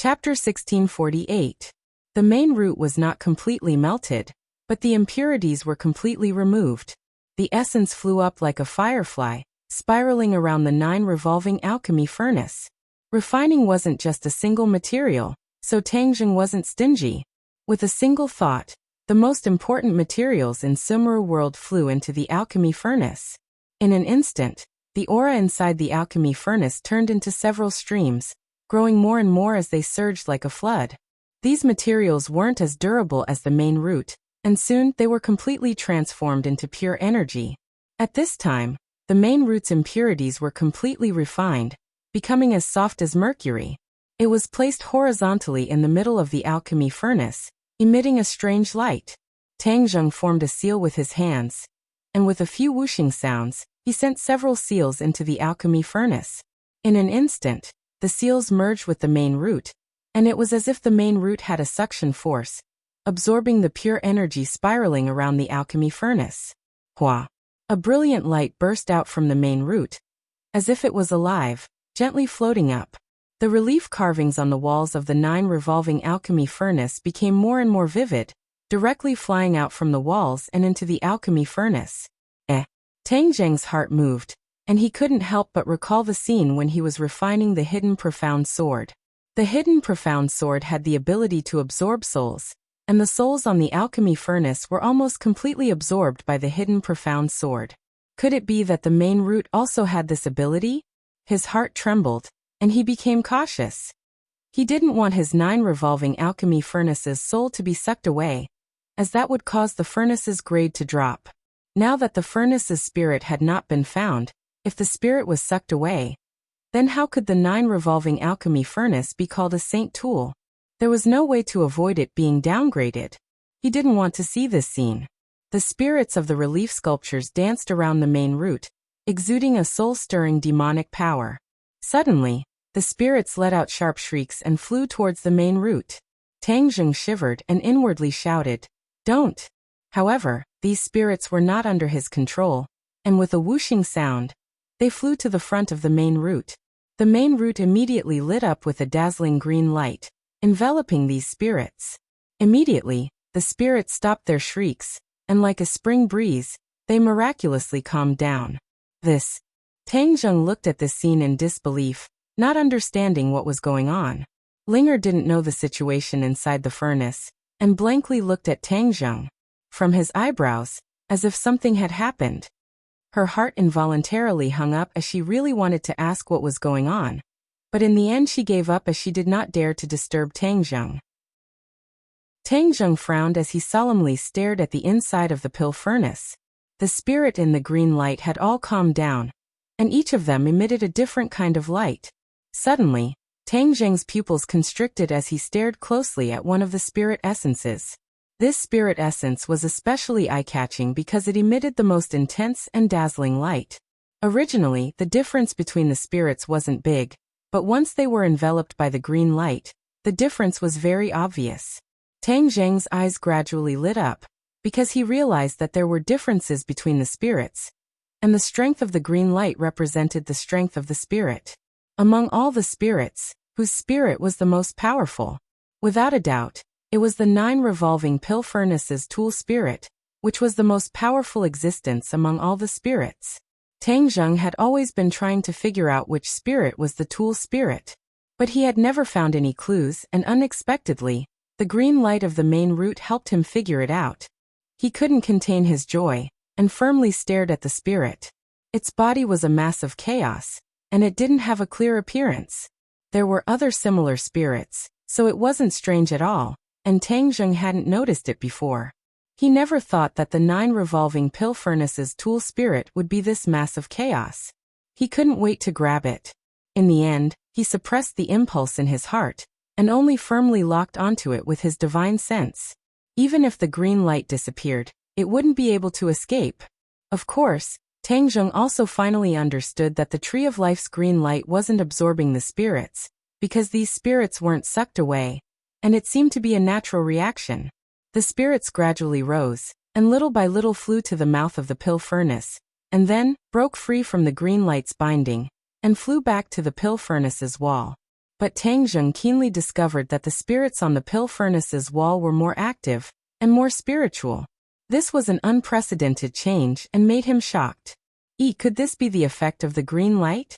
Chapter 1648. The main root was not completely melted, but the impurities were completely removed. The essence flew up like a firefly, spiraling around the 9 revolving alchemy furnace. Refining wasn't just a single material, so Tangjung wasn't stingy. With a single thought, the most important materials in Sumeru world flew into the alchemy furnace. In an instant, the aura inside the alchemy furnace turned into several streams, growing more and more as they surged like a flood. These materials weren't as durable as the main root, and soon they were completely transformed into pure energy. At this time, the main root's impurities were completely refined, becoming as soft as mercury. It was placed horizontally in the middle of the alchemy furnace, emitting a strange light. Tangjung formed a seal with his hands, and with a few whooshing sounds, he sent several seals into the alchemy furnace. In an instant, the seals merged with the main root, and it was as if the main root had a suction force, absorbing the pure energy spiraling around the alchemy furnace. Hua! A brilliant light burst out from the main root, as if it was alive, gently floating up. The relief carvings on the walls of the 9 revolving alchemy furnace became more and more vivid, directly flying out from the walls and into the alchemy furnace. Tangjung's heart moved, and he couldn't help but recall the scene when he was refining the hidden profound sword. The hidden profound sword had the ability to absorb souls, and the souls on the alchemy furnace were almost completely absorbed by the hidden profound sword. Could it be that the main root also had this ability? His heart trembled, and he became cautious. He didn't want his 9 revolving alchemy furnaces' soul to be sucked away, as that would cause the furnace's grade to drop. Now that the furnace's spirit had not been found, if the spirit was sucked away, then how could the 9 revolving alchemy furnace be called a saint tool? There was no way to avoid it being downgraded. He didn't want to see this scene. The spirits of the relief sculptures danced around the main root, exuding a soul-stirring demonic power. Suddenly, the spirits let out sharp shrieks and flew towards the main root. Tangjung shivered and inwardly shouted, "Don't!" However, these spirits were not under his control, and with a whooshing sound, they flew to the front of the main root. The main root immediately lit up with a dazzling green light, enveloping these spirits. Immediately, the spirits stopped their shrieks, and like a spring breeze, they miraculously calmed down. Tangjung looked at this scene in disbelief, not understanding what was going on. Linger didn't know the situation inside the furnace, and blankly looked at Tangjung. From his eyebrows, as if something had happened. Her heart involuntarily hung up as she really wanted to ask what was going on, but in the end she gave up as she did not dare to disturb Tangjung. Tangjung frowned as he solemnly stared at the inside of the pill furnace. The spirit in the green light had all calmed down, and each of them emitted a different kind of light. Suddenly, Tangjung's pupils constricted as he stared closely at one of the spirit essences. This spirit essence was especially eye-catching because it emitted the most intense and dazzling light. Originally, the difference between the spirits wasn't big, but once they were enveloped by the green light, the difference was very obvious. Tangjung's eyes gradually lit up, because he realized that there were differences between the spirits, and the strength of the green light represented the strength of the spirit. Among all the spirits, whose spirit was the most powerful? Without a doubt, it was the 9 revolving pill furnace's tool spirit, which was the most powerful existence among all the spirits. Tangjung had always been trying to figure out which spirit was the tool spirit, but he had never found any clues, and unexpectedly, the green light of the main root helped him figure it out. He couldn't contain his joy, and firmly stared at the spirit. Its body was a mass of chaos, and it didn't have a clear appearance. There were other similar spirits, so it wasn't strange at all, and Tangjung hadn't noticed it before. He never thought that the 9 revolving pill furnace's tool spirit would be this mass of chaos. He couldn't wait to grab it. In the end, he suppressed the impulse in his heart, and only firmly locked onto it with his divine sense. Even if the green light disappeared, it wouldn't be able to escape. Of course, Tangjung also finally understood that the Tree of Life's green light wasn't absorbing the spirits, because these spirits weren't sucked away, and it seemed to be a natural reaction. The spirits gradually rose, and little by little flew to the mouth of the pill furnace, and then broke free from the green light's binding, and flew back to the pill furnace's wall. But Tang Zheng keenly discovered that the spirits on the pill furnace's wall were more active and more spiritual. This was an unprecedented change and made him shocked. Could this be the effect of the green light?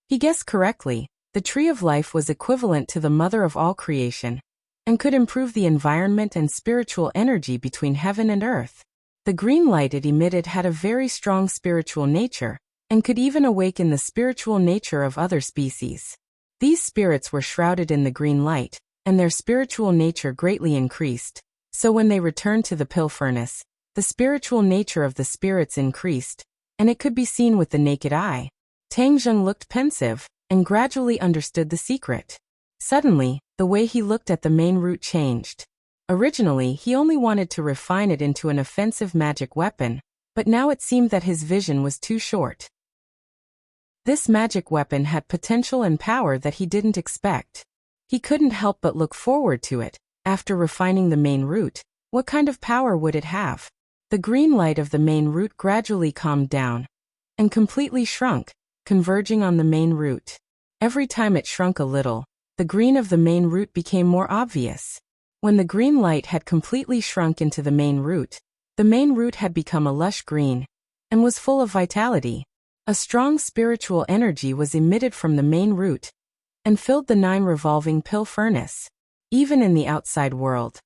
He guessed correctly. The tree of life was equivalent to the mother of all creation and could improve the environment and spiritual energy between heaven and earth. The green light it emitted had a very strong spiritual nature and could even awaken the spiritual nature of other species. These spirits were shrouded in the green light, and their spiritual nature greatly increased. So when they returned to the pill furnace, the spiritual nature of the spirits increased, and it could be seen with the naked eye. Tang Zheng looked pensive and gradually understood the secret. Suddenly, the way he looked at the main root changed. Originally, he only wanted to refine it into an offensive magic weapon, but now it seemed that his vision was too short. This magic weapon had potential and power that he didn't expect. He couldn't help but look forward to it. After refining the main root, what kind of power would it have? The green light of the main root gradually calmed down and completely shrunk, converging on the main root. Every time it shrunk a little, the green of the main root became more obvious. When the green light had completely shrunk into the main root had become a lush green and was full of vitality. A strong spiritual energy was emitted from the main root and filled the 9 revolving pill furnace. Even in the outside world,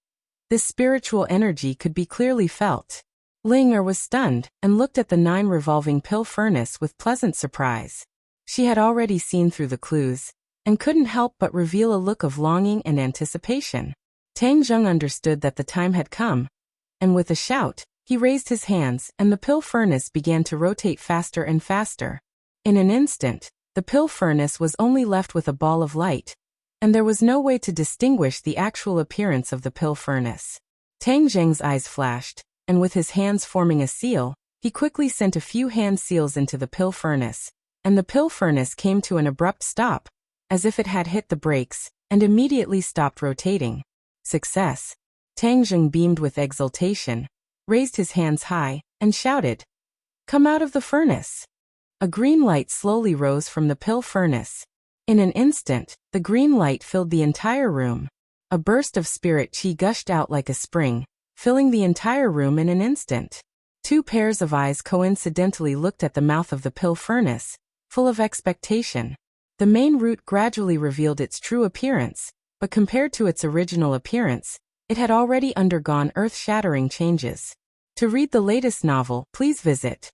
this spiritual energy could be clearly felt. Ling was stunned and looked at the 9 revolving pill furnace with pleasant surprise. She had already seen through the clues and couldn't help but reveal a look of longing and anticipation. Tang Zheng understood that the time had come, and with a shout, he raised his hands and the pill furnace began to rotate faster and faster. In an instant, the pill furnace was only left with a ball of light, and there was no way to distinguish the actual appearance of the pill furnace. Tang Zheng's eyes flashed, and with his hands forming a seal, he quickly sent a few hand seals into the pill furnace, and the pill furnace came to an abrupt stop, as if it had hit the brakes, and immediately stopped rotating. Success! Tang Zheng beamed with exultation, raised his hands high, and shouted, "Come out of the furnace!" A green light slowly rose from the pill furnace. In an instant, the green light filled the entire room. A burst of spirit chi gushed out like a spring, filling the entire room in an instant. 2 pairs of eyes coincidentally looked at the mouth of the pill furnace, full of expectation. The main root gradually revealed its true appearance, but compared to its original appearance, it had already undergone earth-shattering changes. To read the latest novel, please visit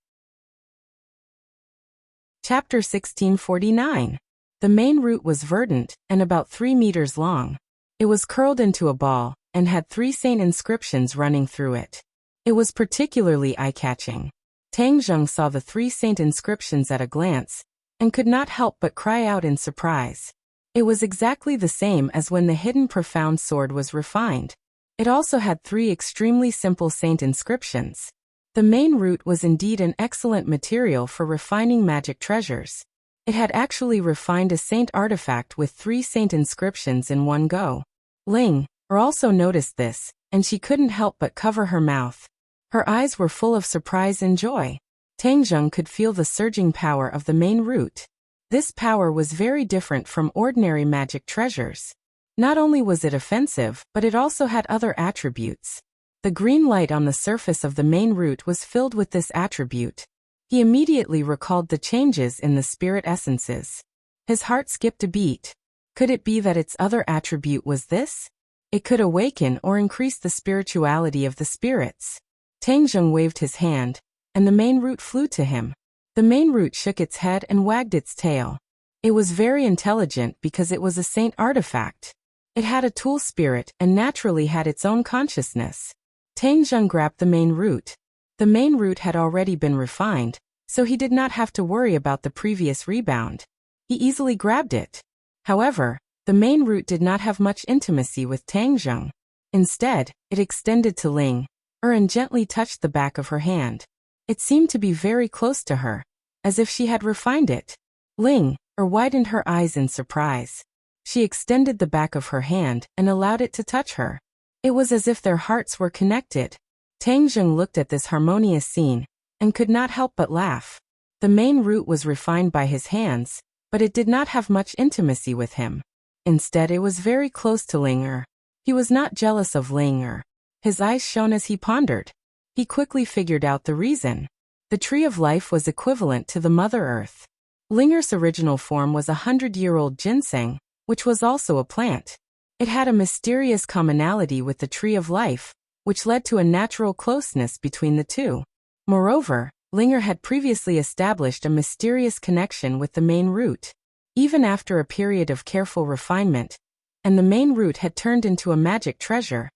Chapter 1649. The main root was verdant and about 3 meters long. It was curled into a ball and had 3 saint inscriptions running through it. It was particularly eye-catching. Tang Zheng saw the 3 saint inscriptions at a glance and could not help but cry out in surprise. It was exactly the same as when the hidden profound sword was refined. It also had 3 extremely simple saint inscriptions. The main root was indeed an excellent material for refining magic treasures. It had actually refined a saint artifact with 3 saint inscriptions in one go. Ling also noticed this, and she couldn't help but cover her mouth. Her eyes were full of surprise and joy. Tang Zheng could feel the surging power of the main root. This power was very different from ordinary magic treasures. Not only was it offensive, but it also had other attributes. The green light on the surface of the main root was filled with this attribute. He immediately recalled the changes in the spirit essences. His heart skipped a beat. Could it be that its other attribute was this? It could awaken or increase the spirituality of the spirits. Tang Zheng waved his hand, and the main root flew to him. The main root shook its head and wagged its tail. It was very intelligent because it was a saint artifact. It had a tool spirit and naturally had its own consciousness. Tang Zheng grabbed the main root. The main root had already been refined, so he did not have to worry about the previous rebound. He easily grabbed it. However, the main root did not have much intimacy with Tang Zheng. Instead, it extended to Ling and gently touched the back of her hand. It seemed to be very close to her, as if she had refined it. Ling widened her eyes in surprise. She extended the back of her hand and allowed it to touch her. It was as if their hearts were connected. Tang Zheng looked at this harmonious scene and could not help but laugh. The main root was refined by his hands, but it did not have much intimacy with him. Instead, it was very close to Ling. He was not jealous of Ling. His eyes shone as he pondered. He quickly figured out the reason. The tree of life was equivalent to the Mother Earth. Ling's original form was 100-year-old ginseng, which was also a plant. It had a mysterious commonality with the tree of life, which led to a natural closeness between the two. Moreover, Ling had previously established a mysterious connection with the main root. Even after a period of careful refinement, and the main root had turned into a magic treasure,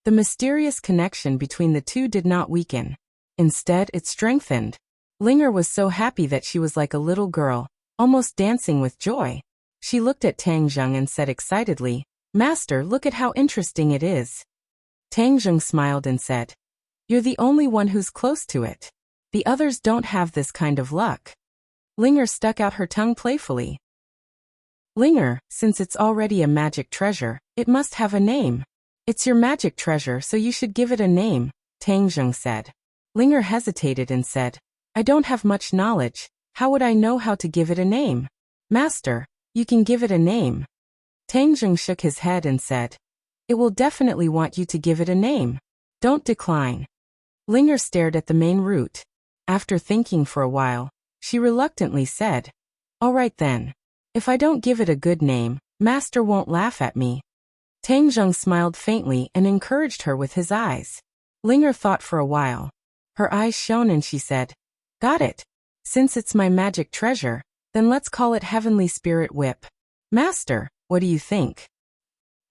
the mysterious connection between the two did not weaken. Instead, it strengthened. Ling was so happy that she was like a little girl, almost dancing with joy. She looked at Tang Zheng and said excitedly, "Master, look at how interesting it is." Tang Zheng smiled and said, "You're the only one who's close to it. The others don't have this kind of luck." Ling stuck out her tongue playfully. "Ling, since it's already a magic treasure, it must have a name. It's your magic treasure, so you should give it a name," Tang Zheng said. Ling hesitated and said, "I don't have much knowledge. How would I know how to give it a name?" "Master, you can give it a name." Tang Zheng shook his head and said, "It will definitely want you to give it a name. Don't decline." Ling stared at the main root. After thinking for a while, she reluctantly said, "All right then. If I don't give it a good name, Master won't laugh at me." Tang Zheng smiled faintly and encouraged her with his eyes. Ling thought for a while. Her eyes shone and she said, "Got it. Since it's my magic treasure, then let's call it Heavenly Spirit Whip." "Master, what do you think?"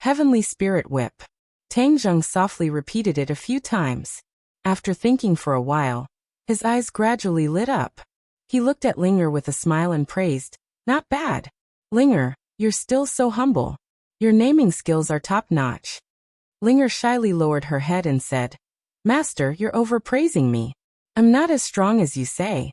Heavenly Spirit Whip. Tang Zheng softly repeated it a few times. After thinking for a while, his eyes gradually lit up. He looked at Ling with a smile and praised, "Not bad. Ling, you're still so humble. Your naming skills are top-notch." Ling shyly lowered her head and said, "Master, you're overpraising me. I'm not as strong as you say."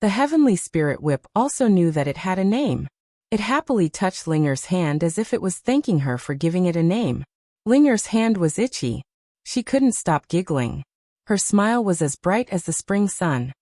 The Heavenly Spirit Whip also knew that it had a name. It happily touched Ling's hand as if it was thanking her for giving it a name. Ling's hand was itchy. She couldn't stop giggling. Her smile was as bright as the spring sun.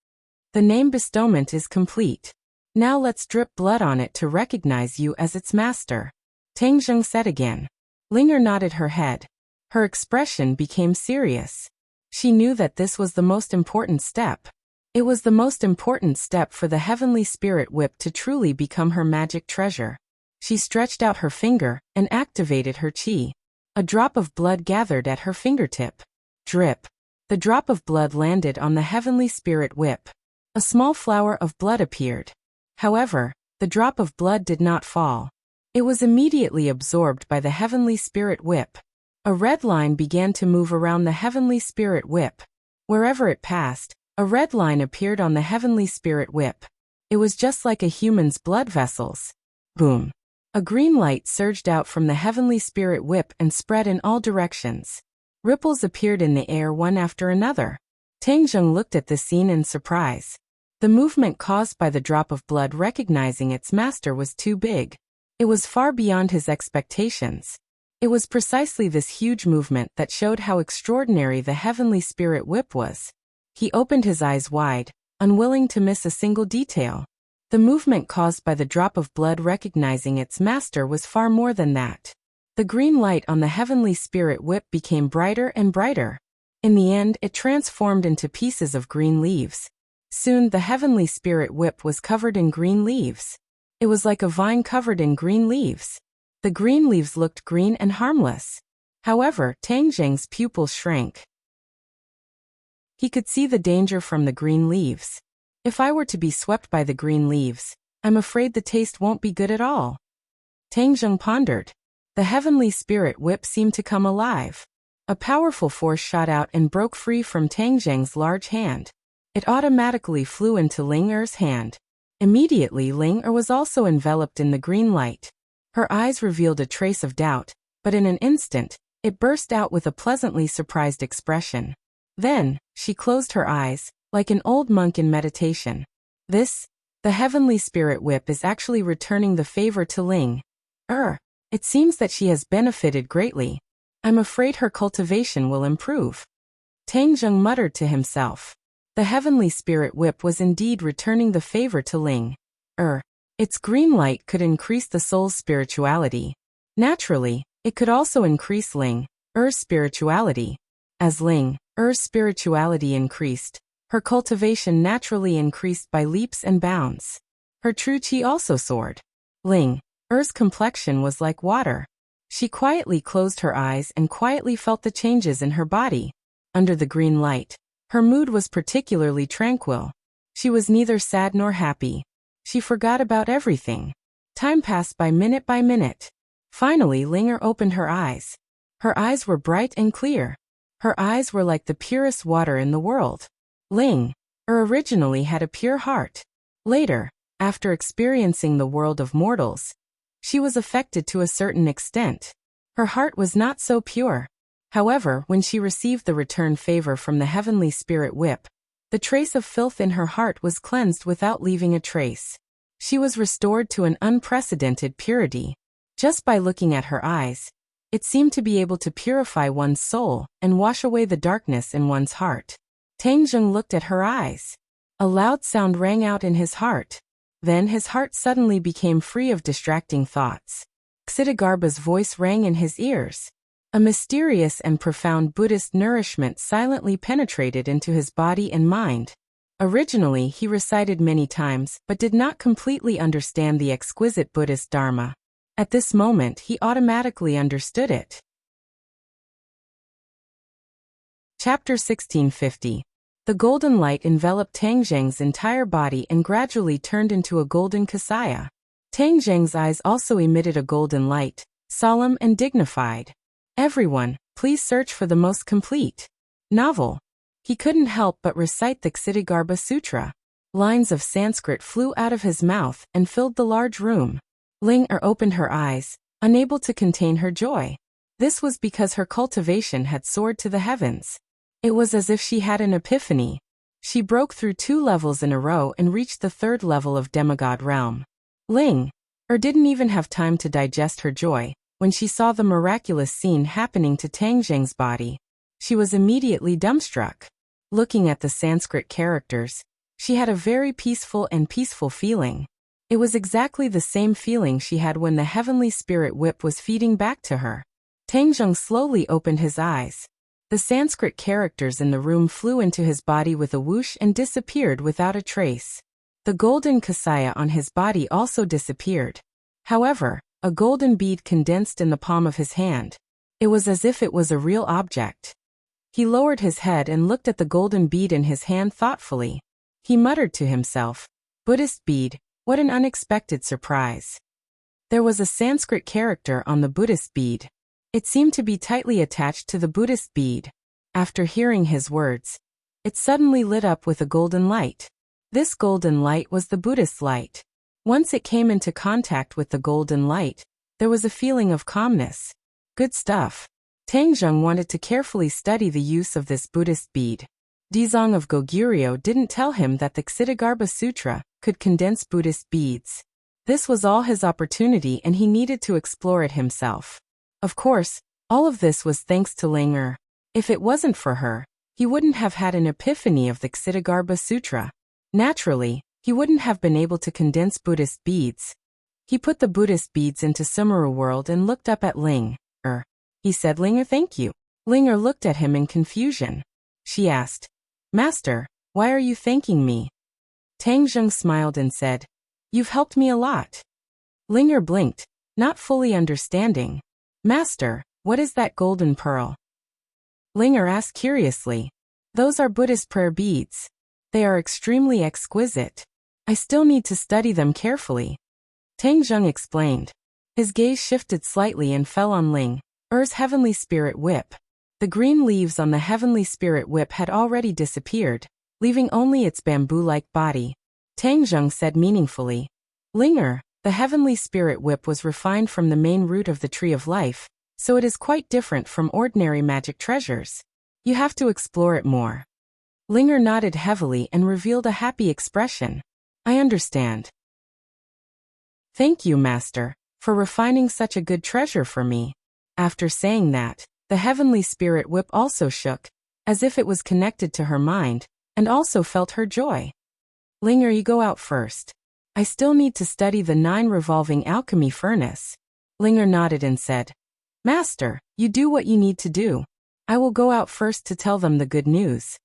"The name bestowment is complete. Now let's drip blood on it to recognize you as its master," Tang Zheng said again. Ling nodded her head. Her expression became serious. She knew that this was the most important step. It was the most important step for the Heavenly Spirit Whip to truly become her magic treasure. She stretched out her finger and activated her chi. A drop of blood gathered at her fingertip. Drip. The drop of blood landed on the Heavenly Spirit Whip. A small flower of blood appeared. However, the drop of blood did not fall. It was immediately absorbed by the Heavenly Spirit Whip. A red line began to move around the Heavenly Spirit Whip. Wherever it passed, a red line appeared on the Heavenly Spirit Whip. It was just like a human's blood vessels. Boom. A green light surged out from the Heavenly Spirit Whip and spread in all directions. Ripples appeared in the air one after another. Tang Zheng looked at the scene in surprise. The movement caused by the drop of blood recognizing its master was too big. It was far beyond his expectations. It was precisely this huge movement that showed how extraordinary the Heavenly Spirit Whip was. He opened his eyes wide, unwilling to miss a single detail. The movement caused by the drop of blood recognizing its master was far more than that. The green light on the Heavenly Spirit Whip became brighter and brighter. In the end, it transformed into pieces of green leaves. Soon, the Heavenly Spirit Whip was covered in green leaves. It was like a vine covered in green leaves. The green leaves looked green and harmless. However, Tang Zheng's pupils shrank. He could see the danger from the green leaves. "If I were to be swept by the green leaves, I'm afraid the taste won't be good at all." Tang Zheng pondered. The Heavenly Spirit Whip seemed to come alive. A powerful force shot out and broke free from Tang Zheng's large hand. It automatically flew into Ling hand. Immediately Ling was also enveloped in the green light. Her eyes revealed a trace of doubt, but in an instant, it burst out with a pleasantly surprised expression. Then, she closed her eyes, like an old monk in meditation. The Heavenly Spirit Whip is actually returning the favor to Ling. It seems that she has benefited greatly. I'm afraid her cultivation will improve." Tang Zheng muttered to himself. The Heavenly Spirit Whip was indeed returning the favor to Ling. Its green light could increase the soul's spirituality. Naturally, it could also increase Ling-er's spirituality. As Ling-er's spirituality increased, her cultivation naturally increased by leaps and bounds. Her true qi also soared. Ling-er's complexion was like water. She quietly closed her eyes and quietly felt the changes in her body. Under the green light, her mood was particularly tranquil. She was neither sad nor happy. She forgot about everything. Time passed by minute. Finally, Ling-er opened her eyes. Her eyes were bright and clear. Her eyes were like the purest water in the world. Ling-er originally had a pure heart. Later, after experiencing the world of mortals, she was affected to a certain extent. Her heart was not so pure. However, when she received the return favor from the heavenly spirit whip, the trace of filth in her heart was cleansed without leaving a trace. She was restored to an unprecedented purity. Just by looking at her eyes, it seemed to be able to purify one's soul and wash away the darkness in one's heart. Tang Zheng looked at her eyes. A loud sound rang out in his heart. Then his heart suddenly became free of distracting thoughts. Ksitigarbha's voice rang in his ears. A mysterious and profound Buddhist nourishment silently penetrated into his body and mind. Originally, he recited many times but did not completely understand the exquisite Buddhist Dharma. At this moment, he automatically understood it. Chapter 1650. The golden light enveloped Tang Zheng's entire body and gradually turned into a golden kasaya. Tang Zheng's eyes also emitted a golden light, solemn and dignified. Everyone, please search for the most complete novel. He couldn't help but recite the Ksitigarbha Sutra. Lines of Sanskrit flew out of his mouth and filled the large room. Ling-er opened her eyes, unable to contain her joy. This was because her cultivation had soared to the heavens. It was as if she had an epiphany. She broke through 2 levels in a row and reached the 3rd level of demigod realm. Ling-er didn't even have time to digest her joy when she saw the miraculous scene happening to Tang Zheng's body. She was immediately dumbstruck. Looking at the Sanskrit characters, she had a very peaceful feeling. It was exactly the same feeling she had when the heavenly spirit whip was feeding back to her. Tang Zheng slowly opened his eyes. The Sanskrit characters in the room flew into his body with a whoosh and disappeared without a trace. The golden kasaya on his body also disappeared. However, a golden bead condensed in the palm of his hand. It was as if it was a real object. He lowered his head and looked at the golden bead in his hand thoughtfully. He muttered to himself, "Buddhist bead, what an unexpected surprise." There was a Sanskrit character on the Buddhist bead. It seemed to be tightly attached to the Buddhist bead. After hearing his words, it suddenly lit up with a golden light. This golden light was the Buddhist light. Once it came into contact with the golden light, there was a feeling of calmness. Good stuff. Tang Zheng wanted to carefully study the use of this Buddhist bead. Dizong of Goguryeo didn't tell him that the Ksitigarbha Sutra could condense Buddhist beads. This was all his opportunity and he needed to explore it himself. Of course, all of this was thanks to Ling-er. If it wasn't for her, he wouldn't have had an epiphany of the Ksitigarbha Sutra. Naturally, he wouldn't have been able to condense Buddhist beads. He put the Buddhist beads into Sumeru world and looked up at Ling-er. He said, "Ling-er, thank you." Ling-er looked at him in confusion. She asked, "Master, why are you thanking me?" Tang Zheng smiled and said, "You've helped me a lot." Ling-er blinked, not fully understanding. "Master, what is that golden pearl?" Ling-er asked curiously. "Those are Buddhist prayer beads. They are extremely exquisite. I still need to study them carefully." Tang Zheng explained. His gaze shifted slightly and fell on Ling-er's heavenly spirit whip. The green leaves on the heavenly spirit whip had already disappeared, leaving only its bamboo-like body. Tang Zheng said meaningfully, "Ling-er, the heavenly spirit whip was refined from the main root of the tree of life, so it is quite different from ordinary magic treasures. You have to explore it more." Ling-er nodded heavily and revealed a happy expression. "I understand. Thank you, Master, for refining such a good treasure for me." After saying that, the heavenly spirit whip also shook, as if it was connected to her mind, and also felt her joy. "Ling-er, you go out first. I still need to study the 9 revolving alchemy furnace." Linger nodded and said, Master, you do what you need to do. I will go out first to tell them the good news.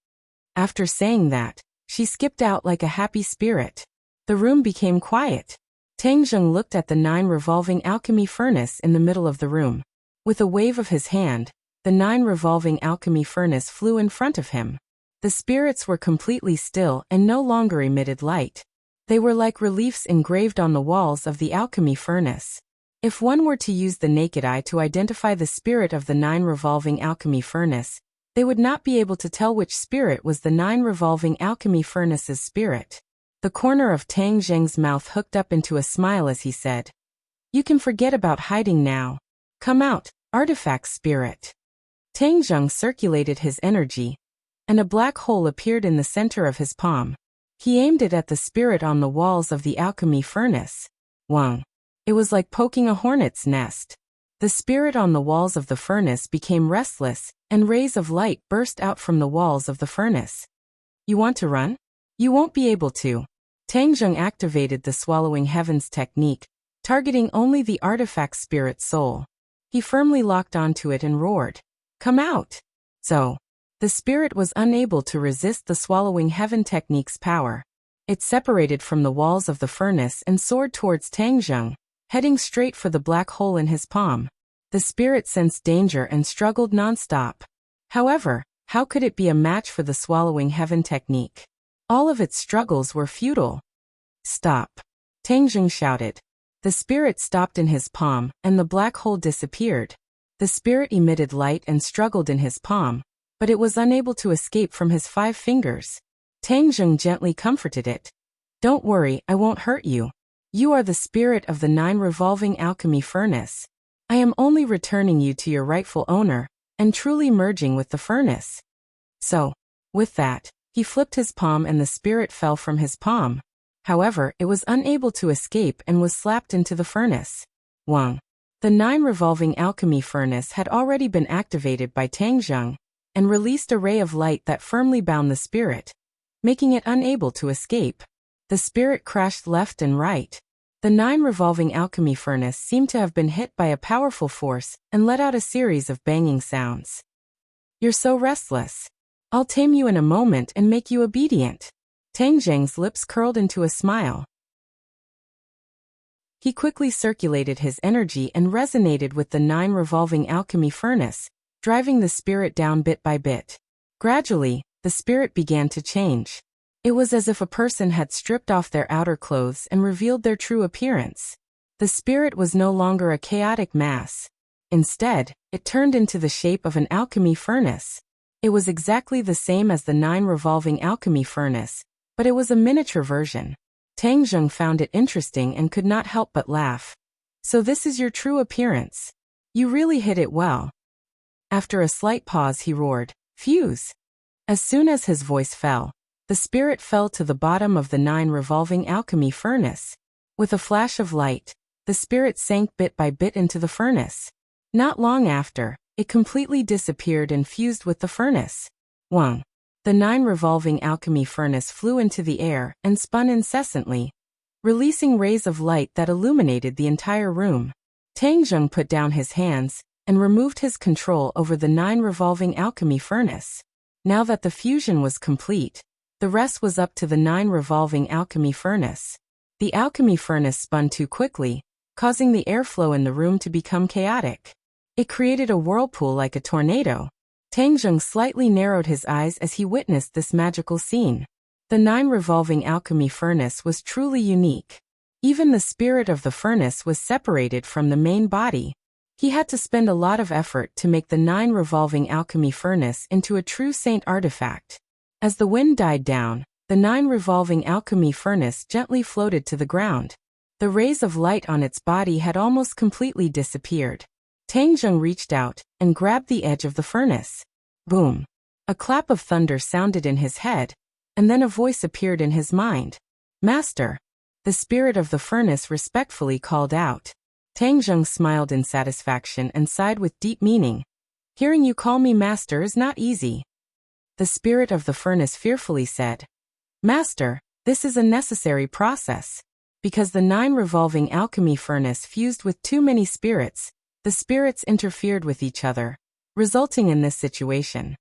After saying that, she skipped out like a happy spirit. The room became quiet. Tang Zheng looked at the 9 revolving alchemy furnace in the middle of the room. With a wave of his hand, the 9 revolving alchemy furnace flew in front of him. The spirits were completely still and no longer emitted light. They were like reliefs engraved on the walls of the alchemy furnace. If one were to use the naked eye to identify the spirit of the 9 revolving alchemy furnace, they would not be able to tell which spirit was the 9 revolving alchemy furnace's spirit. The corner of Tang Zheng's mouth hooked up into a smile as he said, You can forget about hiding now. Come out, artifact spirit. Tang Zheng circulated his energy, and a black hole appeared in the center of his palm. He aimed it at the spirit on the walls of the alchemy furnace. Wang. It was like poking a hornet's nest. The spirit on the walls of the furnace became restless, and rays of light burst out from the walls of the furnace. You want to run? You won't be able to. Tang Zheng activated the Swallowing Heavens technique, targeting only the artifact spirit's soul. He firmly locked onto it and roared, Come out! So, the spirit was unable to resist the Swallowing Heaven technique's power. It separated from the walls of the furnace and soared towards Tang Zheng, heading straight for the black hole in his palm. The spirit sensed danger and struggled non-stop. However, how could it be a match for the Swallowing Heaven technique? All of its struggles were futile. Stop! Tang Zheng shouted. The spirit stopped in his palm, and the black hole disappeared. The spirit emitted light and struggled in his palm, but it was unable to escape from his 5 fingers. Tang Zheng gently comforted it. Don't worry, I won't hurt you. You are the spirit of the 9 revolving alchemy furnace. I am only returning you to your rightful owner, and truly merging with the furnace. So, with that, he flipped his palm and the spirit fell from his palm. However, it was unable to escape and was slapped into the furnace. Wang. The 9 revolving alchemy furnace had already been activated by Tang Zheng, and released a ray of light that firmly bound the spirit, making it unable to escape. The spirit crashed left and right. The 9 revolving alchemy furnace seemed to have been hit by a powerful force and let out a series of banging sounds. You're so restless. I'll tame you in a moment and make you obedient. Tang Zheng's lips curled into a smile. He quickly circulated his energy and resonated with the 9 revolving alchemy furnace, driving the spirit down bit by bit. Gradually, the spirit began to change. It was as if a person had stripped off their outer clothes and revealed their true appearance. The spirit was no longer a chaotic mass. Instead, it turned into the shape of an alchemy furnace. It was exactly the same as the 9 revolving alchemy furnace, but it was a miniature version. Tang Zheng found it interesting and could not help but laugh. So this is your true appearance. You really hit it well. After a slight pause he roared, Fuse! As soon as his voice fell, the spirit fell to the bottom of the 9 revolving alchemy furnace. With a flash of light, the spirit sank bit by bit into the furnace. Not long after, it completely disappeared and fused with the furnace. Wang. The 9 revolving alchemy furnace flew into the air and spun incessantly, releasing rays of light that illuminated the entire room. Tang Zheng put down his hands and removed his control over the 9 revolving alchemy furnace. Now that the fusion was complete, the rest was up to the 9 revolving alchemy furnace. The alchemy furnace spun too quickly, causing the airflow in the room to become chaotic. It created a whirlpool like a tornado. Tang Zheng slightly narrowed his eyes as he witnessed this magical scene. The 9 revolving alchemy furnace was truly unique. Even the spirit of the furnace was separated from the main body. He had to spend a lot of effort to make the 9 revolving alchemy furnace into a true saint artifact. As the wind died down, the 9 revolving alchemy furnace gently floated to the ground. The rays of light on its body had almost completely disappeared. Tang Zheng reached out and grabbed the edge of the furnace. Boom! A clap of thunder sounded in his head, and then a voice appeared in his mind. Master! The spirit of the furnace respectfully called out. Tang Zheng smiled in satisfaction and sighed with deep meaning. Hearing you call me master is not easy. The spirit of the furnace fearfully said, Master, this is a necessary process. Because the 9 revolving alchemy furnace fused with too many spirits, the spirits interfered with each other, resulting in this situation.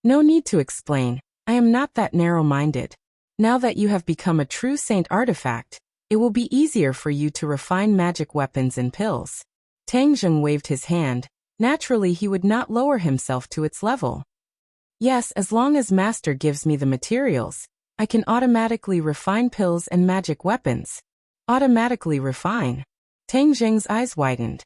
No need to explain, I am not that narrow-minded. Now that you have become a true saint artifact, it will be easier for you to refine magic weapons and pills. Tang Zheng waved his hand. Naturally he would not lower himself to its level. Yes, as long as Master gives me the materials, I can automatically refine pills and magic weapons. Automatically refine. Tang Zheng's eyes widened.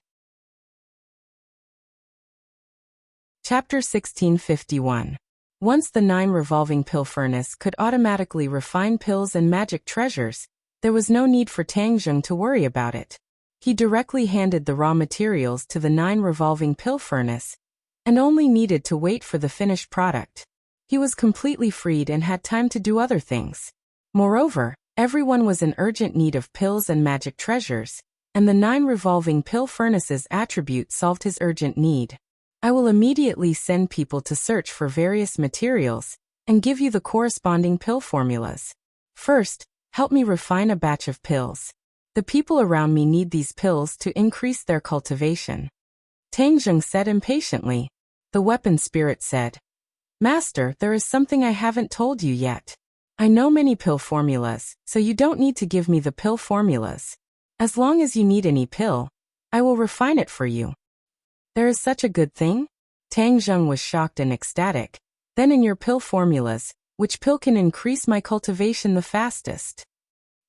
Chapter 1651. Once the 9 revolving pill furnace could automatically refine pills and magic treasures, there was no need for Tang Zheng to worry about it. He directly handed the raw materials to the 9 revolving pill furnace, and only needed to wait for the finished product. He was completely freed and had time to do other things. Moreover, everyone was in urgent need of pills and magic treasures, and the 9 revolving pill furnace's attribute solved his urgent need. I will immediately send people to search for various materials, and give you the corresponding pill formulas. First, help me refine a batch of pills. The people around me need these pills to increase their cultivation. Tang Zheng said impatiently. The weapon spirit said, Master, there is something I haven't told you yet. I know many pill formulas, so you don't need to give me the pill formulas. As long as you need any pill, I will refine it for you. There is such a good thing? Tang Zheng was shocked and ecstatic. Then in your pill formulas, which pill can increase my cultivation the fastest?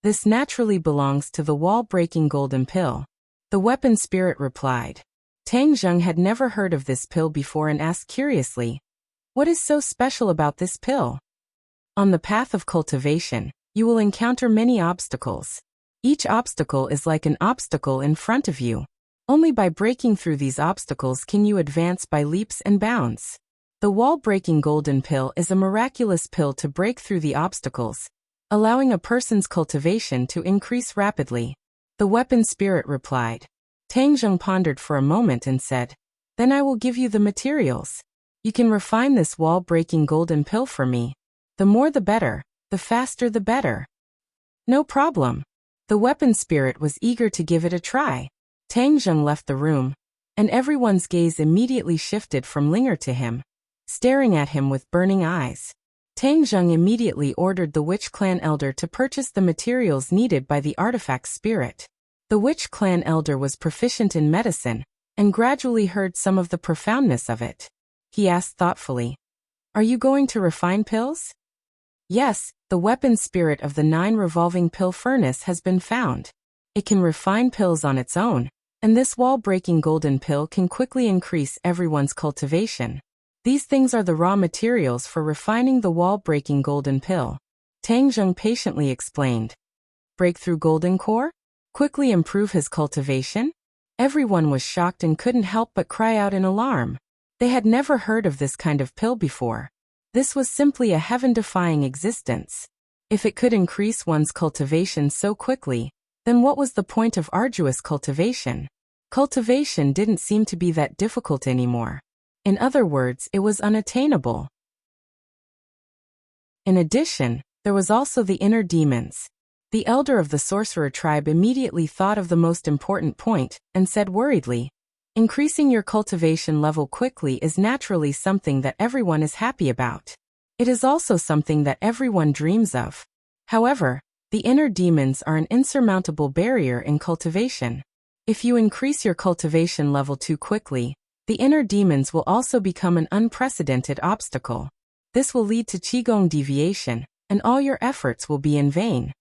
This naturally belongs to the wall-breaking golden pill. The weapon spirit replied. Tang Zheng had never heard of this pill before and asked curiously, what is so special about this pill? On the path of cultivation, you will encounter many obstacles. Each obstacle is like an obstacle in front of you. Only by breaking through these obstacles can you advance by leaps and bounds. The wall-breaking golden pill is a miraculous pill to break through the obstacles, allowing a person's cultivation to increase rapidly. The weapon spirit replied. Tang Zheng pondered for a moment and said, Then I will give you the materials. You can refine this wall-breaking golden pill for me. The more the better, the faster the better. No problem. The weapon spirit was eager to give it a try. Tang Zheng left the room, and everyone's gaze immediately shifted from Linger to him, staring at him with burning eyes. Tang Zheng immediately ordered the Witch Clan Elder to purchase the materials needed by the artifact spirit. The Witch Clan Elder was proficient in medicine, and gradually heard some of the profoundness of it. He asked thoughtfully, Are you going to refine pills? Yes, the weapon spirit of the 9 revolving pill furnace has been found. It can refine pills on its own, and this wall-breaking golden pill can quickly increase everyone's cultivation. These things are the raw materials for refining the wall-breaking golden pill. Tang Zheng patiently explained. Breakthrough golden core? Quickly improve his cultivation? Everyone was shocked and couldn't help but cry out in alarm. They had never heard of this kind of pill before. This was simply a heaven-defying existence. If it could increase one's cultivation so quickly, then what was the point of arduous cultivation? Cultivation didn't seem to be that difficult anymore. In other words, it was unattainable. In addition, there was also the inner demons. The elder of the sorcerer tribe immediately thought of the most important point, and said worriedly, Increasing your cultivation level quickly is naturally something that everyone is happy about. It is also something that everyone dreams of. However, the inner demons are an insurmountable barrier in cultivation. If you increase your cultivation level too quickly, the inner demons will also become an unprecedented obstacle. This will lead to Qigong deviation, and all your efforts will be in vain.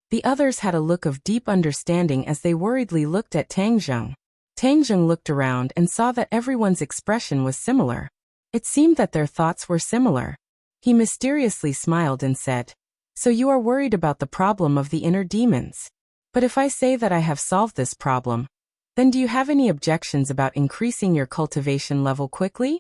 The others had a look of deep understanding as they worriedly looked at Tang Zheng. Tang Zheng looked around and saw that everyone's expression was similar. It seemed that their thoughts were similar. He mysteriously smiled and said, So you are worried about the problem of the inner demons. But if I say that I have solved this problem, then do you have any objections about increasing your cultivation level quickly?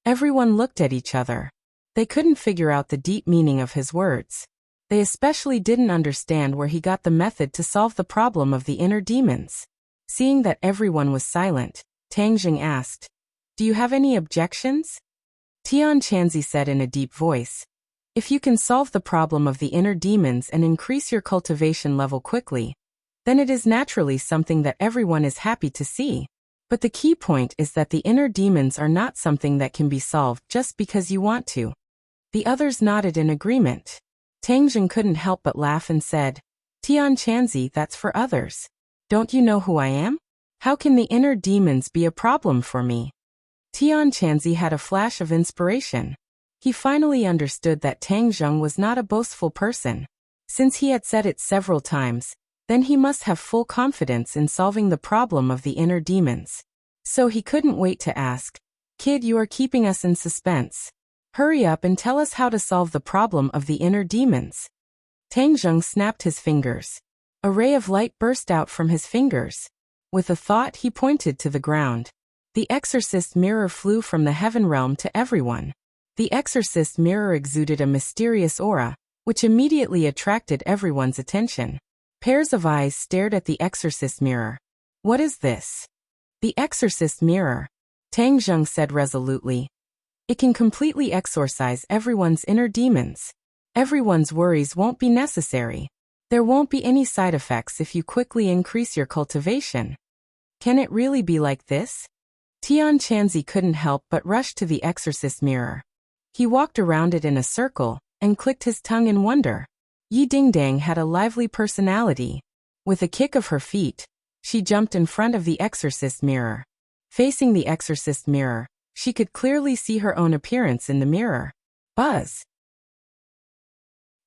Everyone looked at each other. They couldn't figure out the deep meaning of his words. They especially didn't understand where he got the method to solve the problem of the inner demons. Seeing that everyone was silent, Tang Zheng asked, Do you have any objections? Tian Chanzi said in a deep voice, If you can solve the problem of the inner demons and increase your cultivation level quickly, then it is naturally something that everyone is happy to see. But the key point is that the inner demons are not something that can be solved just because you want to. The others nodded in agreement. Tang Zheng couldn't help but laugh and said, Tian Chanzi, that's for others. Don't you know who I am? How can the inner demons be a problem for me? Tian Chanzi had a flash of inspiration. He finally understood that Tang Zheng was not a boastful person. Since he had said it several times, then he must have full confidence in solving the problem of the inner demons. So he couldn't wait to ask, Kid, you are keeping us in suspense. Hurry up and tell us how to solve the problem of the inner demons. Tang Zheng snapped his fingers. A ray of light burst out from his fingers. With a thought, he pointed to the ground. The exorcist mirror flew from the heaven realm to everyone. The exorcist mirror exuded a mysterious aura, which immediately attracted everyone's attention. Pairs of eyes stared at the exorcist mirror. What is this? The exorcist mirror, Tang Zheng said resolutely. It can completely exorcise everyone's inner demons. Everyone's worries won't be necessary. There won't be any side effects if you quickly increase your cultivation. Can it really be like this? Tian Chanzi couldn't help but rush to the exorcist mirror. He walked around it in a circle and clicked his tongue in wonder. Yi Dingdang had a lively personality. With a kick of her feet, she jumped in front of the exorcist mirror. Facing the exorcist mirror, she could clearly see her own appearance in the mirror. Buzz!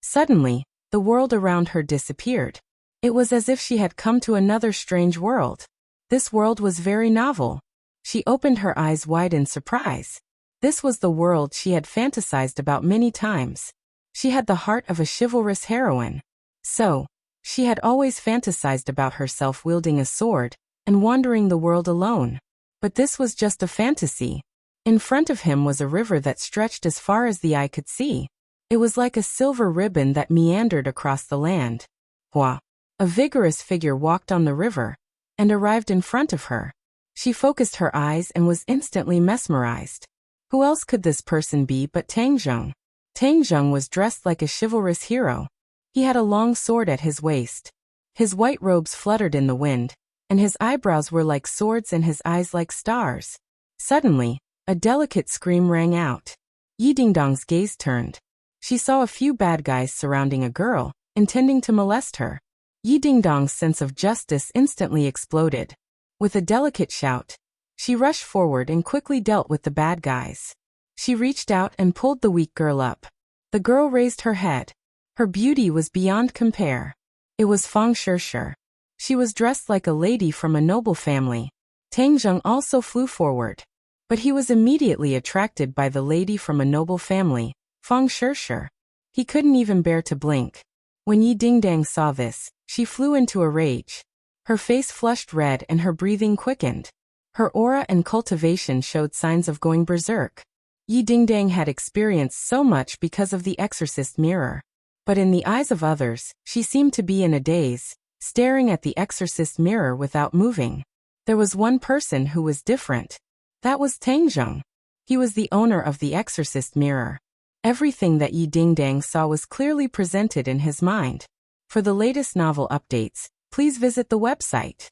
Suddenly, the world around her disappeared. It was as if she had come to another strange world. This world was very novel. She opened her eyes wide in surprise. This was the world she had fantasized about many times. She had the heart of a chivalrous heroine. So, she had always fantasized about herself wielding a sword and wandering the world alone. But this was just a fantasy. In front of him was a river that stretched as far as the eye could see. It was like a silver ribbon that meandered across the land. Hua! A vigorous figure walked on the river and arrived in front of her. She focused her eyes and was instantly mesmerized. Who else could this person be but Tang Zheng? Tang Zheng was dressed like a chivalrous hero. He had a long sword at his waist. His white robes fluttered in the wind, and his eyebrows were like swords and his eyes like stars. Suddenly, a delicate scream rang out. Yi Dingdong's gaze turned. She saw a few bad guys surrounding a girl, intending to molest her. Yi Dingdong's sense of justice instantly exploded. With a delicate shout, she rushed forward and quickly dealt with the bad guys. She reached out and pulled the weak girl up. The girl raised her head. Her beauty was beyond compare. It was Feng Shishir. She was dressed like a lady from a noble family. Tang Zheng also flew forward. But he was immediately attracted by the lady from a noble family, Feng Shishir. He couldn't even bear to blink. When Yi Dingdang saw this, she flew into a rage. Her face flushed red and her breathing quickened. Her aura and cultivation showed signs of going berserk. Yi Dingdang had experienced so much because of the exorcist mirror. But in the eyes of others, she seemed to be in a daze, staring at the exorcist mirror without moving. There was one person who was different. That was Tang Zheng. He was the owner of the exorcist mirror. Everything that Yi Dingdang saw was clearly presented in his mind. For the latest novel updates, please visit the website.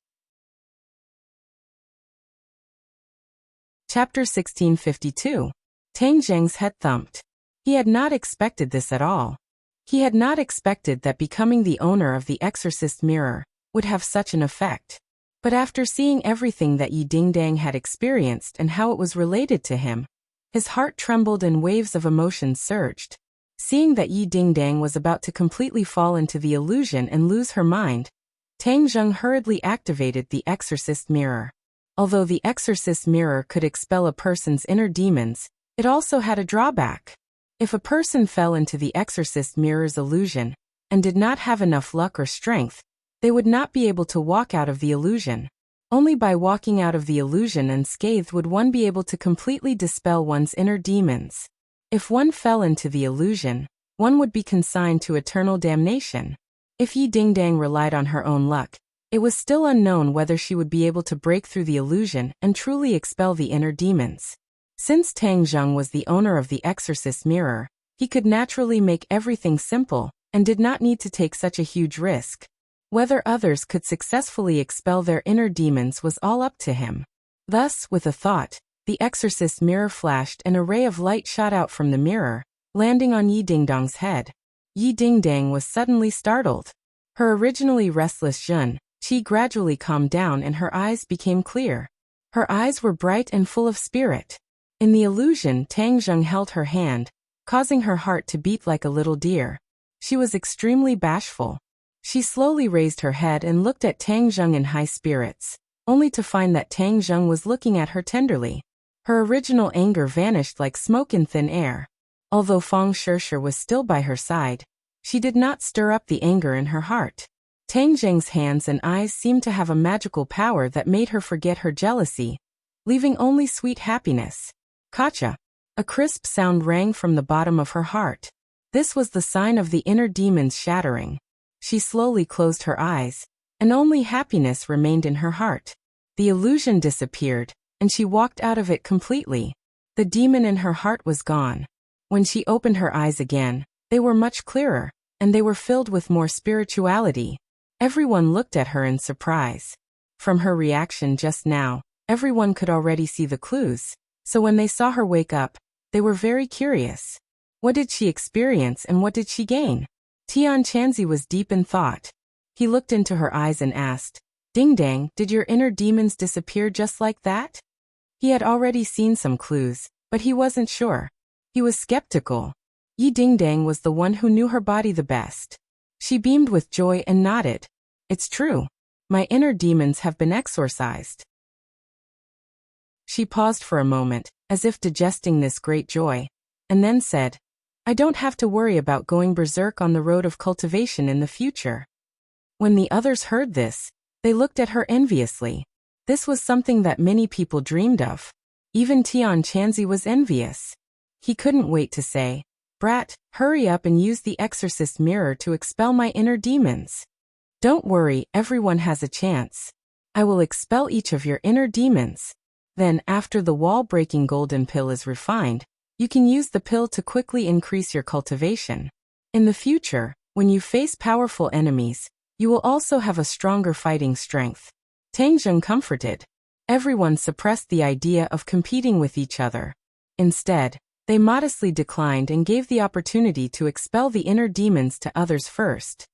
Chapter 1652. Tang Zheng's head thumped. He had not expected this at all. He had not expected that becoming the owner of the exorcist mirror would have such an effect. But after seeing everything that Yi Dingdang had experienced and how it was related to him, his heart trembled and waves of emotion surged. Seeing that Yi Dingdang was about to completely fall into the illusion and lose her mind, Tang Zheng hurriedly activated the exorcist mirror. Although the exorcist mirror could expel a person's inner demons, it also had a drawback. If a person fell into the exorcist mirror's illusion and did not have enough luck or strength, they would not be able to walk out of the illusion. Only by walking out of the illusion unscathed would one be able to completely dispel one's inner demons. If one fell into the illusion, one would be consigned to eternal damnation. If Yi Dingdang relied on her own luck, it was still unknown whether she would be able to break through the illusion and truly expel the inner demons. Since Tang Zheng was the owner of the exorcist mirror, He could naturally make everything simple, and did not need to take such a huge risk. Whether others could successfully expel their inner demons was all up to him. Thus, with a thought, the exorcist's mirror flashed and a ray of light shot out from the mirror, landing on Yi Dingdang's head. Yi Dingdang was suddenly startled. Her originally restless Jun Qi gradually calmed down and her eyes became clear. Her eyes were bright and full of spirit. In the illusion, Tang Zheng held her hand, causing her heart to beat like a little deer. She was extremely bashful. She slowly raised her head and looked at Tang Zheng in high spirits, only to find that Tang Zheng was looking at her tenderly. Her original anger vanished like smoke in thin air. Although Fang Shirshir was still by her side, she did not stir up the anger in her heart. Tang Zheng's hands and eyes seemed to have a magical power that made her forget her jealousy, leaving only sweet happiness. Kacha. A crisp sound rang from the bottom of her heart. This was the sign of the inner demons shattering. She slowly closed her eyes, and only happiness remained in her heart. The illusion disappeared, and she walked out of it completely. The demon in her heart was gone. When she opened her eyes again, they were much clearer, and they were filled with more spirituality. Everyone looked at her in surprise. From her reaction just now, everyone could already see the clues, so when they saw her wake up, they were very curious. What did she experience and what did she gain? Tian Chanzi was deep in thought. He looked into her eyes and asked, "Dingdang, did your inner demons disappear just like that?" He had already seen some clues, but he wasn't sure. He was skeptical. Yi Dingdang was the one who knew her body the best. She beamed with joy and nodded. "It's true. My inner demons have been exorcised." She paused for a moment, as if digesting this great joy, and then said, "I don't have to worry about going berserk on the road of cultivation in the future." When the others heard this, they looked at her enviously. This was something that many people dreamed of. Even Tian Chanzi was envious. He couldn't wait to say, "Brat, hurry up and use the exorcist mirror to expel my inner demons." "Don't worry, everyone has a chance. I will expel each of your inner demons. Then, after the wall-breaking golden pill is refined, you can use the pill to quickly increase your cultivation. In the future, when you face powerful enemies, you will also have a stronger fighting strength." Tang Zheng comforted. Everyone suppressed the idea of competing with each other. Instead, they modestly declined and gave the opportunity to expel the inner demons to others first.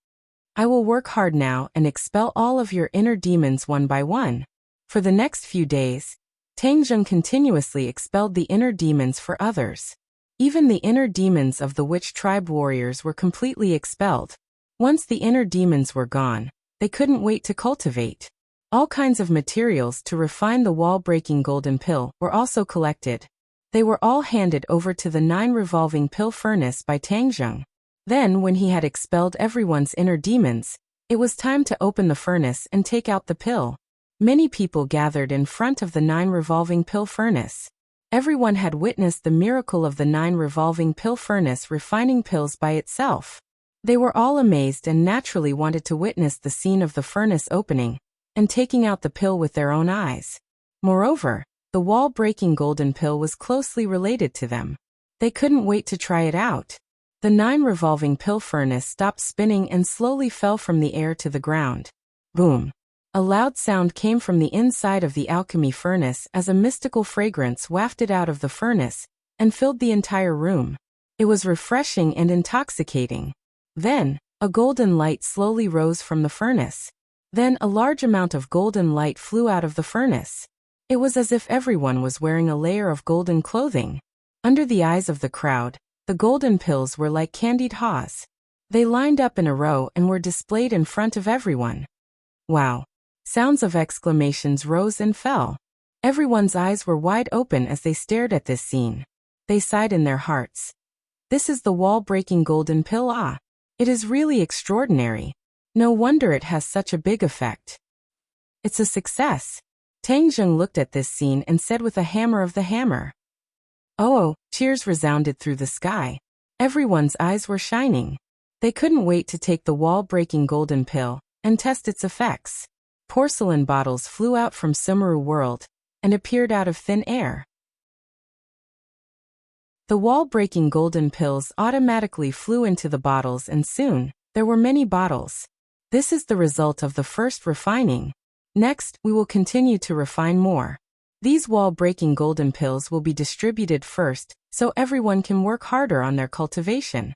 "I will work hard now and expel all of your inner demons one by one." For the next few days, Tang Zheng continuously expelled the inner demons for others. Even the inner demons of the witch tribe warriors were completely expelled. Once the inner demons were gone, they couldn't wait to cultivate. All kinds of materials to refine the wall-breaking golden pill were also collected. They were all handed over to the 9 revolving pill furnace by Tang Zheng. Then, when he had expelled everyone's inner demons, it was time to open the furnace and take out the pill. Many people gathered in front of the 9 revolving pill furnace. Everyone had witnessed the miracle of the 9 revolving pill furnace refining pills by itself. They were all amazed and naturally wanted to witness the scene of the furnace opening and taking out the pill with their own eyes. Moreover, the wall-breaking golden pill was closely related to them. They couldn't wait to try it out. The 9 revolving pill furnace stopped spinning and slowly fell from the air to the ground. Boom! A loud sound came from the inside of the alchemy furnace as a mystical fragrance wafted out of the furnace and filled the entire room. It was refreshing and intoxicating. Then, a golden light slowly rose from the furnace. Then a large amount of golden light flew out of the furnace. It was as if everyone was wearing a layer of golden clothing. Under the eyes of the crowd, the golden pills were like candied haws. They lined up in a row and were displayed in front of everyone. Wow! Sounds of exclamations rose and fell. Everyone's eyes were wide open as they stared at this scene. They sighed in their hearts. This is the wall-breaking golden pill. It is really extraordinary. No wonder it has such a big effect. It's a success. Tang Zheng looked at this scene and said with a hammer of the hammer. Oh, cheers resounded through the sky. Everyone's eyes were shining. They couldn't wait to take the wall-breaking golden pill and test its effects. Porcelain bottles flew out from Sumeru World and appeared out of thin air. The wall-breaking golden pills automatically flew into the bottles, and soon, there were many bottles. This is the result of the first refining. Next, we will continue to refine more. These wall-breaking golden pills will be distributed first, so everyone can work harder on their cultivation.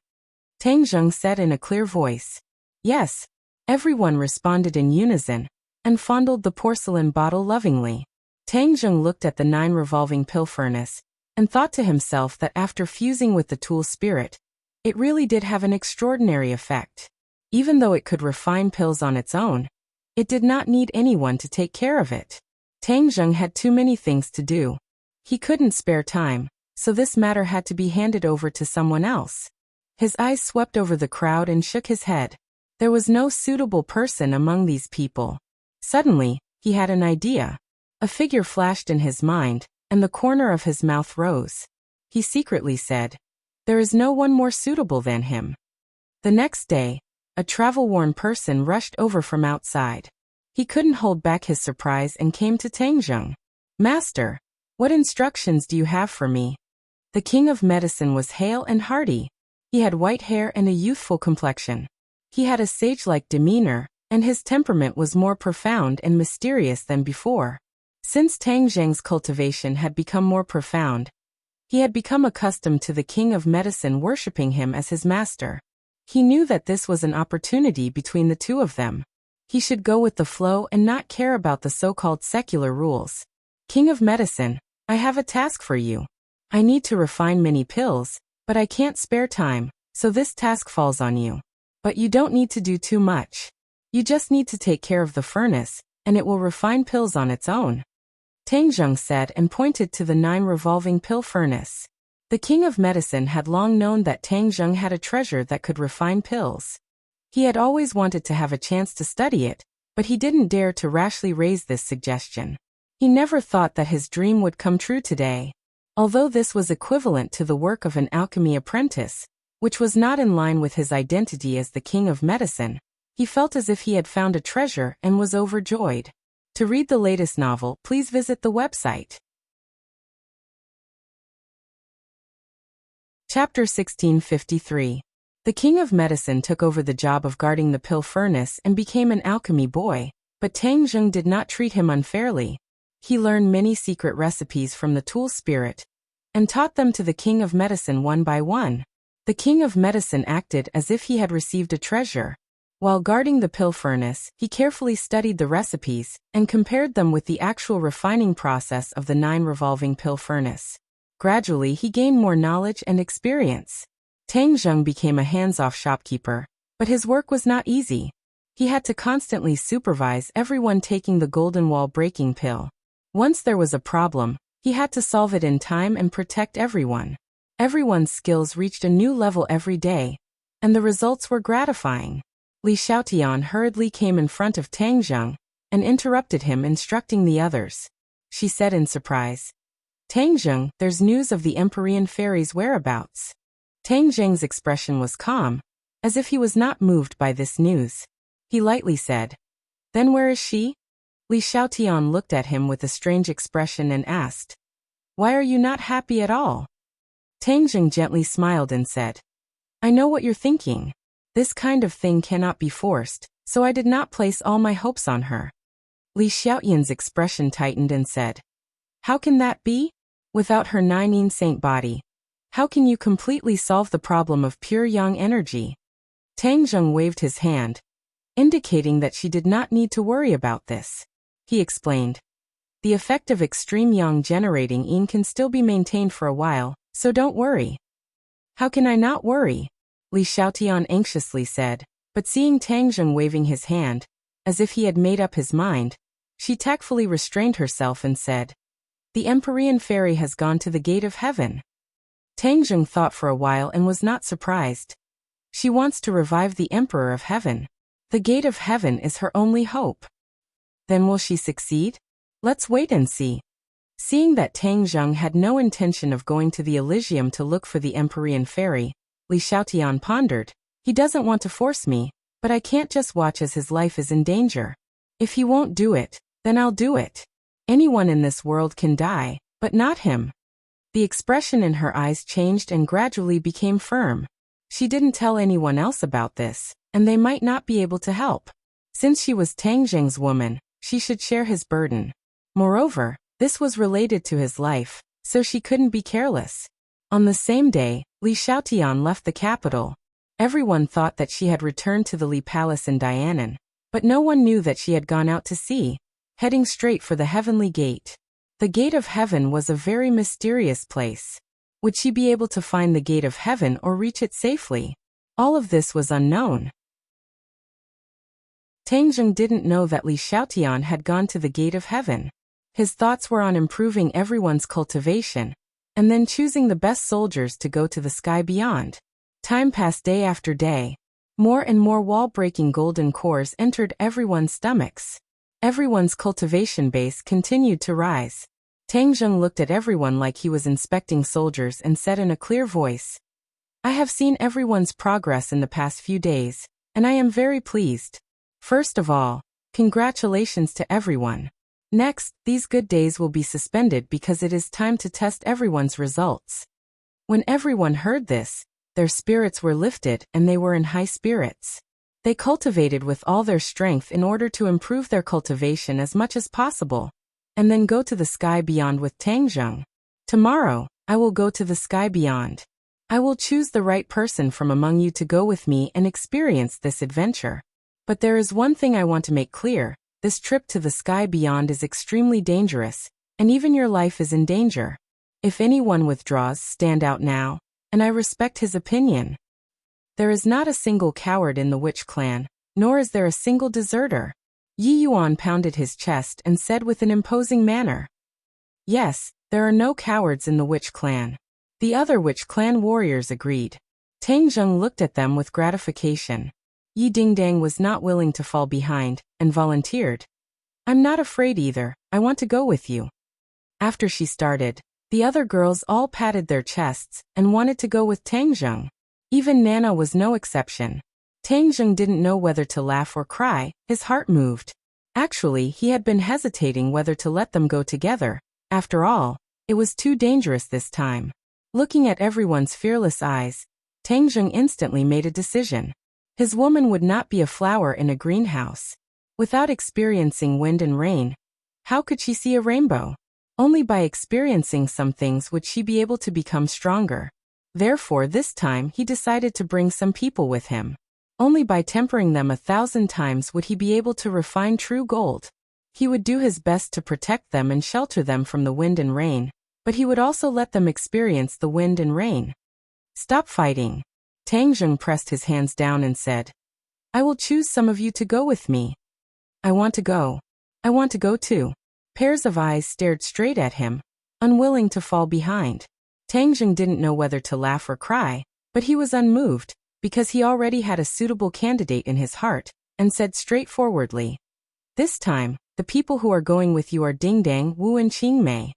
Tang Zheng said in a clear voice. Yes. Everyone responded in unison, and fondled the porcelain bottle lovingly. Tang Zheng looked at the 9 revolving pill furnace, and thought to himself that after fusing with the tool spirit, it really did have an extraordinary effect. Even though it could refine pills on its own, it did not need anyone to take care of it. Tang Zheng had too many things to do. He couldn't spare time, so this matter had to be handed over to someone else. His eyes swept over the crowd and shook his head. There was no suitable person among these people. Suddenly, he had an idea. A figure flashed in his mind, and the corner of his mouth rose. He secretly said, "There is no one more suitable than him." The next day, a travel-worn person rushed over from outside. He couldn't hold back his surprise and came to Tang Zheng. "Master, what instructions do you have for me?" The king of medicine was hale and hearty. He had white hair and a youthful complexion. He had a sage-like demeanor, and his temperament was more profound and mysterious than before. Since Tang Zheng's cultivation had become more profound, he had become accustomed to the king of medicine worshipping him as his master. He knew that this was an opportunity between the two of them. He should go with the flow and not care about the so-called secular rules. "King of medicine, I have a task for you. I need to refine many pills, but I can't spare time, so this task falls on you. But you don't need to do too much. You just need to take care of the furnace, and it will refine pills on its own." Tang Zheng said and pointed to the 9 revolving pill furnace. The king of medicine had long known that Tang Zheng had a treasure that could refine pills. He had always wanted to have a chance to study it, but he didn't dare to rashly raise this suggestion. He never thought that his dream would come true today. Although this was equivalent to the work of an alchemy apprentice, which was not in line with his identity as the king of medicine, he felt as if he had found a treasure and was overjoyed. To read the latest novel, please visit the website. Chapter 1653. The king of medicine took over the job of guarding the pill furnace and became an alchemy boy, but Tang Zheng did not treat him unfairly. He learned many secret recipes from the tool spirit, and taught them to the king of medicine one by one. The king of medicine acted as if he had received a treasure. While guarding the pill furnace, he carefully studied the recipes and compared them with the actual refining process of the 9 revolving pill furnace. Gradually, he gained more knowledge and experience. Tang Zheng became a hands-off shopkeeper, but his work was not easy. He had to constantly supervise everyone taking the golden wall-breaking pill. Once there was a problem, he had to solve it in time and protect everyone. Everyone's skills reached a new level every day, and the results were gratifying. Li Xiaotian hurriedly came in front of Tang Zheng and interrupted him, instructing the others. She said in surprise, "Tang Zheng, there's news of the Empyrean fairy's whereabouts." Tang Zheng's expression was calm, as if he was not moved by this news. He lightly said, "Then where is she?" Li Xiaotian looked at him with a strange expression and asked, "Why are you not happy at all?" Tang Zheng gently smiled and said, "I know what you're thinking. This kind of thing cannot be forced, so I did not place all my hopes on her." Li Xiaotian's expression tightened and said, "How can that be? Without her 9 saint body, how can you completely solve the problem of pure yang energy?" Tang Zheng waved his hand, indicating that she did not need to worry about this. He explained, "The effect of extreme yang generating yin can still be maintained for a while, so don't worry." "How can I not worry?" Li Xiaotian anxiously said, but seeing Tang Zheng waving his hand, as if he had made up his mind, she tactfully restrained herself and said, "The Empyrean fairy has gone to the gate of heaven." Tang Zheng thought for a while and was not surprised. She wants to revive the Emperor of Heaven. The gate of heaven is her only hope. Then will she succeed? Let's wait and see. Seeing that Tang Zheng had no intention of going to the Elysium to look for the Empyrean fairy, Li Xiaotian pondered, "He doesn't want to force me, but I can't just watch as his life is in danger. If he won't do it, then I'll do it. Anyone in this world can die, but not him." The expression in her eyes changed and gradually became firm. She didn't tell anyone else about this, and they might not be able to help. Since she was Tang Zheng's woman, she should share his burden. Moreover, this was related to his life, so she couldn't be careless. On the same day, Li Xiaotian left the capital. Everyone thought that she had returned to the Li Palace in Dianan, but no one knew that she had gone out to sea, heading straight for the heavenly gate. The gate of heaven was a very mysterious place. Would she be able to find the gate of heaven or reach it safely? All of this was unknown. Tang Zheng didn't know that Li Xiaotian had gone to the gate of heaven. His thoughts were on improving everyone's cultivation, and then choosing the best soldiers to go to the sky beyond. Time passed day after day. More and more wall-breaking golden cores entered everyone's stomachs. Everyone's cultivation base continued to rise. Tang Zheng looked at everyone like he was inspecting soldiers and said in a clear voice, "I have seen everyone's progress in the past few days, and I am very pleased. First of all, congratulations to everyone. Next, these good days will be suspended because it is time to test everyone's results." When everyone heard this, their spirits were lifted and they were in high spirits. They cultivated with all their strength in order to improve their cultivation as much as possible, and then go to the sky beyond with Tang Zheng. Tomorrow, I will go to the sky beyond. I will choose the right person from among you to go with me and experience this adventure. But there is one thing I want to make clear. This trip to the sky beyond is extremely dangerous, and even your life is in danger. If anyone withdraws, stand out now, and I respect his opinion. There is not a single coward in the witch clan, nor is there a single deserter. Yi Yuan pounded his chest and said with an imposing manner, "Yes, there are no cowards in the witch clan." The other witch clan warriors agreed. Tang Zheng looked at them with gratification. Yi Dingdang was not willing to fall behind, and volunteered. "I'm not afraid either, I want to go with you." After she started, the other girls all patted their chests and wanted to go with Tang Zheng. Even Nana was no exception. Tang Zheng didn't know whether to laugh or cry, his heart moved. Actually, he had been hesitating whether to let them go together. After all, it was too dangerous this time. Looking at everyone's fearless eyes, Tang Zheng instantly made a decision. His woman would not be a flower in a greenhouse. Without experiencing wind and rain, how could she see a rainbow? Only by experiencing some things would she be able to become stronger. Therefore, this time he decided to bring some people with him. Only by tempering them 1,000 times would he be able to refine true gold. He would do his best to protect them and shelter them from the wind and rain, but he would also let them experience the wind and rain. "Stop fighting." Tang Zheng pressed his hands down and said, "I will choose some of you to go with me." "I want to go. I want to go too." Pairs of eyes stared straight at him, unwilling to fall behind. Tang Zheng didn't know whether to laugh or cry, but he was unmoved, because he already had a suitable candidate in his heart, and said straightforwardly, "This time, the people who are going with you are Dingdang, Wu and Qingmei."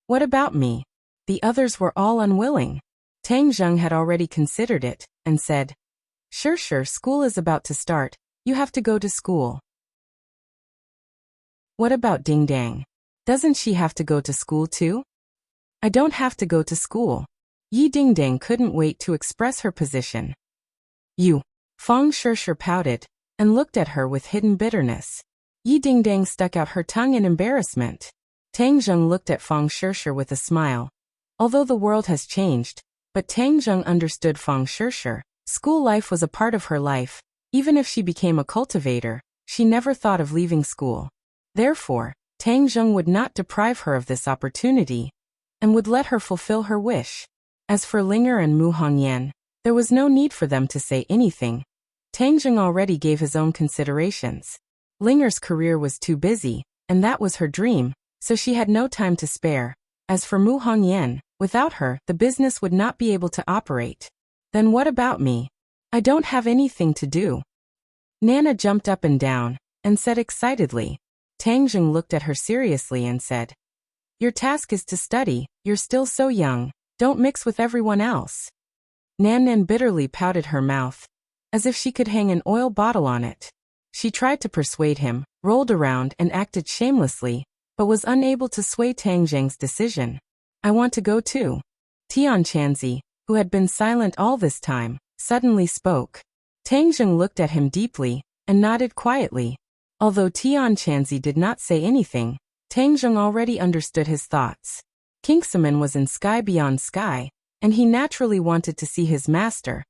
"What about me?" The others were all unwilling. Tang Zheng had already considered it, and said, Sure, school is about to start, you have to go to school." "What about Dingdang? Doesn't she have to go to school too?" "I don't have to go to school." Yi Dingdang couldn't wait to express her position. "You." Fang Shishir pouted, and looked at her with hidden bitterness. Yi Dingdang stuck out her tongue in embarrassment. Tang Zheng looked at Fang Shishir with a smile. Although the world has changed, but Tang Zheng understood Fang Shishir. School life was a part of her life. Even if she became a cultivator, she never thought of leaving school. Therefore, Tang Zheng would not deprive her of this opportunity, and would let her fulfill her wish. As for Linger and Mu Hongyan, there was no need for them to say anything. Tang Zheng already gave his own considerations. Linger's career was too busy, and that was her dream, so she had no time to spare. As for Mu Hongyan, without her, the business would not be able to operate. "Then what about me? I don't have anything to do." Nana jumped up and down, and said excitedly. Tang Zheng looked at her seriously and said, "Your task is to study, you're still so young, don't mix with everyone else." Nan bitterly pouted her mouth, as if she could hang an oil bottle on it. She tried to persuade him, rolled around and acted shamelessly, but was unable to sway Tang Zheng's decision. I want to go too. Tian Chanzi, who had been silent all this time, suddenly spoke. Tang Zheng looked at him deeply, and nodded quietly. Although Tian Chanzi did not say anything, Tang Zheng already understood his thoughts. Kingsaman was in sky beyond sky, and he naturally wanted to see his master.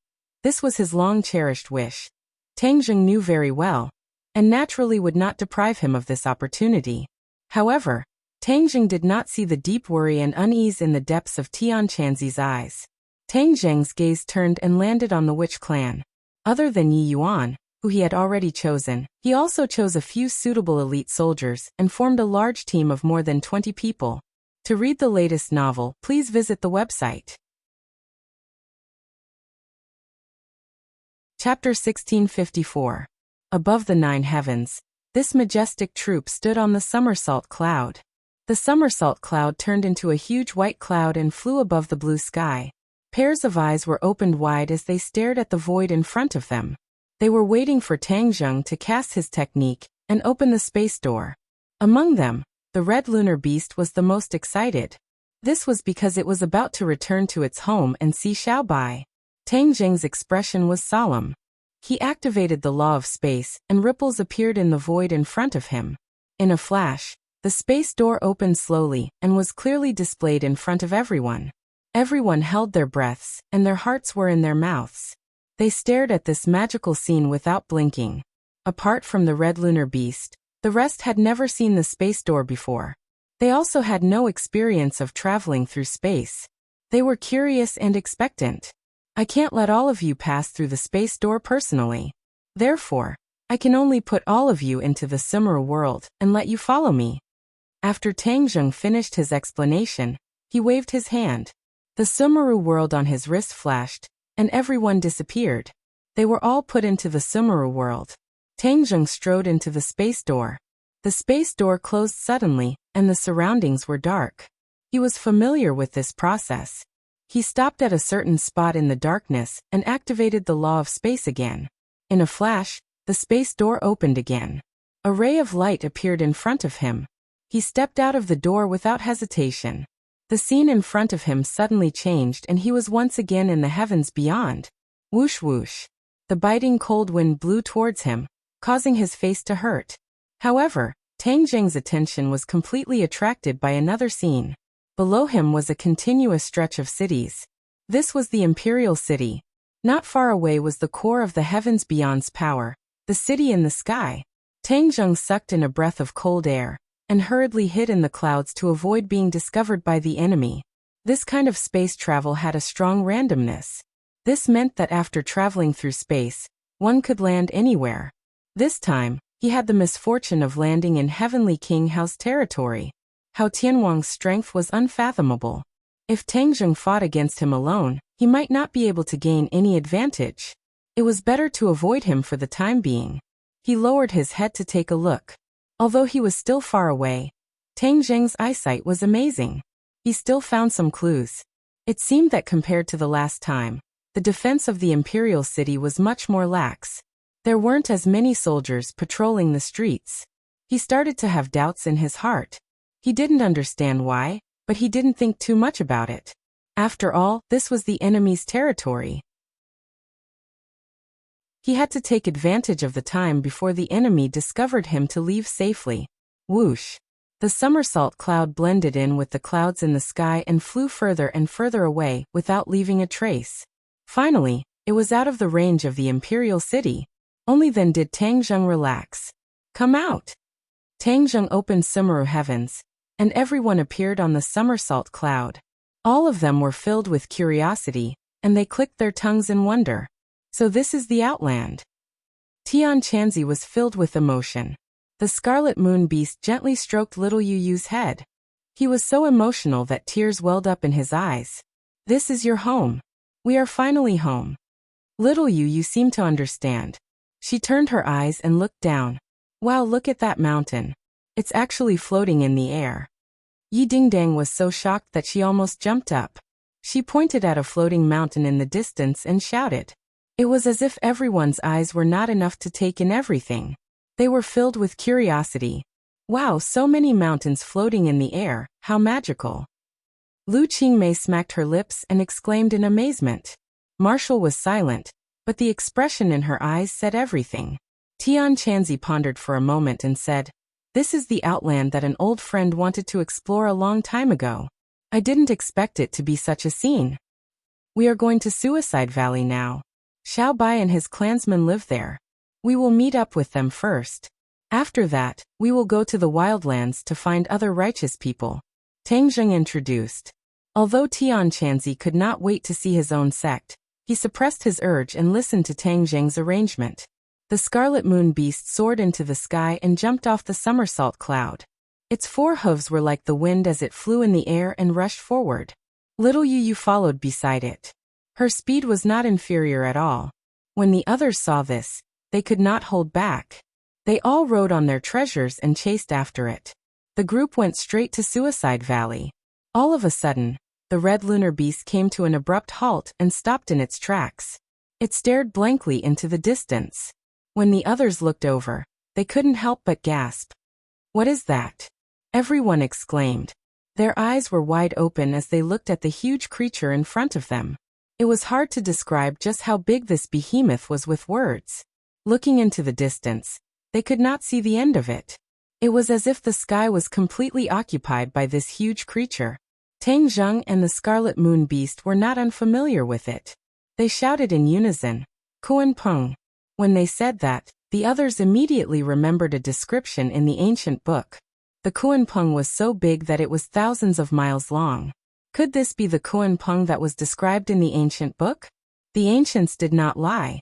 This was his long-cherished wish. Tang Zheng knew very well, and naturally would not deprive him of this opportunity. However, Tang Zheng did not see the deep worry and unease in the depths of Tian Chanzi's eyes. Tang Zheng's gaze turned and landed on the witch clan. Other than Yi Yuan, who he had already chosen, he also chose a few suitable elite soldiers and formed a large team of more than 20 people. To read the latest novel, please visit the website. Chapter 1654. Above the 9 heavens, this majestic troop stood on the somersault cloud. The somersault cloud turned into a huge white cloud and flew above the blue sky. Pairs of eyes were opened wide as they stared at the void in front of them. They were waiting for Tang Zheng to cast his technique and open the space door. Among them, the red lunar beast was the most excited. This was because it was about to return to its home and see Xiaobai. Tang Zheng's expression was solemn. He activated the law of space, and ripples appeared in the void in front of him. In a flash, the space door opened slowly and was clearly displayed in front of everyone. Everyone held their breaths, and their hearts were in their mouths. They stared at this magical scene without blinking. Apart from the red lunar beast, the rest had never seen the space door before. They also had no experience of traveling through space. They were curious and expectant. I can't let all of you pass through the space door personally. Therefore, I can only put all of you into the Sumeru world and let you follow me. After Tang Zheng finished his explanation, he waved his hand. The Sumeru world on his wrist flashed, and everyone disappeared. They were all put into the Sumeru world. Tang Zheng strode into the space door. The space door closed suddenly, and the surroundings were dark. He was familiar with this process. He stopped at a certain spot in the darkness and activated the law of space again. In a flash, the space door opened again. A ray of light appeared in front of him. He stepped out of the door without hesitation. The scene in front of him suddenly changed and he was once again in the heavens beyond. Whoosh whoosh. The biting cold wind blew towards him, causing his face to hurt. However, Tang Zheng's attention was completely attracted by another scene. Below him was a continuous stretch of cities. This was the Imperial City. Not far away was the core of the heavens beyond's power, the city in the sky. Tang Zheng sucked in a breath of cold air, and hurriedly hid in the clouds to avoid being discovered by the enemy. This kind of space travel had a strong randomness. This meant that after traveling through space, one could land anywhere. This time, he had the misfortune of landing in Heavenly King House territory. Hao Tianwang's strength was unfathomable. If Tang Zheng fought against him alone, he might not be able to gain any advantage. It was better to avoid him for the time being. He lowered his head to take a look. Although he was still far away, Tang Zheng's eyesight was amazing. He still found some clues. It seemed that compared to the last time, the defense of the Imperial City was much more lax. There weren't as many soldiers patrolling the streets. He started to have doubts in his heart. He didn't understand why, but he didn't think too much about it. After all, this was the enemy's territory. He had to take advantage of the time before the enemy discovered him to leave safely. Whoosh! The somersault cloud blended in with the clouds in the sky and flew further and further away without leaving a trace. Finally, it was out of the range of the Imperial City. Only then did Tang Zheng relax. Come out! Tang Zheng opened Sumeru heavens, and everyone appeared on the somersault cloud. All of them were filled with curiosity, and they clicked their tongues in wonder. So this is the Outland. Tian Chanzi was filled with emotion. The scarlet moon beast gently stroked little Yu Yu's head. He was so emotional that tears welled up in his eyes. This is your home. We are finally home. Little Yu Yu seemed to understand. She turned her eyes and looked down. Wow, look at that mountain. It's actually floating in the air. Yi Dingdang was so shocked that she almost jumped up. She pointed at a floating mountain in the distance and shouted. It was as if everyone's eyes were not enough to take in everything. They were filled with curiosity. Wow, so many mountains floating in the air, how magical. Lu Qingmei smacked her lips and exclaimed in amazement. Marshall was silent, but the expression in her eyes said everything. Tian Chanzi pondered for a moment and said, "This is the outland that an old friend wanted to explore a long time ago. I didn't expect it to be such a scene. We are going to Suicide Valley now. Xiao Bai and his clansmen live there. We will meet up with them first. After that, we will go to the wildlands to find other righteous people," Tang Zheng introduced. Although Tian Chanzi could not wait to see his own sect, he suppressed his urge and listened to Tang Zheng's arrangement. The scarlet moon beast soared into the sky and jumped off the somersault cloud. Its 4 hooves were like the wind as it flew in the air and rushed forward. Little Yu followed beside it. Her speed was not inferior at all. When the others saw this, they could not hold back. They all rode on their treasures and chased after it. The group went straight to Suicide Valley. All of a sudden, the red lunar beast came to an abrupt halt and stopped in its tracks. It stared blankly into the distance. When the others looked over, they couldn't help but gasp. "What is that?" everyone exclaimed. Their eyes were wide open as they looked at the huge creature in front of them. It was hard to describe just how big this behemoth was with words. Looking into the distance, they could not see the end of it. It was as if the sky was completely occupied by this huge creature. Tang Zheng and the Scarlet Moon Beast were not unfamiliar with it. They shouted in unison, "Kuan Peng." When they said that, the others immediately remembered a description in the ancient book. The Kuan Peng was so big that it was thousands of miles long. Could this be the Kuan Peng that was described in the ancient book? The ancients did not lie.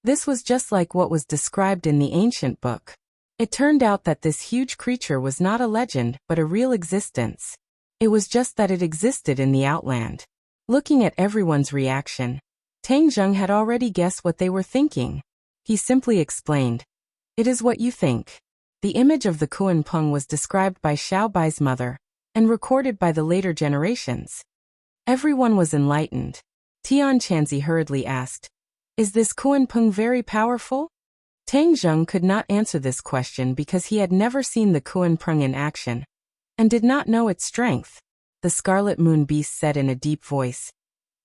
This was just like what was described in the ancient book. It turned out that this huge creature was not a legend but a real existence. It was just that it existed in the outland. Looking at everyone's reaction, Tang Zheng had already guessed what they were thinking. He simply explained, "It is what you think." The image of the Kuan Peng was described by Xiao Bai's mother and recorded by the later generations. Everyone was enlightened. Tian Chanzi hurriedly asked, "Is this Kuan Peng very powerful?" Tang Zheng could not answer this question because he had never seen the Kuan Peng in action and did not know its strength. The Scarlet Moon Beast said in a deep voice,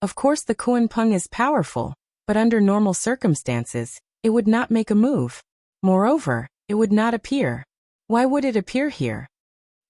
"Of course the Kuan Peng is powerful, but under normal circumstances, it would not make a move. Moreover, it would not appear. Why would it appear here?"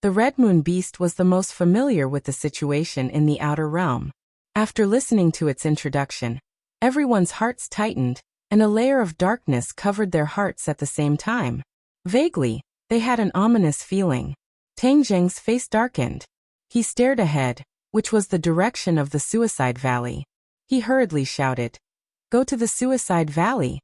The Red Moon Beast was the most familiar with the situation in the outer realm. After listening to its introduction, everyone's hearts tightened, and a layer of darkness covered their hearts at the same time. Vaguely, they had an ominous feeling. Tang Zheng's face darkened. He stared ahead, which was the direction of the Suicide Valley. He hurriedly shouted, "Go to the Suicide Valley!"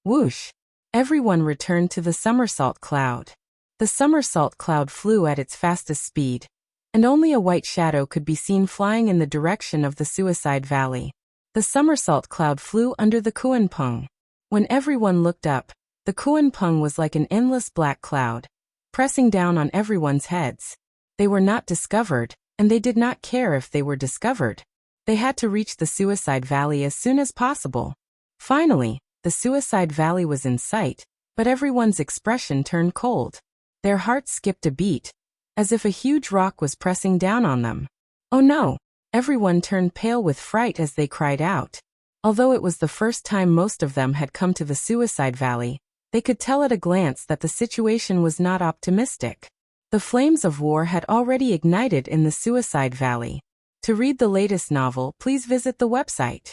Whoosh! Everyone returned to the somersault cloud. The somersault cloud flew at its fastest speed, and only a white shadow could be seen flying in the direction of the Suicide Valley. The somersault cloud flew under the Kuan Peng. When everyone looked up, the Kuan Peng was like an endless black cloud, pressing down on everyone's heads. They were not discovered, and they did not care if they were discovered. They had to reach the Suicide Valley as soon as possible. Finally, the Suicide Valley was in sight, but everyone's expression turned cold. Their hearts skipped a beat, as if a huge rock was pressing down on them. "Oh no!" Everyone turned pale with fright as they cried out. Although it was the first time most of them had come to the Suicide Valley, they could tell at a glance that the situation was not optimistic. The flames of war had already ignited in the Suicide Valley. To read the latest novel, please visit the website.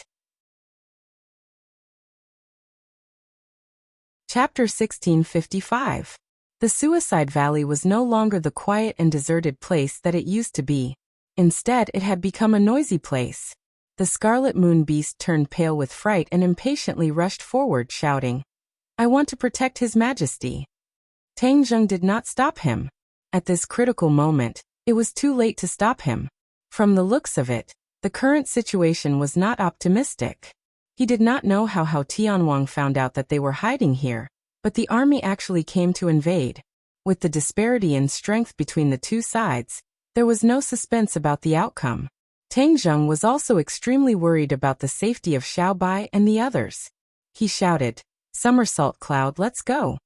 Chapter 1655. The Suicide Valley was no longer the quiet and deserted place that it used to be. Instead, it had become a noisy place. The Scarlet Moon Beast turned pale with fright and impatiently rushed forward, shouting, "I want to protect His Majesty." Tang Zheng did not stop him. At this critical moment, it was too late to stop him. From the looks of it, the current situation was not optimistic. He did not know how Tianwang found out that they were hiding here, but the army actually came to invade. With the disparity in strength between the two sides, there was no suspense about the outcome. Tang Zheng was also extremely worried about the safety of Xiao Bai and the others. He shouted, "Somersault Cloud, let's go!"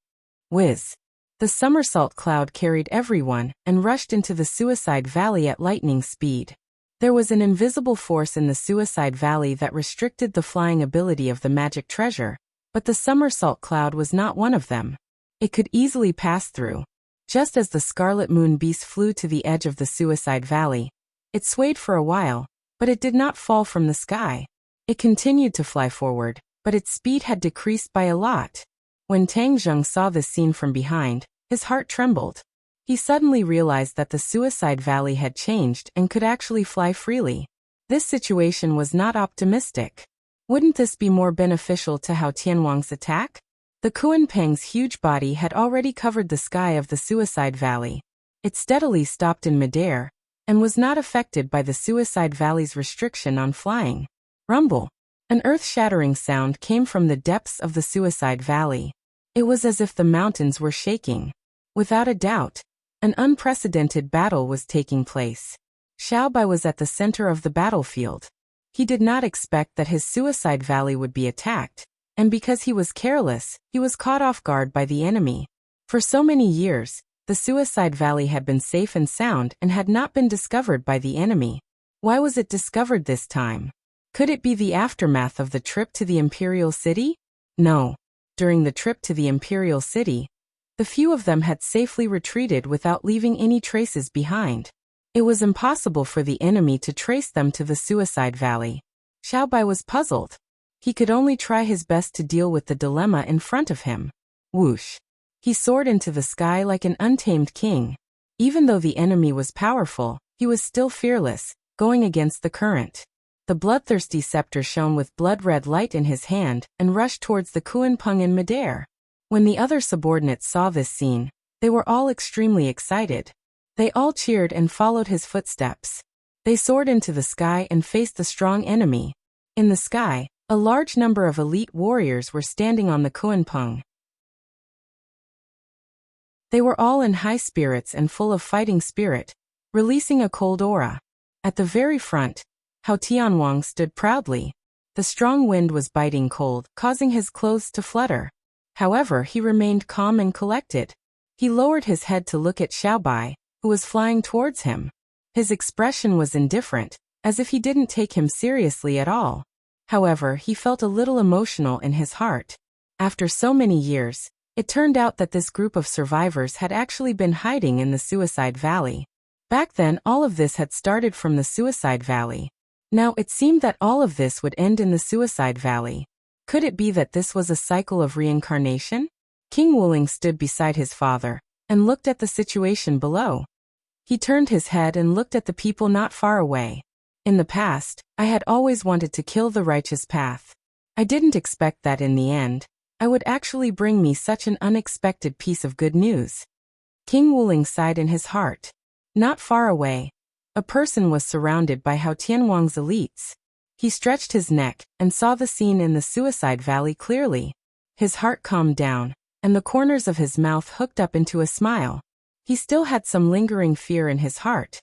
Whiz! The somersault cloud carried everyone and rushed into the Suicide Valley at lightning speed. There was an invisible force in the Suicide Valley that restricted the flying ability of the magic treasure, but the somersault cloud was not one of them. It could easily pass through. Just as the Scarlet Moon Beast flew to the edge of the Suicide Valley, it swayed for a while, but it did not fall from the sky. It continued to fly forward, but its speed had decreased by a lot. When Tang Zheng saw this scene from behind, his heart trembled. He suddenly realized that the Suicide Valley had changed and could actually fly freely. This situation was not optimistic. Wouldn't this be more beneficial to Hao Tianwang's attack? The Kuan-Peng's huge body had already covered the sky of the Suicide Valley. It steadily stopped in midair, and was not affected by the Suicide Valley's restriction on flying. Rumble. An earth-shattering sound came from the depths of the Suicide Valley. It was as if the mountains were shaking. Without a doubt, an unprecedented battle was taking place. Xiaobai was at the center of the battlefield. He did not expect that his Suicide Valley would be attacked, and because he was careless, he was caught off guard by the enemy. For so many years, the Suicide Valley had been safe and sound and had not been discovered by the enemy. Why was it discovered this time? Could it be the aftermath of the trip to the Imperial City? No. During the trip to the Imperial City, the few of them had safely retreated without leaving any traces behind. It was impossible for the enemy to trace them to the Suicide Valley. Xiaobai was puzzled. He could only try his best to deal with the dilemma in front of him. Whoosh! He soared into the sky like an untamed king. Even though the enemy was powerful, he was still fearless, going against the current. The bloodthirsty scepter shone with blood-red light in his hand and rushed towards the Kuan-Peng in midair. When the other subordinates saw this scene, they were all extremely excited. They all cheered and followed his footsteps. They soared into the sky and faced the strong enemy. In the sky, a large number of elite warriors were standing on the Kuan-Peng. They were all in high spirits and full of fighting spirit, releasing a cold aura. At the very front, Hao Tianwang stood proudly. The strong wind was biting cold, causing his clothes to flutter. However, he remained calm and collected. He lowered his head to look at Xiaobai, who was flying towards him. His expression was indifferent, as if he didn't take him seriously at all. However, he felt a little emotional in his heart. After so many years, it turned out that this group of survivors had actually been hiding in the Suicide Valley. Back then, all of this had started from the Suicide Valley. Now it seemed that all of this would end in the Suicide Valley. Could it be that this was a cycle of reincarnation? King Wuling stood beside his father and looked at the situation below. He turned his head and looked at the people not far away. In the past, I had always wanted to kill the righteous path. I didn't expect that in the end, I would actually bring me such an unexpected piece of good news. King Wuling sighed in his heart. Not far away, a person was surrounded by Hao Tianwang's elites. He stretched his neck and saw the scene in the Suicide Valley clearly. His heart calmed down, and the corners of his mouth hooked up into a smile. He still had some lingering fear in his heart.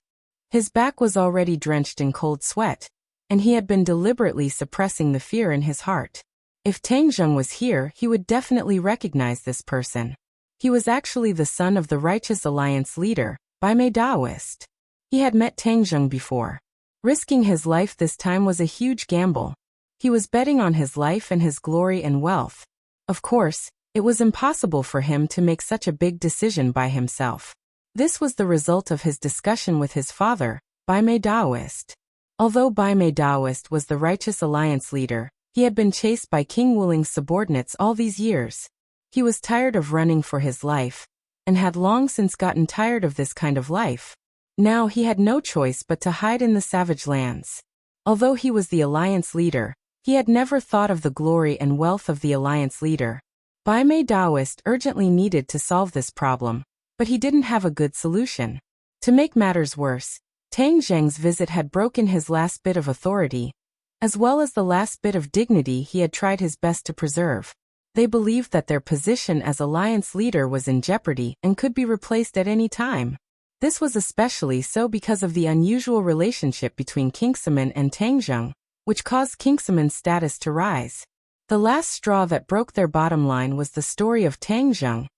His back was already drenched in cold sweat, and he had been deliberately suppressing the fear in his heart. If Tang Zheng was here, he would definitely recognize this person. He was actually the son of the Righteous Alliance leader, Baimei Daoist. He had met Tang Zheng before. Risking his life this time was a huge gamble. He was betting on his life and his glory and wealth. Of course, it was impossible for him to make such a big decision by himself. This was the result of his discussion with his father, Baimei Daoist. Although Baimei Daoist was the Righteous Alliance leader, he had been chased by King Wuling's subordinates all these years. He was tired of running for his life, and had long since gotten tired of this kind of life. Now he had no choice but to hide in the savage lands. Although he was the Alliance leader, he had never thought of the glory and wealth of the Alliance leader. Baimei Daoist urgently needed to solve this problem, but he didn't have a good solution. To make matters worse, Tang Zheng's visit had broken his last bit of authority, as well as the last bit of dignity he had tried his best to preserve. They believed that their position as Alliance leader was in jeopardy and could be replaced at any time. This was especially so because of the unusual relationship between Kingsaman and Tang Zheng, which caused Kingsaman's status to rise. The last straw that broke their bottom line was the story of Tang Zheng,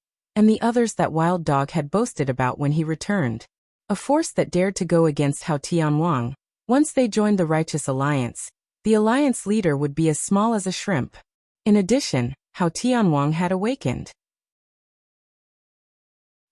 and the others that Wild Dog had boasted about when he returned. A force that dared to go against Hao Tianwang. Once they joined the Righteous Alliance, the alliance leader would be as small as a shrimp. In addition, Hao Tianwang had awakened.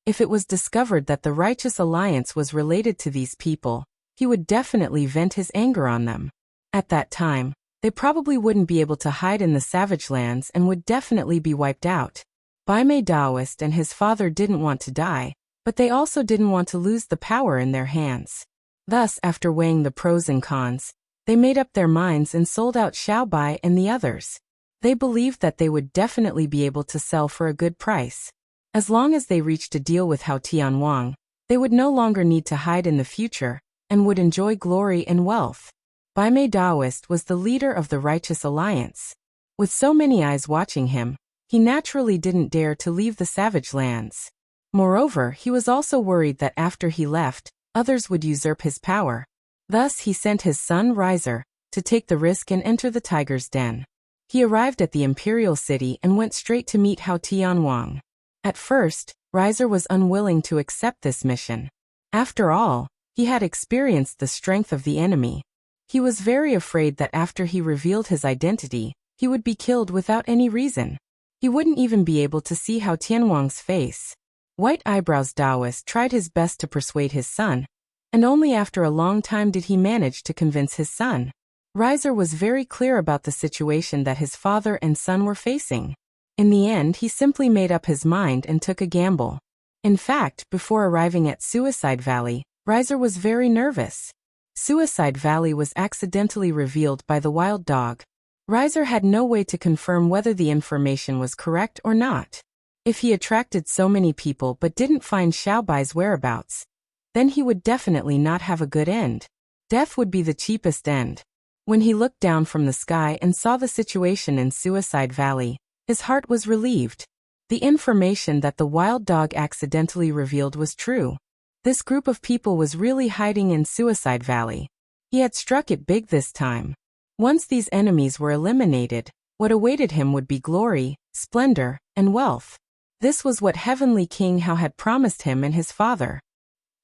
If it was discovered that the Righteous Alliance was related to these people, he would definitely vent his anger on them. At that time, they probably wouldn't be able to hide in the Savage Lands and would definitely be wiped out. Bai Mei Daoist and his father didn't want to die, but they also didn't want to lose the power in their hands. Thus, after weighing the pros and cons, they made up their minds and sold out Xiao Bai and the others. They believed that they would definitely be able to sell for a good price. As long as they reached a deal with Hao Tianwang, they would no longer need to hide in the future, and would enjoy glory and wealth. Bai Mei Daoist was the leader of the Righteous Alliance. With so many eyes watching him, he naturally didn't dare to leave the Savage Lands. Moreover, he was also worried that after he left, others would usurp his power. Thus he sent his son Riser to take the risk and enter the tiger's den. He arrived at the imperial city and went straight to meet Hao Tianwang. At first, Riser was unwilling to accept this mission. After all, he had experienced the strength of the enemy. He was very afraid that after he revealed his identity, he would be killed without any reason. He wouldn't even be able to see Hao Tianwang's face. White Eyebrows Daoist tried his best to persuade his son, and only after a long time did he manage to convince his son. Riser was very clear about the situation that his father and son were facing. In the end, he simply made up his mind and took a gamble. In fact, before arriving at Suicide Valley, Riser was very nervous. Suicide Valley was accidentally revealed by the Wild Dog. Riser had no way to confirm whether the information was correct or not. If he attracted so many people but didn't find Xiao Bai's whereabouts, then he would definitely not have a good end. Death would be the cheapest end. When he looked down from the sky and saw the situation in Suicide Valley, his heart was relieved. The information that the Wild Dog accidentally revealed was true. This group of people was really hiding in Suicide Valley. He had struck it big this time. Once these enemies were eliminated, what awaited him would be glory, splendor, and wealth. This was what Heavenly King Hao had promised him and his father.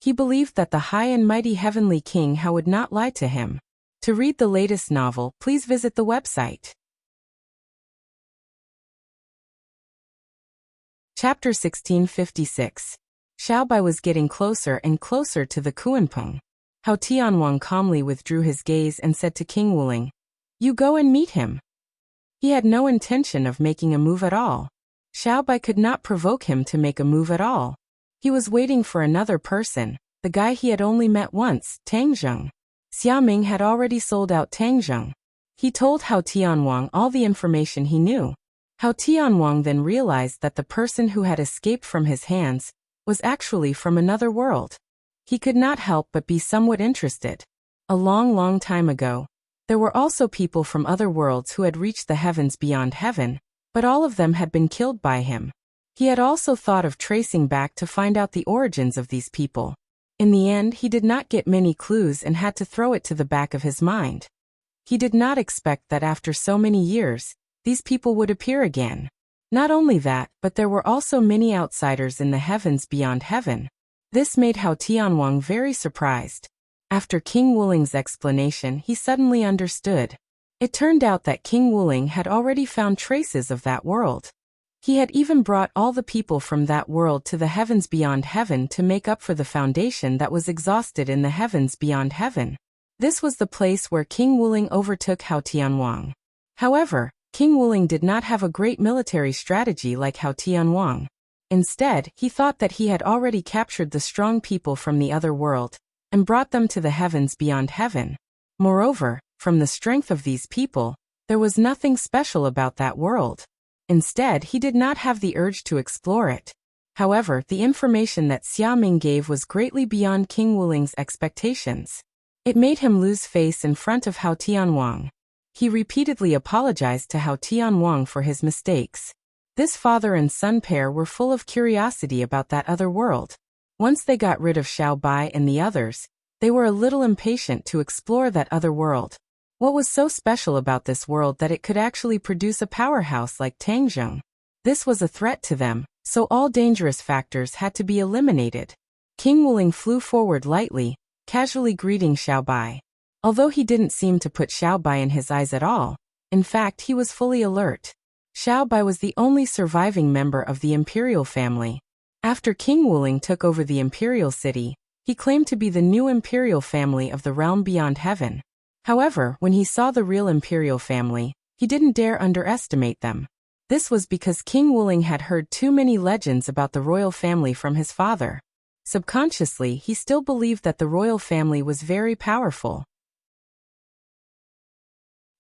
He believed that the high and mighty Heavenly King Hao would not lie to him. To read the latest novel, please visit the website. Chapter 1656. Xiao Bai was getting closer and closer to the Kuanpeng. Hao Tianwang calmly withdrew his gaze and said to King Wuling, "You go and meet him." He had no intention of making a move at all. Xiao Bai could not provoke him to make a move at all. He was waiting for another person, the guy he had only met once, Tang Zheng. Xiaming had already sold out Tang Zheng. He told Hao Tianwang all the information he knew. Hao Tianwang then realized that the person who had escaped from his hands was actually from another world. He could not help but be somewhat interested. A long time ago, there were also people from other worlds who had reached the heavens beyond heaven, but all of them had been killed by him. He had also thought of tracing back to find out the origins of these people. In the end, he did not get many clues and had to throw it to the back of his mind. He did not expect that after so many years, these people would appear again. Not only that, but there were also many outsiders in the heavens beyond heaven. This made Hao Tianwang very surprised. After King Wuling's explanation, he suddenly understood. It turned out that King Wuling had already found traces of that world. He had even brought all the people from that world to the heavens beyond heaven to make up for the foundation that was exhausted in the heavens beyond heaven. This was the place where King Wuling overtook Hao Tianwang. However, King Wuling did not have a great military strategy like Hao Tianwang. Instead, he thought that he had already captured the strong people from the other world and brought them to the heavens beyond heaven. Moreover, from the strength of these people, there was nothing special about that world. Instead, he did not have the urge to explore it. However, the information that Xiaming gave was greatly beyond King Wuling's expectations. It made him lose face in front of Hao Tianwang. He repeatedly apologized to Hao Tianwang for his mistakes. This father and son pair were full of curiosity about that other world. Once they got rid of Xiao Bai and the others, they were a little impatient to explore that other world. What was so special about this world that it could actually produce a powerhouse like Tang Zheng? This was a threat to them, so all dangerous factors had to be eliminated. King Wuling flew forward lightly, casually greeting Xiaobai. Although he didn't seem to put Xiaobai in his eyes at all, in fact he was fully alert. Xiaobai was the only surviving member of the imperial family. After King Wuling took over the imperial city, he claimed to be the new imperial family of the realm beyond heaven. However, when he saw the real imperial family, he didn't dare underestimate them. This was because King Wuling had heard too many legends about the royal family from his father. Subconsciously, he still believed that the royal family was very powerful.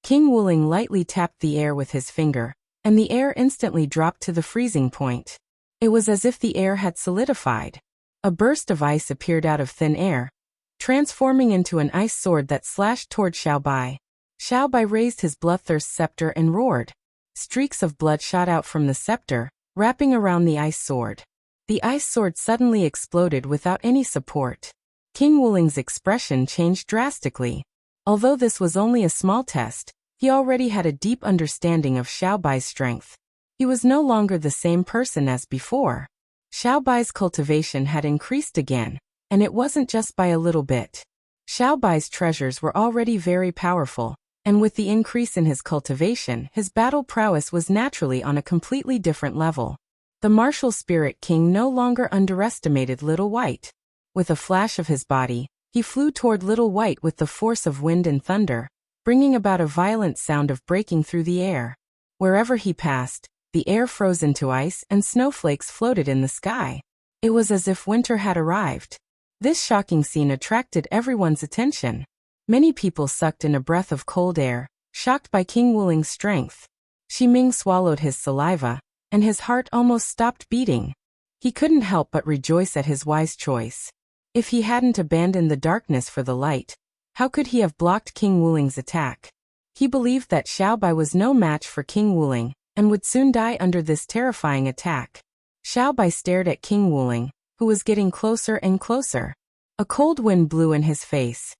King Wuling lightly tapped the air with his finger, and the air instantly dropped to the freezing point. It was as if the air had solidified. A burst of ice appeared out of thin air, transforming into an ice sword that slashed toward Xiaobai. Xiaobai raised his bloodthirst scepter and roared. Streaks of blood shot out from the scepter, wrapping around the ice sword. The ice sword suddenly exploded without any support. King Wuling's expression changed drastically. Although this was only a small test, he already had a deep understanding of Xiaobai's strength. He was no longer the same person as before. Xiaobai's cultivation had increased again, and it wasn't just by a little bit. Xiaobai's treasures were already very powerful, and with the increase in his cultivation, his battle prowess was naturally on a completely different level. The martial spirit king no longer underestimated Little White. With a flash of his body, he flew toward Little White with the force of wind and thunder, bringing about a violent sound of breaking through the air. Wherever he passed, the air froze into ice and snowflakes floated in the sky. It was as if winter had arrived. This shocking scene attracted everyone's attention. Many people sucked in a breath of cold air, shocked by King Wuling's strength. Ximing swallowed his saliva, and his heart almost stopped beating. He couldn't help but rejoice at his wise choice. If he hadn't abandoned the darkness for the light, how could he have blocked King Wuling's attack? He believed that Xiaobai was no match for King Wuling, and would soon die under this terrifying attack. Xiaobai stared at King Wuling, who was getting closer and closer. A cold wind blew in his face.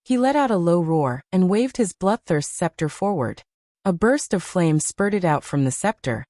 He let out a low roar and waved his bloodthirst scepter forward. A burst of flame spurted out from the scepter,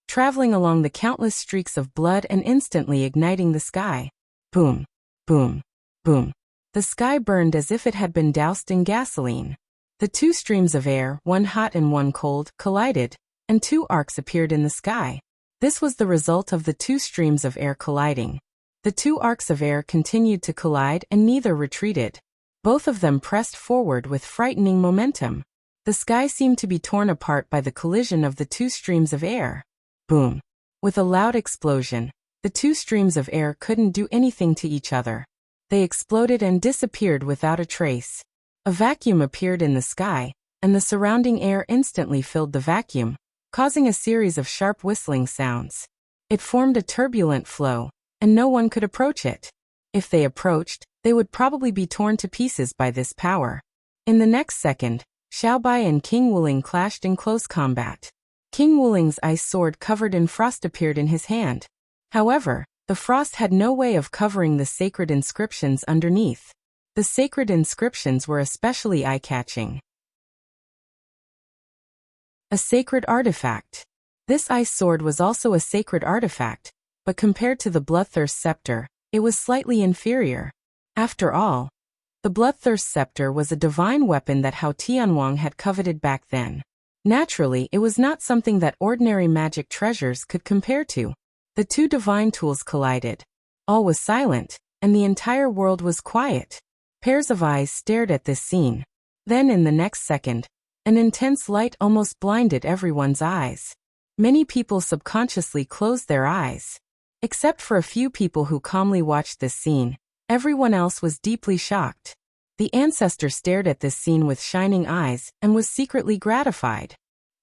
traveling along the countless streaks of blood and instantly igniting the sky. Boom, boom, boom. The sky burned as if it had been doused in gasoline. The two streams of air, one hot and one cold, collided, and two arcs appeared in the sky. This was the result of the two streams of air colliding. The two arcs of air continued to collide and neither retreated. Both of them pressed forward with frightening momentum. The sky seemed to be torn apart by the collision of the two streams of air. Boom. With a loud explosion, the two streams of air couldn't do anything to each other. They exploded and disappeared without a trace. A vacuum appeared in the sky, and the surrounding air instantly filled the vacuum, causing a series of sharp whistling sounds. It formed a turbulent flow, and no one could approach it. If they approached, they would probably be torn to pieces by this power. In the next second, Xiaobai and King Wuling clashed in close combat. King Wuling's ice sword covered in frost appeared in his hand. However, the frost had no way of covering the sacred inscriptions underneath. The sacred inscriptions were especially eye-catching. A sacred artifact. This ice sword was also a sacred artifact, but compared to the Bloodthirst Scepter, it was slightly inferior. After all, the Bloodthirst Scepter was a divine weapon that Hao Tianwang had coveted back then. Naturally, it was not something that ordinary magic treasures could compare to. The two divine tools collided. All was silent, and the entire world was quiet. Pairs of eyes stared at this scene. Then in the next second, an intense light almost blinded everyone's eyes. Many people subconsciously closed their eyes. Except for a few people who calmly watched this scene, everyone else was deeply shocked. The ancestor stared at this scene with shining eyes and was secretly gratified.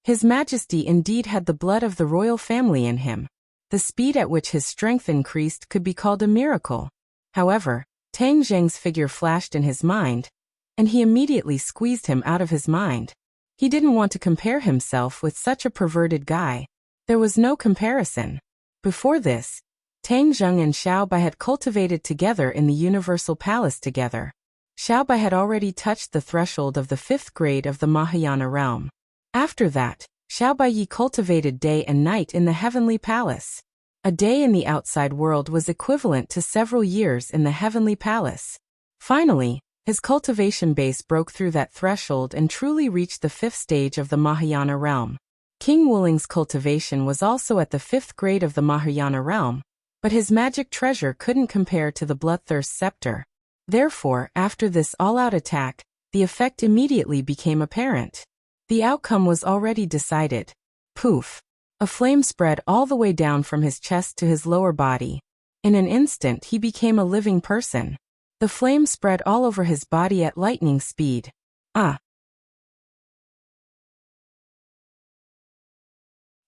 His Majesty indeed had the blood of the royal family in him. The speed at which his strength increased could be called a miracle. However, Tang Zheng's figure flashed in his mind, and he immediately squeezed him out of his mind. He didn't want to compare himself with such a perverted guy. There was no comparison. Before this, Tang Zheng and Xiaobai had cultivated together in the Universal Palace together. Xiaobai had already touched the threshold of the 5th grade of the Mahayana realm. After that, Xiaobai cultivated day and night in the Heavenly Palace. A day in the outside world was equivalent to several years in the heavenly palace. Finally, his cultivation base broke through that threshold and truly reached the 5th stage of the Mahayana realm. King Wuling's cultivation was also at the 5th grade of the Mahayana realm, but his magic treasure couldn't compare to the Bloodthirst scepter. Therefore, after this all-out attack, the effect immediately became apparent. The outcome was already decided. Poof! A flame spread all the way down from his chest to his lower body. In an instant he became a living person. The flame spread all over his body at lightning speed. Ah!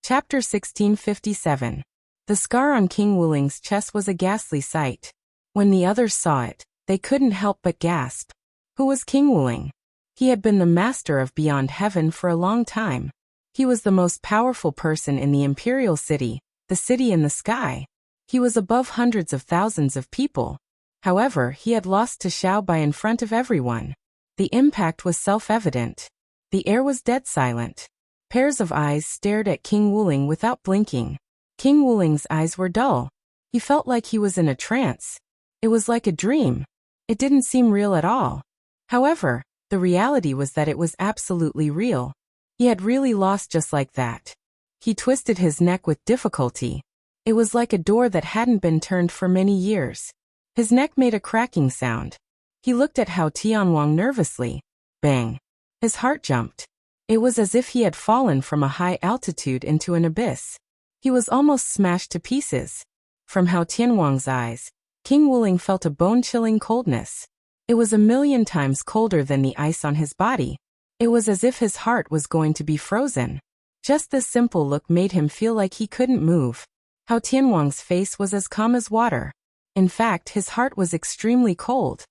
Chapter 1657. The scar on King Wuling's chest was a ghastly sight. When the others saw it, they couldn't help but gasp. Who was King Wuling? He had been the master of Beyond Heaven for a long time. He was the most powerful person in the Imperial City, the city in the sky. He was above hundreds of thousands of people. However, he had lost to Xiao Bai in front of everyone. The impact was self-evident. The air was dead silent. Pairs of eyes stared at King Wuling without blinking. King Wuling's eyes were dull. He felt like he was in a trance. It was like a dream. It didn't seem real at all. However, the reality was that it was absolutely real. He had really lost just like that. He twisted his neck with difficulty. It was like a door that hadn't been turned for many years. His neck made a cracking sound. He looked at Hao Tianwang nervously. Bang! His heart jumped. It was as if he had fallen from a high altitude into an abyss. He was almost smashed to pieces. From Hao Tianwang's eyes, King Wuling felt a bone-chilling coldness. It was a million times colder than the ice on his body. It was as if his heart was going to be frozen. Just this simple look made him feel like he couldn't move. Hao Tianwang's face was as calm as water. In fact, his heart was extremely cold.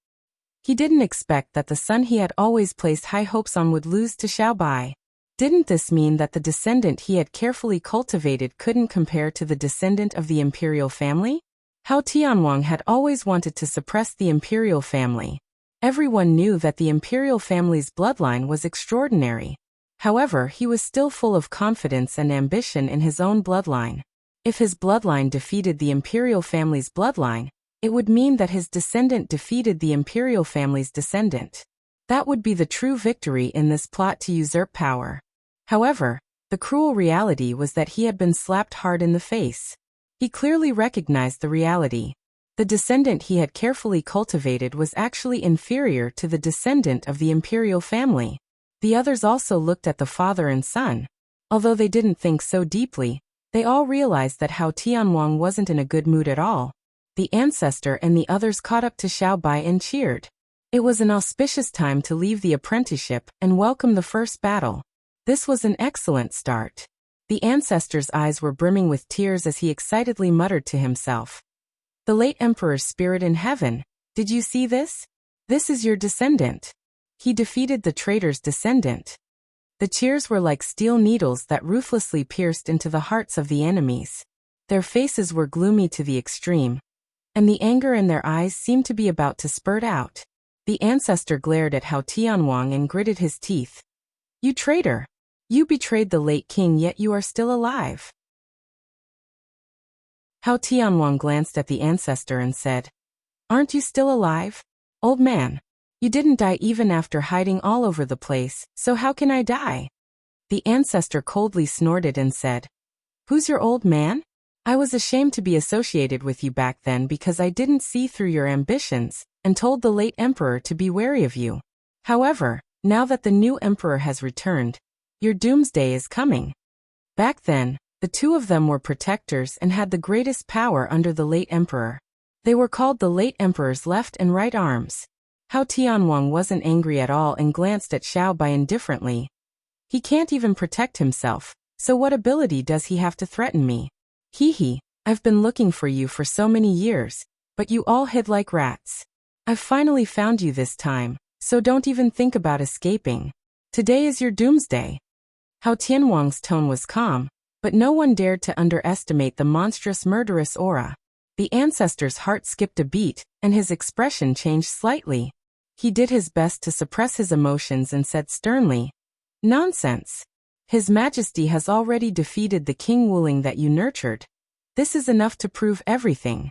He didn't expect that the son he had always placed high hopes on would lose to Xiao Bai. Didn't this mean that the descendant he had carefully cultivated couldn't compare to the descendant of the imperial family? Hao Tianwang had always wanted to suppress the imperial family. Everyone knew that the imperial family's bloodline was extraordinary. However, he was still full of confidence and ambition in his own bloodline. If his bloodline defeated the imperial family's bloodline, it would mean that his descendant defeated the imperial family's descendant. That would be the true victory in this plot to usurp power. However, the cruel reality was that he had been slapped hard in the face. He clearly recognized the reality. The descendant he had carefully cultivated was actually inferior to the descendant of the imperial family. The others also looked at the father and son. Although they didn't think so deeply, they all realized that Hao Tianwang wasn't in a good mood at all. The ancestor and the others caught up to Xiao Bai and cheered. It was an auspicious time to leave the apprenticeship and welcome the first battle. This was an excellent start. The ancestor's eyes were brimming with tears as he excitedly muttered to himself. The late emperor's spirit in heaven, did you see this? This is your descendant. He defeated the traitor's descendant. The cheers were like steel needles that ruthlessly pierced into the hearts of the enemies. Their faces were gloomy to the extreme, and the anger in their eyes seemed to be about to spurt out. The ancestor glared at Hao Tianwang and gritted his teeth. You traitor! You betrayed the late king, yet you are still alive. Hao Tianwang glanced at the ancestor and said, Aren't you still alive? Old man, you didn't die even after hiding all over the place, so how can I die? The ancestor coldly snorted and said, Who's your old man? I was ashamed to be associated with you back then because I didn't see through your ambitions, and told the late emperor to be wary of you. However, now that the new emperor has returned, your doomsday is coming. Back then, the two of them were protectors and had the greatest power under the late emperor. They were called the late emperor's left and right arms. Hao Tianwang wasn't angry at all and glanced at Xiao Bai indifferently. He can't even protect himself, so what ability does he have to threaten me? Hee, I've been looking for you for so many years, but you all hid like rats. I've finally found you this time, so don't even think about escaping. Today is your doomsday. Hao Tianwang's tone was calm, but no one dared to underestimate the monstrous murderous aura. The ancestor's heart skipped a beat, and his expression changed slightly. He did his best to suppress his emotions and said sternly, Nonsense. His Majesty has already defeated the King Wuling that you nurtured. This is enough to prove everything.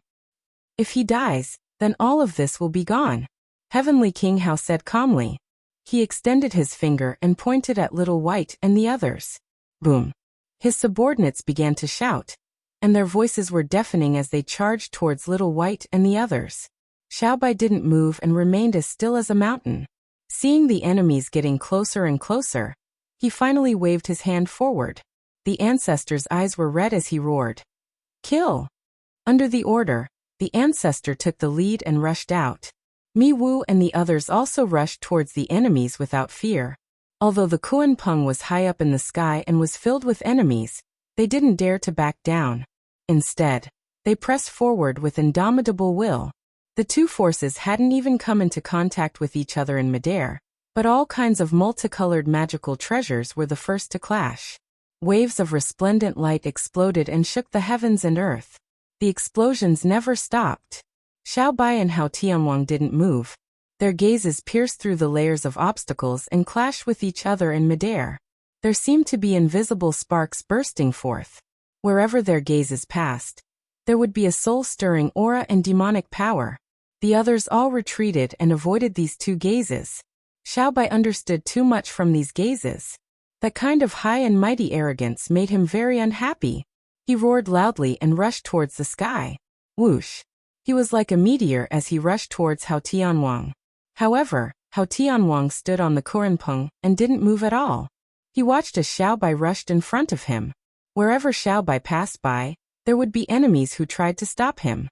If he dies, then all of this will be gone. Heavenly King Hao said calmly. He extended his finger and pointed at Little White and the others. Boom. His subordinates began to shout, and their voices were deafening as they charged towards Little White and the others. Xiaobai didn't move and remained as still as a mountain. Seeing the enemies getting closer and closer, he finally waved his hand forward. The ancestor's eyes were red as he roared. Kill! Under the order, the ancestor took the lead and rushed out. Mi Wu and the others also rushed towards the enemies without fear. Although the Kuan-Peng was high up in the sky and was filled with enemies, they didn't dare to back down. Instead, they pressed forward with indomitable will. The two forces hadn't even come into contact with each other in midair, but all kinds of multicolored magical treasures were the first to clash. Waves of resplendent light exploded and shook the heavens and earth. The explosions never stopped. Xiaobai and Hao Tianwang didn't move. Their gazes pierced through the layers of obstacles and clashed with each other in midair. There seemed to be invisible sparks bursting forth. Wherever their gazes passed, there would be a soul-stirring aura and demonic power. The others all retreated and avoided these two gazes. Xiaobai understood too much from these gazes. That kind of high and mighty arrogance made him very unhappy. He roared loudly and rushed towards the sky. Whoosh! He was like a meteor as he rushed towards Hao Tianwang. However, Hao Tianwang stood on the Kuan-Peng and didn't move at all. He watched as Xiaobai rushed in front of him. Wherever Xiaobai passed by, there would be enemies who tried to stop him.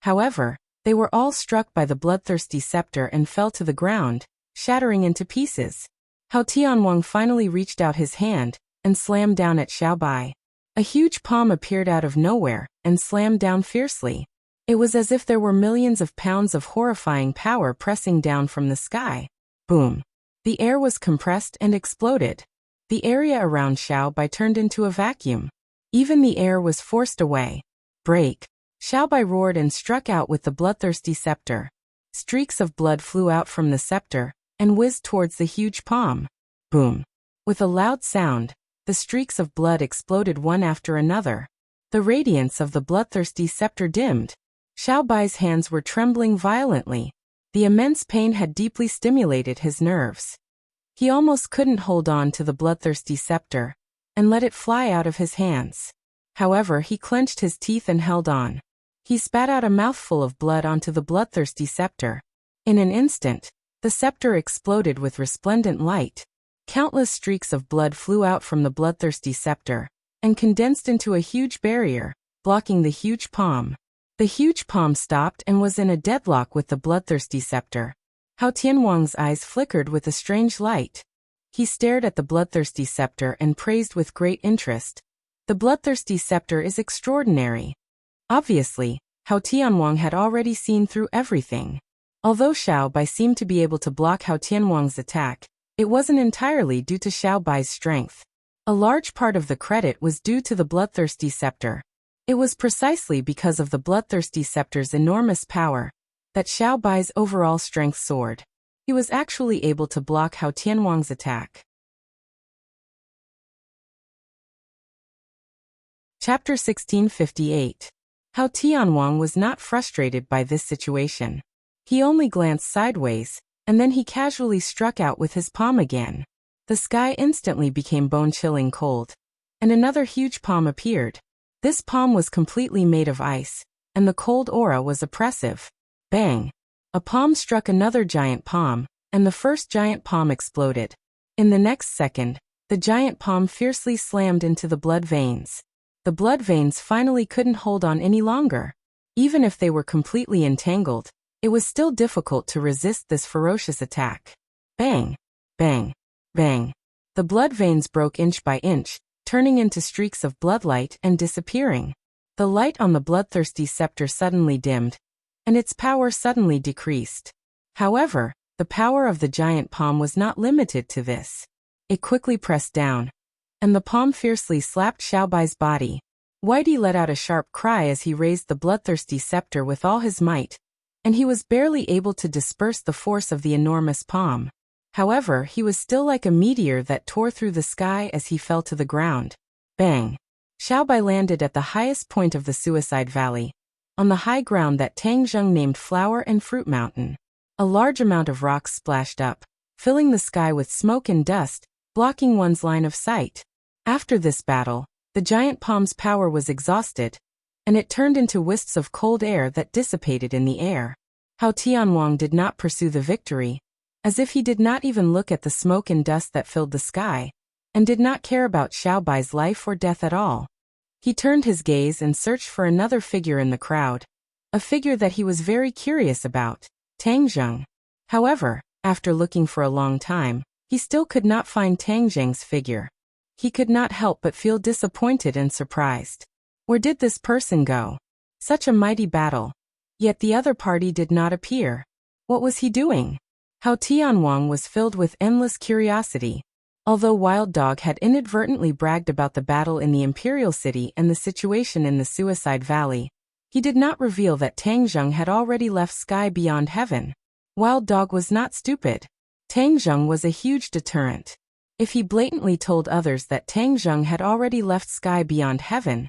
However, they were all struck by the bloodthirsty scepter and fell to the ground, shattering into pieces. Hao Tianwang finally reached out his hand and slammed down at Xiaobai. A huge palm appeared out of nowhere and slammed down fiercely. It was as if there were millions of pounds of horrifying power pressing down from the sky. Boom! The air was compressed and exploded. The area around Xiaobai turned into a vacuum. Even the air was forced away. Break! Xiaobai roared and struck out with the bloodthirsty scepter. Streaks of blood flew out from the scepter and whizzed towards the huge palm. Boom! With a loud sound, the streaks of blood exploded one after another. The radiance of the bloodthirsty scepter dimmed. Xiaobai's hands were trembling violently. The immense pain had deeply stimulated his nerves. He almost couldn't hold on to the bloodthirsty scepter and let it fly out of his hands. However, he clenched his teeth and held on. He spat out a mouthful of blood onto the bloodthirsty scepter. In an instant, the scepter exploded with resplendent light. Countless streaks of blood flew out from the bloodthirsty scepter and condensed into a huge barrier, blocking the huge palm. The huge palm stopped and was in a deadlock with the bloodthirsty scepter. Hao Tianwang's eyes flickered with a strange light. He stared at the bloodthirsty scepter and praised with great interest. The bloodthirsty scepter is extraordinary. Obviously, Hao Tianwang had already seen through everything. Although Xiaobai seemed to be able to block Hao Tianwang's attack, it wasn't entirely due to Xiaobai's strength. A large part of the credit was due to the bloodthirsty scepter. It was precisely because of the bloodthirsty scepter's enormous power that Xiaobai's overall strength soared. He was actually able to block Hao Tianwang's attack. Chapter 1658. Hao Tianwang was not frustrated by this situation. He only glanced sideways, and then he casually struck out with his palm again. The sky instantly became bone-chilling cold, and another huge palm appeared. This palm was completely made of ice, and the cold aura was oppressive. Bang! A palm struck another giant palm, and the first giant palm exploded. In the next second, the giant palm fiercely slammed into the blood veins. The blood veins finally couldn't hold on any longer. Even if they were completely entangled, it was still difficult to resist this ferocious attack. Bang! Bang! Bang! The blood veins broke inch by inch, turning into streaks of bloodlight and disappearing. The light on the bloodthirsty scepter suddenly dimmed, and its power suddenly decreased. However, the power of the giant palm was not limited to this. It quickly pressed down, and the palm fiercely slapped Xiaobai's body. Whitey let out a sharp cry as he raised the bloodthirsty scepter with all his might, and he was barely able to disperse the force of the enormous palm. However, he was still like a meteor that tore through the sky as he fell to the ground. Bang! Xiaobai landed at the highest point of the Suicide Valley, on the high ground that Tang Zheng named Flower and Fruit Mountain. A large amount of rocks splashed up, filling the sky with smoke and dust, blocking one's line of sight. After this battle, the giant palm's power was exhausted, and it turned into wisps of cold air that dissipated in the air. Hao Tianwang did not pursue the victory, as if he did not even look at the smoke and dust that filled the sky, and did not care about Xiaobai's life or death at all. He turned his gaze and searched for another figure in the crowd, a figure that he was very curious about, Tang Zheng. However, after looking for a long time, he still could not find Tang Zheng's figure. He could not help but feel disappointed and surprised. Where did this person go? Such a mighty battle. Yet the other party did not appear. What was he doing? Hao Tianwang was filled with endless curiosity. Although Wild Dog had inadvertently bragged about the battle in the Imperial City and the situation in the Suicide Valley, he did not reveal that Tang Zheng had already left Sky Beyond Heaven. Wild Dog was not stupid. Tang Zheng was a huge deterrent. If he blatantly told others that Tang Zheng had already left Sky Beyond Heaven,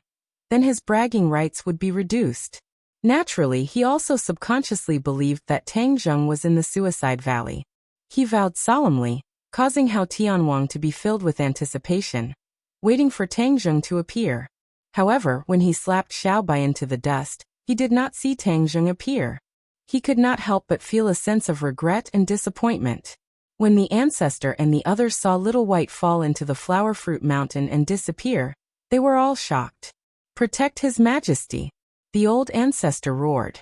then his bragging rights would be reduced. Naturally, he also subconsciously believed that Tang Zheng was in the Suicide Valley. He vowed solemnly, causing Hao Tianwang to be filled with anticipation, waiting for Tang Zheng to appear. However, when he slapped Xiaobai into the dust, he did not see Tang Zheng appear. He could not help but feel a sense of regret and disappointment. When the ancestor and the others saw Little White fall into the Flower Fruit Mountain and disappear, they were all shocked. "Protect His Majesty!" the old ancestor roared.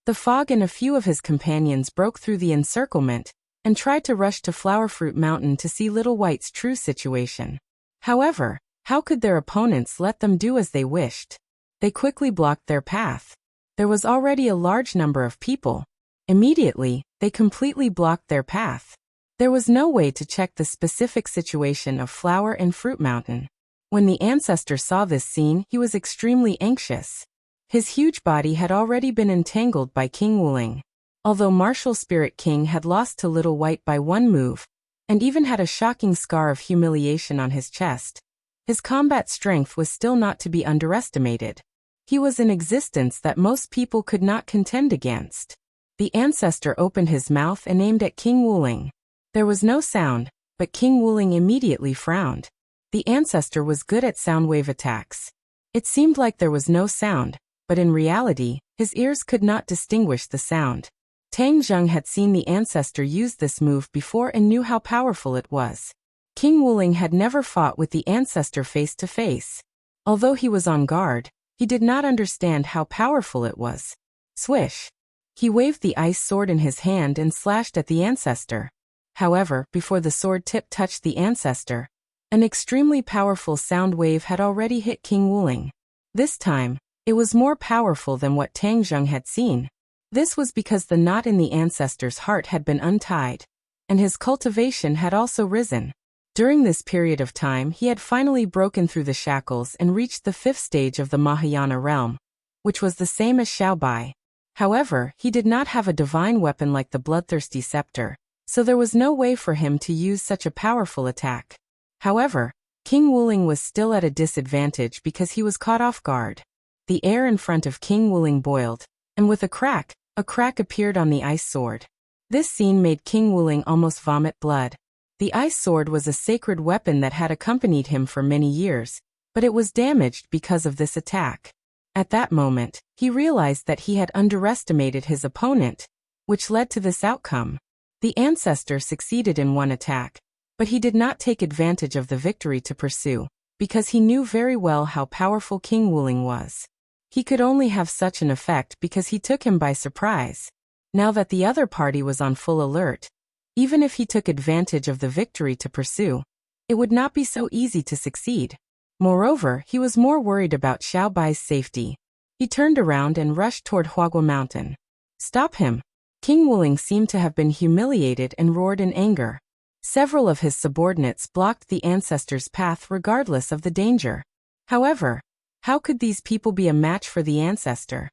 The fog and a few of his companions broke through the encirclement and tried to rush to Flower Fruit Mountain to see Little White's true situation. However, how could their opponents let them do as they wished? They quickly blocked their path. There was already a large number of people. Immediately, they completely blocked their path. There was no way to check the specific situation of Flower and Fruit Mountain. When the ancestor saw this scene, he was extremely anxious. His huge body had already been entangled by King Wuling. Although Martial Spirit King had lost to Little White by one move, and even had a shocking scar of humiliation on his chest, his combat strength was still not to be underestimated. He was an existence that most people could not contend against. The ancestor opened his mouth and aimed at King Wuling. There was no sound, but King Wuling immediately frowned. The ancestor was good at sound wave attacks. It seemed like there was no sound, but in reality, his ears could not distinguish the sound. Tang Zheng had seen the ancestor use this move before and knew how powerful it was. King Wuling had never fought with the ancestor face to face. Although he was on guard, he did not understand how powerful it was. Swish! He waved the ice sword in his hand and slashed at the ancestor. However, before the sword tip touched the ancestor, an extremely powerful sound wave had already hit King Wuling. This time, it was more powerful than what Tang Zheng had seen. This was because the knot in the ancestor's heart had been untied, and his cultivation had also risen. During this period of time, he had finally broken through the shackles and reached the 5th stage of the Mahayana realm, which was the same as Xiaobai. However, he did not have a divine weapon like the bloodthirsty scepter, so there was no way for him to use such a powerful attack. However, King Wuling was still at a disadvantage because he was caught off guard. The air in front of King Wuling boiled, and with a crack appeared on the ice sword. This scene made King Wuling almost vomit blood. The ice sword was a sacred weapon that had accompanied him for many years, but it was damaged because of this attack. At that moment, he realized that he had underestimated his opponent, which led to this outcome. The ancestor succeeded in one attack, but he did not take advantage of the victory to pursue, because he knew very well how powerful King Wuling was. He could only have such an effect because he took him by surprise. Now that the other party was on full alert, even if he took advantage of the victory to pursue, it would not be so easy to succeed. Moreover, he was more worried about Xiaobai's safety. He turned around and rushed toward Huagua Mountain. "Stop him!" King Wuling seemed to have been humiliated and roared in anger. Several of his subordinates blocked the ancestor's path regardless of the danger. However, how could these people be a match for the ancestor?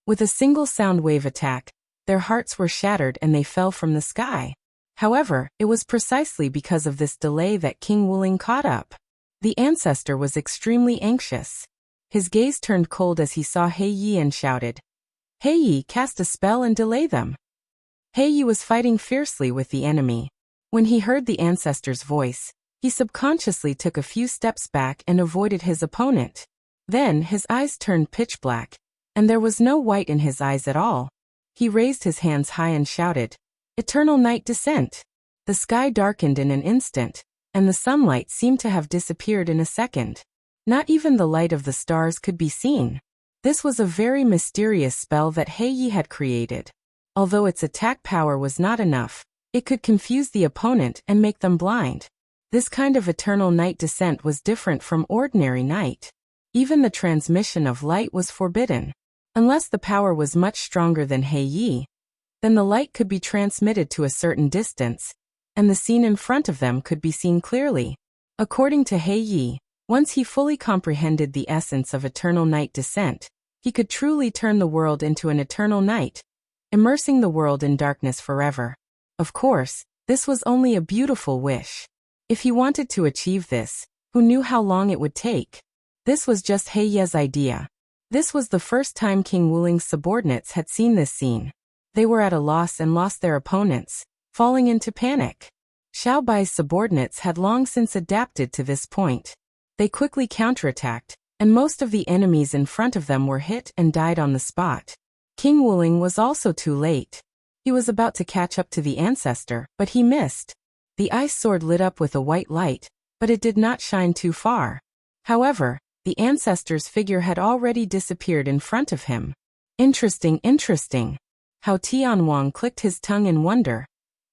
With a single sound wave attack, their hearts were shattered and they fell from the sky. However, it was precisely because of this delay that King Wuling caught up. The ancestor was extremely anxious. His gaze turned cold as he saw He Yi and shouted, "He Yi, cast a spell and delay them." He Yi was fighting fiercely with the enemy. When he heard the ancestor's voice, he subconsciously took a few steps back and avoided his opponent. Then his eyes turned pitch black, and there was no white in his eyes at all. He raised his hands high and shouted, "Eternal night descent." The sky darkened in an instant, and the sunlight seemed to have disappeared in a second. Not even the light of the stars could be seen. This was a very mysterious spell that He Yi had created. Although its attack power was not enough, it could confuse the opponent and make them blind. This kind of eternal night descent was different from ordinary night. Even the transmission of light was forbidden. Unless the power was much stronger than He Yi, then the light could be transmitted to a certain distance, and the scene in front of them could be seen clearly. According to He Yi, once he fully comprehended the essence of eternal night descent, he could truly turn the world into an eternal night, immersing the world in darkness forever. Of course, this was only a beautiful wish. If he wanted to achieve this, who knew how long it would take? This was just He Yi's idea. This was the first time King Wuling's subordinates had seen this scene. They were at a loss and lost their opponents, falling into panic. Xiao Bai's subordinates had long since adapted to this point. They quickly counterattacked, and most of the enemies in front of them were hit and died on the spot. King Wuling was also too late. He was about to catch up to the ancestor, but he missed. The ice sword lit up with a white light, but it did not shine too far. However, the ancestor's figure had already disappeared in front of him. Interesting. Hao Tianwang clicked his tongue in wonder,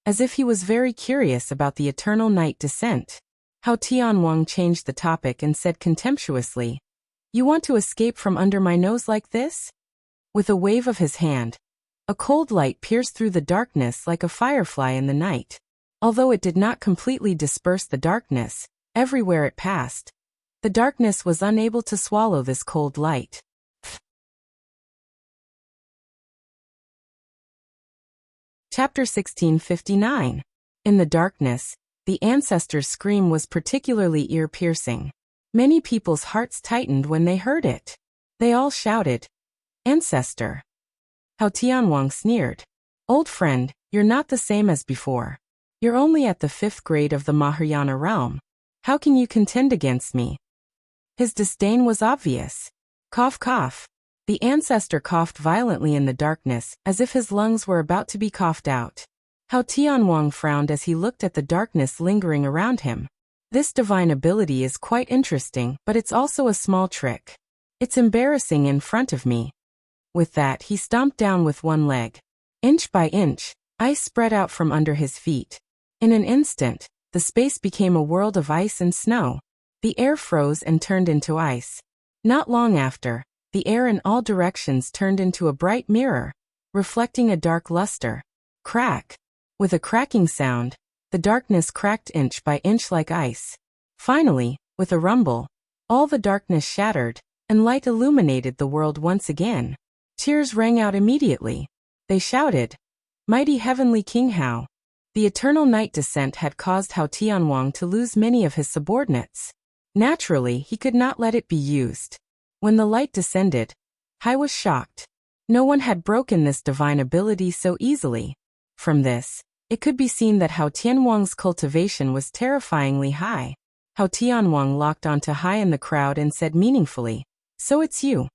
as if he was very curious about the eternal night descent. Hao Tianwang changed the topic and said contemptuously, "You want to escape from under my nose like this?" With a wave of his hand, a cold light pierced through the darkness like a firefly in the night. Although it did not completely disperse the darkness, everywhere it passed, the darkness was unable to swallow this cold light. Chapter 1659. In the darkness, the ancestor's scream was particularly ear-piercing. Many people's hearts tightened when they heard it. They all shouted, "Ancestor!" Hao Tianwang sneered, "Old friend, you're not the same as before. You're only at the 5th grade of the Mahayana realm. How can you contend against me?" His disdain was obvious. Cough, cough. The ancestor coughed violently in the darkness, as if his lungs were about to be coughed out. Hao Tianwang frowned as he looked at the darkness lingering around him. This divine ability is quite interesting, but it's also a small trick. It's embarrassing in front of me. With that, he stomped down with one leg. Inch by inch, ice spread out from under his feet. In an instant, the space became a world of ice and snow. The air froze and turned into ice. Not long after, the air in all directions turned into a bright mirror, reflecting a dark luster. Crack. With a cracking sound, the darkness cracked inch by inch like ice. Finally, with a rumble, all the darkness shattered, and light illuminated the world once again. Cheers rang out immediately. They shouted, "Mighty Heavenly King Hao!" The eternal night descent had caused Hao Tianwang to lose many of his subordinates. Naturally, he could not let it be used. When the light descended, Hai was shocked. No one had broken this divine ability so easily. From this, it could be seen that Hao Tianwang's cultivation was terrifyingly high. Hao Tianwang locked onto Hai in the crowd and said meaningfully, "So it's you."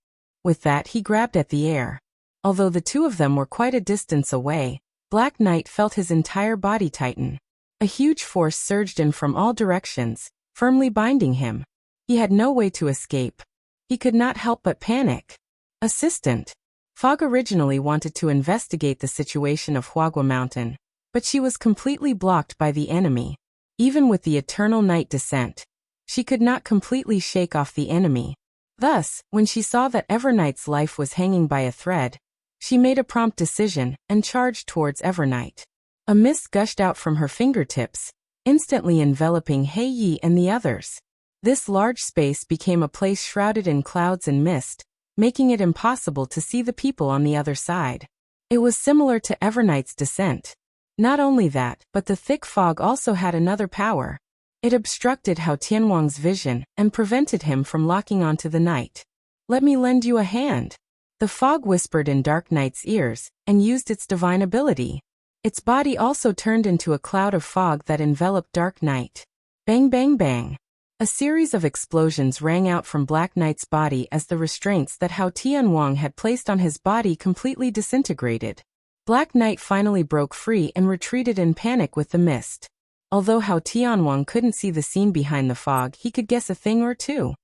With that, he grabbed at the air. Although the two of them were quite a distance away, Black Knight felt his entire body tighten. A huge force surged in from all directions, firmly binding him. He had no way to escape. He could not help but panic. Assistant. Fog originally wanted to investigate the situation of Huagua Mountain, but she was completely blocked by the enemy. Even with the eternal night descent, she could not completely shake off the enemy. Thus, when she saw that Everknight's life was hanging by a thread, she made a prompt decision and charged towards Everknight. A mist gushed out from her fingertips, instantly enveloping He Yi and the others. This large space became a place shrouded in clouds and mist, making it impossible to see the people on the other side. It was similar to Everknight's descent. Not only that, but the thick fog also had another power. It obstructed Hao Tianwang's vision and prevented him from locking onto the knight. "Let me lend you a hand." The fog whispered in Dark Knight's ears and used its divine ability. Its body also turned into a cloud of fog that enveloped Dark Knight. Bang bang bang. A series of explosions rang out from Black Knight's body as the restraints that Hao Tianwang had placed on his body completely disintegrated. Black Knight finally broke free and retreated in panic with the mist. Although Hao Tianwang couldn't see the scene behind the fog, he could guess a thing or two.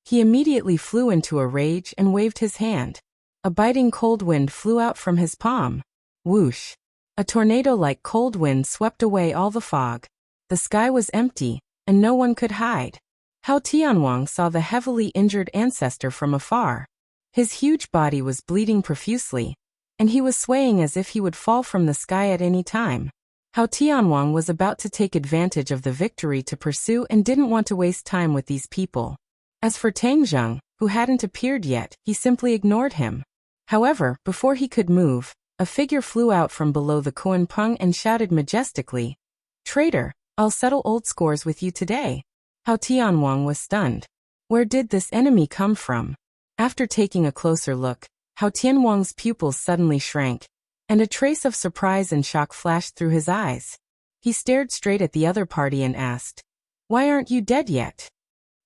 He immediately flew into a rage and waved his hand. A biting cold wind flew out from his palm. Whoosh! A tornado-like cold wind swept away all the fog. The sky was empty, and no one could hide. Hao Tianwang saw the heavily injured ancestor from afar. His huge body was bleeding profusely, and he was swaying as if he would fall from the sky at any time. Hao Tianwang was about to take advantage of the victory to pursue and didn't want to waste time with these people. As for Tang Zheng, who hadn't appeared yet, he simply ignored him. However, before he could move, a figure flew out from below the Kuan Peng and shouted majestically, "Traitor, I'll settle old scores with you today." Hao Tianwang was stunned. Where did this enemy come from? After taking a closer look, Hao Tianwang's pupils suddenly shrank, and a trace of surprise and shock flashed through his eyes. He stared straight at the other party and asked, "Why aren't you dead yet?"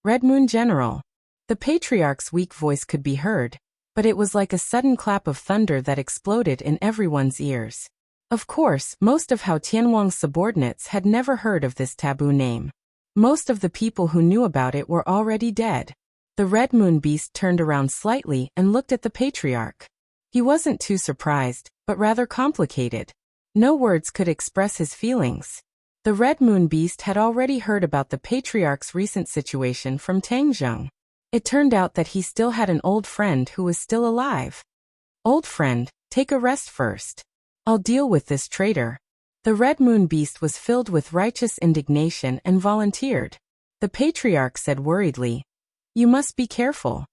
"Red Moon General." The Patriarch's weak voice could be heard, but it was like a sudden clap of thunder that exploded in everyone's ears. Of course, most of Hao Tianwang's subordinates had never heard of this taboo name. Most of the people who knew about it were already dead. The Red Moon Beast turned around slightly and looked at the Patriarch. He wasn't too surprised, but rather complicated. No words could express his feelings. The Red Moon Beast had already heard about the Patriarch's recent situation from Tang Zheng. It turned out that he still had an old friend who was still alive. "Old friend, take a rest first. I'll deal with this traitor." The Red Moon Beast was filled with righteous indignation and volunteered. The Patriarch said worriedly, "You must be careful."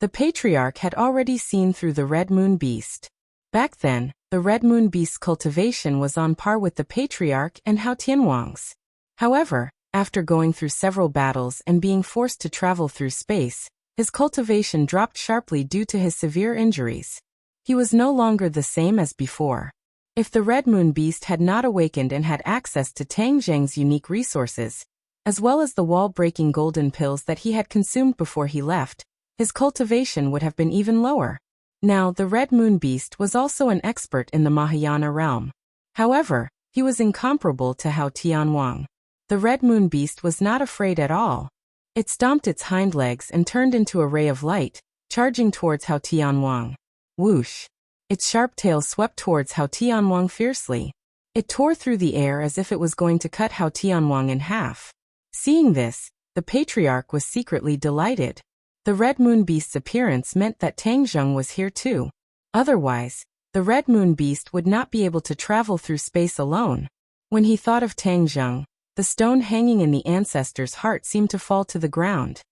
The Patriarch had already seen through the Red Moon Beast. Back then, the Red Moon Beast's cultivation was on par with the Patriarch and Hao Tianwang's. However, after going through several battles and being forced to travel through space, his cultivation dropped sharply due to his severe injuries. He was no longer the same as before. If the Red Moon Beast had not awakened and had access to Tang Zheng's unique resources, as well as the wall-breaking golden pills that he had consumed before he left, his cultivation would have been even lower. Now, the Red Moon Beast was also an expert in the Mahayana realm. However, he was incomparable to Hao Tianwang. The Red Moon Beast was not afraid at all. It stomped its hind legs and turned into a ray of light, charging towards Hao Tianwang. Whoosh! Its sharp tail swept towards Hao Tianwang fiercely. It tore through the air as if it was going to cut Hao Tianwang in half. Seeing this, the Patriarch was secretly delighted. The Red Moon Beast's appearance meant that Tang Zheng was here too. Otherwise, the Red Moon Beast would not be able to travel through space alone. When he thought of Tang Zheng, the stone hanging in the ancestor's heart seemed to fall to the ground.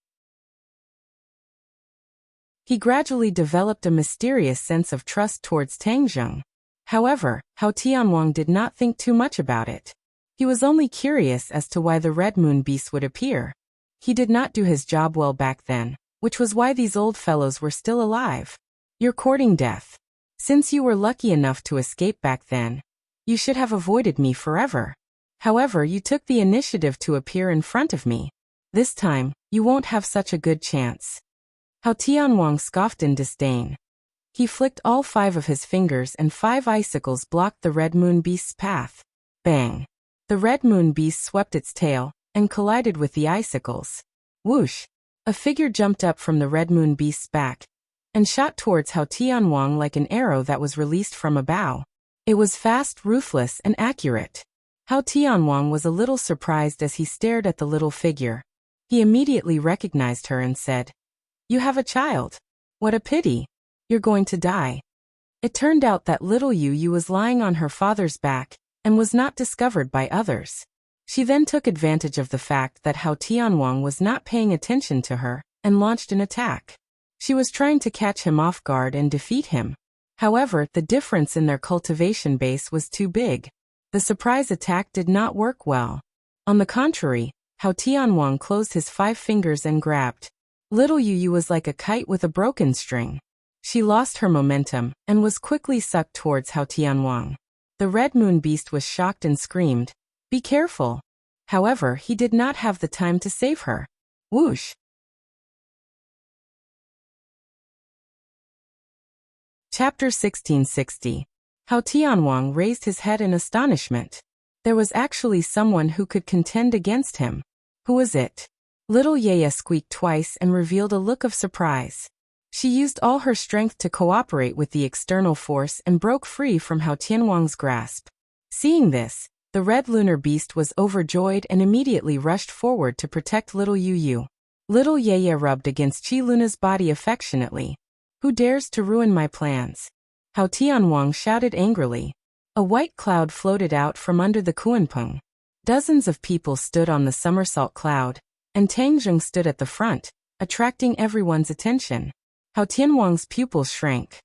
He gradually developed a mysterious sense of trust towards Tang Zheng. However, Hao Tianwang did not think too much about it. He was only curious as to why the Red Moon Beast would appear. He did not do his job well back then, which was why these old fellows were still alive. "You're courting death. Since you were lucky enough to escape back then, you should have avoided me forever. However, you took the initiative to appear in front of me. This time, you won't have such a good chance." Hao Tianwang scoffed in disdain. He flicked all 5 of his fingers and 5 icicles blocked the Red Moon Beast's path. Bang! The Red Moon Beast swept its tail and collided with the icicles. Whoosh! A figure jumped up from the Red Moon Beast's back and shot towards Hao Tianwang like an arrow that was released from a bow. It was fast, ruthless, and accurate. Hao Tianwang was a little surprised as he stared at the little figure. He immediately recognized her and said, "You have a child. What a pity. You're going to die." It turned out that little Yu was lying on her father's back and was not discovered by others. She then took advantage of the fact that Hao Tianwang was not paying attention to her and launched an attack. She was trying to catch him off guard and defeat him. However, the difference in their cultivation base was too big. The surprise attack did not work well. On the contrary, Hao Tianwang closed his 5 fingers and grabbed. Little Yu Yu was like a kite with a broken string. She lost her momentum and was quickly sucked towards Hao Tianwang. The Red Moon Beast was shocked and screamed, "Be careful!" However, he did not have the time to save her. Whoosh! Chapter 1660. Hao Tianwang raised his head in astonishment. There was actually someone who could contend against him. Who was it? Little Yaya squeaked twice and revealed a look of surprise. She used all her strength to cooperate with the external force and broke free from Hao Tianwang's grasp. Seeing this, the red lunar beast was overjoyed and immediately rushed forward to protect little Yu Yu. Little Yaya rubbed against Qi Luna's body affectionately. "Who dares to ruin my plans?" Hao Tianwang shouted angrily. A white cloud floated out from under the Kuanpeng. Dozens of people stood on the somersault cloud, and Tang Zheng stood at the front, attracting everyone's attention. Hao Tianwang's pupils shrank.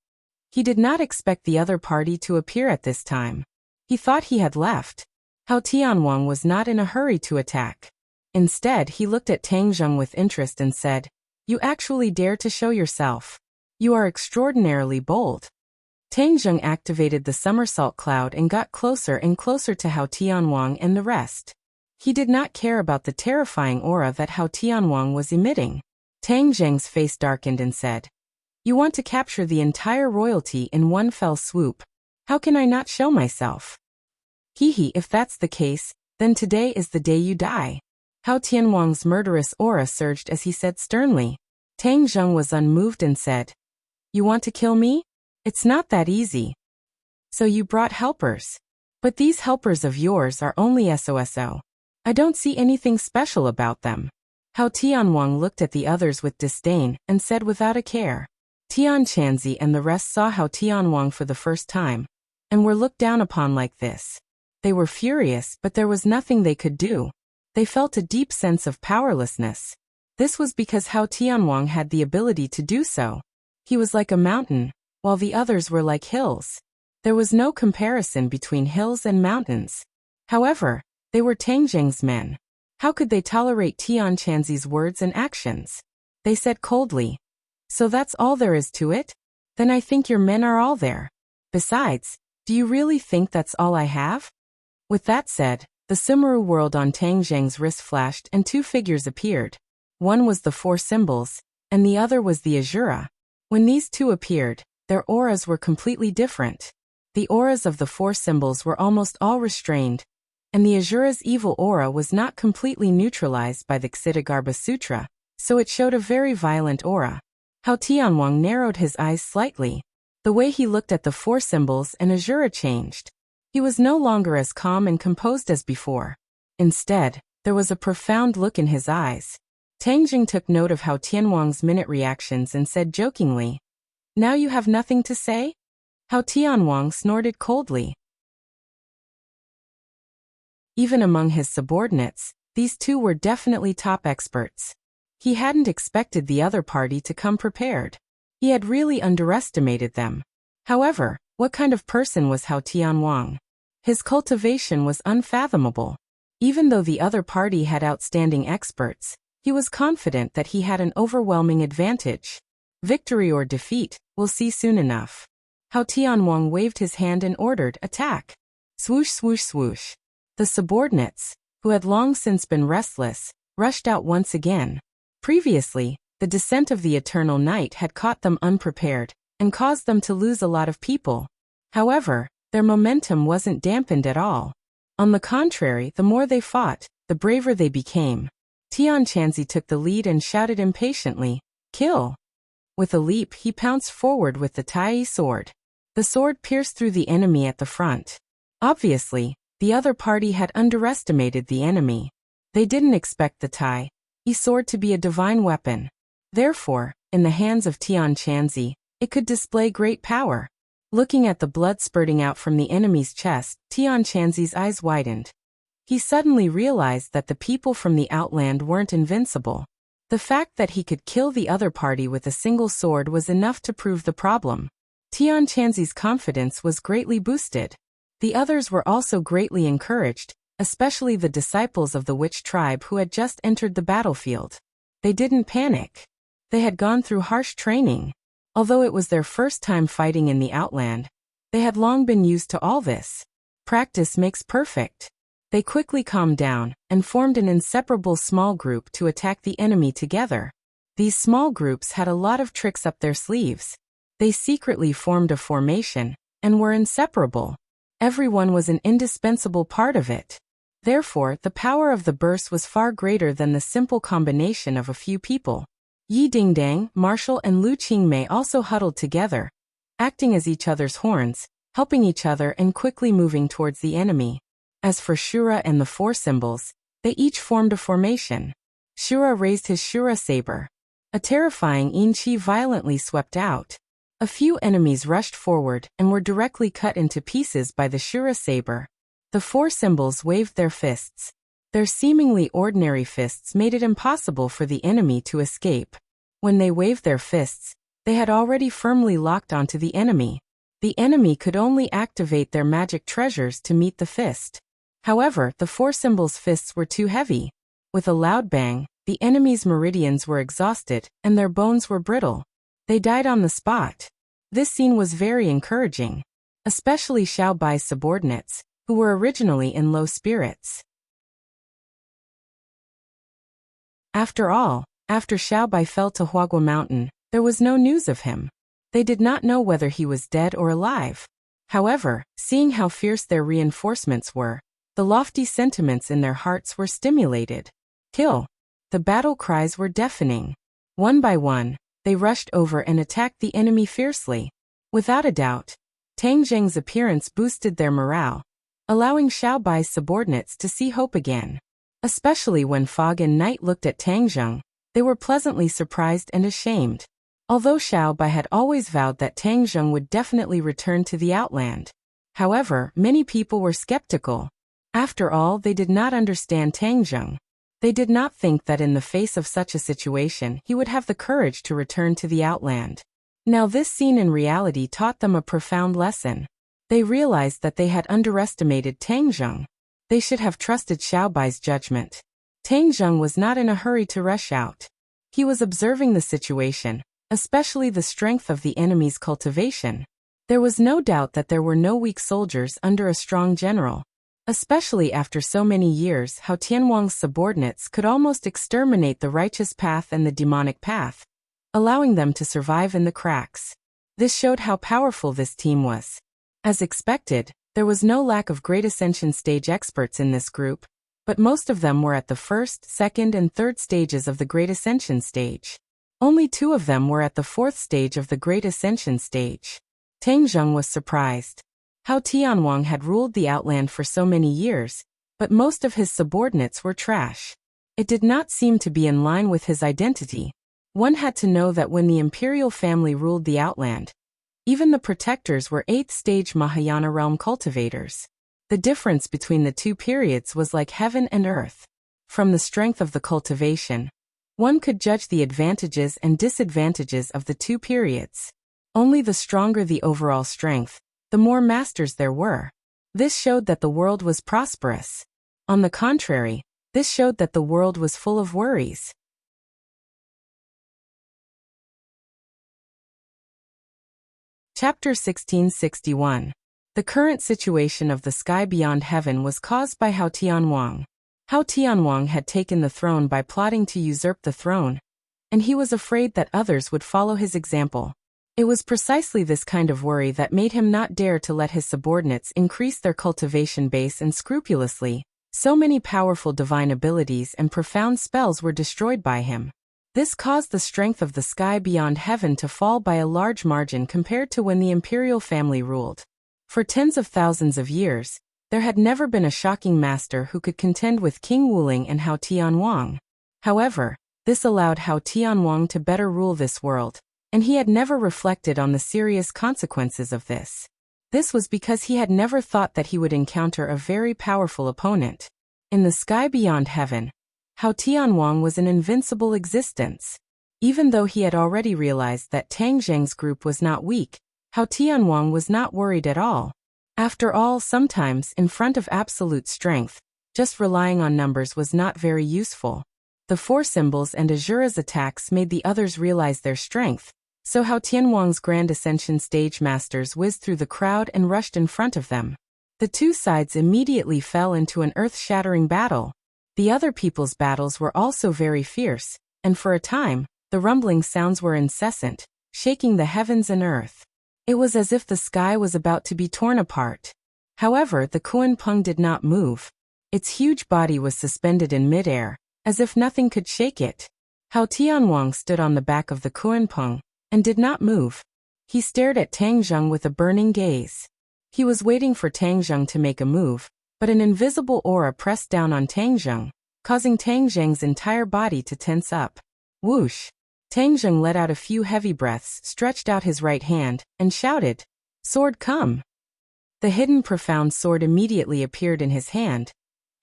He did not expect the other party to appear at this time. He thought he had left. Hao Tianwang was not in a hurry to attack. Instead, he looked at Tang Zheng with interest and said, "You actually dare to show yourself. You are extraordinarily bold." Tang Zheng activated the somersault cloud and got closer and closer to Hao Tianwang and the rest. He did not care about the terrifying aura that Hao Tianwang was emitting. Tang Zheng's face darkened and said, "You want to capture the entire royalty in one fell swoop. How can I not show myself?" "Hehe, if that's the case, then today is the day you die." Hao Tianwang's murderous aura surged as he said sternly. Tang Zheng was unmoved and said, "You want to kill me? It's not that easy. So you brought helpers. But these helpers of yours are only SOSO. I don't see anything special about them." Hao Tianwang looked at the others with disdain and said without a care. Tian Chanzi and the rest saw Hao Tianwang for the first time, and were looked down upon like this. They were furious, but there was nothing they could do. They felt a deep sense of powerlessness. This was because Hao Tianwang had the ability to do so. He was like a mountain, while the others were like hills. There was no comparison between hills and mountains. However, they were Tang Zheng's men. How could they tolerate Tian Chanzi's words and actions? They said coldly, "So that's all there is to it? Then I think your men are all there. Besides, do you really think that's all I have?" With that said, the Sumeru world on Tang Zheng's wrist flashed and 2 figures appeared. One was the 4 symbols, and the other was the Azura. When these 2 appeared, their auras were completely different. The auras of the 4 symbols were almost all restrained, and the Azura's evil aura was not completely neutralized by the Ksitigarbha Sutra, so it showed a very violent aura. Hao Tianwang narrowed his eyes slightly. The way he looked at the 4 symbols and Azura changed. He was no longer as calm and composed as before. Instead, there was a profound look in his eyes. Tang Jing took note of Hao Tianwang's minute reactions and said jokingly, "Now you have nothing to say?" Hao Tianwang snorted coldly. Even among his subordinates, these 2 were definitely top experts. He hadn't expected the other party to come prepared. He had really underestimated them. However, what kind of person was Hao Tianwang? His cultivation was unfathomable. Even though the other party had outstanding experts, he was confident that he had an overwhelming advantage. Victory or defeat, we'll see soon enough. Hao Tianwang waved his hand and ordered, "Attack!" Swoosh, swoosh, swoosh. The subordinates, who had long since been restless, rushed out once again. Previously, the descent of the Eternal Night had caught them unprepared and caused them to lose a lot of people. However, their momentum wasn't dampened at all. On the contrary, the more they fought, the braver they became. Tian Chanzi took the lead and shouted impatiently, "Kill!" With a leap, he pounced forward with the Tai sword. The sword pierced through the enemy at the front. Obviously, the other party had underestimated the enemy. They didn't expect the Tai sword to be a divine weapon. Therefore, in the hands of Tian Chanzi, it could display great power. Looking at the blood spurting out from the enemy's chest, Tian Chanzi's eyes widened. He suddenly realized that the people from the Outland weren't invincible. The fact that he could kill the other party with a single sword was enough to prove the problem. Tian Chanzi's confidence was greatly boosted. The others were also greatly encouraged, especially the disciples of the witch tribe who had just entered the battlefield. They didn't panic. They had gone through harsh training. Although it was their first time fighting in the Outland, they had long been used to all this. Practice makes perfect. They quickly calmed down and formed an inseparable small group to attack the enemy together. These small groups had a lot of tricks up their sleeves. They secretly formed a formation and were inseparable. Everyone was an indispensable part of it. Therefore, the power of the burst was far greater than the simple combination of a few people. Yi Dingdang, Marshall and Lu Qingmei also huddled together, acting as each other's horns, helping each other and quickly moving towards the enemy. As for Shura and the four symbols, they each formed a formation. Shura raised his Shura saber. A terrifying Yin Qi violently swept out. A few enemies rushed forward and were directly cut into pieces by the Shura saber. The four symbols waved their fists. Their seemingly ordinary fists made it impossible for the enemy to escape. When they waved their fists, they had already firmly locked onto the enemy. The enemy could only activate their magic treasures to meet the fist. However, the four symbols' fists were too heavy. With a loud bang, the enemy's meridians were exhausted and their bones were brittle. They died on the spot. This scene was very encouraging, especially Xiao Bai's subordinates, who were originally in low spirits. After all, after Xiao Bai fell to Huagua Mountain, there was no news of him. They did not know whether he was dead or alive. However, seeing how fierce their reinforcements were, the lofty sentiments in their hearts were stimulated. Kill! The battle cries were deafening. One by one, they rushed over and attacked the enemy fiercely. Without a doubt, Tang Zheng's appearance boosted their morale, allowing Xiao Bai's subordinates to see hope again. Especially when Fog and Night looked at Tang Zheng, they were pleasantly surprised and ashamed. Although Xiao Bai had always vowed that Tang Zheng would definitely return to the Outland. However, many people were skeptical. After all, they did not understand Tang Zheng. They did not think that in the face of such a situation he would have the courage to return to the Outland. Now this scene in reality taught them a profound lesson. They realized that they had underestimated Tang Zheng. They should have trusted Xiao Bai's judgment. Tang Zheng was not in a hurry to rush out. He was observing the situation, especially the strength of the enemy's cultivation. There was no doubt that there were no weak soldiers under a strong general. Especially after so many years, how Tianwang's subordinates could almost exterminate the righteous path and the demonic path, allowing them to survive in the cracks. This showed how powerful this team was. As expected, there was no lack of Great Ascension stage experts in this group, but most of them were at the first, second and third stages of the Great Ascension stage. Only 2 of them were at the 4th stage of the Great Ascension stage. Tang Zheng was surprised. How Tianwang had ruled the Outland for so many years, but most of his subordinates were trash. It did not seem to be in line with his identity. One had to know that when the imperial family ruled the Outland, even the protectors were 8th stage Mahayana realm cultivators. The difference between the 2 periods was like heaven and earth. From the strength of the cultivation, one could judge the advantages and disadvantages of the 2 periods. Only the stronger the overall strength, the more masters there were. This showed that the world was prosperous. On the contrary, this showed that the world was full of worries. Chapter 1661. The current situation of the sky beyond heaven was caused by Hao Tianwang. Hao Tianwang had taken the throne by plotting to usurp the throne, and he was afraid that others would follow his example. It was precisely this kind of worry that made him not dare to let his subordinates increase their cultivation base and scrupulously. So many powerful divine abilities and profound spells were destroyed by him. This caused the strength of the sky beyond heaven to fall by a large margin compared to when the imperial family ruled. For tens of thousands of years, there had never been a shocking master who could contend with King Wuling and Hao Tianwang. However, this allowed Hao Tianwang to better rule this world, and he had never reflected on the serious consequences of this. This was because he had never thought that he would encounter a very powerful opponent. In the sky beyond heaven, Hao Tianwang was an invincible existence. Even though he had already realized that Tang Zheng's group was not weak, Hao Tianwang was not worried at all. After all, sometimes, in front of absolute strength, just relying on numbers was not very useful. The four symbols and Azura's attacks made the others realize their strength, so Hao Tianwang's Grand Ascension stage masters whizzed through the crowd and rushed in front of them. The two sides immediately fell into an earth-shattering battle. The other people's battles were also very fierce, and for a time, the rumbling sounds were incessant, shaking the heavens and earth. It was as if the sky was about to be torn apart. However, the Kuan Peng did not move. Its huge body was suspended in midair, as if nothing could shake it. Hao Tianwang stood on the back of the Kuan Peng and did not move. He stared at Tang Zheng with a burning gaze. He was waiting for Tang Zheng to make a move, but an invisible aura pressed down on Tang Zheng, causing Tang Zheng's entire body to tense up. Whoosh! Tang Zheng let out a few heavy breaths, stretched out his right hand, and shouted, "Sword, come!" The hidden profound sword immediately appeared in his hand,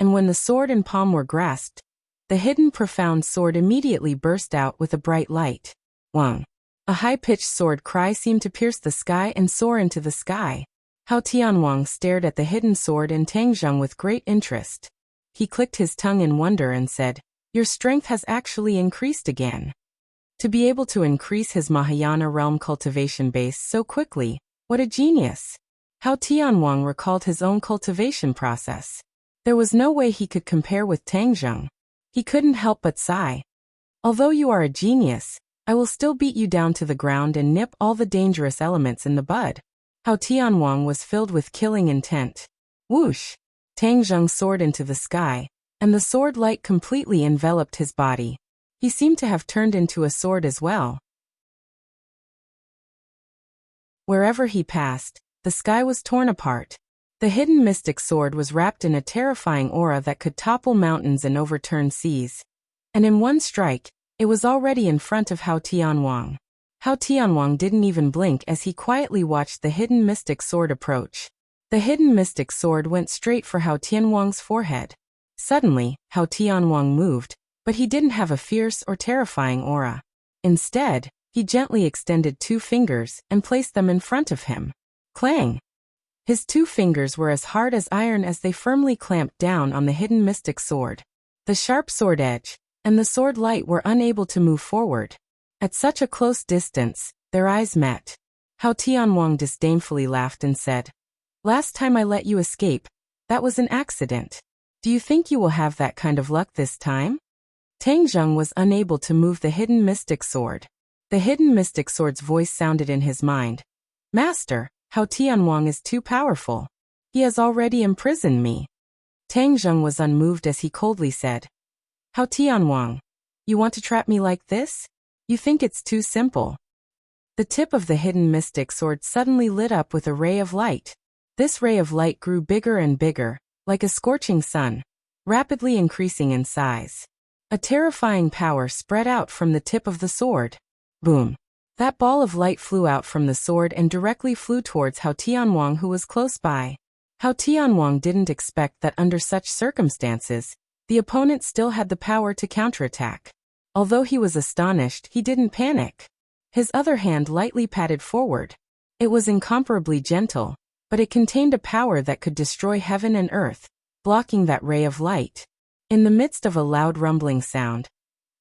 and when the sword and palm were grasped, the hidden profound sword immediately burst out with a bright light. Wang! A high-pitched sword cry seemed to pierce the sky and soar into the sky. Hao Tianwang stared at the hidden sword and Tang Zheng with great interest. He clicked his tongue in wonder and said, "Your strength has actually increased again." To be able to increase his Mahayana realm cultivation base so quickly, what a genius! Hao Tianwang recalled his own cultivation process. There was no way he could compare with Tang Zheng. He couldn't help but sigh. "Although you are a genius, I will still beat you down to the ground and nip all the dangerous elements in the bud." Hao Tianwang was filled with killing intent. Whoosh! Tang Zheng soared into the sky, and the sword light completely enveloped his body. He seemed to have turned into a sword as well. Wherever he passed, the sky was torn apart. The hidden mystic sword was wrapped in a terrifying aura that could topple mountains and overturn seas. And in one strike, it was already in front of Hao Tianwang. Hao Tianwang didn't even blink as he quietly watched the hidden mystic sword approach. The hidden mystic sword went straight for Hao Tianwang's forehead. Suddenly, Hao Tianwang moved, but he didn't have a fierce or terrifying aura. Instead, he gently extended two fingers and placed them in front of him. Clang! His two fingers were as hard as iron as they firmly clamped down on the hidden mystic sword. The sharp sword edge and the sword light were unable to move forward. At such a close distance, their eyes met. Hao Tianwang disdainfully laughed and said, "Last time I let you escape, that was an accident. Do you think you will have that kind of luck this time?" Tang Zheng was unable to move the hidden mystic sword. The hidden mystic sword's voice sounded in his mind. "Master, Hao Tianwang is too powerful. He has already imprisoned me." Tang Zheng was unmoved as he coldly said, "Hao Tianwang, you want to trap me like this? You think it's too simple." The tip of the hidden mystic sword suddenly lit up with a ray of light. This ray of light grew bigger and bigger, like a scorching sun, rapidly increasing in size. A terrifying power spread out from the tip of the sword. Boom! That ball of light flew out from the sword and directly flew towards Hao Tianwang, who was close by. Hao Tianwang didn't expect that under such circumstances, the opponent still had the power to counterattack. Although he was astonished, he didn't panic. His other hand lightly patted forward. It was incomparably gentle, but it contained a power that could destroy heaven and earth, blocking that ray of light. In the midst of a loud rumbling sound,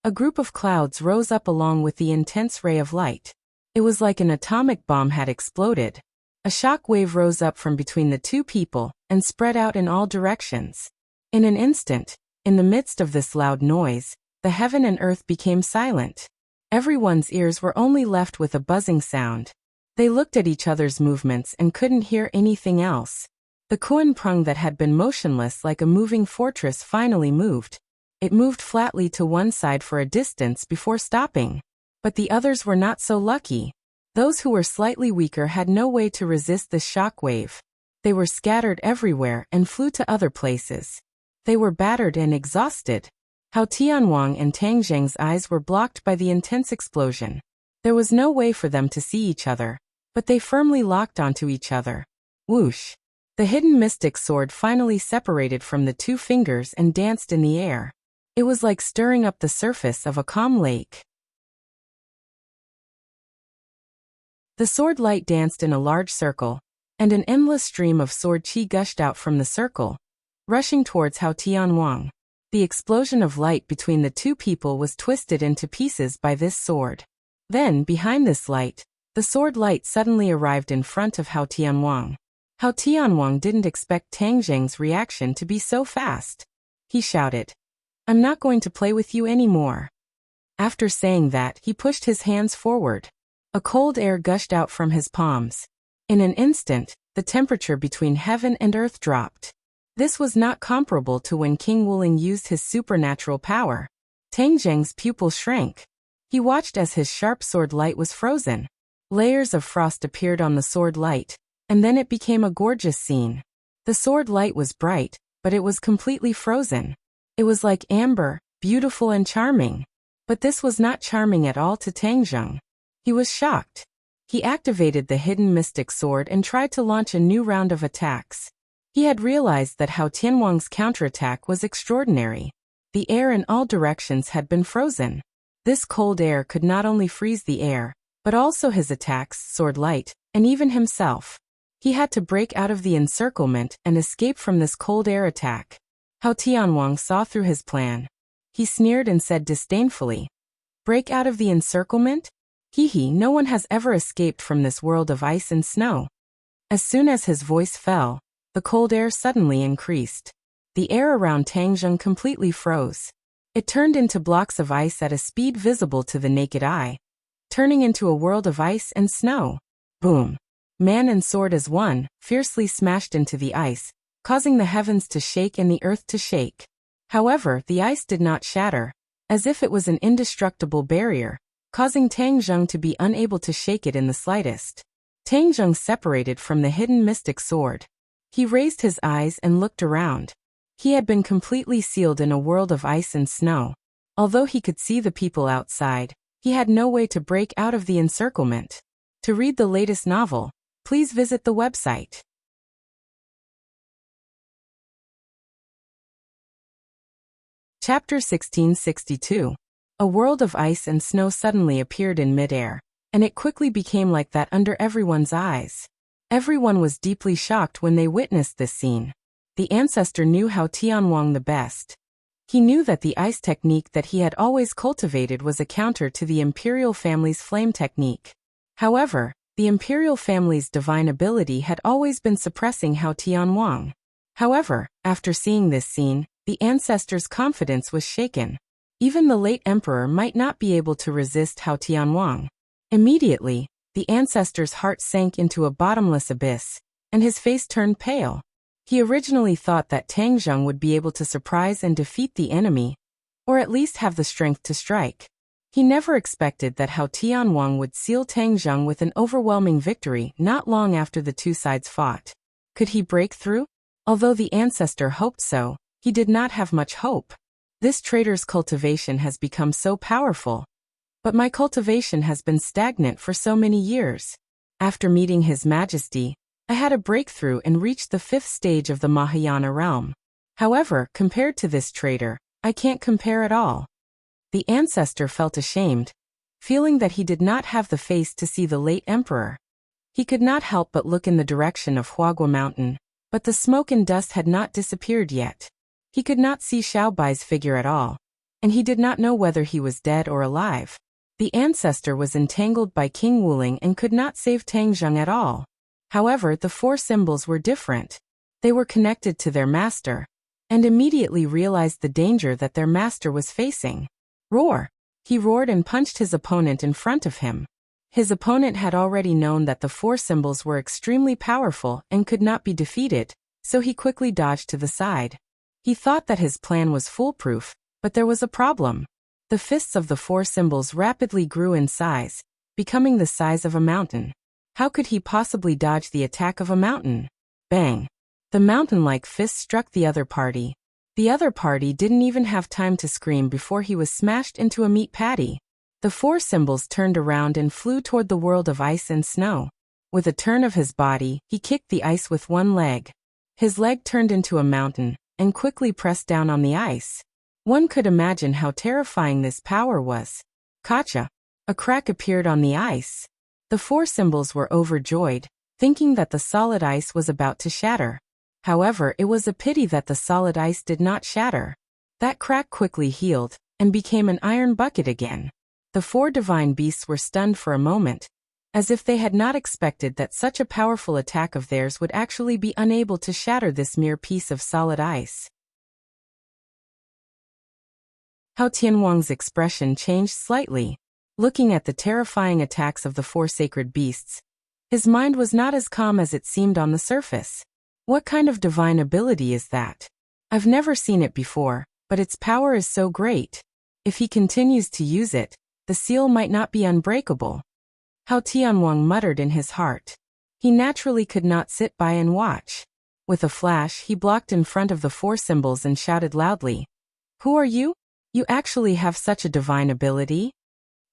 a group of clouds rose up along with the intense ray of light. It was like an atomic bomb had exploded. A shock wave rose up from between the two people and spread out in all directions. In an instant, in the midst of this loud noise, the heaven and earth became silent. Everyone's ears were only left with a buzzing sound. They looked at each other's movements and couldn't hear anything else. The Kuan Peng that had been motionless like a moving fortress finally moved. It moved flatly to one side for a distance before stopping. But the others were not so lucky. Those who were slightly weaker had no way to resist the shock wave. They were scattered everywhere and flew to other places. They were battered and exhausted. Hao Tianwang and Tang Zheng's eyes were blocked by the intense explosion. There was no way for them to see each other, but they firmly locked onto each other. Whoosh! The hidden mystic sword finally separated from the two fingers and danced in the air. It was like stirring up the surface of a calm lake. The sword light danced in a large circle, and an endless stream of sword qi gushed out from the circle, rushing towards Hao Tianwang. The explosion of light between the two people was twisted into pieces by this sword. Then, behind this light, the sword light suddenly arrived in front of Hao Tianwang. Hao Tianwang didn't expect Tang Zheng's reaction to be so fast. He shouted, "I'm not going to play with you anymore." After saying that, he pushed his hands forward. A cold air gushed out from his palms. In an instant, the temperature between heaven and earth dropped. This was not comparable to when King Wuling used his supernatural power. Tang Zheng's pupil shrank. He watched as his sharp sword light was frozen. Layers of frost appeared on the sword light, and then it became a gorgeous scene. The sword light was bright, but it was completely frozen. It was like amber, beautiful and charming. But this was not charming at all to Tang Zheng. He was shocked. He activated the hidden mystic sword and tried to launch a new round of attacks. He had realized that Hao Tianwang's counterattack was extraordinary. The air in all directions had been frozen. This cold air could not only freeze the air, but also his attacks, sword light, and even himself. He had to break out of the encirclement and escape from this cold air attack. Hao Tianwang saw through his plan. He sneered and said disdainfully, "Break out of the encirclement? Hee, no one has ever escaped from this world of ice and snow." As soon as his voice fell, the cold air suddenly increased. The air around Tang Zheng completely froze. It turned into blocks of ice at a speed visible to the naked eye, turning into a world of ice and snow. Boom! Man and sword as one, fiercely smashed into the ice, causing the heavens to shake and the earth to shake. However, the ice did not shatter, as if it was an indestructible barrier, causing Tang Zheng to be unable to shake it in the slightest. Tang Zheng separated from the hidden mystic sword. He raised his eyes and looked around. He had been completely sealed in a world of ice and snow. Although he could see the people outside, he had no way to break out of the encirclement. To read the latest novel, please visit the website. Chapter 1662. A world of ice and snow suddenly appeared in midair, and it quickly became like that under everyone's eyes. Everyone was deeply shocked when they witnessed this scene. The ancestor knew Hao Tianwang the best. He knew that the ice technique that he had always cultivated was a counter to the imperial family's flame technique. However, the imperial family's divine ability had always been suppressing Hao Tianwang. However, after seeing this scene, the ancestor's confidence was shaken. Even the late emperor might not be able to resist Hao Tianwang. Immediately, the ancestor's heart sank into a bottomless abyss, and his face turned pale. He originally thought that Tang Zheng would be able to surprise and defeat the enemy, or at least have the strength to strike. He never expected that Hao Tianwang would seal Tang Zheng with an overwhelming victory not long after the two sides fought. Could he break through? Although the ancestor hoped so, he did not have much hope. This traitor's cultivation has become so powerful. But my cultivation has been stagnant for so many years. After meeting His Majesty, I had a breakthrough and reached the 5th stage of the Mahayana realm. However, compared to this traitor, I can't compare at all. The ancestor felt ashamed, feeling that he did not have the face to see the late emperor. He could not help but look in the direction of Huagua Mountain, but the smoke and dust had not disappeared yet. He could not see Xiaobai's figure at all, and he did not know whether he was dead or alive. The ancestor was entangled by King Wuling and could not save Tang Zheng at all. However, the 4 symbols were different. They were connected to their master, and immediately realized the danger that their master was facing. Roar! He roared and punched his opponent in front of him. His opponent had already known that the 4 symbols were extremely powerful and could not be defeated, so he quickly dodged to the side. He thought that his plan was foolproof, but there was a problem. The fists of the 4 symbols rapidly grew in size, becoming the size of a mountain. How could he possibly dodge the attack of a mountain? Bang! The mountain-like fist struck the other party. The other party didn't even have time to scream before he was smashed into a meat patty. The 4 symbols turned around and flew toward the world of ice and snow. With a turn of his body, he kicked the ice with one leg. His leg turned into a mountain, and quickly pressed down on the ice. One could imagine how terrifying this power was. Gotcha! A crack appeared on the ice. The four symbols were overjoyed, thinking that the solid ice was about to shatter. However, it was a pity that the solid ice did not shatter. That crack quickly healed, and became an iron bucket again. The four divine beasts were stunned for a moment, as if they had not expected that such a powerful attack of theirs would actually be unable to shatter this mere piece of solid ice. Hao Tianhuang's expression changed slightly. Looking at the terrifying attacks of the four sacred beasts, his mind was not as calm as it seemed on the surface. What kind of divine ability is that? I've never seen it before, but its power is so great. If he continues to use it, the seal might not be unbreakable. Hao Tianhuang muttered in his heart. He naturally could not sit by and watch. With a flash, he blocked in front of the four symbols and shouted loudly, "Who are you? You actually have such a divine ability?"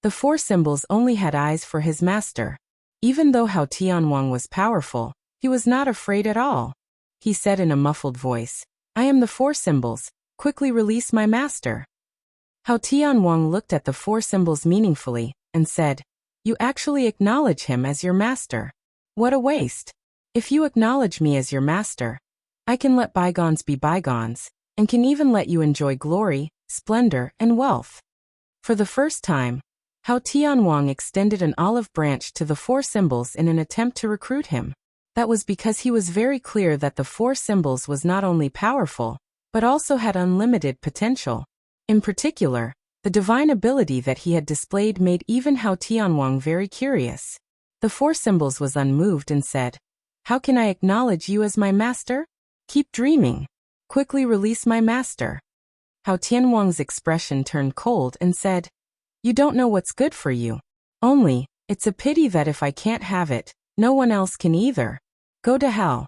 The four symbols only had eyes for his master. Even though Hao Tianhuang was powerful, he was not afraid at all. He said in a muffled voice, "I am the four symbols, quickly release my master." Hao Tianhuang looked at the four symbols meaningfully, and said, "You actually acknowledge him as your master. What a waste. If you acknowledge me as your master, I can let bygones be bygones, and can even let you enjoy glory, splendor, and wealth." For the first time, Hao Tianhuang extended an olive branch to the four symbols in an attempt to recruit him. That was because he was very clear that the four symbols was not only powerful, but also had unlimited potential. In particular, the divine ability that he had displayed made even Hao Tianhuang very curious. The four symbols was unmoved and said, "How can I acknowledge you as my master? Keep dreaming. Quickly release my master." Hao Tianhuang's expression turned cold and said, "You don't know what's good for you. Only, it's a pity that if I can't have it, no one else can either. Go to hell."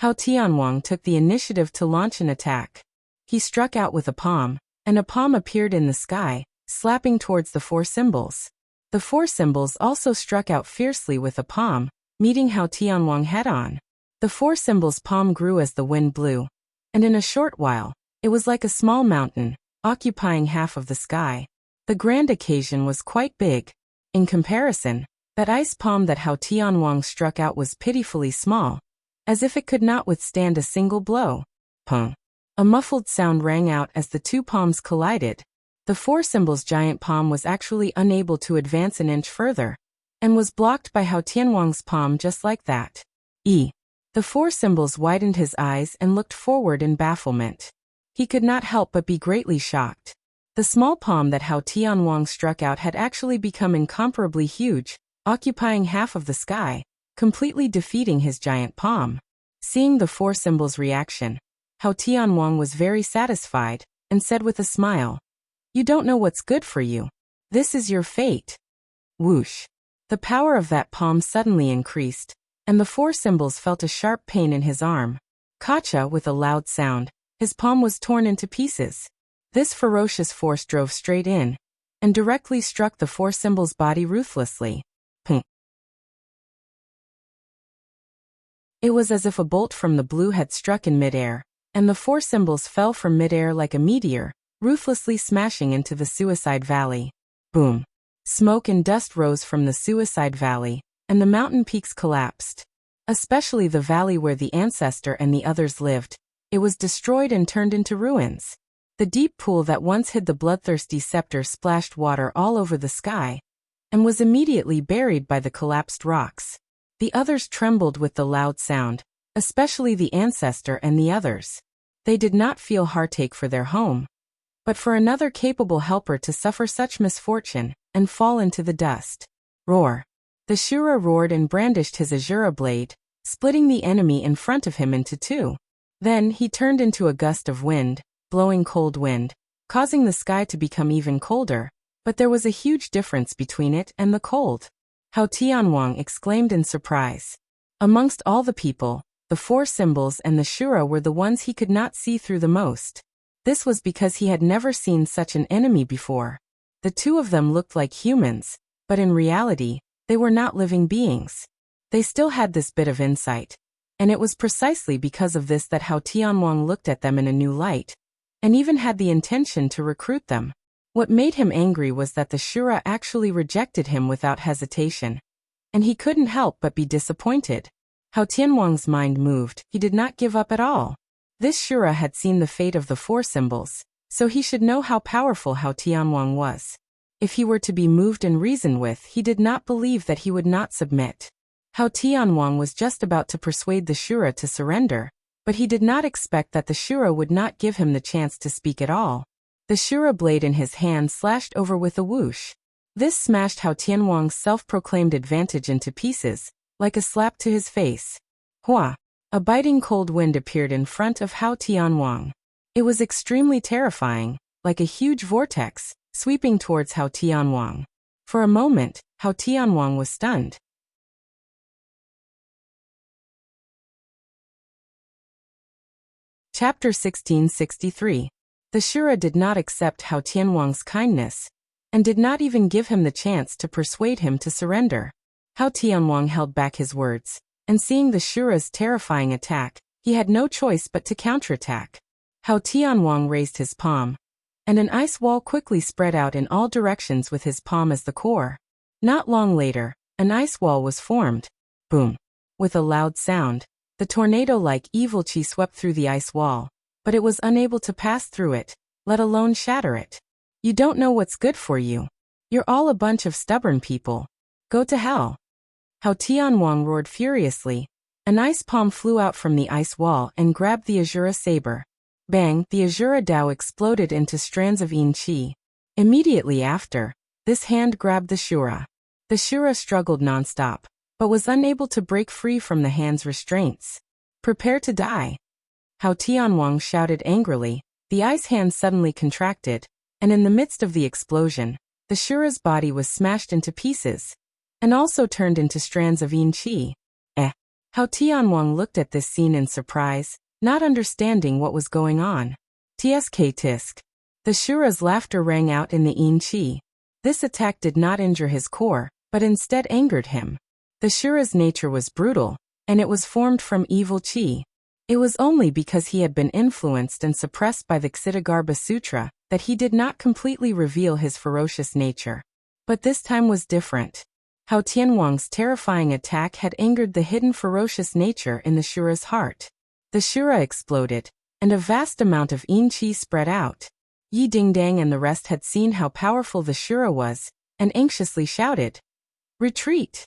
Hao Tianhuang took the initiative to launch an attack. He struck out with a palm, and a palm appeared in the sky, slapping towards the four symbols. The four symbols also struck out fiercely with a palm, meeting Hao Tianhuang head-on. The four symbols' palm grew as the wind blew, and in a short while, it was like a small mountain, occupying half of the sky. The grand occasion was quite big. In comparison, that ice palm that Hao Tianhuang struck out was pitifully small, as if it could not withstand a single blow. Pung. A muffled sound rang out as the two palms collided. The four symbols' giant palm was actually unable to advance an inch further, and was blocked by Hao Tianhuang's palm just like that. The four symbols widened his eyes and looked forward in bafflement. He could not help but be greatly shocked. The small palm that Hao Tianhuang struck out had actually become incomparably huge, occupying half of the sky, completely defeating his giant palm. Seeing the four symbols' reaction, Hao Tianhuang was very satisfied, and said with a smile, "You don't know what's good for you. This is your fate." Whoosh! The power of that palm suddenly increased, and the four symbols felt a sharp pain in his arm. Kacha, with a loud sound, his palm was torn into pieces. This ferocious force drove straight in, and directly struck the four symbols' body ruthlessly. It was as if a bolt from the blue had struck in midair, and the four symbols fell from midair like a meteor, ruthlessly smashing into the suicide valley. Boom! Smoke and dust rose from the suicide valley, and the mountain peaks collapsed. Especially the valley where the ancestor and the others lived. It was destroyed and turned into ruins. The deep pool that once hid the bloodthirsty scepter splashed water all over the sky, and was immediately buried by the collapsed rocks. The others trembled with the loud sound, especially the ancestor and the others. They did not feel heartache for their home, but for another capable helper to suffer such misfortune, and fall into the dust. Roar! The Shura roared and brandished his Azura blade, splitting the enemy in front of him into two. Then he turned into a gust of wind, blowing cold wind, causing the sky to become even colder, but there was a huge difference between it and the cold. Hao Tianhuang exclaimed in surprise. Amongst all the people, the four symbols and the Shura were the ones he could not see through the most. This was because he had never seen such an enemy before. The two of them looked like humans, but in reality, they were not living beings. They still had this bit of insight, and it was precisely because of this that Hao Tianhuang looked at them in a new light, and even had the intention to recruit them. What made him angry was that the Shura actually rejected him without hesitation, and he couldn't help but be disappointed. How Tianwang's mind moved, he did not give up at all. This Shura had seen the fate of the four symbols, so he should know how powerful How Tianwang was. If he were to be moved and reasoned with, he did not believe that he would not submit. How Tianwang was just about to persuade the Shura to surrender, but he did not expect that the Shura would not give him the chance to speak at all. The Shura blade in his hand slashed over with a whoosh. This smashed How Tianwang's self-proclaimed advantage into pieces, like a slap to his face. Hua! A biting cold wind appeared in front of How Tianwang. It was extremely terrifying, like a huge vortex, sweeping towards How Tianwang. For a moment, How Tianwang was stunned. Chapter 1663. The Shura did not accept How Tianwang's kindness, and did not even give him the chance to persuade him to surrender. How Tianwang held back his words, and seeing the Shura's terrifying attack, he had no choice but to counterattack. How Tianwang raised his palm, and an ice wall quickly spread out in all directions with his palm as the core. Not long later, an ice wall was formed. Boom! With a loud sound, the tornado-like evil chi swept through the ice wall, but it was unable to pass through it, let alone shatter it. You don't know what's good for you. You're all a bunch of stubborn people. Go to hell. How Tianwang roared furiously. An ice palm flew out from the ice wall and grabbed the Azura saber. Bang! The Azura Dao exploded into strands of yin chi. Immediately after, this hand grabbed the Shura. The Shura struggled non-stop, but was unable to break free from the hand's restraints. Prepare to die. How Tianwang shouted angrily. The ice hand suddenly contracted, and in the midst of the explosion, the Shura's body was smashed into pieces, and also turned into strands of yin chi. How Tianwang looked at this scene in surprise, not understanding what was going on. Tsk tisk. The Shura's laughter rang out in the yin chi. This attack did not injure his core, but instead angered him. The Shura's nature was brutal, and it was formed from evil chi. It was only because he had been influenced and suppressed by the Ksitigarbha Sutra that he did not completely reveal his ferocious nature. But this time was different. How Tianwang's terrifying attack had angered the hidden ferocious nature in the Shura's heart. The Shura exploded, and a vast amount of yin chi spread out. Yi Dingdang and the rest had seen how powerful the Shura was, and anxiously shouted, "Retreat!"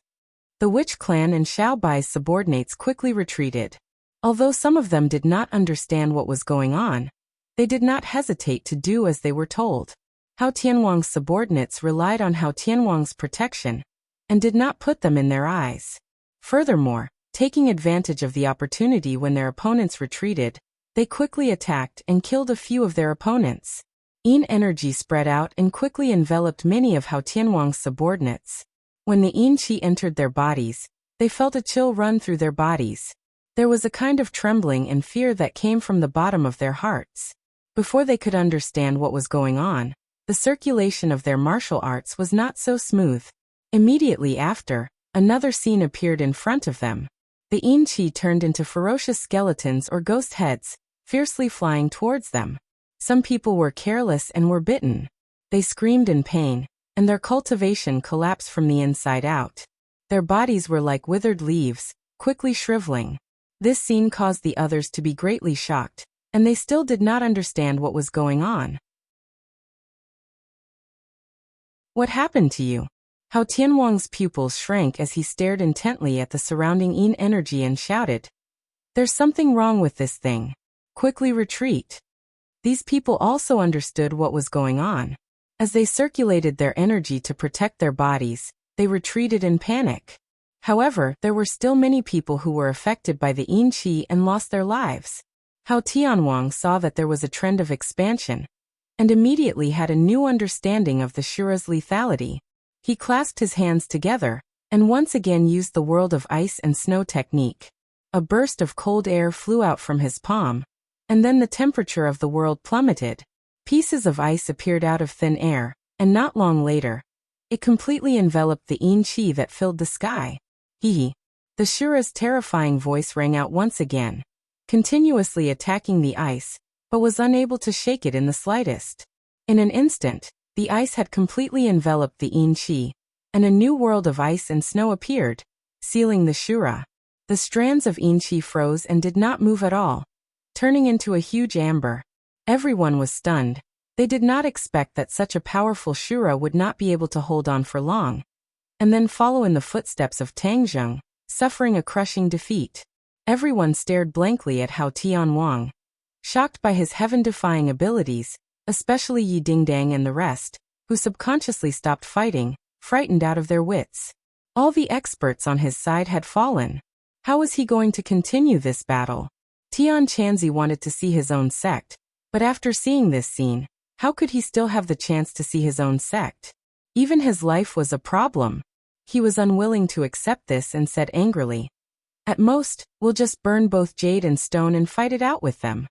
The Witch Clan and Xiao Bai's subordinates quickly retreated. Although some of them did not understand what was going on, they did not hesitate to do as they were told. How Tianwang's subordinates relied on How Tianwang's protection, and did not put them in their eyes. Furthermore, taking advantage of the opportunity when their opponents retreated, they quickly attacked and killed a few of their opponents. Yin energy spread out and quickly enveloped many of How Tianwang's subordinates. When the yin chi entered their bodies, they felt a chill run through their bodies. There was a kind of trembling and fear that came from the bottom of their hearts. Before they could understand what was going on, the circulation of their martial arts was not so smooth. Immediately after, another scene appeared in front of them. The yin chi turned into ferocious skeletons or ghost heads, fiercely flying towards them. Some people were careless and were bitten. They screamed in pain, and their cultivation collapsed from the inside out. Their bodies were like withered leaves, quickly shriveling. This scene caused the others to be greatly shocked, and they still did not understand what was going on. What happened to you? How Tianwang's pupils shrank as he stared intently at the surrounding yin energy and shouted, "There's something wrong with this thing. Quickly retreat." These people also understood what was going on. As they circulated their energy to protect their bodies, they retreated in panic. However, there were still many people who were affected by the yin chi and lost their lives. How Tianwang saw that there was a trend of expansion, and immediately had a new understanding of the Shura's lethality. He clasped his hands together, and once again used the world of ice and snow technique. A burst of cold air flew out from his palm, and then the temperature of the world plummeted. Pieces of ice appeared out of thin air, and not long later, it completely enveloped the yin chi that filled the sky. Hee. The Shura's terrifying voice rang out once again, continuously attacking the ice, but was unable to shake it in the slightest. In an instant, the ice had completely enveloped the yin chi, and a new world of ice and snow appeared, sealing the Shura. The strands of Inchi froze and did not move at all, turning into a huge amber. Everyone was stunned. They did not expect that such a powerful Shura would not be able to hold on for long, and then follow in the footsteps of Tangzheng, suffering a crushing defeat. Everyone stared blankly at Hao Tianwang, shocked by his heaven-defying abilities, especially Yi Dingdang and the rest, who subconsciously stopped fighting, frightened out of their wits. All the experts on his side had fallen. How was he going to continue this battle? Tian Chanzi wanted to see his own sect, but after seeing this scene, how could he still have the chance to see his own sect? Even his life was a problem. He was unwilling to accept this and said angrily, "At most, we'll just burn both jade and stone and fight it out with them."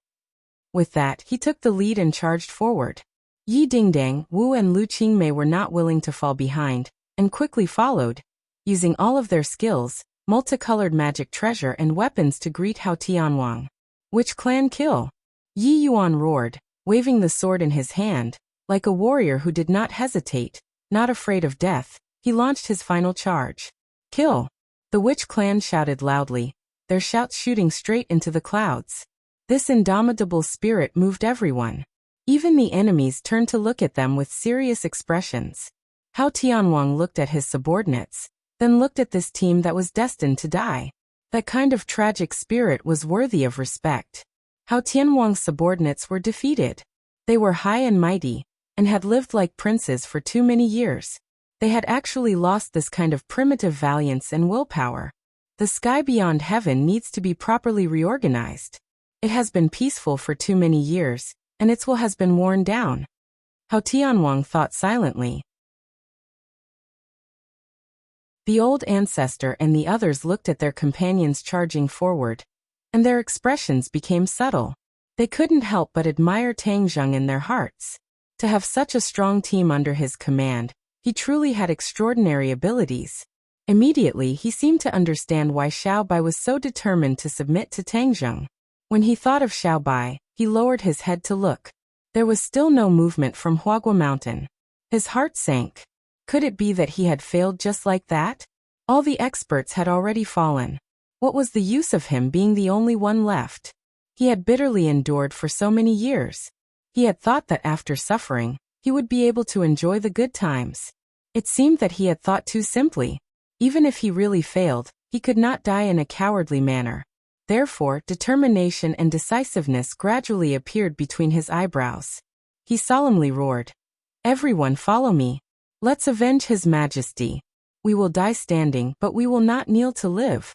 With that, he took the lead and charged forward. Yi Dingdang, Wu and Lu Qingmei were not willing to fall behind, and quickly followed, using all of their skills, multicolored magic treasure and weapons to greet Hao Tianwang. "Which clan kill?" Yi Yuan roared, waving the sword in his hand. Like a warrior who did not hesitate, not afraid of death, he launched his final charge. "Kill!" The witch clan shouted loudly, their shouts shooting straight into the clouds. This indomitable spirit moved everyone. Even the enemies turned to look at them with serious expressions. Hao Tianwang looked at his subordinates, then looked at this team that was destined to die. That kind of tragic spirit was worthy of respect. Hao Tianwang's subordinates were defeated. They were high and mighty, and had lived like princes for too many years. They had actually lost this kind of primitive valiance and willpower. The sky beyond heaven needs to be properly reorganized. It has been peaceful for too many years, and its will has been worn down. Hao Tianwang thought silently. The old ancestor and the others looked at their companions charging forward, and their expressions became subtle. They couldn't help but admire Tangzheng in their hearts. To have such a strong team under his command, he truly had extraordinary abilities. Immediately he seemed to understand why Xiao Bai was so determined to submit to Tangzheng. When he thought of Xiao Bai, he lowered his head to look. There was still no movement from Huagua Mountain. His heart sank. Could it be that he had failed just like that? All the experts had already fallen. What was the use of him being the only one left? He had bitterly endured for so many years. He had thought that after suffering, he would be able to enjoy the good times. It seemed that he had thought too simply. Even if he really failed, he could not die in a cowardly manner. Therefore, determination and decisiveness gradually appeared between his eyebrows. He solemnly roared, "Everyone follow me. Let's avenge His Majesty. We will die standing, but we will not kneel to live."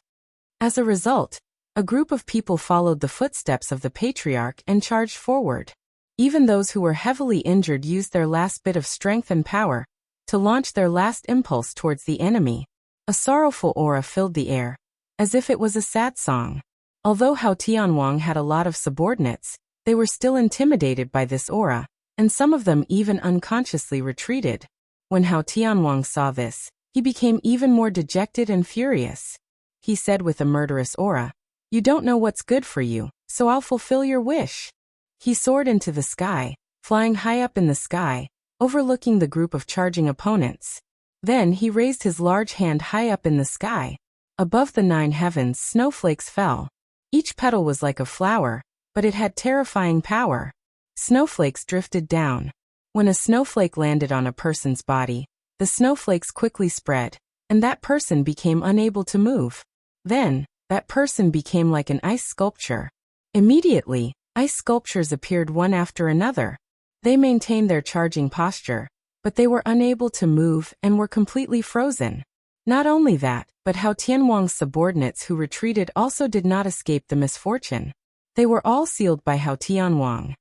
As a result, a group of people followed the footsteps of the patriarch and charged forward. Even those who were heavily injured used their last bit of strength and power to launch their last impulse towards the enemy. A sorrowful aura filled the air, as if it was a sad song. Although Hao Tianwang had a lot of subordinates, they were still intimidated by this aura, and some of them even unconsciously retreated. When Hao Tianwang saw this, he became even more dejected and furious. He said with a murderous aura, "You don't know what's good for you, so I'll fulfill your wish." He soared into the sky, flying high up in the sky, overlooking the group of charging opponents. Then he raised his large hand high up in the sky. Above the 9 heavens, snowflakes fell. Each petal was like a flower, but it had terrifying power. Snowflakes drifted down. When a snowflake landed on a person's body, the snowflakes quickly spread, and that person became unable to move. Then, that person became like an ice sculpture. Immediately, ice sculptures appeared one after another. They maintained their charging posture, but they were unable to move and were completely frozen. Not only that, but Hao Tianwang's subordinates who retreated also did not escape the misfortune. They were all sealed by Hao Tianwang.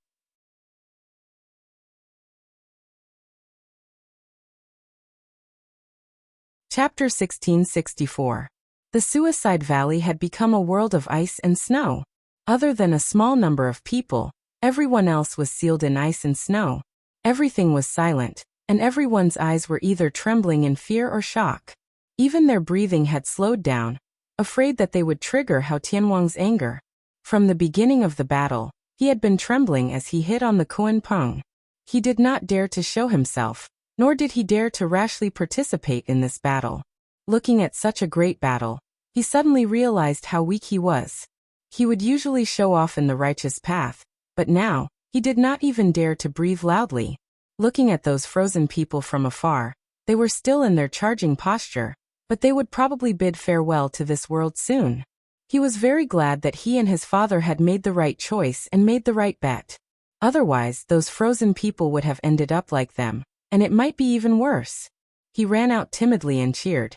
Chapter 1664. The Suicide Valley had become a world of ice and snow. Other than a small number of people, everyone else was sealed in ice and snow. Everything was silent, and everyone's eyes were either trembling in fear or shock. Even their breathing had slowed down, afraid that they would trigger Hao Tianwang's anger. From the beginning of the battle, he had been trembling as he hit on the Kuan Peng. He did not dare to show himself, nor did he dare to rashly participate in this battle. Looking at such a great battle, he suddenly realized how weak he was. He would usually show off in the righteous path, but now, he did not even dare to breathe loudly. Looking at those frozen people from afar, they were still in their charging posture, but they would probably bid farewell to this world soon. He was very glad that he and his father had made the right choice and made the right bet. Otherwise, those frozen people would have ended up like them, and it might be even worse. He ran out timidly and cheered,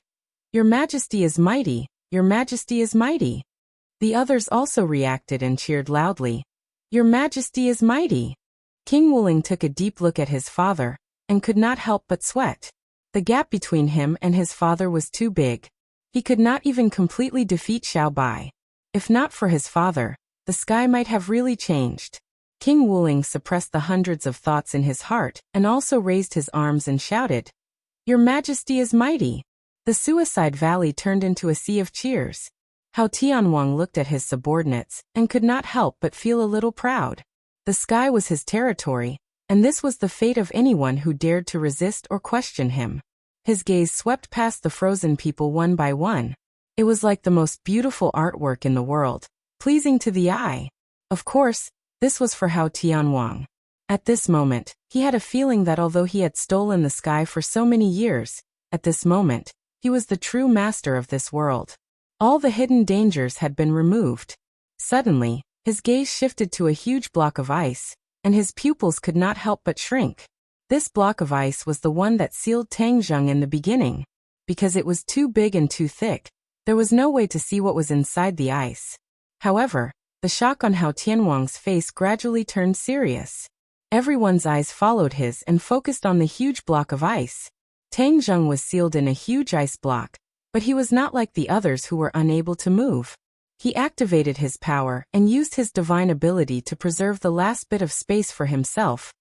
"Your Majesty is mighty, Your Majesty is mighty." The others also reacted and cheered loudly, "Your Majesty is mighty." King Wuling took a deep look at his father, and could not help but sweat. The gap between him and his father was too big. He could not even completely defeat Xiao Bai. If not for his father, the sky might have really changed. King Wuling suppressed the hundreds of thoughts in his heart and also raised his arms and shouted, "Your Majesty is mighty." The Suicide Valley turned into a sea of cheers. Hao Tianwang looked at his subordinates and could not help but feel a little proud. The sky was his territory, and this was the fate of anyone who dared to resist or question him. His gaze swept past the frozen people one by one. It was like the most beautiful artwork in the world, pleasing to the eye. Of course, this was for Hao Tianwang. At this moment, he had a feeling that although he had stolen the sky for so many years, at this moment, he was the true master of this world. All the hidden dangers had been removed. Suddenly, his gaze shifted to a huge block of ice, and his pupils could not help but shrink. This block of ice was the one that sealed Tangzheng in the beginning. Because it was too big and too thick, there was no way to see what was inside the ice. However, the shock on Hao Tianwang's face gradually turned serious. Everyone's eyes followed his and focused on the huge block of ice. Tangzheng was sealed in a huge ice block, but he was not like the others who were unable to move. He activated his power and used his divine ability to preserve the last bit of space for himself,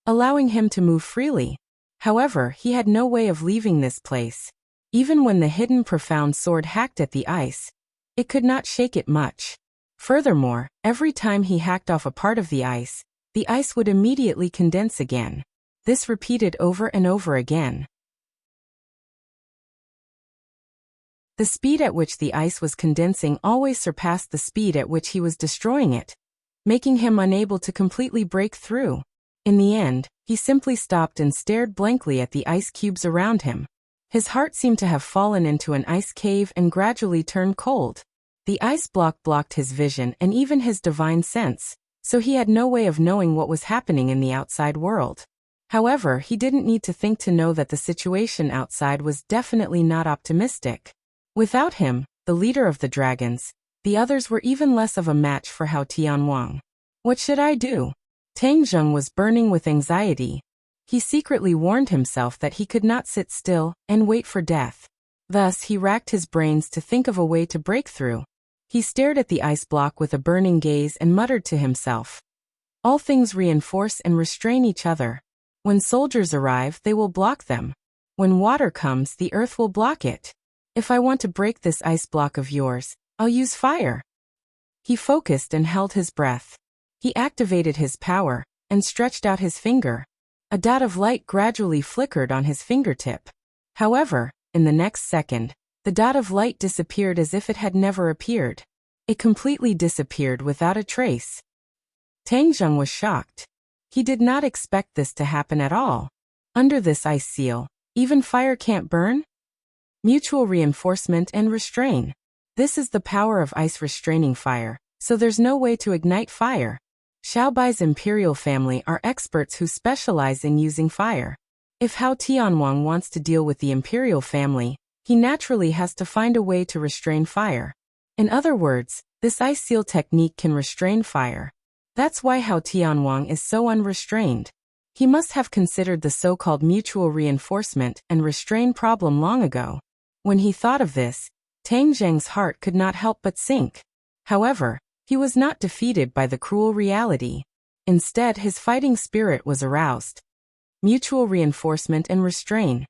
allowing him to move freely. However, he had no way of leaving this place. Even when the hidden profound sword hacked at the ice, it could not shake it much. Furthermore, every time he hacked off a part of the ice would immediately condense again. This repeated over and over again. The speed at which the ice was condensing always surpassed the speed at which he was destroying it, making him unable to completely break through. In the end, he simply stopped and stared blankly at the ice cubes around him. His heart seemed to have fallen into an ice cave and gradually turned cold. The ice block blocked his vision and even his divine sense, so he had no way of knowing what was happening in the outside world. However, he didn't need to think to know that the situation outside was definitely not optimistic. Without him, the leader of the dragons, the others were even less of a match for Hao Tianwang. What should I do? Tangzheng was burning with anxiety. He secretly warned himself that he could not sit still and wait for death. Thus, he racked his brains to think of a way to break through. He stared at the ice block with a burning gaze and muttered to himself, "All things reinforce and restrain each other. When soldiers arrive, they will block them. When water comes, the earth will block it. If I want to break this ice block of yours, I'll use fire." He focused and held his breath. He activated his power and stretched out his finger. A dot of light gradually flickered on his fingertip. However, in the next second, the dot of light disappeared as if it had never appeared. It completely disappeared without a trace. Tangzheng was shocked. He did not expect this to happen at all. Under this ice seal, even fire can't burn? Mutual reinforcement and restrain. This is the power of ice restraining fire, so there's no way to ignite fire. Xiao Bai's imperial family are experts who specialize in using fire. If Hao Tianwang wants to deal with the imperial family, he naturally has to find a way to restrain fire. In other words, this ice seal technique can restrain fire. That's why Hao Tianwang is so unrestrained. He must have considered the so-called mutual reinforcement and restrain problem long ago. When he thought of this, Tangzheng's heart could not help but sink. However, he was not defeated by the cruel reality. Instead, his fighting spirit was aroused. Mutual reinforcement and restrain.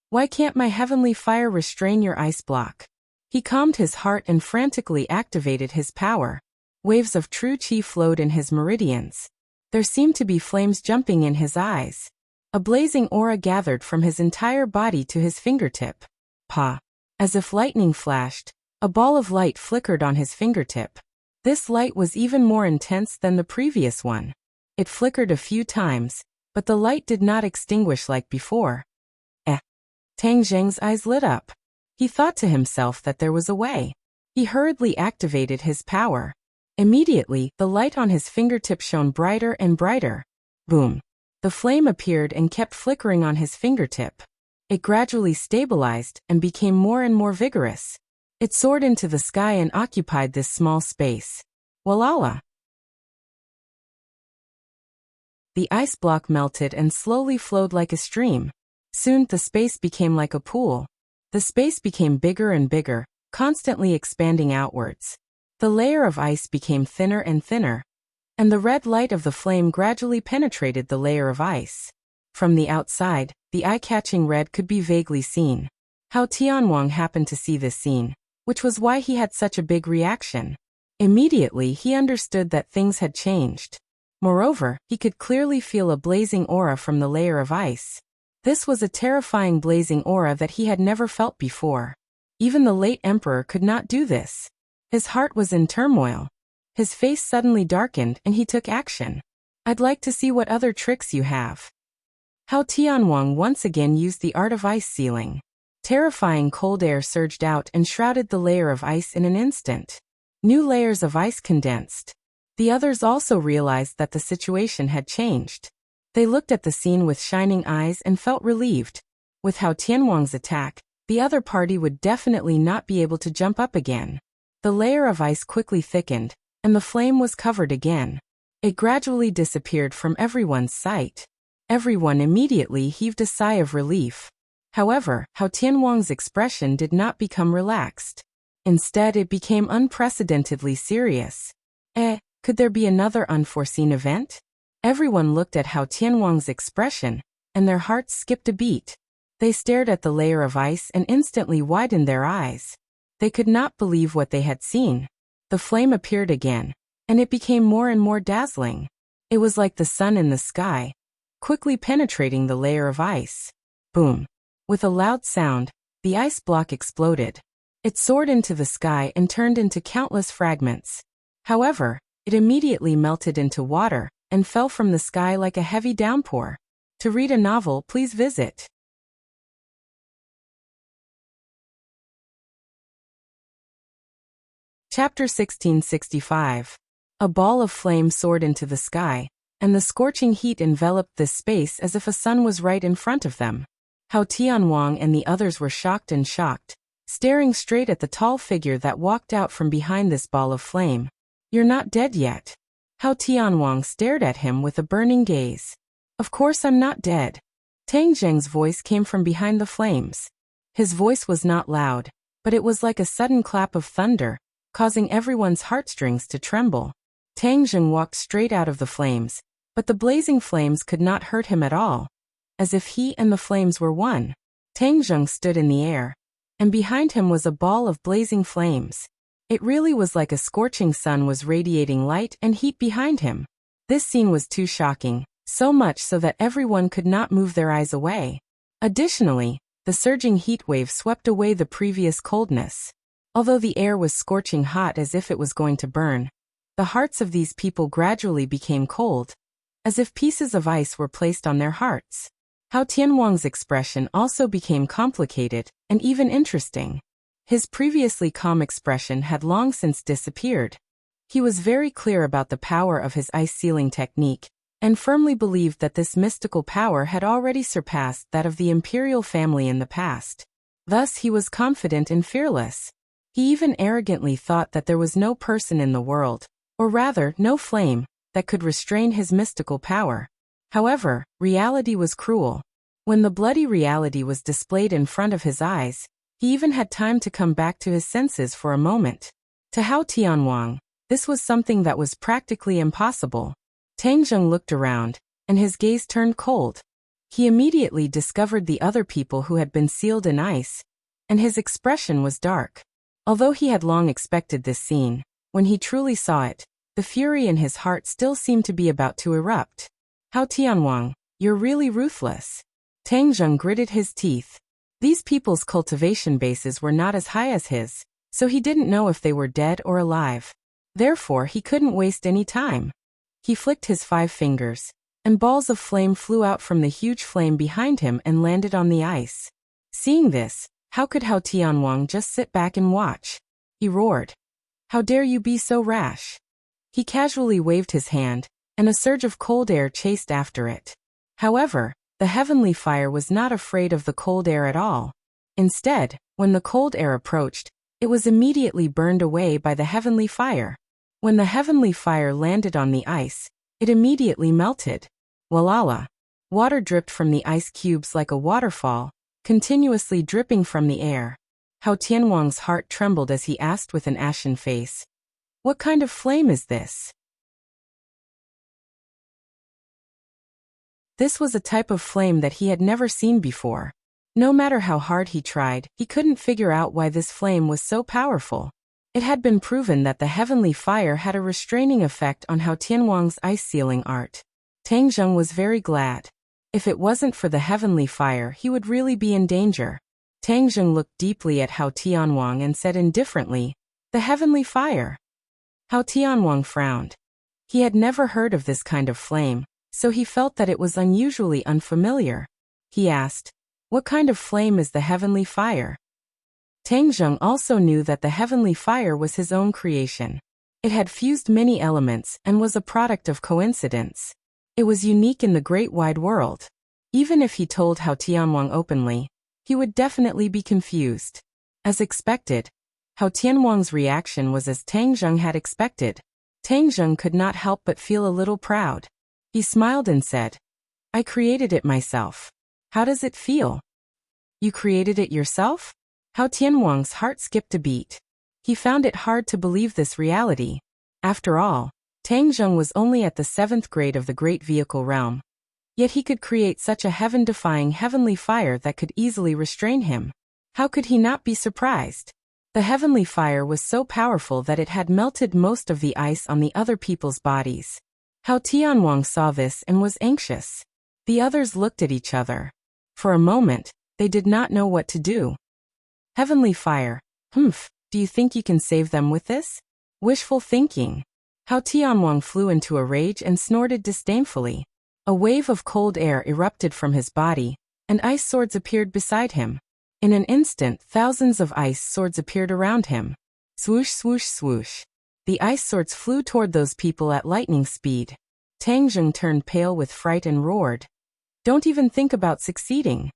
Why can't my heavenly fire restrain your ice block? He calmed his heart and frantically activated his power. Waves of true chi flowed in his meridians. There seemed to be flames jumping in his eyes. A blazing aura gathered from his entire body to his fingertip. Pa! As if lightning flashed, a ball of light flickered on his fingertip. This light was even more intense than the previous one. It flickered a few times, but the light did not extinguish like before. Tang Zheng's eyes lit up. He thought to himself that there was a way. He hurriedly activated his power. Immediately, the light on his fingertip shone brighter and brighter. Boom! The flame appeared and kept flickering on his fingertip. It gradually stabilized and became more and more vigorous. It soared into the sky and occupied this small space. Walala! The ice block melted and slowly flowed like a stream. Soon the space became like a pool. The space became bigger and bigger, constantly expanding outwards. The layer of ice became thinner and thinner, and the red light of the flame gradually penetrated the layer of ice. From the outside, the eye-catching red could be vaguely seen. Hao Tianwang happened to see this scene, which was why he had such a big reaction. Immediately he understood that things had changed. Moreover, he could clearly feel a blazing aura from the layer of ice. This was a terrifying blazing aura that he had never felt before. Even the late emperor could not do this. His heart was in turmoil. His face suddenly darkened and he took action. I'd like to see what other tricks you have. Hao Tianwang once again used the art of ice sealing. Terrifying cold air surged out and shrouded the layer of ice in an instant. New layers of ice condensed. The others also realized that the situation had changed. They looked at the scene with shining eyes and felt relieved. With Hao Tianwang's attack, the other party would definitely not be able to jump up again. The layer of ice quickly thickened, and the flame was covered again. It gradually disappeared from everyone's sight. Everyone immediately heaved a sigh of relief. However, Hao Tianwang's expression did not become relaxed. Instead, it became unprecedentedly serious. Could there be another unforeseen event? Everyone looked at Hao Tianwang's expression, and their hearts skipped a beat. They stared at the layer of ice and instantly widened their eyes. They could not believe what they had seen. The flame appeared again, and it became more and more dazzling. It was like the sun in the sky, quickly penetrating the layer of ice. Boom! With a loud sound, the ice block exploded. It soared into the sky and turned into countless fragments. However, it immediately melted into water and fell from the sky like a heavy downpour. To read a novel, please visit Chapter 1665. A ball of flame soared into the sky, and the scorching heat enveloped this space as if a sun was right in front of them. Hao Tianwang and the others were shocked, staring straight at the tall figure that walked out from behind this ball of flame. You're not dead yet. Hao Tianwang stared at him with a burning gaze. Of course I'm not dead. Tang Zheng's voice came from behind the flames. His voice was not loud, but it was like a sudden clap of thunder, causing everyone's heartstrings to tremble. Tang Zheng walked straight out of the flames, but the blazing flames could not hurt him at all. As if he and the flames were one. Tang Zheng stood in the air, and behind him was a ball of blazing flames. It really was like a scorching sun was radiating light and heat behind him. This scene was too shocking, so much so that everyone could not move their eyes away. Additionally, the surging heat wave swept away the previous coldness. Although the air was scorching hot as if it was going to burn, the hearts of these people gradually became cold, as if pieces of ice were placed on their hearts. Hao Tianwang's expression also became complicated and even interesting. His previously calm expression had long since disappeared. He was very clear about the power of his ice sealing technique, and firmly believed that this mystical power had already surpassed that of the imperial family in the past. Thus he was confident and fearless. He even arrogantly thought that there was no person in the world, or rather no flame, that could restrain his mystical power. However, reality was cruel. When the bloody reality was displayed in front of his eyes, he even had time to come back to his senses for a moment. To Hao Tianwang, this was something that was practically impossible. Tang Zheng looked around, and his gaze turned cold. He immediately discovered the other people who had been sealed in ice, and his expression was dark. Although he had long expected this scene, when he truly saw it, the fury in his heart still seemed to be about to erupt. Hao Tianwang, You're really ruthless. Tang Zheng gritted his teeth. These people's cultivation bases were not as high as his, so he didn't know if they were dead or alive. Therefore, he couldn't waste any time. He flicked his 5 fingers, and balls of flame flew out from the huge flame behind him and landed on the ice. Seeing this, how could Hao Tianwang just sit back and watch? He roared. How dare you be so rash? He casually waved his hand, and a surge of cold air chased after it. However, the heavenly fire was not afraid of the cold air at all. Instead, when the cold air approached, it was immediately burned away by the heavenly fire. When the heavenly fire landed on the ice, it immediately melted. Walala! Water dripped from the ice cubes like a waterfall, continuously dripping from the air. Hao Tianwang's heart trembled as he asked with an ashen face, "What kind of flame is this?" This was a type of flame that he had never seen before. No matter how hard he tried, he couldn't figure out why this flame was so powerful. It had been proven that the heavenly fire had a restraining effect on Hao Tianwang's ice-sealing art. Tang Zheng was very glad. If it wasn't for the heavenly fire, he would really be in danger. Tang Zheng looked deeply at Hao Tianwang and said indifferently, "The heavenly fire." Hao Tianwang frowned. He had never heard of this kind of flame, so he felt that it was unusually unfamiliar. He asked, "What kind of flame is the heavenly fire?" Tang Zheng also knew that the heavenly fire was his own creation. It had fused many elements and was a product of coincidence. It was unique in the great wide world. Even if he told Hao Tianwang openly, he would definitely be confused. As expected, Hao Tianwang's reaction was as Tang Zheng had expected. Tang Zheng could not help but feel a little proud. He smiled and said, "I created it myself. How does it feel?" "You created it yourself?" Hao Tianwang's heart skipped a beat. He found it hard to believe this reality. After all, Tang Zheng was only at the 7th grade of the Great Vehicle Realm. Yet he could create such a heaven-defying heavenly fire that could easily restrain him. How could he not be surprised? The heavenly fire was so powerful that it had melted most of the ice on the other people's bodies. Hao Tianwang saw this and was anxious. The others looked at each other. For a moment, they did not know what to do. Heavenly fire, do you think you can save them with this? Wishful thinking. Hao Tianwang flew into a rage and snorted disdainfully. A wave of cold air erupted from his body, and ice swords appeared beside him. In an instant, thousands of ice swords appeared around him. Swoosh, swoosh, swoosh. The ice swords flew toward those people at lightning speed. Tang Zheng turned pale with fright and roared, "Don't even think about succeeding."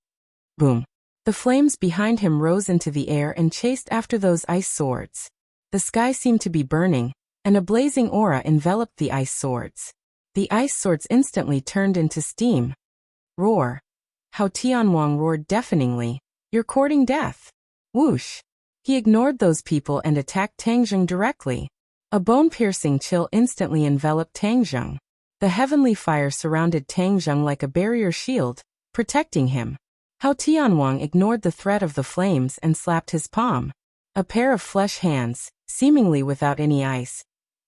Boom. The flames behind him rose into the air and chased after those ice swords. The sky seemed to be burning, and a blazing aura enveloped the ice swords. The ice swords instantly turned into steam. Roar. Hao Tianwang roared deafeningly, "You're courting death." Whoosh. He ignored those people and attacked Tang Zheng directly. A bone-piercing chill instantly enveloped Tang Zheng. The heavenly fire surrounded Tang Zheng like a barrier shield, protecting him. Hao Tianwang ignored the threat of the flames and slapped his palm. A pair of flesh hands, seemingly without any ice,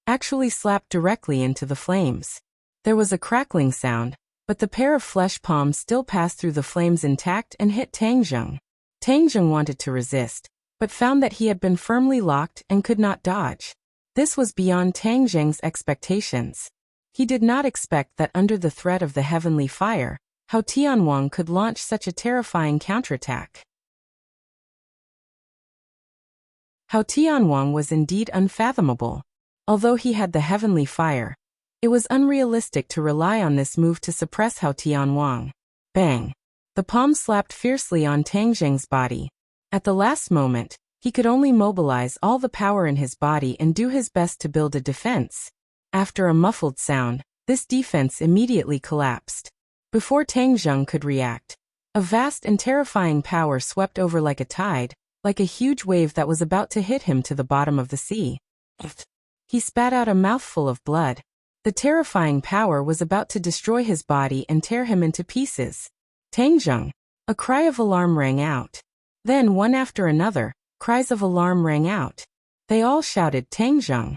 actually slapped directly into the flames. There was a crackling sound, but the pair of flesh palms still passed through the flames intact and hit Tang Zheng. Tang Zheng wanted to resist, but found that he had been firmly locked and could not dodge. This was beyond Tang Zheng's expectations. He did not expect that under the threat of the heavenly fire, Hao Tianwang could launch such a terrifying counterattack. Hao Tianwang was indeed unfathomable. Although he had the heavenly fire, it was unrealistic to rely on this move to suppress Hao Tianwang. Bang! The palm slapped fiercely on Tang Zheng's body. At the last moment, he could only mobilize all the power in his body and do his best to build a defense. After a muffled sound, this defense immediately collapsed. Before Tang Zheng could react, a vast and terrifying power swept over like a tide, like a huge wave that was about to hit him to the bottom of the sea. He spat out a mouthful of blood. The terrifying power was about to destroy his body and tear him into pieces. Tang Zheng! A cry of alarm rang out. Then, one after another, cries of alarm rang out. They all shouted, "Tang Zheng!"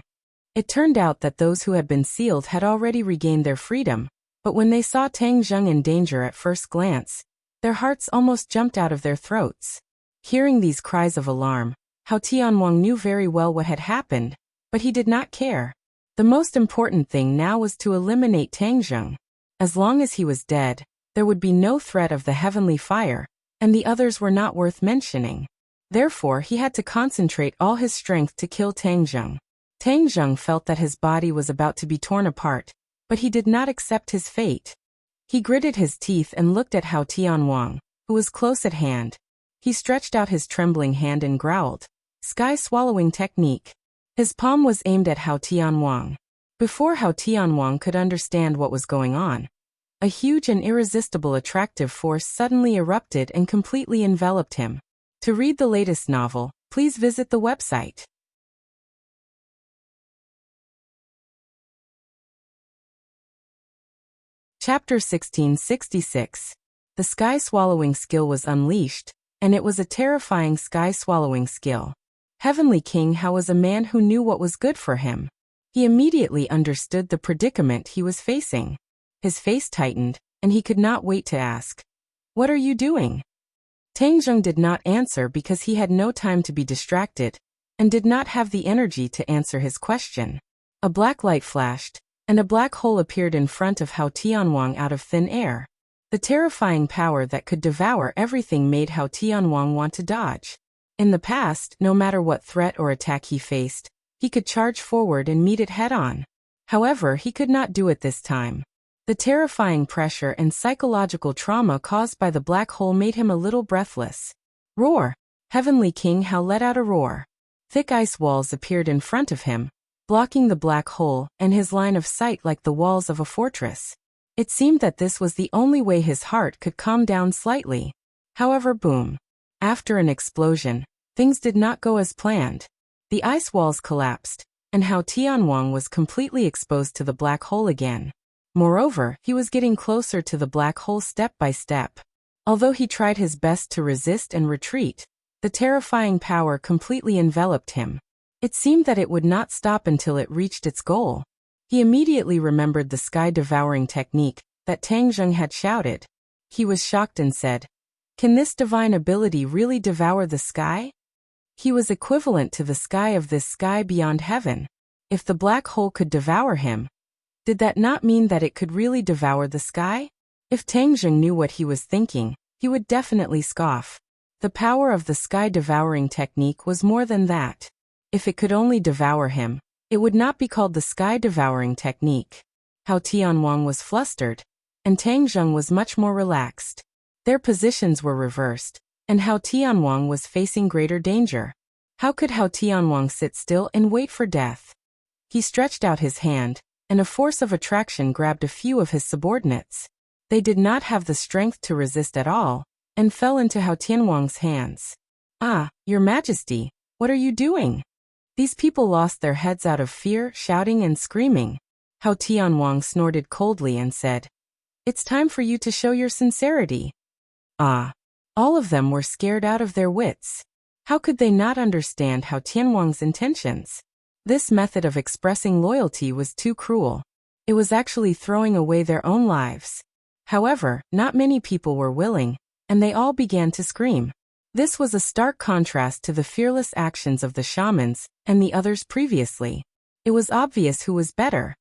It turned out that those who had been sealed had already regained their freedom, But when they saw Tang Zheng in danger at first glance, their hearts almost jumped out of their throats. Hearing these cries of alarm, Hao Tianwang knew very well what had happened, but he did not care. The most important thing now was to eliminate Tang Zheng. As long as he was dead, there would be no threat of the heavenly fire, and the others were not worth mentioning. Therefore, he had to concentrate all his strength to kill Tang Zheng. Tang Zheng felt that his body was about to be torn apart, but he did not accept his fate. He gritted his teeth and looked at Hao Tianwang, who was close at hand. He stretched out his trembling hand and growled, "Sky-swallowing technique." His palm was aimed at Hao Tianwang. Before Hao Tianwang could understand what was going on, a huge and irresistible attractive force suddenly erupted and completely enveloped him. To read the latest novel, please visit the website. Chapter 1666. The sky-swallowing skill was unleashed, and it was a terrifying sky-swallowing skill. Heavenly King Hao was a man who knew what was good for him. He immediately understood the predicament he was facing. His face tightened, and he could not wait to ask, "What are you doing?" Tang Zheng did not answer because he had no time to be distracted, and did not have the energy to answer his question. A black light flashed, and a black hole appeared in front of Hao Tianwang out of thin air. The terrifying power that could devour everything made Hao Tianwang want to dodge. In the past, no matter what threat or attack he faced, he could charge forward and meet it head-on. However, he could not do it this time. The terrifying pressure and psychological trauma caused by the black hole made him a little breathless. Roar! Heavenly King Hao let out a roar. Thick ice walls appeared in front of him, blocking the black hole and his line of sight like the walls of a fortress. It seemed that this was the only way his heart could calm down slightly. However, boom. After an explosion, things did not go as planned. The ice walls collapsed, and Hao Tianwang was completely exposed to the black hole again. Moreover, he was getting closer to the black hole step by step. Although he tried his best to resist and retreat, the terrifying power completely enveloped him. It seemed that it would not stop until it reached its goal. He immediately remembered the sky-devouring technique that Tang Zheng had shouted. He was shocked and said, "Can this divine ability really devour the sky?" He was equivalent to the sky of this sky beyond heaven. If the black hole could devour him, did that not mean that it could really devour the sky? If Tang Zheng knew what he was thinking, he would definitely scoff. The power of the sky-devouring technique was more than that. If it could only devour him, it would not be called the sky-devouring technique. Hao Tianwang was flustered, and Tang Zheng was much more relaxed. Their positions were reversed, and Hao Tianwang was facing greater danger. How could Hao Tianwang sit still and wait for death? He stretched out his hand, and a force of attraction grabbed a few of his subordinates. They did not have the strength to resist at all, and fell into Hao Tianwang's hands. "Ah, Your Majesty, what are you doing?" These people lost their heads out of fear, shouting and screaming. Hao Tianwang snorted coldly and said, "It's time for you to show your sincerity." Ah! All of them were scared out of their wits. How could they not understand Hao Tianwang's intentions? This method of expressing loyalty was too cruel. It was actually throwing away their own lives. However, not many people were willing, and they all began to scream. This was a stark contrast to the fearless actions of the shamans and the others previously. It was obvious who was better.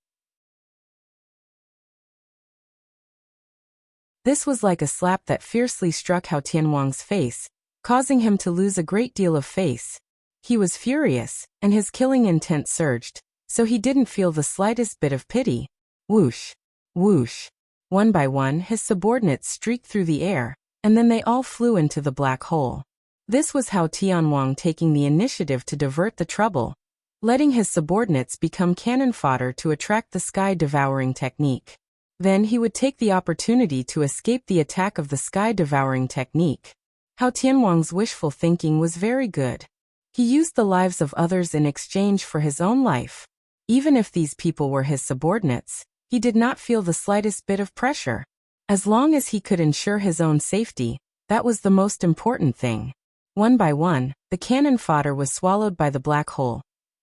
This was like a slap that fiercely struck Hao Tianwang's face, causing him to lose a great deal of face. He was furious, and his killing intent surged, so he didn't feel the slightest bit of pity. Whoosh! Whoosh! One by one, his subordinates streaked through the air, and then they all flew into the black hole. This was Hao Tianwang taking the initiative to divert the trouble, letting his subordinates become cannon fodder to attract the sky-devouring technique. Then he would take the opportunity to escape the attack of the sky-devouring technique. Hao Tianwang's wishful thinking was very good. He used the lives of others in exchange for his own life. Even if these people were his subordinates, he did not feel the slightest bit of pressure. As long as he could ensure his own safety, that was the most important thing. One by one, the cannon fodder was swallowed by the black hole,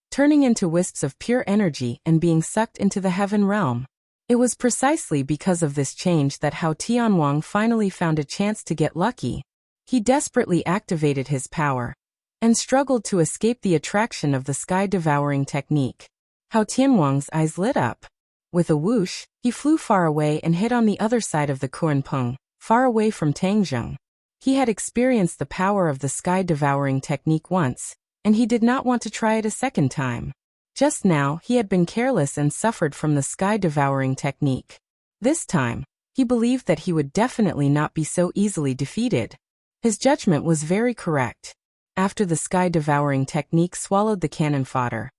turning into wisps of pure energy and being sucked into the heaven realm. It was precisely because of this change that Hao Tianwang finally found a chance to get lucky. He desperately activated his power and struggled to escape the attraction of the sky-devouring technique. Hao Tianwang's eyes lit up. With a whoosh, he flew far away and hit on the other side of the Kuanpeng, far away from Tangzheng. He had experienced the power of the sky-devouring technique once, and he did not want to try it a second time. Just now, he had been careless and suffered from the sky-devouring technique. This time, he believed that he would definitely not be so easily defeated. His judgment was very correct. After the sky-devouring technique swallowed the cannon fodder,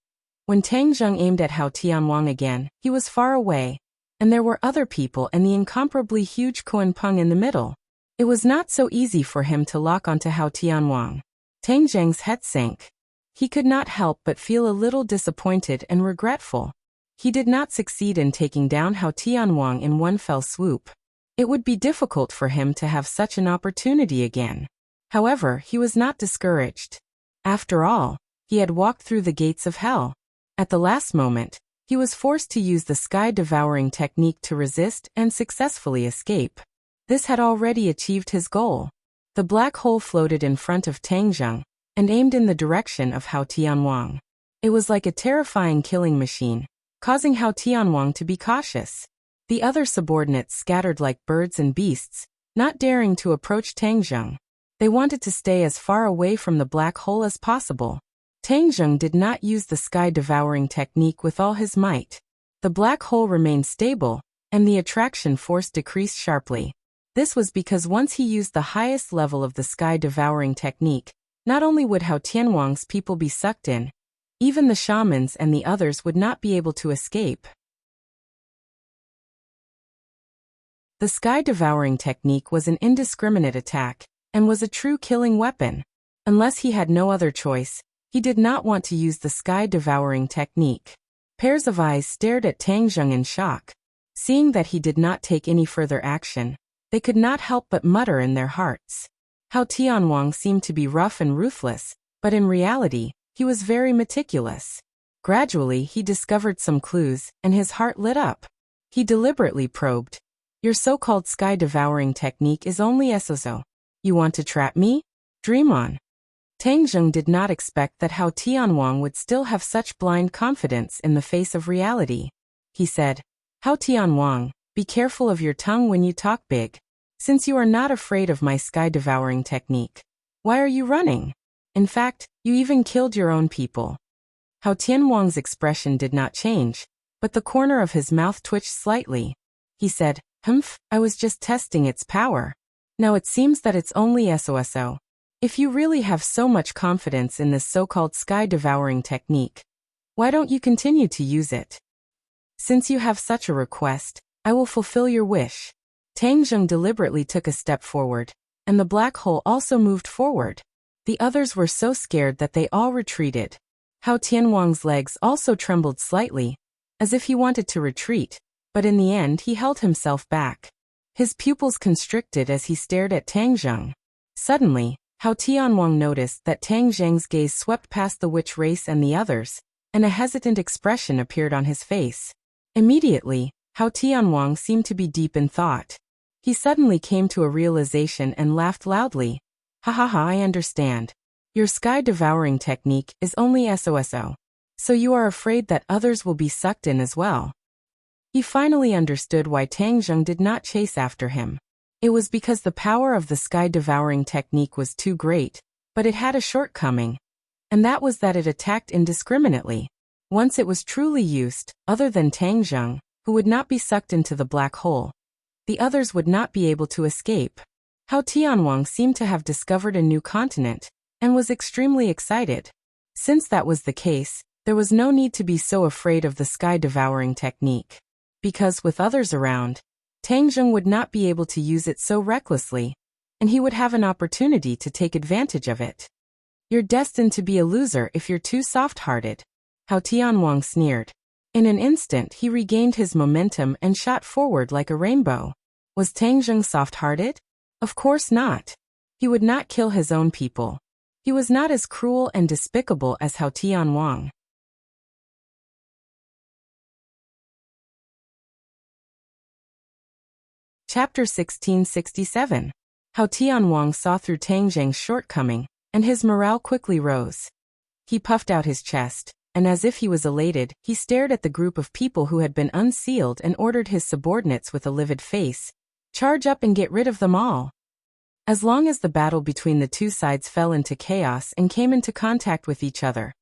when Tangzheng aimed at Hao Tianwang again, he was far away, and there were other people and the incomparably huge Kuanpeng in the middle. It was not so easy for him to lock onto Hao Tianwang. Tangzheng's head sank. He could not help but feel a little disappointed and regretful. He did not succeed in taking down Hao Tianwang in one fell swoop. It would be difficult for him to have such an opportunity again. However, he was not discouraged. After all, he had walked through the gates of hell. At the last moment, he was forced to use the sky-devouring technique to resist and successfully escape. This had already achieved his goal. The black hole floated in front of Tangzheng and aimed in the direction of Hao Tianwang. It was like a terrifying killing machine, causing Hao Tianwang to be cautious. The other subordinates scattered like birds and beasts, not daring to approach Tangzheng. They wanted to stay as far away from the black hole as possible. Tangzheng did not use the sky-devouring technique with all his might. The black hole remained stable, and the attraction force decreased sharply. This was because once he used the highest level of the sky-devouring technique, not only would Hao Tianwang's people be sucked in, even the shamans and the others would not be able to escape. The sky-devouring technique was an indiscriminate attack, and was a true killing weapon. Unless he had no other choice, he did not want to use the sky-devouring technique. Pairs of eyes stared at Tangzheng in shock. Seeing that he did not take any further action, they could not help but mutter in their hearts. Hao Tianwang seemed to be rough and ruthless, but in reality, he was very meticulous. Gradually, he discovered some clues, and his heart lit up. He deliberately probed. Your so-called sky-devouring technique is only so. You want to trap me? Dream on. Tangzheng did not expect that Hao Tianwang would still have such blind confidence in the face of reality. He said, Hao Tianwang, be careful of your tongue when you talk big. Since you are not afraid of my sky-devouring technique, why are you running? In fact, you even killed your own people. Hao Tianwang's expression did not change, but the corner of his mouth twitched slightly. He said, Humph, I was just testing its power. Now it seems that it's only so. If you really have so much confidence in this so-called sky-devouring technique, why don't you continue to use it? Since you have such a request, I will fulfill your wish. Tangzheng deliberately took a step forward, and the black hole also moved forward. The others were so scared that they all retreated. Hao Tianwang's legs also trembled slightly, as if he wanted to retreat, but in the end he held himself back. His pupils constricted as he stared at Tangzheng. Suddenly, Hao Tianwang noticed that Tangzheng's gaze swept past the witch race and the others, and a hesitant expression appeared on his face. Immediately, Hao Tianwang seemed to be deep in thought. He suddenly came to a realization and laughed loudly. Ha ha ha, I understand. Your sky-devouring technique is only so. So you are afraid that others will be sucked in as well. He finally understood why Tangzheng did not chase after him. It was because the power of the sky-devouring technique was too great, but it had a shortcoming, and that was that it attacked indiscriminately. Once it was truly used, other than Tangzheng, who would not be sucked into the black hole, the others would not be able to escape. Hao Tianwang seemed to have discovered a new continent, and was extremely excited. Since that was the case, there was no need to be so afraid of the sky-devouring technique. Because with others around, Tangzheng would not be able to use it so recklessly, and he would have an opportunity to take advantage of it. You're destined to be a loser if you're too soft-hearted. Hao Tianwang sneered. In an instant he regained his momentum and shot forward like a rainbow. Was Tangzheng soft-hearted? Of course not. He would not kill his own people. He was not as cruel and despicable as Hao Tianwang. Chapter 1667. How Tianwang saw through Tang Zheng's shortcoming, and his morale quickly rose. He puffed out his chest, and as if he was elated, he stared at the group of people who had been unsealed and ordered his subordinates with a livid face, "Charge up and get rid of them all." As long as the battle between the two sides fell into chaos and came into contact with each other,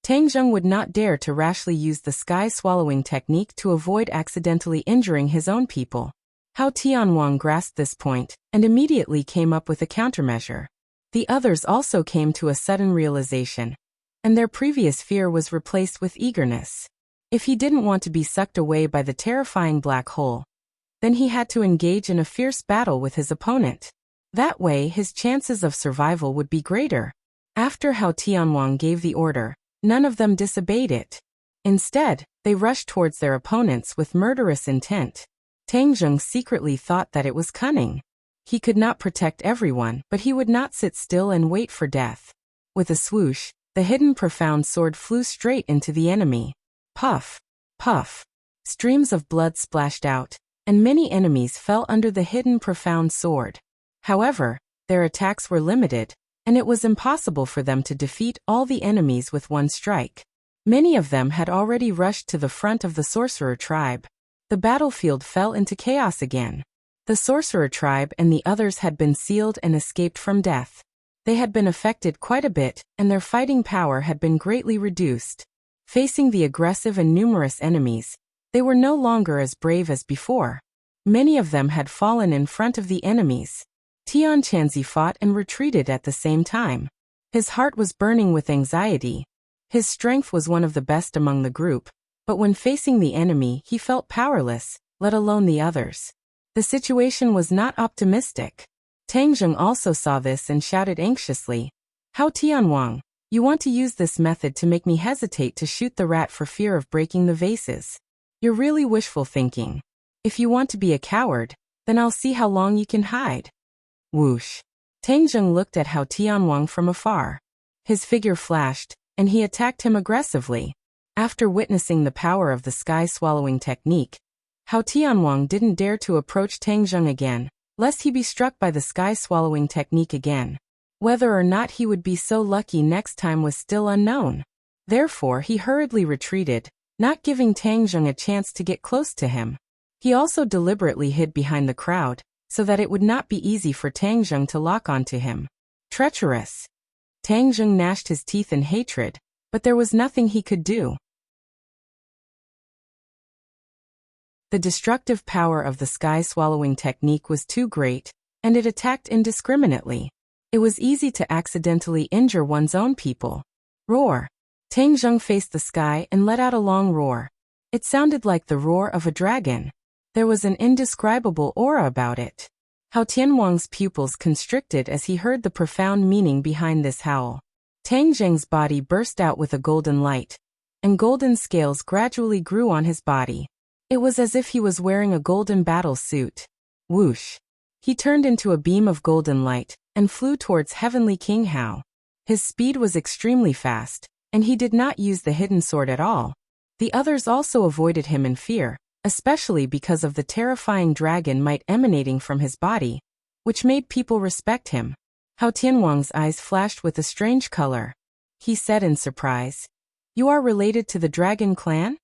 Tang Zheng would not dare to rashly use the sky-swallowing technique to avoid accidentally injuring his own people. Hao Tianwang grasped this point, and immediately came up with a countermeasure. The others also came to a sudden realization, and their previous fear was replaced with eagerness. If he didn't want to be sucked away by the terrifying black hole, then he had to engage in a fierce battle with his opponent. That way his chances of survival would be greater. After Hao Tianwang gave the order, none of them disobeyed it. Instead, they rushed towards their opponents with murderous intent. Tang Zheng secretly thought that it was cunning. He could not protect everyone, but he would not sit still and wait for death. With a swoosh, the hidden profound sword flew straight into the enemy. Puff! Puff! Streams of blood splashed out, and many enemies fell under the hidden profound sword. However, their attacks were limited, and it was impossible for them to defeat all the enemies with one strike. Many of them had already rushed to the front of the sorcerer tribe. The battlefield fell into chaos again. The sorcerer tribe and the others had been sealed and escaped from death. They had been affected quite a bit, and their fighting power had been greatly reduced. Facing the aggressive and numerous enemies, they were no longer as brave as before. Many of them had fallen in front of the enemies. Tian Chanzi fought and retreated at the same time. His heart was burning with anxiety. His strength was one of the best among the group, but when facing the enemy he felt powerless, let alone the others. The situation was not optimistic. Tang Zheng also saw this and shouted anxiously, "Hao Tianwang, you want to use this method to make me hesitate to shoot the rat for fear of breaking the vases. You're really wishful thinking. If you want to be a coward, then I'll see how long you can hide." Whoosh! Tang Zheng looked at Hao Tianwang from afar. His figure flashed, and he attacked him aggressively. After witnessing the power of the sky-swallowing technique, Hao Tianwang didn't dare to approach Tang Zheng again, lest he be struck by the sky-swallowing technique again. Whether or not he would be so lucky next time was still unknown. Therefore he hurriedly retreated, not giving Tang Zheng a chance to get close to him. He also deliberately hid behind the crowd, so that it would not be easy for Tang Zheng to lock onto him. Treacherous! Tang Zheng gnashed his teeth in hatred, but there was nothing he could do. The destructive power of the sky-swallowing technique was too great, and it attacked indiscriminately. It was easy to accidentally injure one's own people. Roar! Tang Zheng faced the sky and let out a long roar. It sounded like the roar of a dragon. There was an indescribable aura about it. Hao Tianwang's pupils constricted as he heard the profound meaning behind this howl. Tang Zheng's body burst out with a golden light, and golden scales gradually grew on his body. It was as if he was wearing a golden battle suit. Whoosh! He turned into a beam of golden light, and flew towards Heavenly King Hao. His speed was extremely fast, and he did not use the hidden sword at all. The others also avoided him in fear, especially because of the terrifying dragon might emanating from his body, which made people respect him. Hao Tianwang's eyes flashed with a strange color. He said in surprise, "You are related to the Dragon Clan?"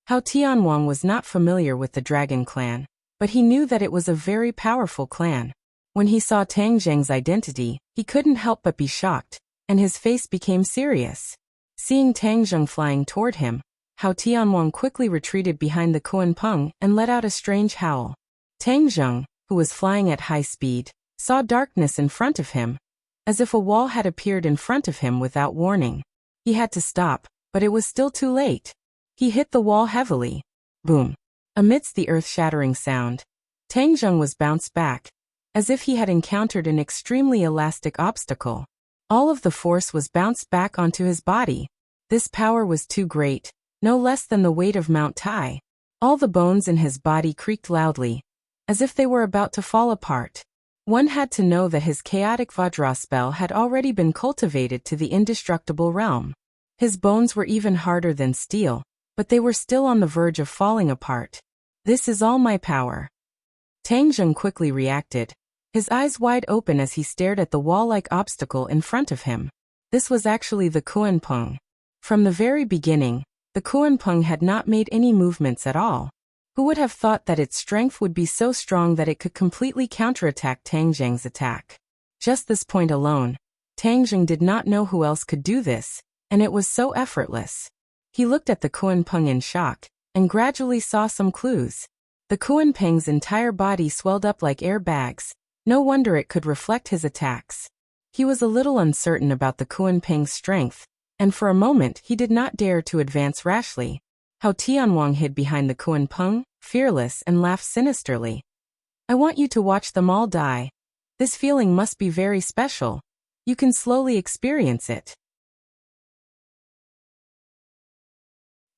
Hao Tianwang was not familiar with the Dragon Clan, but he knew that it was a very powerful clan. When he saw Tang Zheng's identity, he couldn't help but be shocked, and his face became serious. Seeing Tang Zheng flying toward him, Hao Tianwang quickly retreated behind the Kuan-peng and let out a strange howl. Tang Zheng, who was flying at high speed, saw darkness in front of him, as if a wall had appeared in front of him without warning. He had to stop, but it was still too late. He hit the wall heavily. Boom! Amidst the earth-shattering sound, Tang Zheng was bounced back, as if he had encountered an extremely elastic obstacle. All of the force was bounced back onto his body. This power was too great, no less than the weight of Mount Tai. All the bones in his body creaked loudly, as if they were about to fall apart. One had to know that his chaotic Vajra spell had already been cultivated to the indestructible realm. His bones were even harder than steel, but they were still on the verge of falling apart. "This is all my power." Tang Zheng quickly reacted, his eyes wide open as he stared at the wall-like obstacle in front of him. This was actually the Kuan-peng. From the very beginning, the Kuan-peng had not made any movements at all. Who would have thought that its strength would be so strong that it could completely counterattack Tang Zheng's attack? Just this point alone, Tang Zheng did not know who else could do this, and it was so effortless. He looked at the Kuan-peng in shock, and gradually saw some clues. The Kuan-peng's entire body swelled up like air bags. No wonder it could reflect his attacks. He was a little uncertain about the Kuan-peng's strength, and for a moment he did not dare to advance rashly. Hao Tianwang hid behind the Kuan-peng, fearless, and laughed sinisterly. I want you to watch them all die. This feeling must be very special. You can slowly experience it.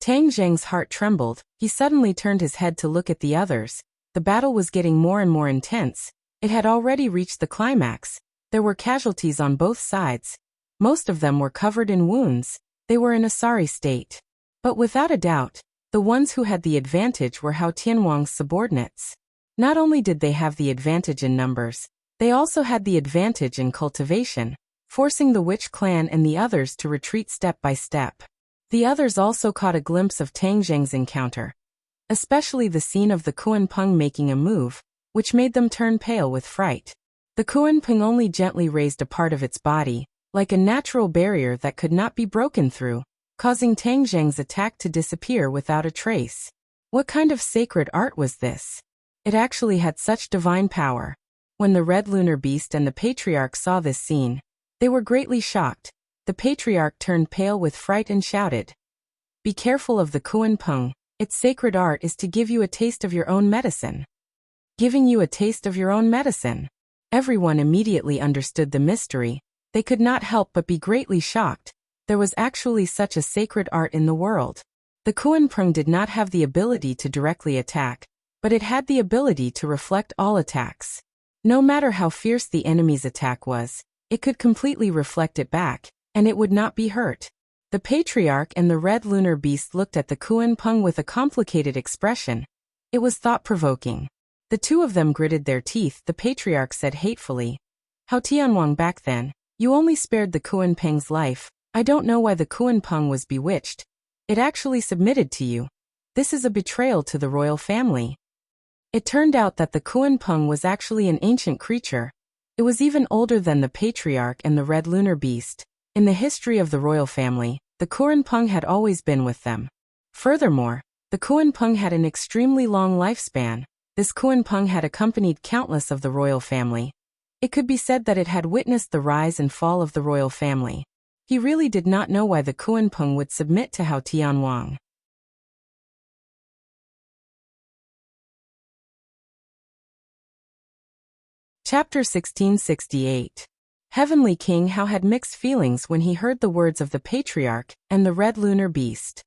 Tang Zheng's heart trembled. He suddenly turned his head to look at the others. The battle was getting more and more intense. It had already reached the climax. There were casualties on both sides. Most of them were covered in wounds. They were in a sorry state. But without a doubt, the ones who had the advantage were Hao Tianwang's subordinates. Not only did they have the advantage in numbers, they also had the advantage in cultivation, forcing the Witch clan and the others to retreat step by step. The others also caught a glimpse of Tang Zheng's encounter, especially the scene of the Kuan-peng making a move, which made them turn pale with fright. The Kuan-peng only gently raised a part of its body, like a natural barrier that could not be broken through, causing Tang Zheng's attack to disappear without a trace. What kind of sacred art was this? It actually had such divine power. When the Red Lunar Beast and the Patriarch saw this scene, they were greatly shocked. The Patriarch turned pale with fright and shouted, "Be careful of the Kuan-peng. Its sacred art is to give you a taste of your own medicine." Giving you a taste of your own medicine. Everyone immediately understood the mystery. They could not help but be greatly shocked. There was actually such a sacred art in the world. The Kuan-peng did not have the ability to directly attack, but it had the ability to reflect all attacks. No matter how fierce the enemy's attack was, it could completely reflect it back, and it would not be hurt. The Patriarch and the Red Lunar Beast looked at the Kuan-peng with a complicated expression. It was thought-provoking. The two of them gritted their teeth. The Patriarch said hatefully, "Hao Tianwang, back then, you only spared the Kuan-peng's life. I don't know why the Kuan-peng was bewitched. It actually submitted to you. This is a betrayal to the royal family." It turned out that the Kuan-peng was actually an ancient creature. It was even older than the Patriarch and the Red Lunar Beast. In the history of the royal family, the Kuan-peng had always been with them. Furthermore, the Kuan-peng had an extremely long lifespan. This Kuan-peng had accompanied countless of the royal family. It could be said that it had witnessed the rise and fall of the royal family. He really did not know why the Kuan-peng would submit to Hao Tianwang. Chapter 1668. Heavenly King Hao had mixed feelings when he heard the words of the Patriarch and the Red Lunar Beast.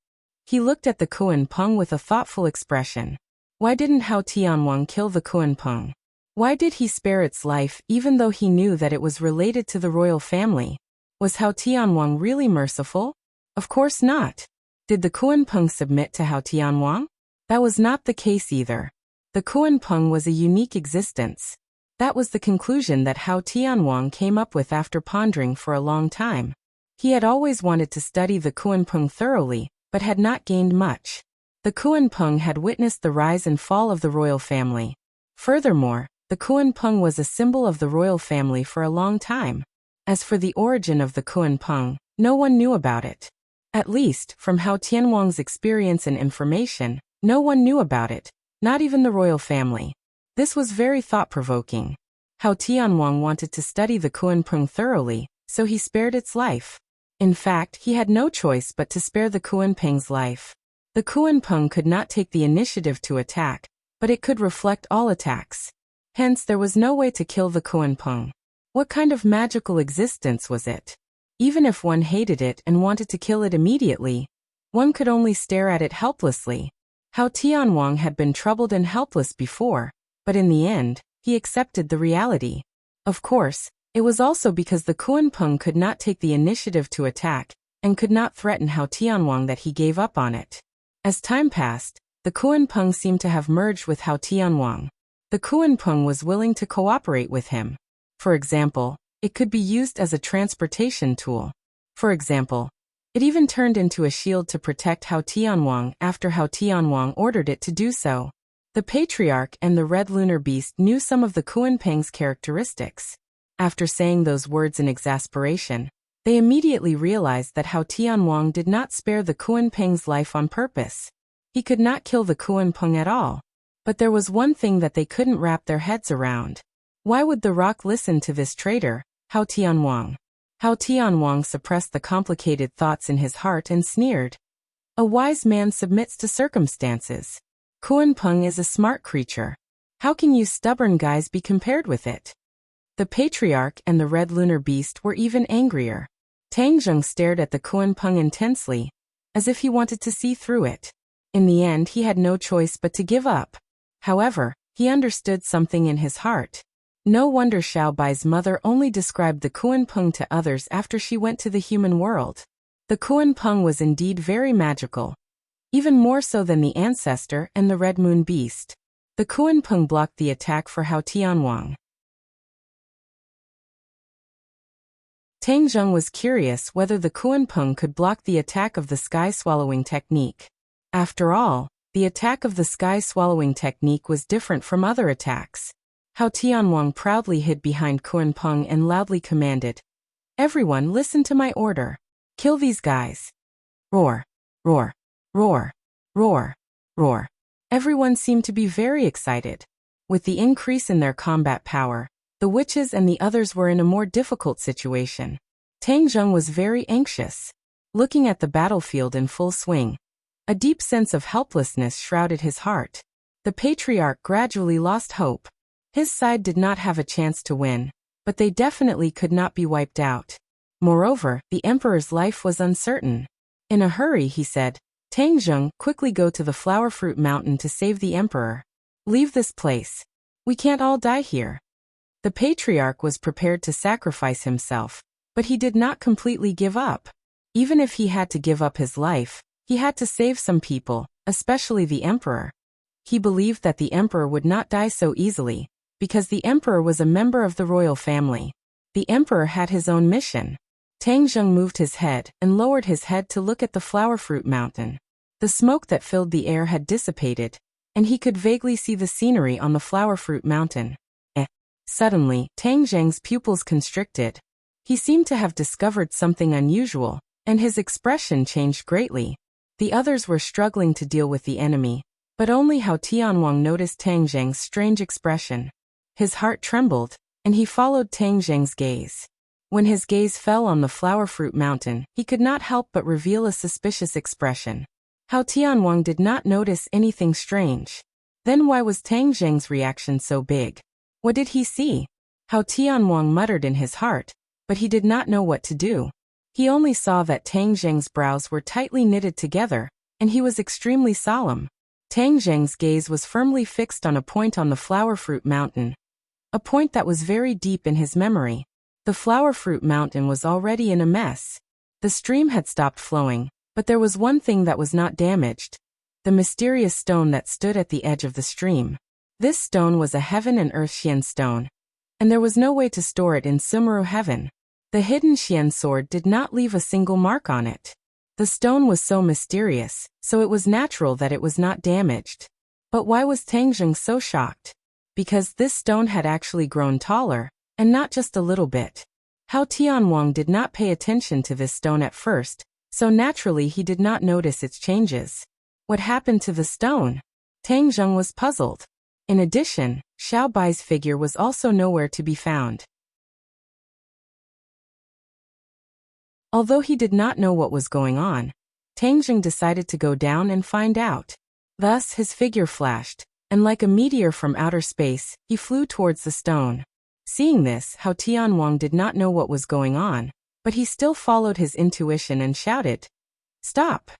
He looked at the Kuan-peng with a thoughtful expression. Why didn't Hao Tianwang kill the Kuan-peng? Why did he spare its life even though he knew that it was related to the royal family? Was Hao Tianwang really merciful? Of course not. Did the Kuan-peng submit to Hao Tianwang? That was not the case either. The Kuan-peng was a unique existence. That was the conclusion that Hao Tianwang came up with after pondering for a long time. He had always wanted to study the Kuan-peng thoroughly, but had not gained much. The Kuan-peng had witnessed the rise and fall of the royal family. Furthermore, the Kuan-peng was a symbol of the royal family for a long time. As for the origin of the Kuan-peng, no one knew about it. At least, from Hao Tianwang's experience and information, no one knew about it, not even the royal family. This was very thought-provoking. Hao Tianwang wanted to study the Kuan-peng thoroughly, so he spared its life. In fact, he had no choice but to spare the Kuan-peng's life. The Kuan-peng could not take the initiative to attack, but it could reflect all attacks. Hence, there was no way to kill the Kuan-peng. What kind of magical existence was it? Even if one hated it and wanted to kill it immediately, one could only stare at it helplessly. Hao Tianwang had been troubled and helpless before, but in the end, he accepted the reality. Of course, it was also because the Kuan-peng could not take the initiative to attack, and could not threaten Hao Tianwang that he gave up on it. As time passed, the Kuan-peng seemed to have merged with Hao Tianwang. The Kuan-pung was willing to cooperate with him. For example, it could be used as a transportation tool. For example, it even turned into a shield to protect Hao Tianwang after Hao Tianwang ordered it to do so. The Patriarch and the Red Lunar Beast knew some of the Kuan-pung's characteristics. After saying those words in exasperation, they immediately realized that Hao Tianwang did not spare the Kuan-pung's life on purpose. He could not kill the Kuan-pung at all. But there was one thing that they couldn't wrap their heads around. Why would the rock listen to this traitor, Hao Tianwang? Hao Tianwang suppressed the complicated thoughts in his heart and sneered. A wise man submits to circumstances. Kuan-pung is a smart creature. How can you stubborn guys be compared with it? The Patriarch and the Red Lunar Beast were even angrier. Tang Zheng stared at the Kuan-pung intensely, as if he wanted to see through it. In the end, he had no choice but to give up. However, he understood something in his heart. No wonder Xiao Bai's mother only described the Kuan-pung to others after she went to the human world. The Kuan-pung was indeed very magical, even more so than the ancestor and the Red Moon Beast. The Kuan-pung blocked the attack for Hao Tianwang. Tang Zheng was curious whether the Kuan-pung could block the attack of the sky-swallowing technique. After all, the attack of the sky-swallowing technique was different from other attacks. Hao Tianwang proudly hid behind Kuan-pung and loudly commanded, "Everyone listen to my order. Kill these guys." Roar, roar, roar, roar, roar. Everyone seemed to be very excited. With the increase in their combat power, the witches and the others were in a more difficult situation. Tang Zheng was very anxious. Looking at the battlefield in full swing, a deep sense of helplessness shrouded his heart. The Patriarch gradually lost hope. His side did not have a chance to win, but they definitely could not be wiped out. Moreover, the Emperor's life was uncertain. In a hurry, he said, "Tang Zheng, quickly go to the Flower Fruit Mountain to save the Emperor. Leave this place. We can't all die here." The Patriarch was prepared to sacrifice himself, but he did not completely give up. Even if he had to give up his life, he had to save some people, especially the Emperor. He believed that the Emperor would not die so easily, because the Emperor was a member of the royal family. The Emperor had his own mission. Tang Zheng moved his head and lowered his head to look at the Flower Fruit Mountain. The smoke that filled the air had dissipated, and he could vaguely see the scenery on the Flower Fruit Mountain. Suddenly, Tang Zheng's pupils constricted. He seemed to have discovered something unusual, and his expression changed greatly. The others were struggling to deal with the enemy, but only Hao Tianwang noticed Tang Zheng's strange expression. His heart trembled, and he followed Tang Zheng's gaze. When his gaze fell on the Flower Fruit Mountain, he could not help but reveal a suspicious expression. Hao Tianwang did not notice anything strange. Then why was Tang Zheng's reaction so big? What did he see? Hao Tianwang muttered in his heart, but he did not know what to do. He only saw that Tang Zheng's brows were tightly knitted together, and he was extremely solemn. Tang Zheng's gaze was firmly fixed on a point on the Flower Fruit Mountain, a point that was very deep in his memory. The Flower Fruit Mountain was already in a mess. The stream had stopped flowing, but there was one thing that was not damaged: the mysterious stone that stood at the edge of the stream. This stone was a Heaven and Earth Xian stone, and there was no way to store it in Sumeru Heaven. The hidden Xian sword did not leave a single mark on it. The stone was so mysterious, so it was natural that it was not damaged. But why was Tang Zheng so shocked? Because this stone had actually grown taller, and not just a little bit. Hao Tianwang did not pay attention to this stone at first, so naturally he did not notice its changes. What happened to the stone? Tang Zheng was puzzled. In addition, Xiao Bai's figure was also nowhere to be found. Although he did not know what was going on, Tang Zheng decided to go down and find out. Thus his figure flashed, and like a meteor from outer space, he flew towards the stone. Seeing this, Hao Tianwang did not know what was going on, but he still followed his intuition and shouted, "Stop!"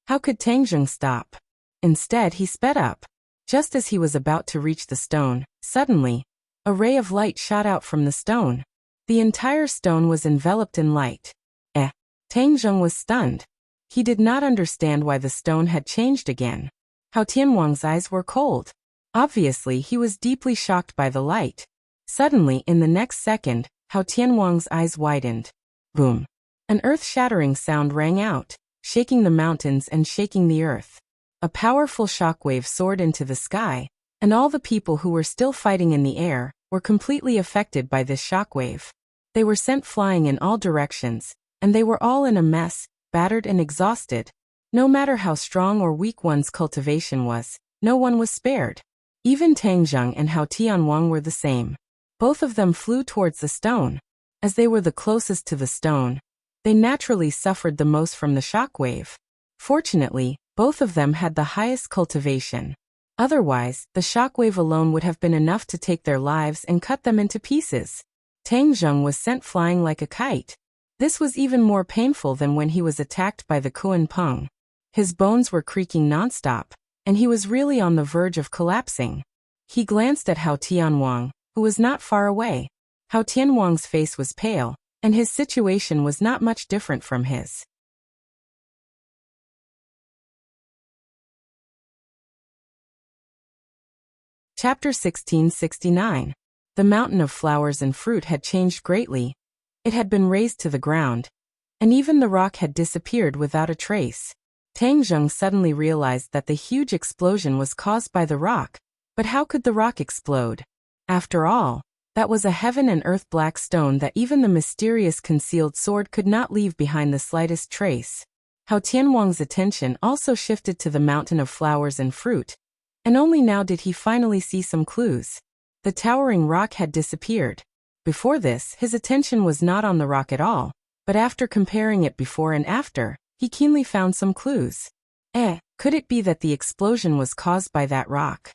How could Tang Zheng stop? Instead, he sped up. Just as he was about to reach the stone, suddenly, a ray of light shot out from the stone. The entire stone was enveloped in light. Tang Zheng was stunned. He did not understand why the stone had changed again. Hao Tianwang's eyes were cold. Obviously, he was deeply shocked by the light. Suddenly, in the next second, Hao Tianwang's eyes widened. Boom! An earth-shattering sound rang out, shaking the mountains and shaking the earth. A powerful shockwave soared into the sky, and all the people who were still fighting in the air were completely affected by this shockwave. They were sent flying in all directions, and they were all in a mess, battered and exhausted. No matter how strong or weak one's cultivation was, no one was spared. Even Tang Zheng and Hao Tianwang were the same. Both of them flew towards the stone. As they were the closest to the stone, they naturally suffered the most from the shockwave. Fortunately, both of them had the highest cultivation. Otherwise, the shockwave alone would have been enough to take their lives and cut them into pieces. Tang Zheng was sent flying like a kite. This was even more painful than when he was attacked by the Kuan Peng. His bones were creaking nonstop, and he was really on the verge of collapsing. He glanced at Hao Tianwang, who was not far away. Hao Tianwang's face was pale, and his situation was not much different from his. Chapter 1669. The mountain of flowers and fruit had changed greatly. It had been razed to the ground, and even the rock had disappeared without a trace. Tang Zheng suddenly realized that the huge explosion was caused by the rock, but how could the rock explode? After all, that was a heaven and earth black stone that even the mysterious concealed sword could not leave behind the slightest trace. Hao Tianwang's attention also shifted to the mountain of flowers and fruit, and only now did he finally see some clues. The towering rock had disappeared. Before this, his attention was not on the rock at all, but after comparing it before and after, he keenly found some clues. Could it be that the explosion was caused by that rock?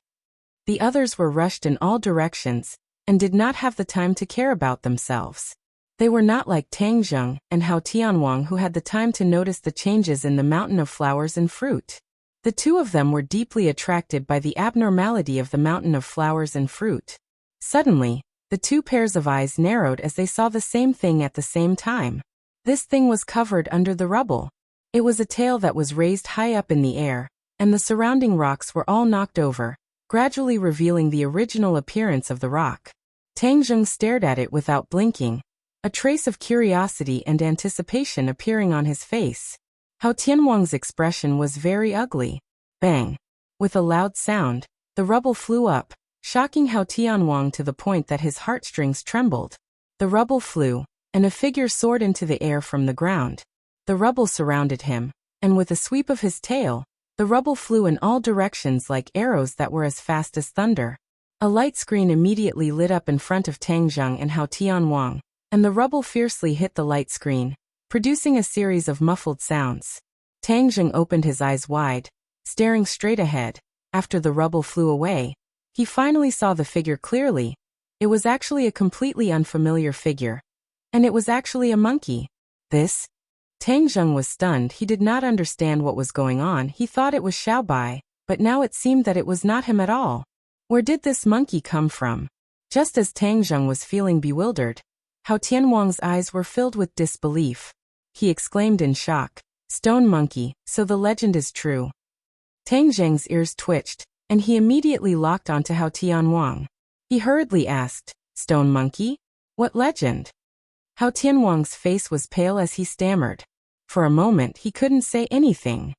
The others were rushed in all directions, and did not have the time to care about themselves. They were not like Tang Zheng and Hao Tianwang, who had the time to notice the changes in the mountain of flowers and fruit. The two of them were deeply attracted by the abnormality of the mountain of flowers and fruit. Suddenly, the two pairs of eyes narrowed as they saw the same thing at the same time. This thing was covered under the rubble. It was a tail that was raised high up in the air, and the surrounding rocks were all knocked over, gradually revealing the original appearance of the rock. Tang Zheng stared at it without blinking, a trace of curiosity and anticipation appearing on his face. Hao Tianwang's expression was very ugly. Bang! With a loud sound, the rubble flew up, shocking Hao Tianwang to the point that his heartstrings trembled. The rubble flew, and a figure soared into the air from the ground. The rubble surrounded him, and with a sweep of his tail, the rubble flew in all directions like arrows that were as fast as thunder. A light screen immediately lit up in front of Tang Zheng and Hao Tianwang, and the rubble fiercely hit the light screen, producing a series of muffled sounds. Tang Zheng opened his eyes wide, staring straight ahead. After the rubble flew away, he finally saw the figure clearly. It was actually a completely unfamiliar figure. And it was actually a monkey. This? Tang Zheng was stunned. He did not understand what was going on. He thought it was Xiaobai, but now it seemed that it was not him at all. Where did this monkey come from? Just as Tang Zheng was feeling bewildered, Hao Tianwang's eyes were filled with disbelief. He exclaimed in shock, "Stone monkey, so the legend is true." Tang Zheng's ears twitched, and he immediately locked onto Hao Tianwang. He hurriedly asked, "Stone monkey? What legend?" Hao Tianwang's face was pale as he stammered. For a moment he couldn't say anything.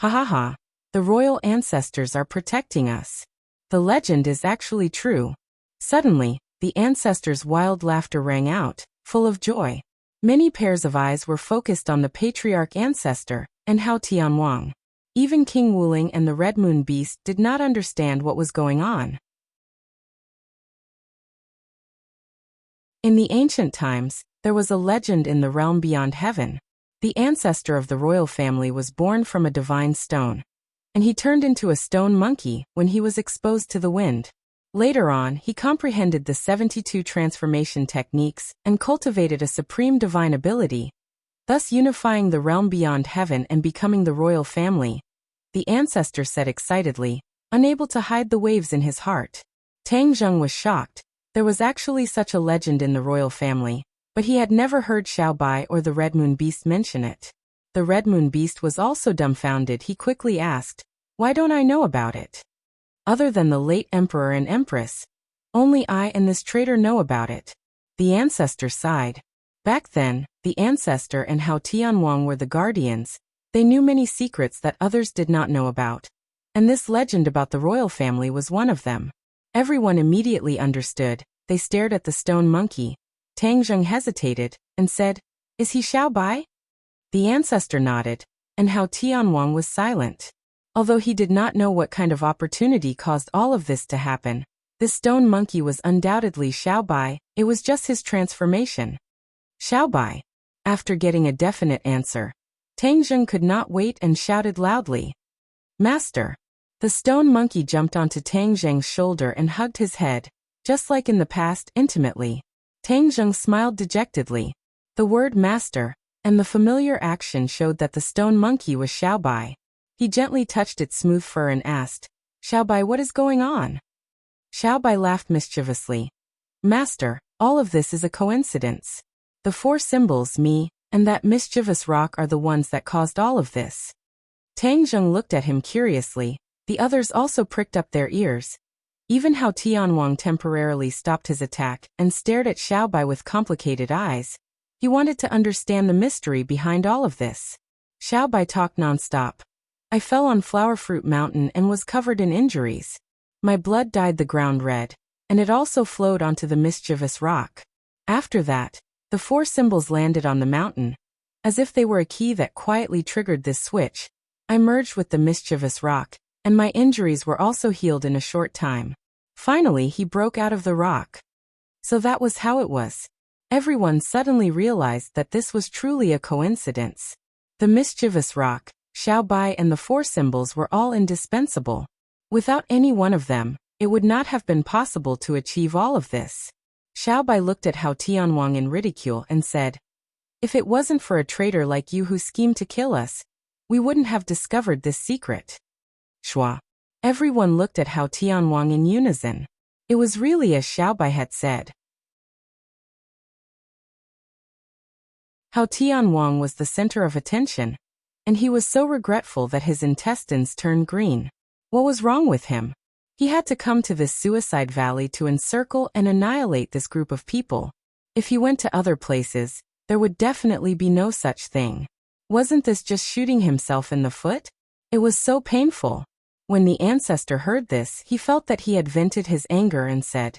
"Ha ha ha, the royal ancestors are protecting us. The legend is actually true." Suddenly, the ancestors' wild laughter rang out, full of joy. Many pairs of eyes were focused on the patriarch ancestor, and Hao Tianwang. Even King Wuling and the Red Moon Beast did not understand what was going on. In the ancient times, there was a legend in the realm beyond heaven. The ancestor of the royal family was born from a divine stone, and he turned into a stone monkey when he was exposed to the wind. Later on, he comprehended the 72 transformation techniques and cultivated a supreme divine ability, thus unifying the realm beyond heaven and becoming the royal family. The ancestor said excitedly, unable to hide the waves in his heart. Tang Zheng was shocked. There was actually such a legend in the royal family, but he had never heard Xiaobai or the Red Moon Beast mention it. The Red Moon Beast was also dumbfounded. He quickly asked, "Why don't I know about it?" other than the late emperor and empress. Only I and this traitor know about it. The ancestor sighed. Back then, the ancestor and Hao Tianwang were the guardians. They knew many secrets that others did not know about. And this legend about the royal family was one of them. Everyone immediately understood. They stared at the stone monkey. Tang Zheng hesitated and said, "Is he Xiao Bai?" The ancestor nodded, and Hao Tianwang was silent. Although he did not know what kind of opportunity caused all of this to happen, this stone monkey was undoubtedly Xiao Bai. It was just his transformation. Xiao Bai. After getting a definite answer, Tang Zheng could not wait and shouted loudly, "Master!" The stone monkey jumped onto Tang Zheng's shoulder and hugged his head, just like in the past, intimately. Tang Zheng smiled dejectedly. The word master and the familiar action showed that the stone monkey was Xiao Bai. He gently touched its smooth fur and asked, "Xiao Bai, what is going on?" Xiao Bai laughed mischievously. "Master, all of this is a coincidence. The four symbols, me, and that mischievous rock are the ones that caused all of this." Tang Zheng looked at him curiously. The others also pricked up their ears. Even Hao Tianwang temporarily stopped his attack and stared at Xiao Bai with complicated eyes. He wanted to understand the mystery behind all of this. Xiao Bai talked non-stop. "I fell on Flower Fruit Mountain and was covered in injuries. My blood dyed the ground red, and it also flowed onto the mischievous rock. After that, the four symbols landed on the mountain. As if they were a key that quietly triggered this switch, I merged with the mischievous rock, and my injuries were also healed in a short time. Finally, he broke out of the rock." So that was how it was. Everyone suddenly realized that this was truly a coincidence. The mischievous rock, Xiao Bai, and the four symbols were all indispensable. Without any one of them, it would not have been possible to achieve all of this. Xiao Bai looked at Hao Tianwang in ridicule and said, "If it wasn't for a traitor like you who schemed to kill us, we wouldn't have discovered this secret." Shua. Everyone looked at Hao Tianwang in unison. It was really as Xiao Bai had said. Hao Tianwang was the center of attention, and he was so regretful that his intestines turned green. What was wrong with him? He had to come to this suicide valley to encircle and annihilate this group of people. If he went to other places, there would definitely be no such thing. Wasn't this just shooting himself in the foot? It was so painful. When the ancestor heard this, he felt that he had vented his anger and said,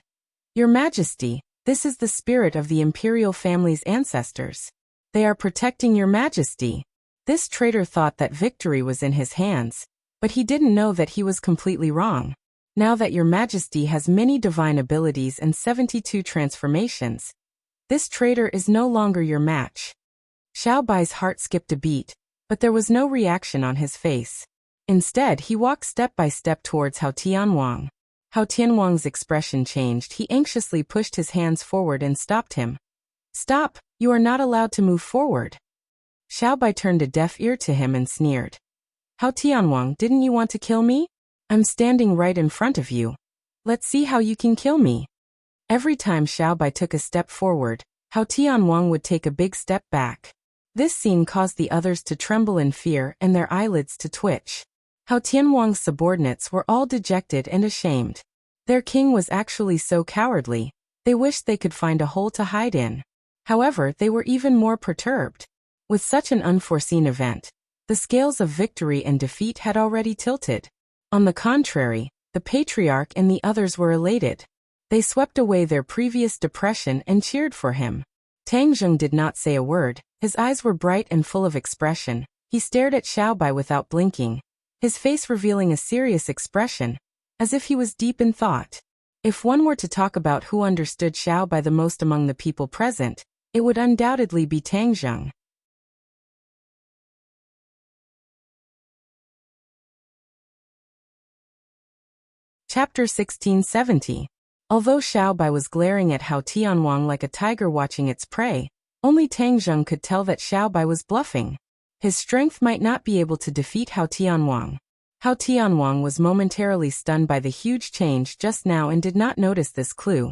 "Your Majesty, this is the spirit of the imperial family's ancestors. They are protecting your Majesty." This traitor thought that victory was in his hands, but he didn't know that he was completely wrong. Now that your Majesty has many divine abilities and 72 transformations, this traitor is no longer your match. Xiao Bai's heart skipped a beat, but there was no reaction on his face. Instead, he walked step by step towards Hao Tianwang. Hao Tianwang's expression changed. He anxiously pushed his hands forward and stopped him. "Stop, you are not allowed to move forward." Xiao Bai turned a deaf ear to him and sneered. "Hao Tianwang, didn't you want to kill me? I'm standing right in front of you. Let's see how you can kill me." Every time Xiao Bai took a step forward, Hao Tianwang would take a big step back. This scene caused the others to tremble in fear and their eyelids to twitch. Hao Tianwang's subordinates were all dejected and ashamed. Their king was actually so cowardly. They wished they could find a hole to hide in. However, they were even more perturbed. With such an unforeseen event, the scales of victory and defeat had already tilted. On the contrary, the patriarch and the others were elated. They swept away their previous depression and cheered for him. Tang Zheng did not say a word. His eyes were bright and full of expression. He stared at Xiao Bai without blinking, his face revealing a serious expression, as if he was deep in thought. If one were to talk about who understood Xiao Bai the most among the people present, it would undoubtedly be Tang Zheng. Chapter 1670. Although Xiao Bai was glaring at Hao Tianwang like a tiger watching its prey, only Tang Zheng could tell that Xiao Bai was bluffing. His strength might not be able to defeat Hao Tianwang. Hao Tianwang was momentarily stunned by the huge change just now and did not notice this clue.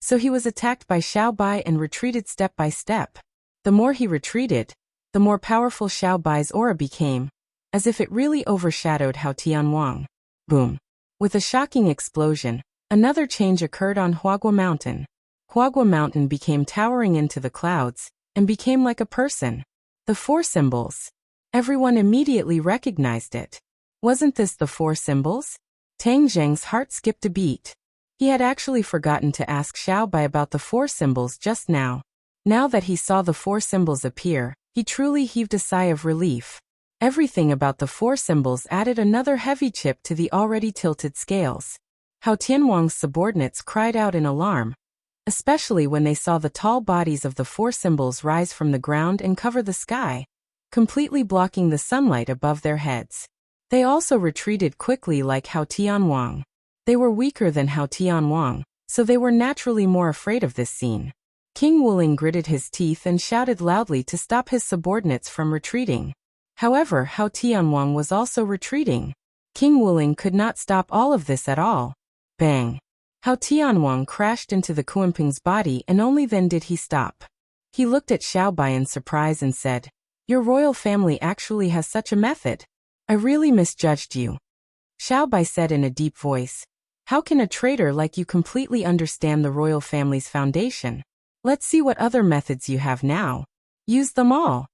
So he was attacked by Xiao Bai and retreated step by step. The more he retreated, the more powerful Xiao Bai's aura became, as if it really overshadowed Hao Tianwang. Boom. With a shocking explosion, another change occurred on Huagua Mountain. Huagua Mountain became towering into the clouds, and became like a person. The four symbols. Everyone immediately recognized it. Wasn't this the four symbols? Tang Zheng's heart skipped a beat. He had actually forgotten to ask Xiaobai about the four symbols just now. Now that he saw the four symbols appear, he truly heaved a sigh of relief. Everything about the four symbols added another heavy chip to the already tilted scales. Hao Tianwang's subordinates cried out in alarm, especially when they saw the tall bodies of the four symbols rise from the ground and cover the sky, completely blocking the sunlight above their heads. They also retreated quickly like Hao Tianwang. They were weaker than Hao Tianwang, so they were naturally more afraid of this scene. King Wuling gritted his teeth and shouted loudly to stop his subordinates from retreating. However, Hao Tianwang was also retreating. King Wuling could not stop all of this at all. Bang! Hao Tianwang crashed into the Kuanping's body, and only then did he stop. He looked at Xiaobai in surprise and said, "Your royal family actually has such a method. I really misjudged you." Xiaobai said in a deep voice, "How can a traitor like you completely understand the royal family's foundation? Let's see what other methods you have now. Use them all."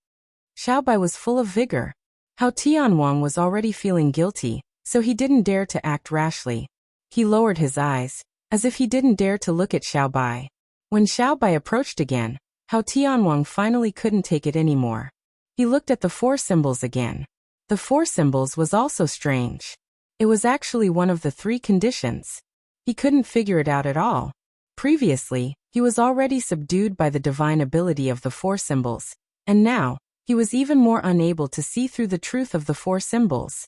Xiaobai was full of vigor. Hao Tianwang was already feeling guilty, so he didn't dare to act rashly. He lowered his eyes, as if he didn't dare to look at Xiaobai. When Xiaobai approached again, Hao Tianwang finally couldn't take it anymore. He looked at the four symbols again. The four symbols was also strange. It was actually one of the three conditions. He couldn't figure it out at all. Previously, he was already subdued by the divine ability of the four symbols, and now, he was even more unable to see through the truth of the four symbols.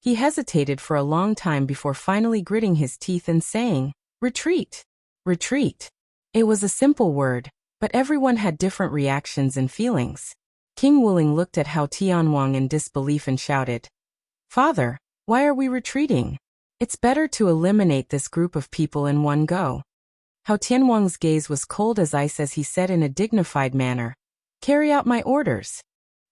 He hesitated for a long time before finally gritting his teeth and saying, "Retreat! Retreat!" It was a simple word, but everyone had different reactions and feelings. King Wuling looked at Hao Tianwang in disbelief and shouted, "Father, why are we retreating? It's better to eliminate this group of people in one go." Hao Tianwang's gaze was cold as ice as he said in a dignified manner, "Carry out my orders."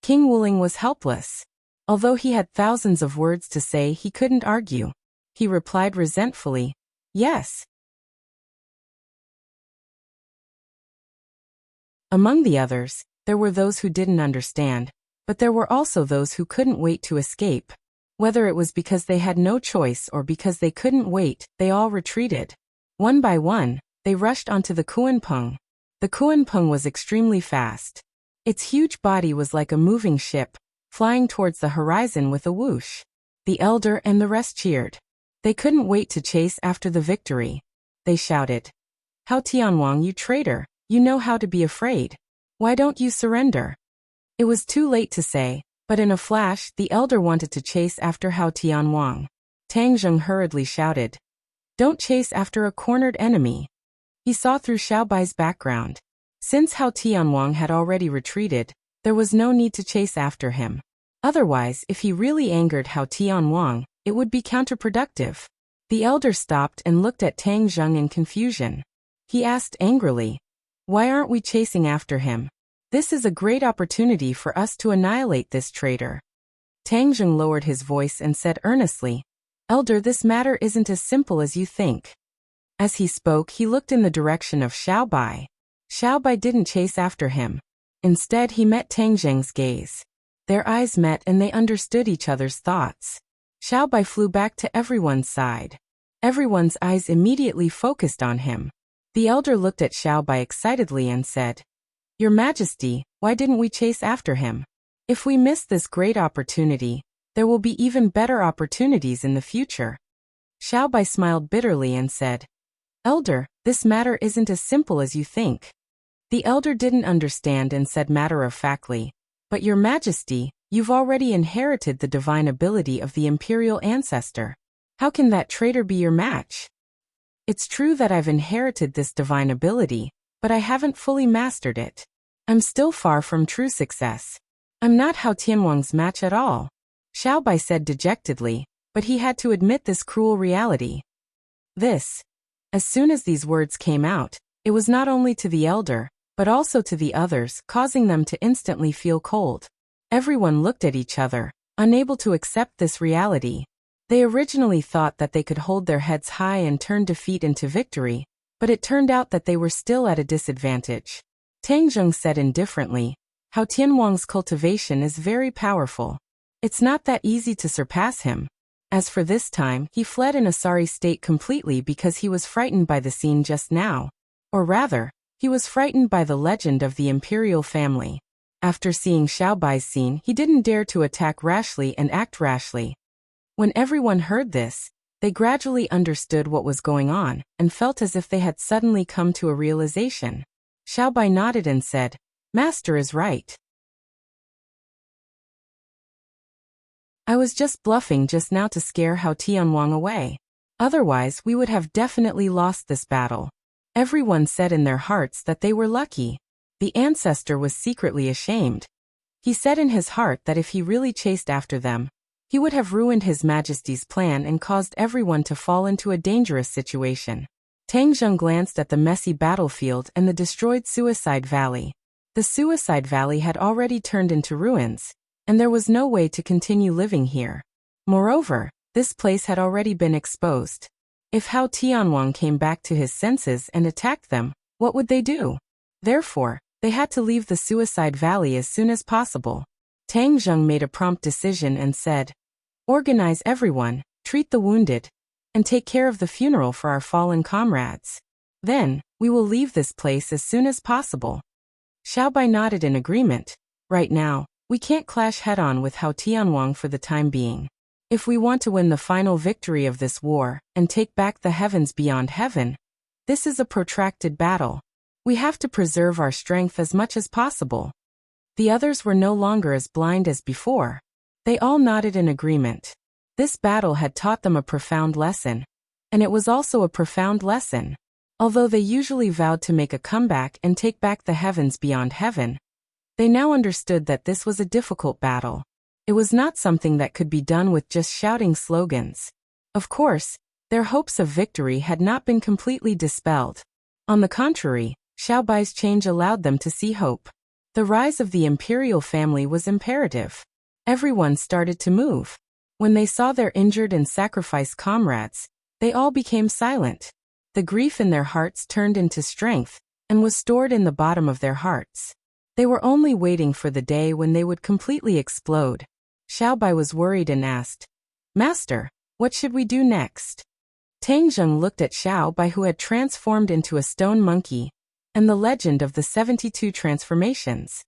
King Wuling was helpless. Although he had thousands of words to say, he couldn't argue. He replied resentfully, "Yes." Among the others, there were those who didn't understand, but there were also those who couldn't wait to escape. Whether it was because they had no choice or because they couldn't wait, they all retreated. One by one, they rushed onto the Kuanping. The Kuanping was extremely fast. Its huge body was like a moving ship, flying towards the horizon with a whoosh. The elder and the rest cheered. They couldn't wait to chase after the victory. They shouted, "Hao Tianwang, you traitor, you know how to be afraid. Why don't you surrender?" It was too late to say, but in a flash, the elder wanted to chase after Hao Tianwang. Tang Zheng hurriedly shouted, "Don't chase after a cornered enemy." He saw through Xiaobai's background. Since Hao Tianwang had already retreated, there was no need to chase after him. Otherwise, if he really angered Hao Tianwang, it would be counterproductive. The elder stopped and looked at Tang Zheng in confusion. He asked angrily, "Why aren't we chasing after him? This is a great opportunity for us to annihilate this traitor." Tang Zheng lowered his voice and said earnestly, "Elder, this matter isn't as simple as you think." As he spoke, he looked in the direction of Xiaobai. Xiaobai didn't chase after him. Instead, he met Tang Zheng's gaze. Their eyes met and they understood each other's thoughts. Xiaobai flew back to everyone's side. Everyone's eyes immediately focused on him. The elder looked at Xiaobai excitedly and said, "Your Majesty, why didn't we chase after him? If we miss this great opportunity, there will be even better opportunities in the future." Xiaobai smiled bitterly and said, "Elder, this matter isn't as simple as you think." The elder didn't understand and said matter-of-factly, "But Your Majesty, you've already inherited the divine ability of the imperial ancestor. How can that traitor be your match?" "It's true that I've inherited this divine ability, but I haven't fully mastered it. I'm still far from true success. I'm not Hao Tianwang's match at all," Xiaobai said dejectedly, but he had to admit this cruel reality. As soon as these words came out, it was not only to the elder, but also to the others, causing them to instantly feel cold. Everyone looked at each other, unable to accept this reality. They originally thought that they could hold their heads high and turn defeat into victory, but it turned out that they were still at a disadvantage. Tang Zheng said indifferently, Hao Tianwang's cultivation is very powerful. It's not that easy to surpass him. As for this time, he fled in a sorry state completely because he was frightened by the scene just now. Or rather, he was frightened by the legend of the imperial family. After seeing Xiaobai's scene, he didn't dare to attack rashly and act rashly. When everyone heard this, they gradually understood what was going on and felt as if they had suddenly come to a realization. Xiaobai nodded and said, Master is right. I was just bluffing just now to scare Hao Tianwang away. Otherwise, we would have definitely lost this battle. Everyone said in their hearts that they were lucky. The ancestor was secretly ashamed. He said in his heart that if he really chased after them, he would have ruined His Majesty's plan and caused everyone to fall into a dangerous situation. Tang Zheng glanced at the messy battlefield and the destroyed Suicide Valley. The Suicide Valley had already turned into ruins, and there was no way to continue living here. Moreover, this place had already been exposed. If Hao Tianwang came back to his senses and attacked them, what would they do? Therefore, they had to leave the Suicide Valley as soon as possible. Tang Zheng made a prompt decision and said, Organize everyone, treat the wounded, and take care of the funeral for our fallen comrades. Then, we will leave this place as soon as possible. Xiaobai nodded in agreement. Right now, we can't clash head-on with Hao Tianwang for the time being. If we want to win the final victory of this war and take back the heavens beyond heaven, this is a protracted battle. We have to preserve our strength as much as possible. The others were no longer as blind as before. They all nodded in agreement. This battle had taught them a profound lesson. And it was also a profound lesson. Although they usually vowed to make a comeback and take back the heavens beyond heaven, they now understood that this was a difficult battle. It was not something that could be done with just shouting slogans. Of course, their hopes of victory had not been completely dispelled. On the contrary, Xiaobai's change allowed them to see hope. The rise of the imperial family was imperative. Everyone started to move. When they saw their injured and sacrificed comrades, they all became silent. The grief in their hearts turned into strength and was stored in the bottom of their hearts. They were only waiting for the day when they would completely explode. Xiaobai was worried and asked, Master, what should we do next? Tang Zheng looked at Xiaobai, who had transformed into a stone monkey, and the legend of the 72 transformations.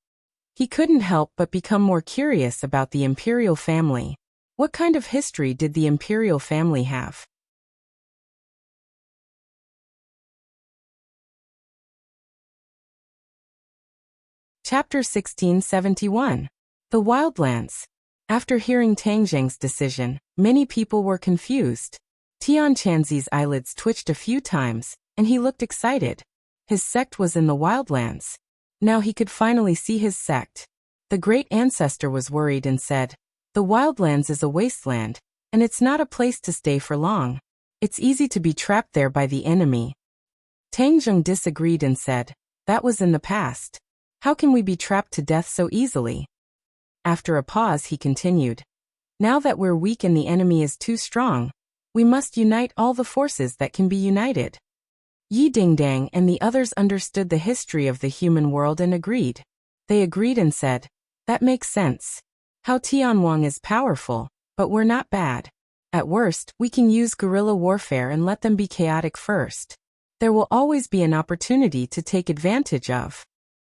He couldn't help but become more curious about the imperial family. What kind of history did the imperial family have? Chapter 1671. The Wildlands. After hearing Tang Zheng's decision, many people were confused. Tian Chanzi's eyelids twitched a few times, and he looked excited. His sect was in the Wildlands. Now he could finally see his sect. The great ancestor was worried and said, The Wildlands is a wasteland, and it's not a place to stay for long. It's easy to be trapped there by the enemy. Tang Zheng disagreed and said, That was in the past. How can we be trapped to death so easily? After a pause he continued, Now that we're weak and the enemy is too strong, we must unite all the forces that can be united. Yi Dingdang and the others understood the history of the human world and agreed. They agreed and said, That makes sense. Hao Tianwang is powerful, but we're not bad. At worst, we can use guerrilla warfare and let them be chaotic first. There will always be an opportunity to take advantage of.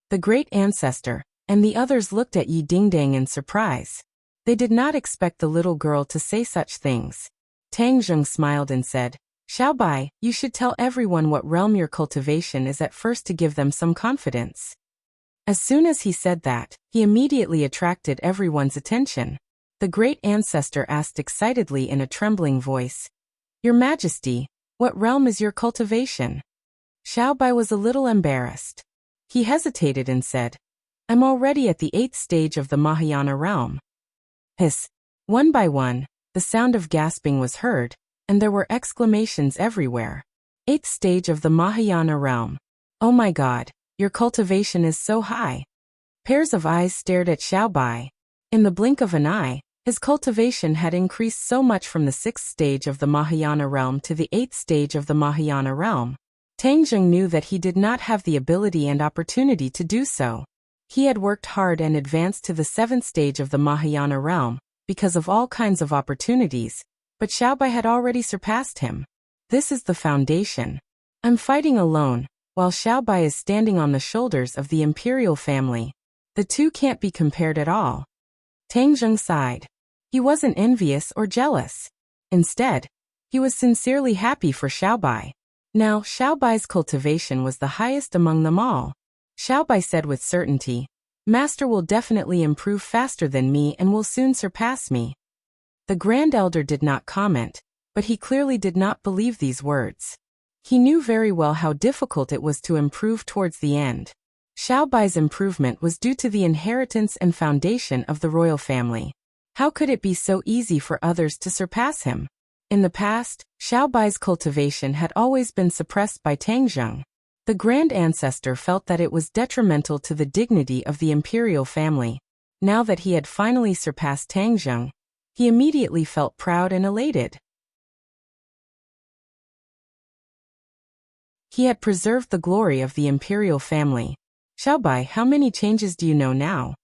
The great ancestor and the others looked at Yi Dingdang in surprise. They did not expect the little girl to say such things. Tang Zheng smiled and said, Xiaobai, you should tell everyone what realm your cultivation is at first to give them some confidence. As soon as he said that, he immediately attracted everyone's attention. The great ancestor asked excitedly in a trembling voice, Your Majesty, what realm is your cultivation? Xiaobai was a little embarrassed. He hesitated and said, I'm already at the 8th stage of the Mahayana realm. Hiss. One by one, the sound of gasping was heard, and there were exclamations everywhere. 8th stage of the Mahayana realm. Oh my God, your cultivation is so high. Pairs of eyes stared at Xiaobai. In the blink of an eye, His cultivation had increased so much from the 6th stage of the Mahayana realm to the 8th stage of the Mahayana realm. Tangjung knew that he did not have the ability and opportunity to do so. He had worked hard and advanced to the 7th stage of the Mahayana realm, because of all kinds of opportunities, but Xiaobai had already surpassed him. This is the foundation. I'm fighting alone, while Xiaobai is standing on the shoulders of the imperial family. The two can't be compared at all. Tangjung sighed. He wasn't envious or jealous. Instead, he was sincerely happy for Xiaobai. Now, Xiaobai's cultivation was the highest among them all. Xiaobai said with certainty, "Master will definitely improve faster than me and will soon surpass me." The Grand Elder did not comment, but he clearly did not believe these words. He knew very well how difficult it was to improve towards the end. Xiaobai's improvement was due to the inheritance and foundation of the royal family. How could it be so easy for others to surpass him? In the past, Xiaobai's cultivation had always been suppressed by Tangjung. The Grand Ancestor felt that it was detrimental to the dignity of the imperial family. Now that he had finally surpassed Tangjung, he immediately felt proud and elated. He had preserved the glory of the imperial family. "Xiaobai, how many changes do you know now?"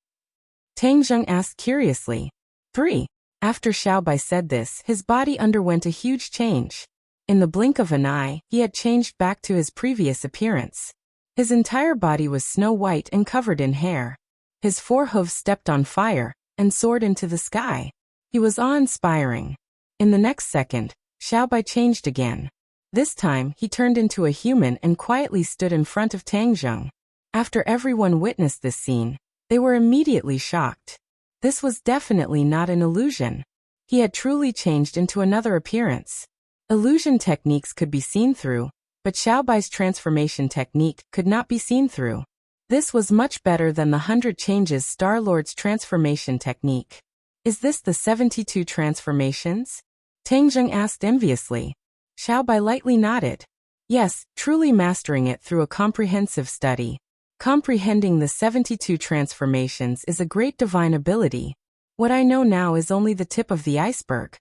Tangjung asked curiously. 3. After Xiaobai said this, his body underwent a huge change. In the blink of an eye, he had changed back to his previous appearance. His entire body was snow-white and covered in hair. His 4 hooves stepped on fire and soared into the sky. He was awe-inspiring. In the next second, Xiaobai changed again. This time, he turned into a human and quietly stood in front of Tangjung. After everyone witnessed this scene, they were immediately shocked. This was definitely not an illusion. He had truly changed into another appearance. Illusion techniques could be seen through, but Xiaobai's transformation technique could not be seen through. This was much better than the 100 Changes Star-Lord's transformation technique. "Is this the 72 transformations?" Tangjung asked enviously. Xiaobai lightly nodded. "Yes, truly mastering it through a comprehensive study. Comprehending the 72 transformations is a great divine ability. What I know now is only the tip of the iceberg."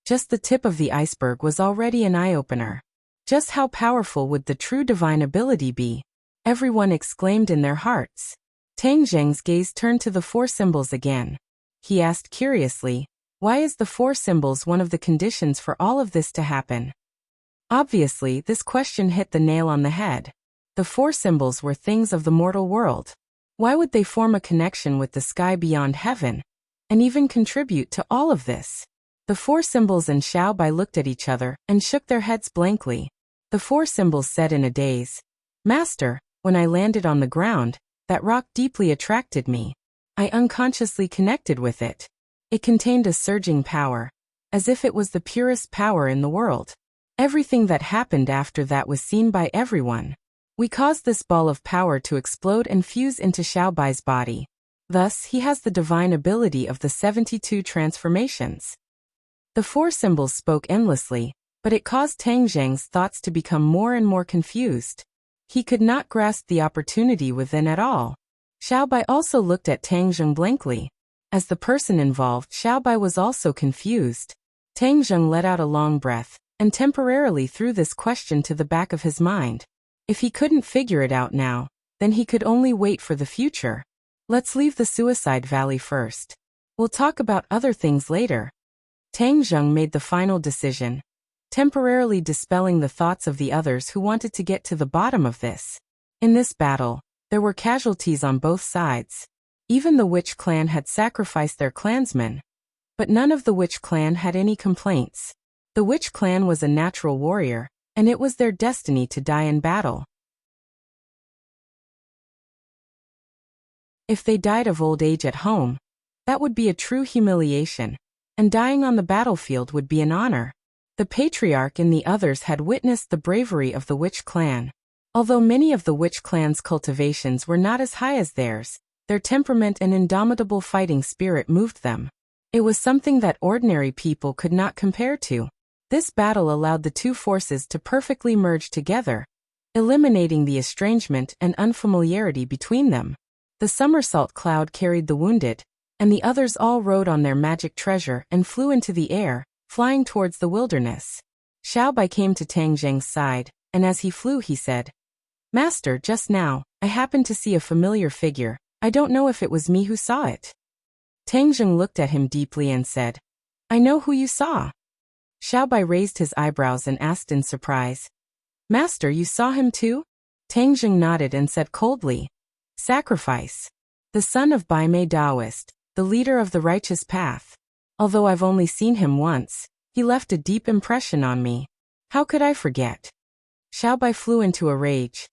Just the tip of the iceberg was already an eye-opener. Just how powerful would the true divine ability be? Everyone exclaimed in their hearts. Tangjung's gaze turned to the 4 symbols again. He asked curiously, "Why is the 4 symbols one of the conditions for all of this to happen?" Obviously, this question hit the nail on the head. The 4 symbols were things of the mortal world. Why would they form a connection with the sky beyond heaven, and even contribute to all of this? The 4 symbols and Xiaobai looked at each other and shook their heads blankly. The 4 symbols said in a daze, "Master, when I landed on the ground, that rock deeply attracted me. I unconsciously connected with it. It contained a surging power, as if it was the purest power in the world. Everything that happened after that was seen by everyone. We caused this ball of power to explode and fuse into Xiaobai's body. Thus, he has the divine ability of the 72 transformations." The 4 symbols spoke endlessly, but it caused Tangjung's thoughts to become more and more confused. He could not grasp the opportunity within at all. Xiaobai also looked at Tangjung blankly. As the person involved, Xiaobai was also confused. Tangjung let out a long breath, and temporarily threw this question to the back of his mind. If he couldn't figure it out now, then he could only wait for the future. "Let's leave the suicide valley first. We'll talk about other things later." Tangjung made the final decision, temporarily dispelling the thoughts of the others who wanted to get to the bottom of this. In this battle, there were casualties on both sides. Even the Witch clan had sacrificed their clansmen. But none of the Witch clan had any complaints. The Witch clan was a natural warrior, and it was their destiny to die in battle. If they died of old age at home, that would be a true humiliation, and dying on the battlefield would be an honor. The patriarch and the others had witnessed the bravery of the Witch clan. Although many of the Witch clan's cultivations were not as high as theirs, their temperament and indomitable fighting spirit moved them. It was something that ordinary people could not compare to. This battle allowed the two forces to perfectly merge together, eliminating the estrangement and unfamiliarity between them. The somersault cloud carried the wounded, and the others all rode on their magic treasure and flew into the air, flying towards the wilderness. Xiaobai came to Tang Zheng's side, and as he flew he said, "Master, just now, I happened to see a familiar figure. I don't know if it was me who saw it." Tang Zheng looked at him deeply and said, "I know who you saw." Xiaobai raised his eyebrows and asked in surprise, "Master, you saw him too?" Tang Zheng nodded and said coldly, "Sacrifice. The son of Bai Mei Daoist, the leader of the righteous path. Although I've only seen him once, he left a deep impression on me. How could I forget?" Xiaobai flew into a rage.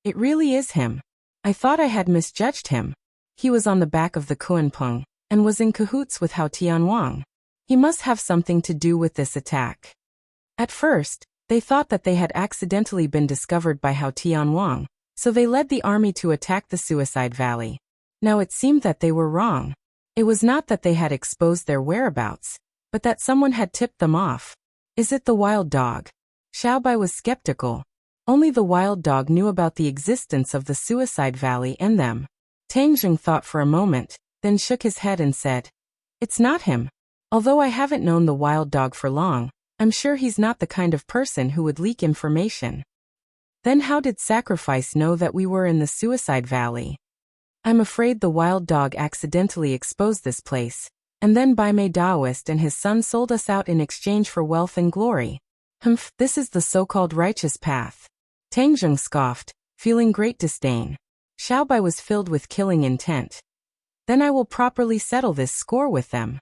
"It really is him. I thought I had misjudged him. He was on the back of the Kuanpeng, and was in cahoots with Hao Tianwang. He must have something to do with this attack." At first, they thought that they had accidentally been discovered by Hao Tianwang, so they led the army to attack the Suicide Valley. Now it seemed that they were wrong. It was not that they had exposed their whereabouts, but that someone had tipped them off. "Is it the wild dog?" Xiaobai was skeptical. Only the wild dog knew about the existence of the Suicide Valley and them. Tang Zheng thought for a moment, then shook his head and said, "It's not him. Although I haven't known the wild dog for long, I'm sure he's not the kind of person who would leak information." "Then how did Sacrifice know that we were in the Suicide Valley?" "I'm afraid the wild dog accidentally exposed this place, and then Bai Mei Daoist and his son sold us out in exchange for wealth and glory. Humph, this is the so-called righteous path." Tang Zheng scoffed, feeling great disdain. Xiaobai was filled with killing intent. "Then I will properly settle this score with them."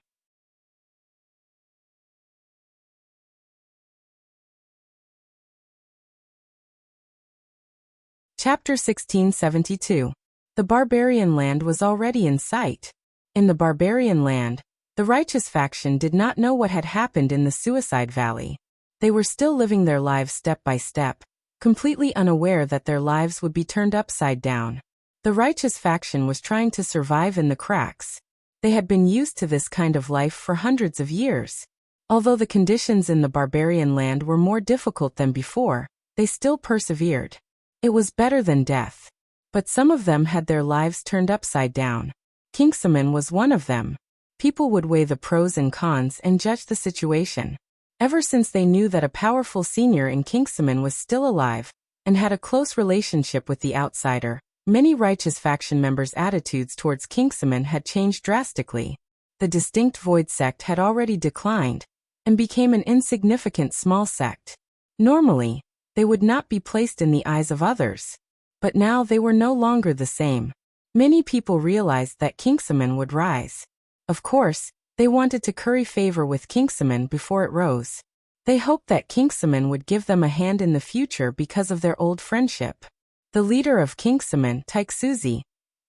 Chapter 1672. The barbarian land was already in sight. In the barbarian land, the righteous faction did not know what had happened in the Suicide Valley. They were still living their lives step by step, completely unaware that their lives would be turned upside down. The righteous faction was trying to survive in the cracks. They had been used to this kind of life for hundreds of years. Although the conditions in the barbarian land were more difficult than before, they still persevered. It was better than death. But some of them had their lives turned upside down. Kingsaman was one of them. People would weigh the pros and cons and judge the situation. Ever since they knew that a powerful senior in Kingsaman was still alive, and had a close relationship with the outsider, many righteous faction members' attitudes towards Kingsaman had changed drastically. The distinct Void sect had already declined, and became an insignificant small sect. Normally, they would not be placed in the eyes of others. But now they were no longer the same. Many people realized that Kingsaman would rise. Of course, they wanted to curry favor with Kingsaman before it rose. They hoped that Kingsaman would give them a hand in the future because of their old friendship. The leader of Kingsaman, Taixuzi,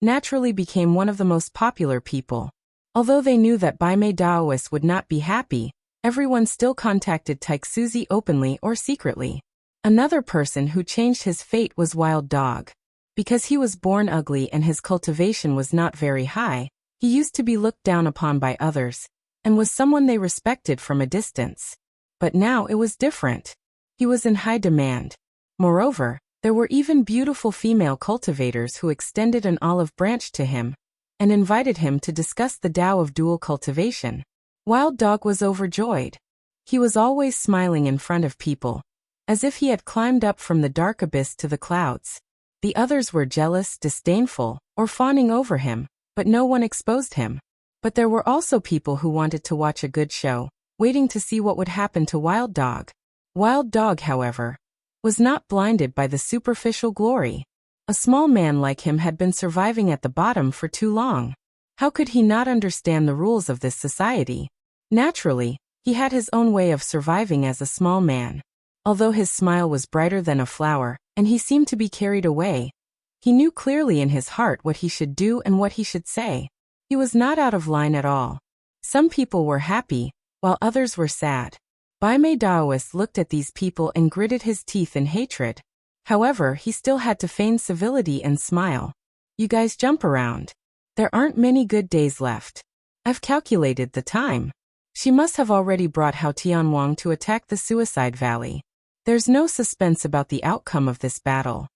naturally became one of the most popular people. Although they knew that Bai Mei Daoist would not be happy, everyone still contacted Taixuzi openly or secretly. Another person who changed his fate was Wild Dog. Because he was born ugly and his cultivation was not very high, he used to be looked down upon by others, and was someone they respected from a distance. But now it was different. He was in high demand. Moreover, there were even beautiful female cultivators who extended an olive branch to him, and invited him to discuss the Tao of dual cultivation. Wild Dog was overjoyed. He was always smiling in front of people, as if he had climbed up from the dark abyss to the clouds. The others were jealous, disdainful, or fawning over him, but no one exposed him. But there were also people who wanted to watch a good show, waiting to see what would happen to Wild Dog. Wild Dog, however, was not blinded by the superficial glory. A small man like him had been surviving at the bottom for too long. How could he not understand the rules of this society? Naturally, he had his own way of surviving as a small man. Although his smile was brighter than a flower, and he seemed to be carried away, he knew clearly in his heart what he should do and what he should say. He was not out of line at all. Some people were happy, while others were sad. Bai Mei Daoist looked at these people and gritted his teeth in hatred. However, he still had to feign civility and smile. "You guys jump around. There aren't many good days left. I've calculated the time. She must have already brought Hao Tianwang to attack the Suicide Valley. There's no suspense about the outcome of this battle."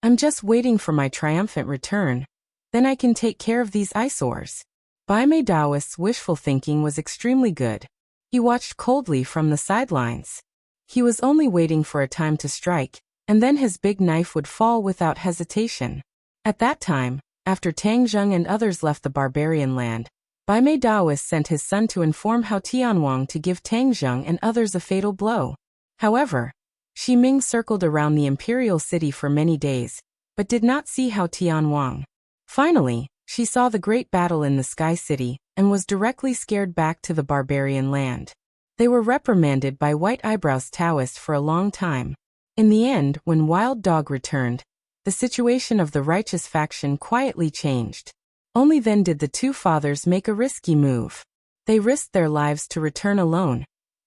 I'm just waiting for my triumphant return. Then I can take care of these eyesores. Bai Mei Daoist's wishful thinking was extremely good. He watched coldly from the sidelines. He was only waiting for a time to strike, and then his big knife would fall without hesitation. At that time, after Tang Zheng and others left the barbarian land, Bai Mei Daoist sent his son to inform Hao Tianwang to give Tang Zheng and others a fatal blow. However, Xi Ming circled around the imperial city for many days, but did not see Hao Tianwang. Finally, she saw the great battle in the Sky City, and was directly scared back to the barbarian land. They were reprimanded by White Eyebrows Taoist for a long time. In the end, when Wild Dog returned, the situation of the righteous faction quietly changed. Only then did the two fathers make a risky move. They risked their lives to return alone,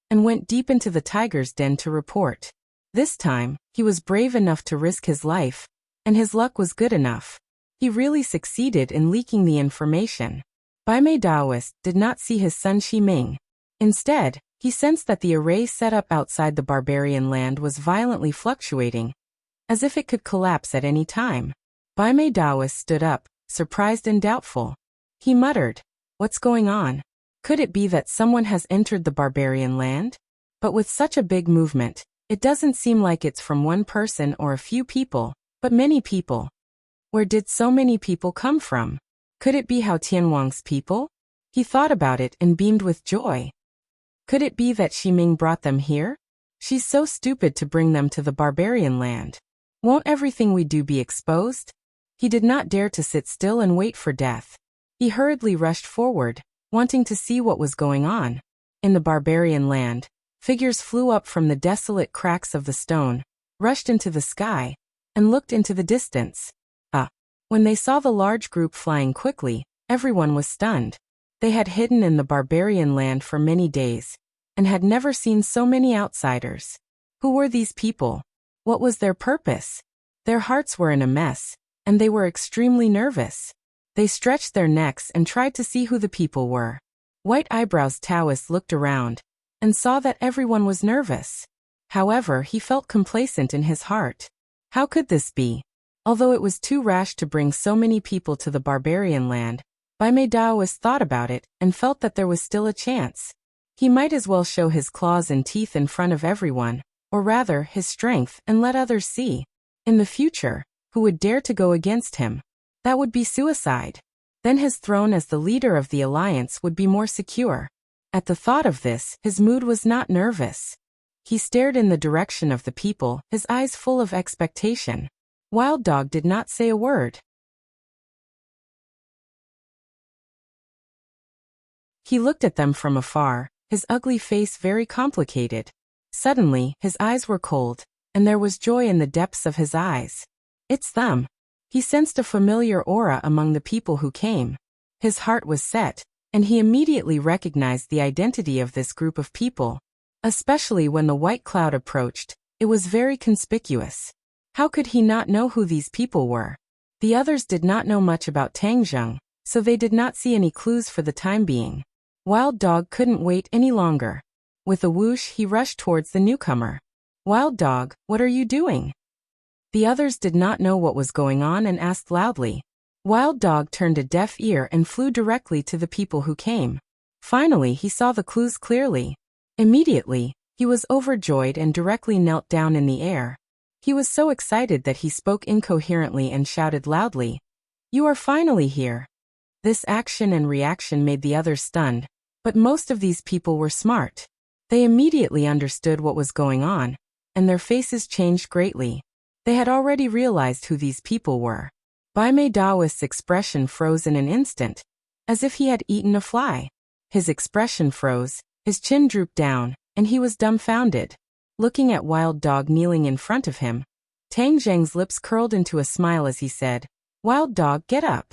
and went deep into the tiger's den to report. This time, he was brave enough to risk his life, and his luck was good enough. He really succeeded in leaking the information. Bai Mei Daoist did not see his son Xi Ming. Instead, he sensed that the array set up outside the barbarian land was violently fluctuating, as if it could collapse at any time. Bai Mei Daoist stood up, surprised and doubtful. He muttered, "What's going on? Could it be that someone has entered the barbarian land? But with such a big movement, it doesn't seem like it's from one person or a few people, but many people. Where did so many people come from? Could it be Hao Tianwang's people?" He thought about it and beamed with joy. Could it be that Xi Ming brought them here? She's so stupid to bring them to the barbarian land. Won't everything we do be exposed? He did not dare to sit still and wait for death. He hurriedly rushed forward, wanting to see what was going on. In the barbarian land, figures flew up from the desolate cracks of the stone, rushed into the sky, and looked into the distance. When they saw the large group flying quickly, everyone was stunned. They had hidden in the barbarian land for many days, and had never seen so many outsiders. Who were these people? What was their purpose? Their hearts were in a mess, and they were extremely nervous. They stretched their necks and tried to see who the people were. White Eyebrows Taoist looked around, and saw that everyone was nervous. However, he felt complacent in his heart. How could this be? Although it was too rash to bring so many people to the barbarian land, Bai Mei Daoist thought about it and felt that there was still a chance. He might as well show his claws and teeth in front of everyone, or rather, his strength, and let others see. In the future, who would dare to go against him? That would be suicide. Then his throne as the leader of the alliance would be more secure. At the thought of this, his mood was not nervous. He stared in the direction of the people, his eyes full of expectation. Wild Dog did not say a word. He looked at them from afar, his ugly face very complicated. Suddenly, his eyes were cold, and there was joy in the depths of his eyes. It's them. He sensed a familiar aura among the people who came. His heart was set, and he immediately recognized the identity of this group of people. Especially when the white cloud approached, it was very conspicuous. How could he not know who these people were? The others did not know much about Tang Zheng, so they did not see any clues for the time being. Wild Dog couldn't wait any longer. With a whoosh, he rushed towards the newcomer. "Wild Dog, what are you doing?" The others did not know what was going on and asked loudly. Wild Dog turned a deaf ear and flew directly to the people who came. Finally, he saw the clues clearly. Immediately, he was overjoyed and directly knelt down in the air. He was so excited that he spoke incoherently and shouted loudly, "You are finally here." This action and reaction made the others stunned, but most of these people were smart. They immediately understood what was going on, and their faces changed greatly. They had already realized who these people were. Bai Mei Daoist's expression froze in an instant, as if he had eaten a fly. His expression froze, his chin drooped down, and he was dumbfounded. Looking at Wild Dog kneeling in front of him, Tang Zheng's lips curled into a smile as he said, "Wild Dog, get up."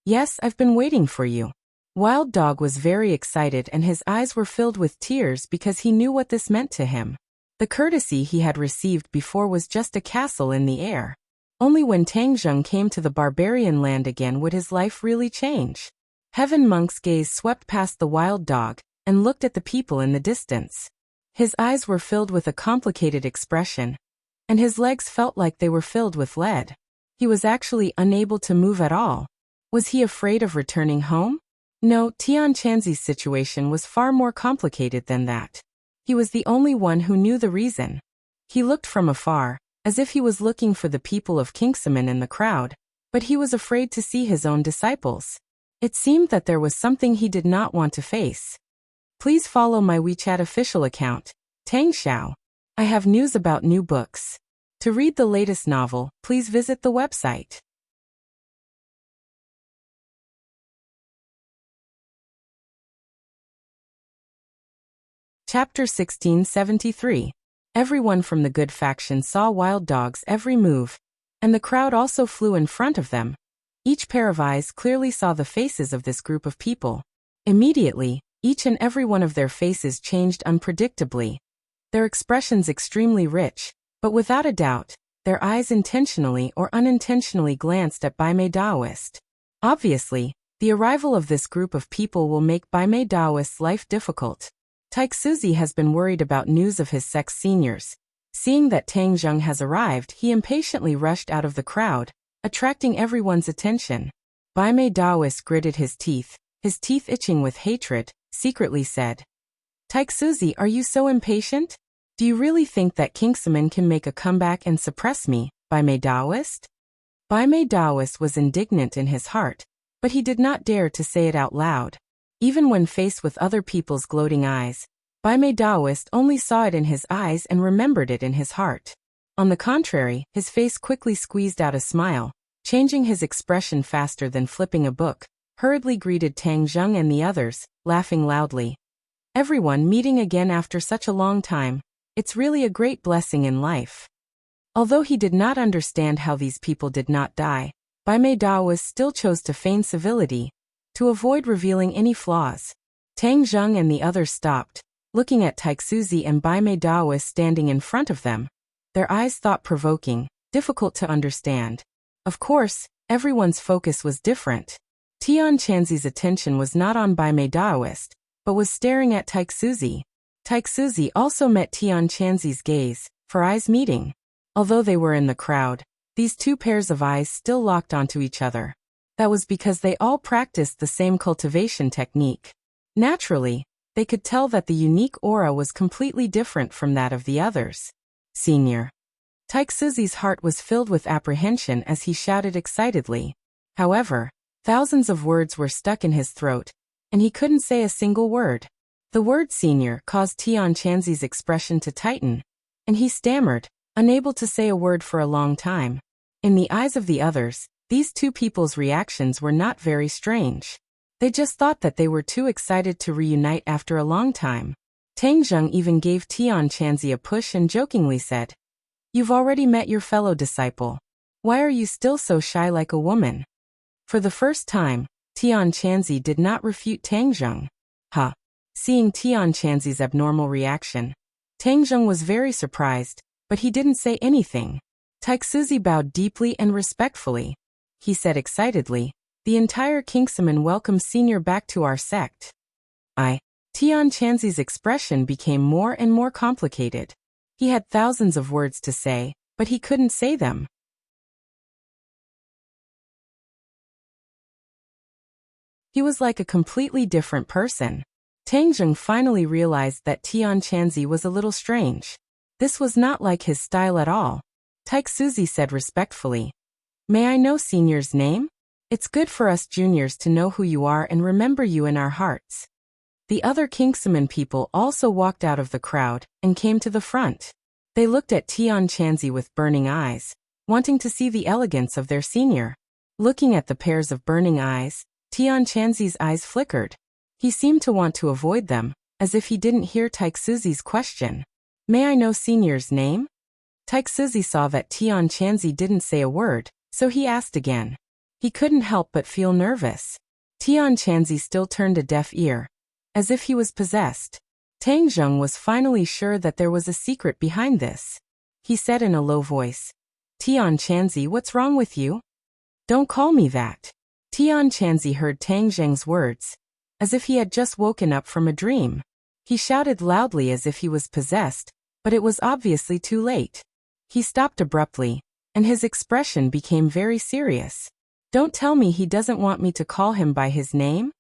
"Yes, I've been waiting for you." Wild Dog was very excited and his eyes were filled with tears because he knew what this meant to him. The courtesy he had received before was just a castle in the air. Only when Tang Zheng came to the barbarian land again would his life really change. Heaven Monk's gaze swept past the Wild Dog and looked at the people in the distance. His eyes were filled with a complicated expression, and his legs felt like they were filled with lead. He was actually unable to move at all. Was he afraid of returning home? No, Tian Chanzi's situation was far more complicated than that. He was the only one who knew the reason. He looked from afar, as if he was looking for the people of Kingsaman in the crowd, but he was afraid to see his own disciples. It seemed that there was something he did not want to face. Please follow my WeChat official account, Tang Xiao. I have news about new books. To read the latest novel, please visit the website. Chapter 1673. Everyone from the good faction saw wild dogs' every move, and the crowd also flew in front of them. Each pair of eyes clearly saw the faces of this group of people. Immediately, each and every one of their faces changed unpredictably. Their expressions extremely rich, but without a doubt, their eyes intentionally or unintentionally glanced at Bai Mei Daoist. Obviously, the arrival of this group of people will make Bai Mei Daoist's life difficult. Taixuzi has been worried about news of his sex seniors. Seeing that Tang Zheng has arrived, he impatiently rushed out of the crowd, attracting everyone's attention. Bai Mei Daoist gritted his teeth itching with hatred, secretly said, "Taixuzi, are you so impatient? Do you really think that Kingsaman can make a comeback and suppress me, Bai Mei Daoist?" Bai Mei Daoist was indignant in his heart, but he did not dare to say it out loud. Even when faced with other people's gloating eyes, Bai Mei Daoist only saw it in his eyes and remembered it in his heart. On the contrary, his face quickly squeezed out a smile, changing his expression faster than flipping a book, hurriedly greeted Tang Zheng and the others, laughing loudly. "Everyone meeting again after such a long time. It's really a great blessing in life." Although he did not understand how these people did not die, Bai Mei Daoist still chose to feign civility, to avoid revealing any flaws. Tang Zheng and the others stopped, looking at Taixuzi and Bai Mei Daoist standing in front of them. Their eyes thought-provoking, difficult to understand. Of course, everyone's focus was different. Tian Chanzi's attention was not on Bai Mei Daoist, but was staring at Taixuzi. Taixuzi also met Tian Chanzi's gaze, for eyes meeting. Although they were in the crowd, these two pairs of eyes still locked onto each other. That was because they all practiced the same cultivation technique. Naturally, they could tell that the unique aura was completely different from that of the others. "Senior." Taixuzi's heart was filled with apprehension as he shouted excitedly. However, thousands of words were stuck in his throat, and he couldn't say a single word. The word senior caused Tian Chanzi's expression to tighten, and he stammered, unable to say a word for a long time. In the eyes of the others, these two people's reactions were not very strange. They just thought that they were too excited to reunite after a long time. Tang Zheng even gave Tian Chanzi a push and jokingly said, "You've already met your fellow disciple. Why are you still so shy like a woman?" For the first time, Tian Chanzi did not refute Tang Zheng. Huh. Seeing Tian Chanzi's abnormal reaction, Tang Zheng was very surprised, but he didn't say anything. Taixuzi bowed deeply and respectfully. He said excitedly, "The entire Kingsaman welcomes Senior back to our sect." Tian Chanzi's expression became more and more complicated. He had thousands of words to say, but he couldn't say them. He was like a completely different person. Tang Zheng finally realized that Tian Chanzi was a little strange. This was not like his style at all. Taixuzi said respectfully, "May I know Senior's name? It's good for us juniors to know who you are and remember you in our hearts." The other Kingsaman people also walked out of the crowd and came to the front. They looked at Tian Chanzi with burning eyes, wanting to see the elegance of their senior. Looking at the pairs of burning eyes, Tian Chanzi's eyes flickered. He seemed to want to avoid them, as if he didn't hear Taixuzi's question. "May I know Senior's name?" Taixuzi saw that Tian Chanzi didn't say a word, so he asked again. He couldn't help but feel nervous. Tian Chanzi still turned a deaf ear, as if he was possessed. Tang Zheng was finally sure that there was a secret behind this. He said in a low voice, "Tian Chanzi, what's wrong with you? Don't call me that." Tian Chanzi heard Tang Zheng's words, as if he had just woken up from a dream. He shouted loudly as if he was possessed, but it was obviously too late. He stopped abruptly, and his expression became very serious. Don't tell me he doesn't want me to call him by his name?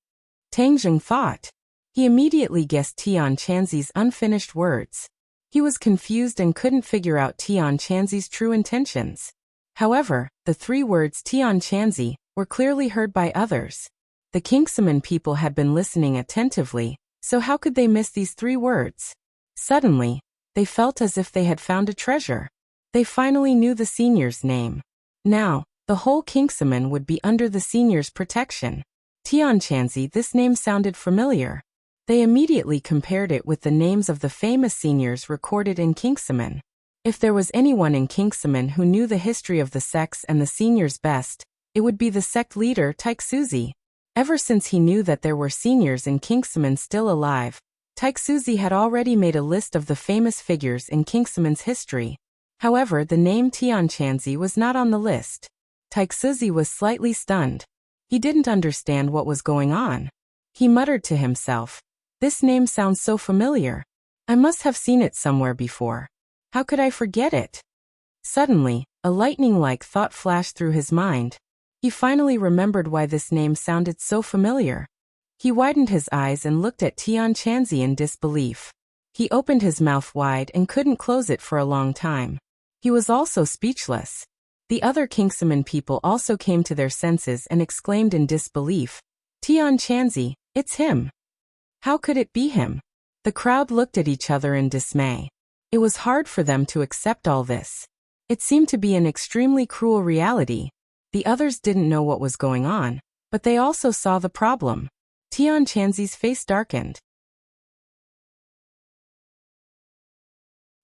Tang Zheng thought. He immediately guessed Tian Chanzi's unfinished words. He was confused and couldn't figure out Tian Chanzi's true intentions. However, the 3 words Tian Chanzi were clearly heard by others. The Kingsaman people had been listening attentively, so how could they miss these 3 words? Suddenly, they felt as if they had found a treasure. They finally knew the senior's name. Now, the whole Kingsaman would be under the senior's protection. Tian Chanzi, this name sounded familiar. They immediately compared it with the names of the famous seniors recorded in Kingsaman. If there was anyone in Kingsaman who knew the history of the sects and the seniors best, it would be the sect leader Taixuzi. Ever since he knew that there were seniors in Kingsaman still alive, Taixuzi had already made a list of the famous figures in Kingsaman's history. However, the name Tian Chanzi was not on the list. Taixuzi was slightly stunned. He didn't understand what was going on. He muttered to himself, "This name sounds so familiar. I must have seen it somewhere before. How could I forget it?" Suddenly, a lightning-like thought flashed through his mind. He finally remembered why this name sounded so familiar. He widened his eyes and looked at Tian Chanzi in disbelief. He opened his mouth wide and couldn't close it for a long time. He was also speechless. The other Kingsaman people also came to their senses and exclaimed in disbelief, "Tian Chanzi, it's him. How could it be him?" The crowd looked at each other in dismay. It was hard for them to accept all this. It seemed to be an extremely cruel reality. The others didn't know what was going on, but they also saw the problem. Tian Chanzi's face darkened.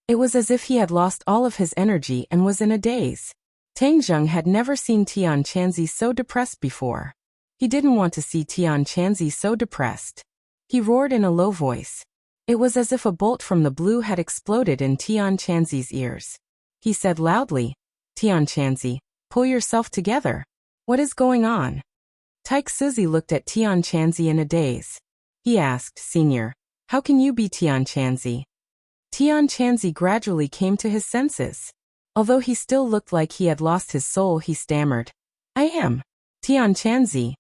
It was as if he had lost all of his energy and was in a daze. Tang Zheng had never seen Tian Chanzi so depressed before. He didn't want to see Tian Chanzi so depressed. He roared in a low voice. It was as if a bolt from the blue had exploded in Tian Chanzi's ears. He said loudly, "Tian Chanzi, pull yourself together. What is going on?" Taixuzi looked at Tian Chanzi in a daze. He asked, "Senior, how can you be Tian Chanzi?" Tian Chanzi gradually came to his senses. Although he still looked like he had lost his soul, he stammered, "I am Tian Chanzi."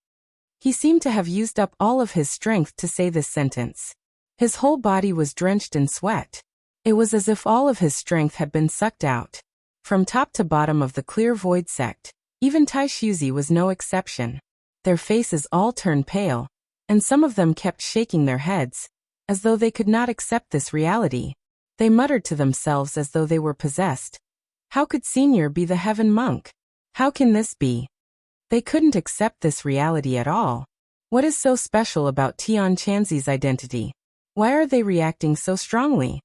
He seemed to have used up all of his strength to say this sentence. His whole body was drenched in sweat. It was as if all of his strength had been sucked out. From top to bottom of the clear void sect, even Taixuzi was no exception. Their faces all turned pale, and some of them kept shaking their heads, as though they could not accept this reality. They muttered to themselves as though they were possessed. How could Senior be the heaven monk? How can this be? They couldn't accept this reality at all. What is so special about Tian Chanzi's identity? Why are they reacting so strongly?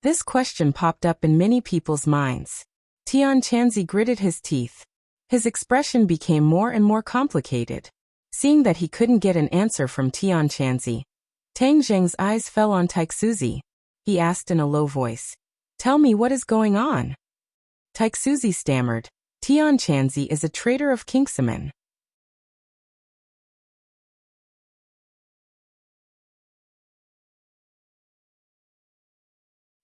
This question popped up in many people's minds. Tian Chanzi gritted his teeth. His expression became more and more complicated. Seeing that he couldn't get an answer from Tian Chanzi, Tang Zheng's eyes fell on Taixuzi. He asked in a low voice, "Tell me what is going on." Taixuzi stammered, "Tian Chanzi is a traitor of Kingsaman."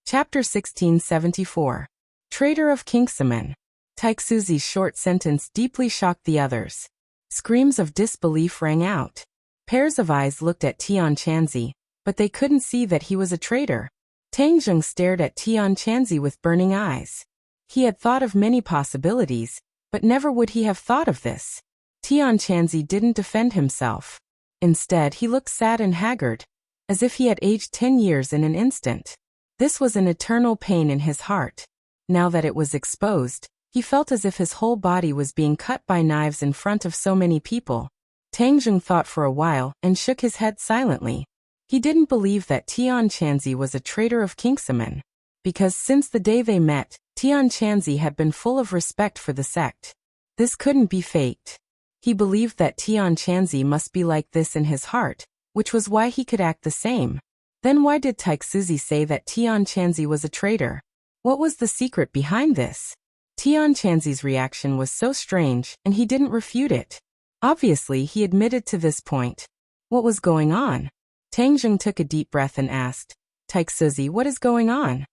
Chapter 1674. Traitor of Kingsaman. Taixuzi's short sentence deeply shocked the others. Screams of disbelief rang out. Pairs of eyes looked at Tian Chanzi, but they couldn't see that he was a traitor. Tang Zheng stared at Tian Chanzi with burning eyes. He had thought of many possibilities, but never would he have thought of this. Tian Chanzi didn't defend himself. Instead, he looked sad and haggard, as if he had aged 10 years in an instant. This was an eternal pain in his heart. Now that it was exposed, he felt as if his whole body was being cut by knives in front of so many people. Tang Zheng thought for a while and shook his head silently. He didn't believe that Tian Chanzi was a traitor of Kingsaman, because since the day they met, Tian Chanzi had been full of respect for the sect. This couldn't be fate. He believed that Tian Chanzi must be like this in his heart, which was why he could act the same. Then why did Taixuzi say that Tian Chanzi was a traitor? What was the secret behind this? Tian Chanzi's reaction was so strange, and he didn't refute it. Obviously, he admitted to this point. What was going on? Tang Zheng took a deep breath and asked, "Taixuzi, what is going on?"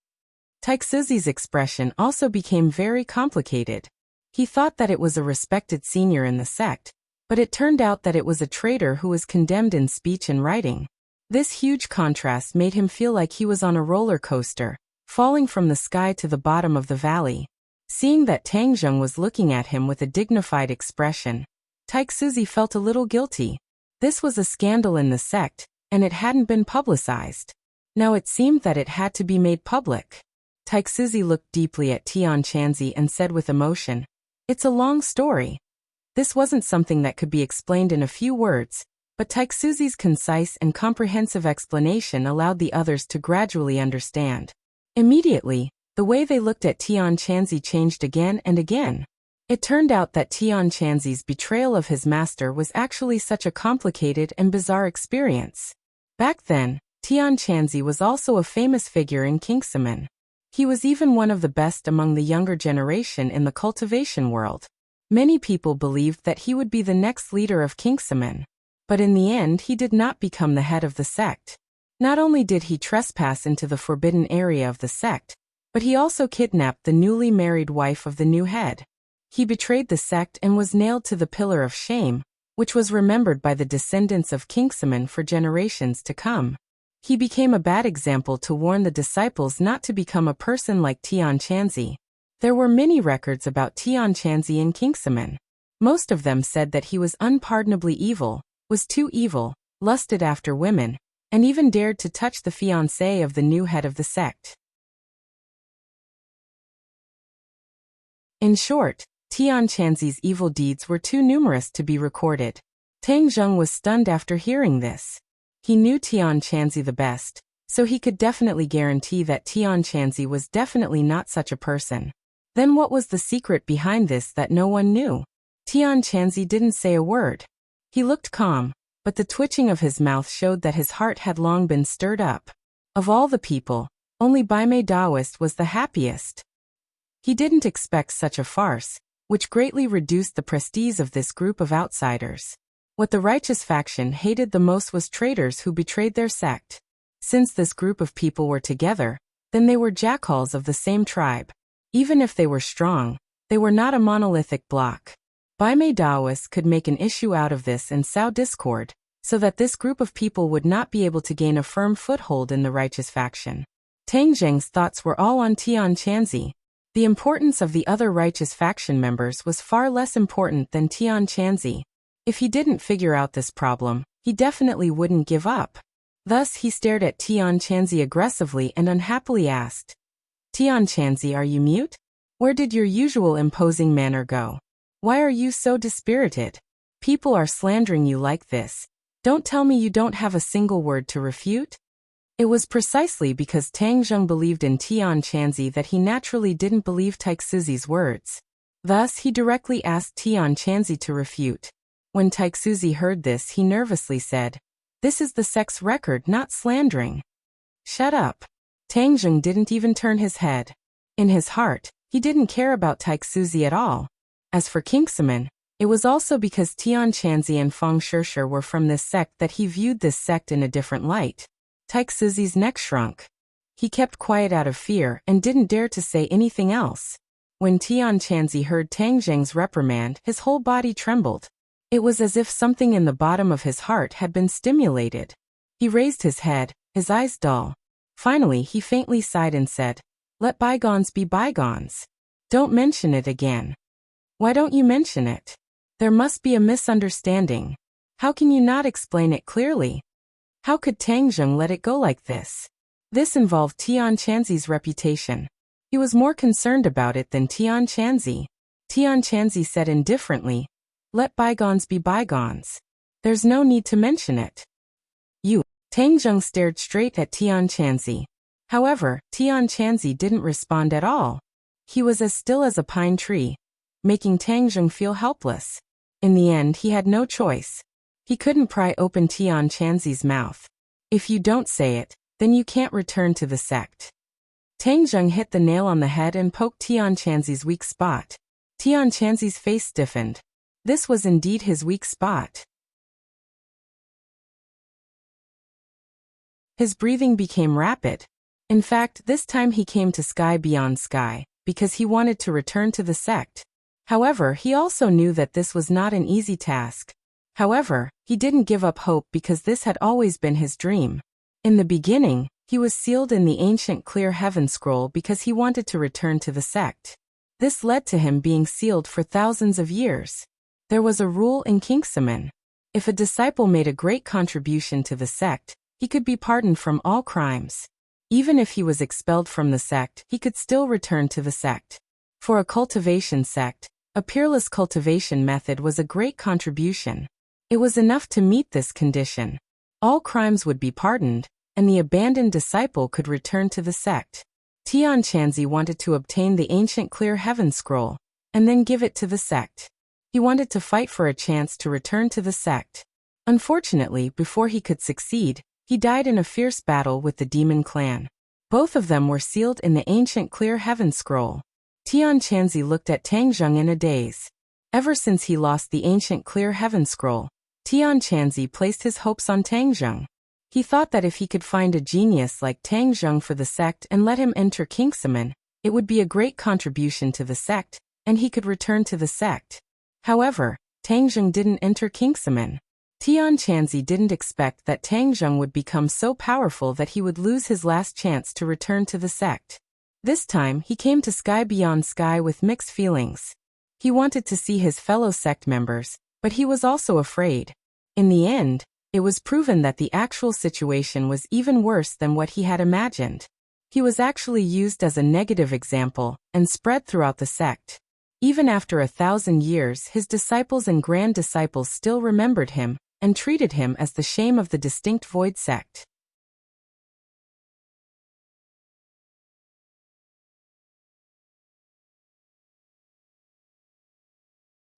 Taixuzi's expression also became very complicated. He thought that it was a respected senior in the sect, but it turned out that it was a traitor who was condemned in speech and writing. This huge contrast made him feel like he was on a roller coaster, falling from the sky to the bottom of the valley. Seeing that Tang Zheng was looking at him with a dignified expression, Taixuzi felt a little guilty. This was a scandal in the sect, and it hadn't been publicized. Now it seemed that it had to be made public. Taixuzi looked deeply at Tian Chanzi and said with emotion, "It's a long story." This wasn't something that could be explained in a few words, but Taixuzi's concise and comprehensive explanation allowed the others to gradually understand. Immediately, the way they looked at Tian Chanzi changed again and again. It turned out that Tian Chanzi's betrayal of his master was actually such a complicated and bizarre experience. Back then, Tian Chanzi was also a famous figure in Kingsaman. He was even one of the best among the younger generation in the cultivation world. Many people believed that he would be the next leader of Kingsaman. But in the end he did not become the head of the sect. Not only did he trespass into the forbidden area of the sect, but he also kidnapped the newly married wife of the new head. He betrayed the sect and was nailed to the pillar of shame, which was remembered by the descendants of Kingsaman for generations to come. He became a bad example to warn the disciples not to become a person like Tian Chanzi. There were many records about Tian Chanzi in Kingsaman. Most of them said that he was unpardonably evil, was too evil, lusted after women, and even dared to touch the fiancée of the new head of the sect. In short, Tian Chanzi's evil deeds were too numerous to be recorded. Tang Zheng was stunned after hearing this. He knew Tian Chanzi the best, so he could definitely guarantee that Tian Chanzi was definitely not such a person. Then what was the secret behind this that no one knew? Tian Chanzi didn't say a word. He looked calm, but the twitching of his mouth showed that his heart had long been stirred up. Of all the people, only Baimei Daoist was the happiest. He didn't expect such a farce, which greatly reduced the prestige of this group of outsiders. What the righteous faction hated the most was traitors who betrayed their sect. Since this group of people were together, then they were jackals of the same tribe. Even if they were strong, they were not a monolithic block. Baimei Daoists could make an issue out of this and sow discord, so that this group of people would not be able to gain a firm foothold in the righteous faction. Tang Zheng's thoughts were all on Tian Chanzi. The importance of the other righteous faction members was far less important than Tian Chanzi. If he didn't figure out this problem, he definitely wouldn't give up. Thus he stared at Tian Chanzi aggressively and unhappily asked, "Tian Chanzi, are you mute? Where did your usual imposing manner go? Why are you so dispirited? People are slandering you like this. Don't tell me you don't have a single word to refute?" It was precisely because Tang Zheng believed in Tian Chanzi that he naturally didn't believe Taixuzi's words. Thus he directly asked Tian Chanzi to refute. When Taixuzi heard this, he nervously said, "This is the sect's record, not slandering." "Shut up." Tang Zheng didn't even turn his head. In his heart, he didn't care about Taixuzi at all. As for Kingsaman, it was also because Tian Chanzi and Feng Shishir were from this sect that he viewed this sect in a different light. Taixuzi's neck shrunk. He kept quiet out of fear and didn't dare to say anything else. When Tian Chanzi heard Tang Zheng's reprimand, his whole body trembled. It was as if something in the bottom of his heart had been stimulated. He raised his head, his eyes dull. Finally he faintly sighed and said, "Let bygones be bygones. Don't mention it again." "Why don't you mention it? There must be a misunderstanding. How can you not explain it clearly? How could Tang Zheng let it go like this?" This involved Tian Chanzi's reputation. He was more concerned about it than Tian Chanzi. Tian Chanzi said indifferently, "Let bygones be bygones. There's no need to mention it." "You." Tang Zheng stared straight at Tian Chanzi. However, Tian Chanzi didn't respond at all. He was as still as a pine tree, making Tang Zheng feel helpless. In the end he had no choice. He couldn't pry open Tian Chanzi's mouth. "If you don't say it, then you can't return to the sect." Tang Zheng hit the nail on the head and poked Tian Chanzi's weak spot. Tian Chanzi's face stiffened. This was indeed his weak spot. His breathing became rapid. In fact, this time he came to sky beyond sky, because he wanted to return to the sect. However, he also knew that this was not an easy task. However, he didn't give up hope because this had always been his dream. In the beginning, he was sealed in the ancient clear heaven scroll because he wanted to return to the sect. This led to him being sealed for thousands of years. There was a rule in Kingsaman. If a disciple made a great contribution to the sect, he could be pardoned from all crimes. Even if he was expelled from the sect, he could still return to the sect. For a cultivation sect, a peerless cultivation method was a great contribution. It was enough to meet this condition. All crimes would be pardoned, and the abandoned disciple could return to the sect. Tianqianzi wanted to obtain the ancient clear heaven scroll, and then give it to the sect. He wanted to fight for a chance to return to the sect. Unfortunately, before he could succeed, he died in a fierce battle with the demon clan. Both of them were sealed in the ancient clear heaven scroll. Tianqianzi looked at Tang Zheng in a daze. Ever since he lost the ancient clear heaven scroll, Tianqianzi placed his hopes on Tang Zheng. He thought that if he could find a genius like Tang Zheng for the sect and let him enter Kingsaman, it would be a great contribution to the sect, and he could return to the sect. However, Tang Zheng didn't enter Kingsaman. Tianqianzi didn't expect that Tang Zheng would become so powerful that he would lose his last chance to return to the sect. This time, he came to Sky Beyond Sky with mixed feelings. He wanted to see his fellow sect members, but he was also afraid. In the end, it was proven that the actual situation was even worse than what he had imagined. He was actually used as a negative example and spread throughout the sect. Even after 1,000 years, his disciples and grand disciples still remembered him and treated him as the shame of the distinct void sect.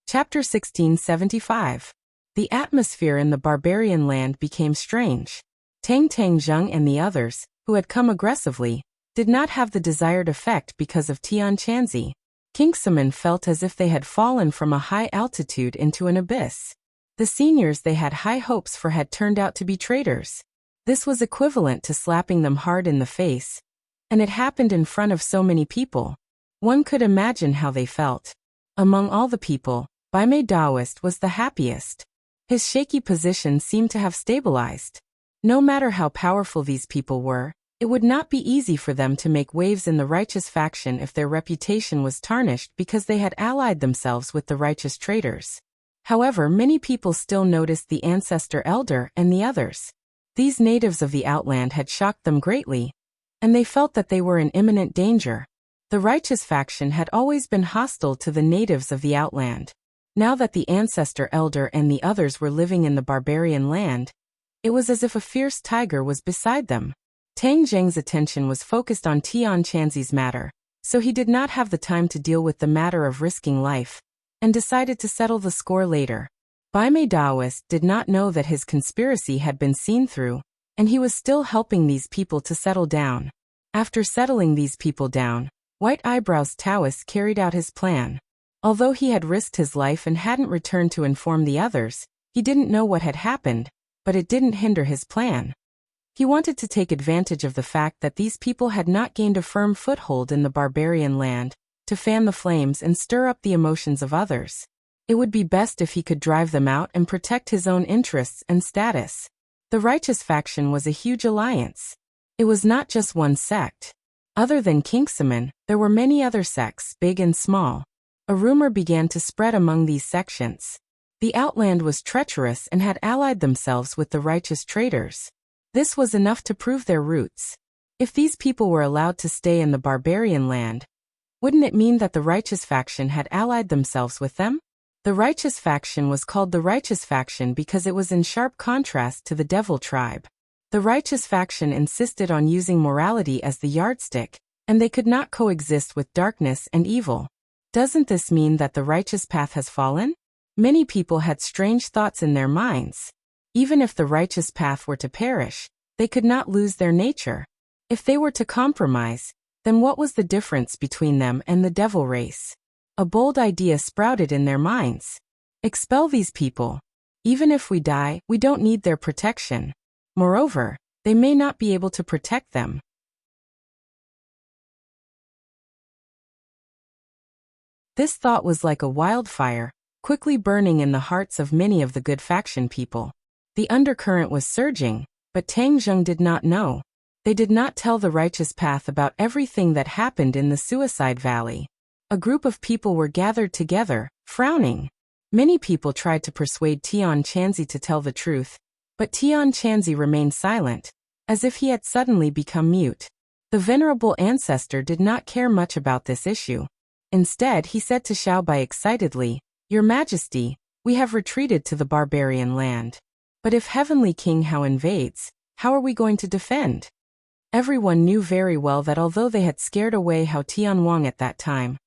Chapter 1675. The atmosphere in the barbarian land became strange. Tang Zheng and the others, who had come aggressively, did not have the desired effect because of Tianqianzi. Kingsaman felt as if they had fallen from a high altitude into an abyss. The seniors they had high hopes for had turned out to be traitors. This was equivalent to slapping them hard in the face. And it happened in front of so many people. One could imagine how they felt. Among all the people, Baimei Daoist was the happiest. His shaky position seemed to have stabilized. No matter how powerful these people were, it would not be easy for them to make waves in the righteous faction if their reputation was tarnished because they had allied themselves with the righteous traitors. However, many people still noticed the ancestor elder and the others. These natives of the outland had shocked them greatly, and they felt that they were in imminent danger. The righteous faction had always been hostile to the natives of the outland. Now that the ancestor elder and the others were living in the barbarian land, it was as if a fierce tiger was beside them. Tang Zheng's attention was focused on Tianqianzi's matter, so he did not have the time to deal with the matter of risking life, and decided to settle the score later. Baimei Daoist did not know that his conspiracy had been seen through, and he was still helping these people to settle down. After settling these people down, White Eyebrows Taoist carried out his plan. Although he had risked his life and hadn't returned to inform the others, he didn't know what had happened, but it didn't hinder his plan. He wanted to take advantage of the fact that these people had not gained a firm foothold in the barbarian land, to fan the flames and stir up the emotions of others. It would be best if he could drive them out and protect his own interests and status. The righteous faction was a huge alliance. It was not just one sect. Other than Kingsaman, there were many other sects, big and small. A rumor began to spread among these sections. The outland was treacherous and had allied themselves with the righteous traitors. This was enough to prove their roots. If these people were allowed to stay in the barbarian land, wouldn't it mean that the righteous faction had allied themselves with them? The righteous faction was called the righteous faction because it was in sharp contrast to the devil tribe. The righteous faction insisted on using morality as the yardstick, and they could not coexist with darkness and evil. Doesn't this mean that the righteous path has fallen? Many people had strange thoughts in their minds. Even if the righteous path were to perish, they could not lose their nature. If they were to compromise, then what was the difference between them and the devil race? A bold idea sprouted in their minds. Expel these people. Even if we die, we don't need their protection. Moreover, they may not be able to protect them. This thought was like a wildfire, quickly burning in the hearts of many of the good faction people. The undercurrent was surging, but Tang Zheng did not know. They did not tell the righteous path about everything that happened in the Suicide Valley. A group of people were gathered together, frowning. Many people tried to persuade Tian Chanzi to tell the truth, but Tian Chanzi remained silent, as if he had suddenly become mute. The venerable ancestor did not care much about this issue. Instead, he said to Xiaobai excitedly, "Your Majesty, we have retreated to the barbarian land. But if Heavenly King Hao invades, how are we going to defend?" Everyone knew very well that although they had scared away Hao Tianwang at that time,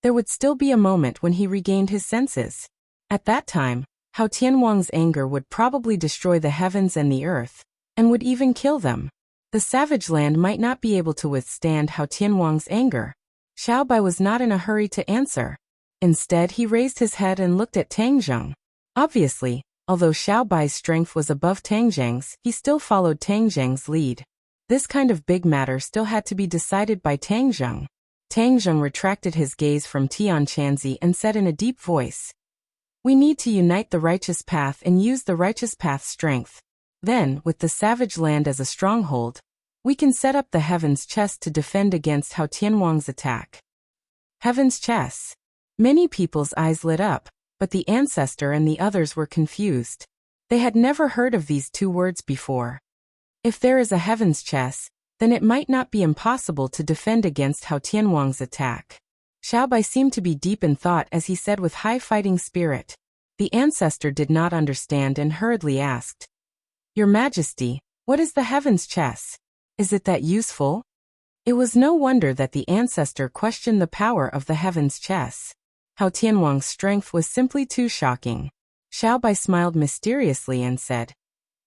there would still be a moment when he regained his senses. At that time, Hao Tianwang's anger would probably destroy the heavens and the earth, and would even kill them. The savage land might not be able to withstand Hao Tianwang's anger. Xiaobai was not in a hurry to answer. Instead, he raised his head and looked at Tang Zheng. Obviously, although Xiaobai's strength was above Tang Zheng's, he still followed Tang Zheng's lead. This kind of big matter still had to be decided by Tang Zheng. Tang Zheng retracted his gaze from Tian Chanzi and said in a deep voice, "We need to unite the righteous path and use the righteous path's strength. Then, with the savage land as a stronghold, we can set up the Heaven's Chest to defend against Hao Tianwang's attack." Heaven's Chest. Many people's eyes lit up, but the ancestor and the others were confused. They had never heard of these two words before. If there is a Heaven's Chest, then it might not be impossible to defend against Hao Tianwang's attack. Xiaobai seemed to be deep in thought as he said with high fighting spirit. The ancestor did not understand and hurriedly asked, "Your Majesty, what is the Heaven's Chest? Is it that useful?" It was no wonder that the ancestor questioned the power of the Heaven's Chest. Hao Tianwang's strength was simply too shocking. Xiaobai smiled mysteriously and said,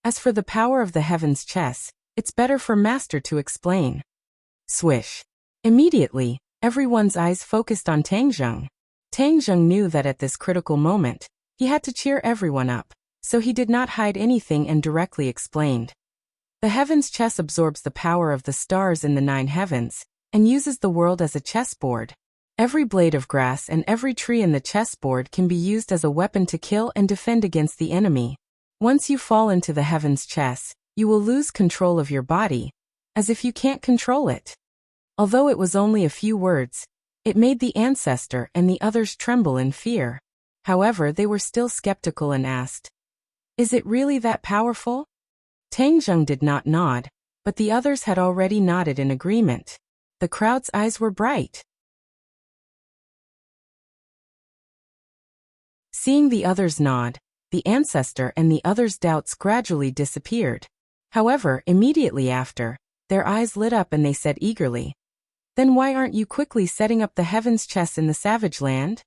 "As for the power of the Heaven's Chest, it's better for Master to explain." Swish. Immediately, everyone's eyes focused on Tang Zheng. Tang Zheng knew that at this critical moment, he had to cheer everyone up, so he did not hide anything and directly explained. The Heaven's Chest absorbs the power of the stars in the 9 heavens, and uses the world as a chessboard. Every blade of grass and every tree in the chessboard can be used as a weapon to kill and defend against the enemy. Once you fall into the Heaven's Chest, you will lose control of your body, as if you can't control it. Although it was only a few words, it made the ancestor and the others tremble in fear. However, they were still skeptical and asked, "Is it really that powerful?" Tang Zheng did not nod, but the others had already nodded in agreement. The crowd's eyes were bright. Seeing the others nod, the ancestor and the others' doubts gradually disappeared. However, immediately after, their eyes lit up and they said eagerly, "Then why aren't you quickly setting up the Heaven's Chest in the savage land?"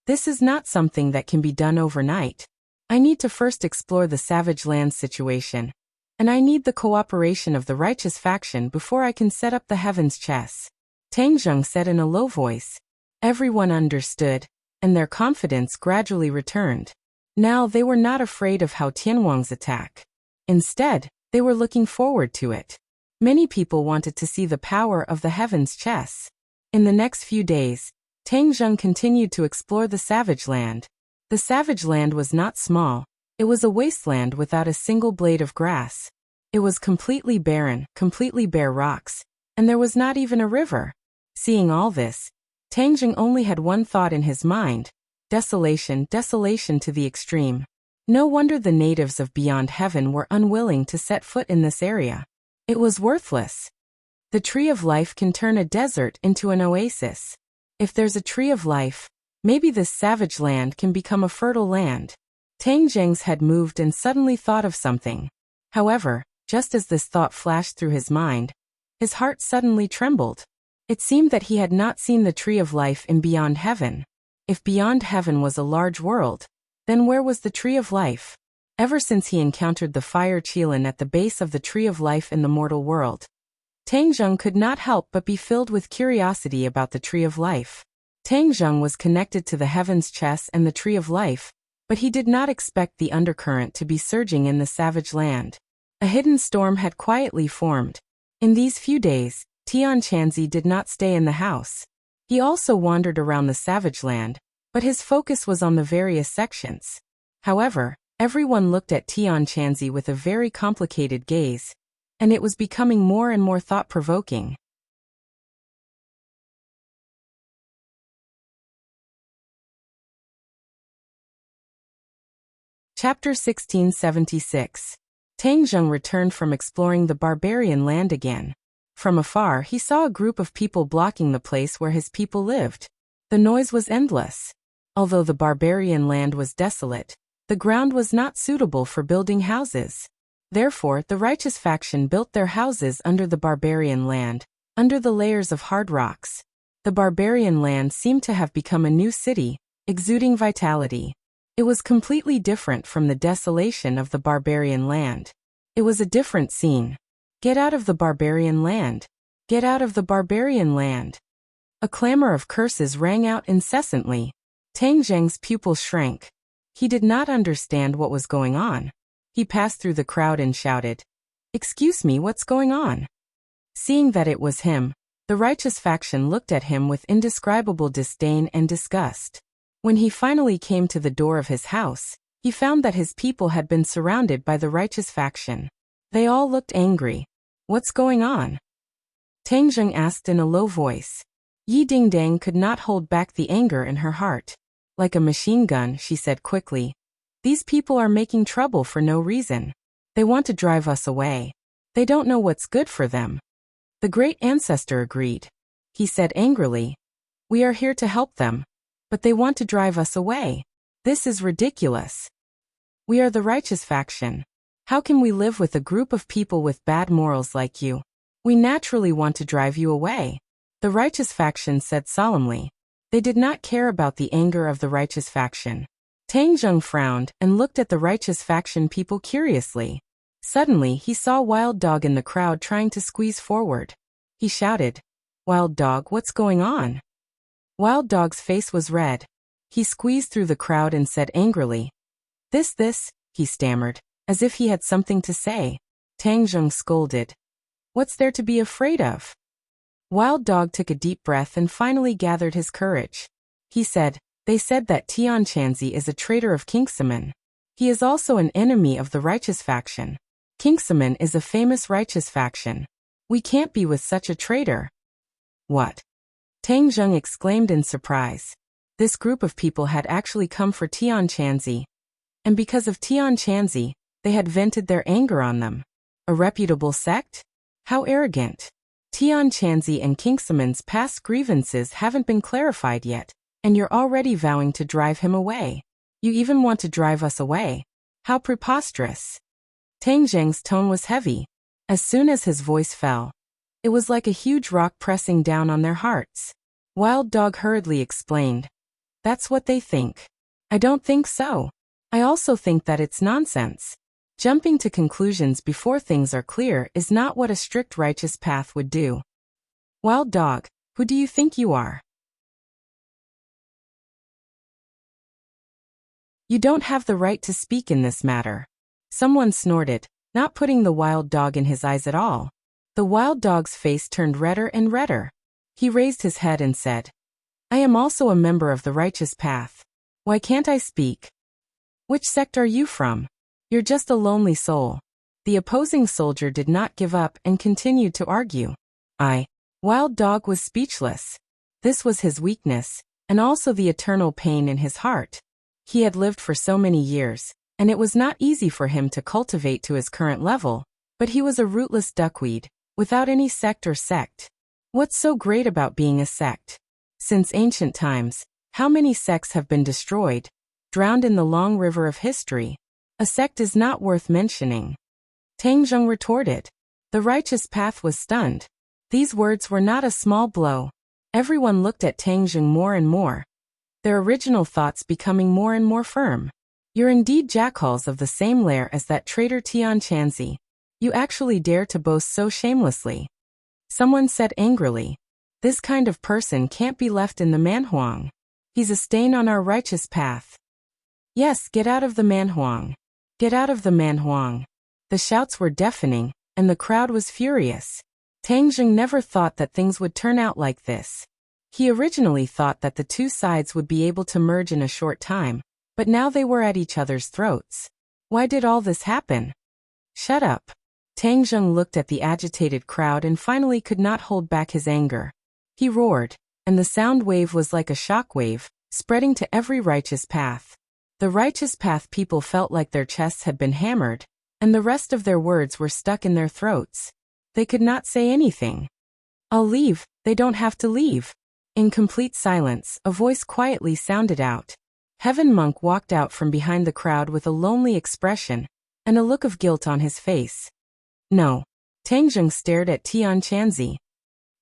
"This is not something that can be done overnight. I need to first explore the savage land situation, and I need the cooperation of the righteous faction before I can set up the Heaven's Chest," Tang Zheng said in a low voice. Everyone understood, and their confidence gradually returned. Now they were not afraid of Hao Tianwang's attack. Instead, they were looking forward to it. Many people wanted to see the power of the Heaven's Chest. In the next few days, Tang Zheng continued to explore the savage land. The savage land was not small. It was a wasteland without a single blade of grass. It was completely barren, completely bare rocks, and there was not even a river. Seeing all this, Tang Zheng only had one thought in his mind: desolation, desolation to the extreme. No wonder the natives of Beyond Heaven were unwilling to set foot in this area. It was worthless. The tree of life can turn a desert into an oasis. If there's a tree of life, maybe this savage land can become a fertile land. Tang Zheng's head moved and suddenly thought of something. However, just as this thought flashed through his mind, his heart suddenly trembled. It seemed that he had not seen the tree of life in Beyond Heaven. If Beyond Heaven was a large world, then where was the tree of life? Ever since he encountered the fire Qilin at the base of the tree of life in the mortal world, Tang Zheng could not help but be filled with curiosity about the tree of life. Tang Zheng was connected to the Heaven's Chest and the tree of life, but he did not expect the undercurrent to be surging in the savage land. A hidden storm had quietly formed. In these few days, Tian Chanzi did not stay in the house. He also wandered around the savage land, but his focus was on the various sections. However, everyone looked at Tianqianzi with a very complicated gaze, and it was becoming more and more thought-provoking. Chapter 1676. Tang Zheng returned from exploring the barbarian land again. From afar, he saw a group of people blocking the place where his people lived. The noise was endless. Although the barbarian land was desolate, the ground was not suitable for building houses. Therefore, the righteous faction built their houses under the barbarian land, under the layers of hard rocks. The barbarian land seemed to have become a new city, exuding vitality. It was completely different from the desolation of the barbarian land. It was a different scene. Get out of the barbarian land! Get out of the barbarian land! A clamor of curses rang out incessantly. Tang Zheng's pupils shrank. He did not understand what was going on. He passed through the crowd and shouted, "Excuse me, what's going on?" Seeing that it was him, the righteous faction looked at him with indescribable disdain and disgust. When he finally came to the door of his house, he found that his people had been surrounded by the righteous faction. They all looked angry. "What's going on?" Tang Zheng asked in a low voice. Yi Dingdang could not hold back the anger in her heart. Like a machine gun, she said quickly, "These people are making trouble for no reason. They want to drive us away. They don't know what's good for them." The great ancestor agreed. He said angrily, "We are here to help them, but they want to drive us away. This is ridiculous. We are the righteous faction. How can we live with a group of people with bad morals like you? We naturally want to drive you away." The righteous faction said solemnly. They did not care about the anger of the righteous faction. Tang Zheng frowned and looked at the righteous faction people curiously. Suddenly, he saw Wild Dog in the crowd trying to squeeze forward. He shouted, "Wild Dog, what's going on?" Wild Dog's face was red. He squeezed through the crowd and said angrily, This, he stammered, as if he had something to say. Tang Zheng scolded, "What's there to be afraid of?" Wild Dog took a deep breath and finally gathered his courage. He said, "They said that Tianqianzi is a traitor of Kingsaman. He is also an enemy of the righteous faction. Kingsaman is a famous righteous faction. We can't be with such a traitor." "What?" Tang Zheng exclaimed in surprise. This group of people had actually come for Tianqianzi. And because of Tianqianzi, they had vented their anger on them. A reputable sect? How arrogant. Tianqianzi and Kingsaman's past grievances haven't been clarified yet, and you're already vowing to drive him away. You even want to drive us away. How preposterous. Tang Zheng's tone was heavy. As soon as his voice fell, it was like a huge rock pressing down on their hearts. Wild Dog hurriedly explained, "That's what they think. I don't think so. I also think that it's nonsense. Jumping to conclusions before things are clear is not what a strict righteous path would do. Wild Dog, who do you think you are? You don't have the right to speak in this matter." Someone snorted, not putting the Wild Dog in his eyes at all. The Wild Dog's face turned redder and redder. He raised his head and said, "I am also a member of the righteous path. Why can't I speak?" "Which sect are you from? You're just a lonely soul." The opposing soldier did not give up and continued to argue. Wild Dog was speechless. This was his weakness, and also the eternal pain in his heart. He had lived for so many years, and it was not easy for him to cultivate to his current level, but he was a rootless duckweed, without any sect or sect. What's so great about being a sect? Since ancient times, how many sects have been destroyed, drowned in the long river of history? A sect is not worth mentioning. Tang Zheng retorted. The righteous path was stunned. These words were not a small blow. Everyone looked at Tang Zheng more and more, their original thoughts becoming more and more firm. "You're indeed jackals of the same lair as that traitor Tianqianzi. You actually dare to boast so shamelessly." Someone said angrily, "This kind of person can't be left in the Manhuang. He's a stain on our righteous path." "Yes, get out of the Manhuang. Get out of the Manhuang." The shouts were deafening, and the crowd was furious. Tang Zheng never thought that things would turn out like this. He originally thought that the two sides would be able to merge in a short time, but now they were at each other's throats. Why did all this happen? Shut up. Tang Zheng looked at the agitated crowd and finally could not hold back his anger. He roared, and the sound wave was like a shock wave, spreading to every righteous path. The righteous path people felt like their chests had been hammered, and the rest of their words were stuck in their throats. They could not say anything. I'll leave, they don't have to leave. In complete silence, a voice quietly sounded out. Heaven Monk walked out from behind the crowd with a lonely expression, and a look of guilt on his face. No. Tang Zheng stared at Tian Chanzi.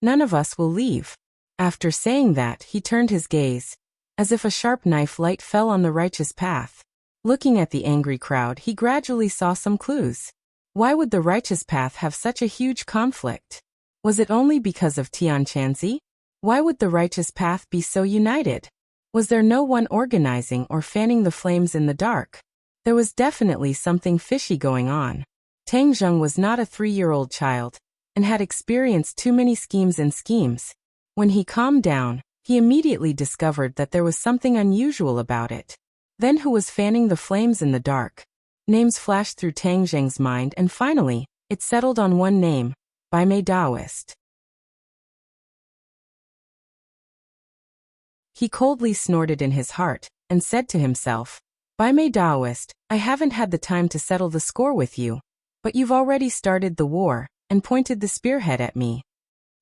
None of us will leave. After saying that, he turned his gaze, as if a sharp knife light fell on the righteous path. Looking at the angry crowd, he gradually saw some clues. Why would the righteous path have such a huge conflict? Was it only because of Tian Chanzi? Why would the righteous path be so united? Was there no one organizing or fanning the flames in the dark? There was definitely something fishy going on. Tang Zheng was not a 3-year-old child, and had experienced too many schemes. When he calmed down, he immediately discovered that there was something unusual about it. Then who was fanning the flames in the dark? Names flashed through Tang Zheng's mind, and finally, it settled on one name, Bai Mei Daoist. He coldly snorted in his heart, and said to himself, Bai Mei Daoist, I haven't had the time to settle the score with you. But you've already started the war, and pointed the spearhead at me.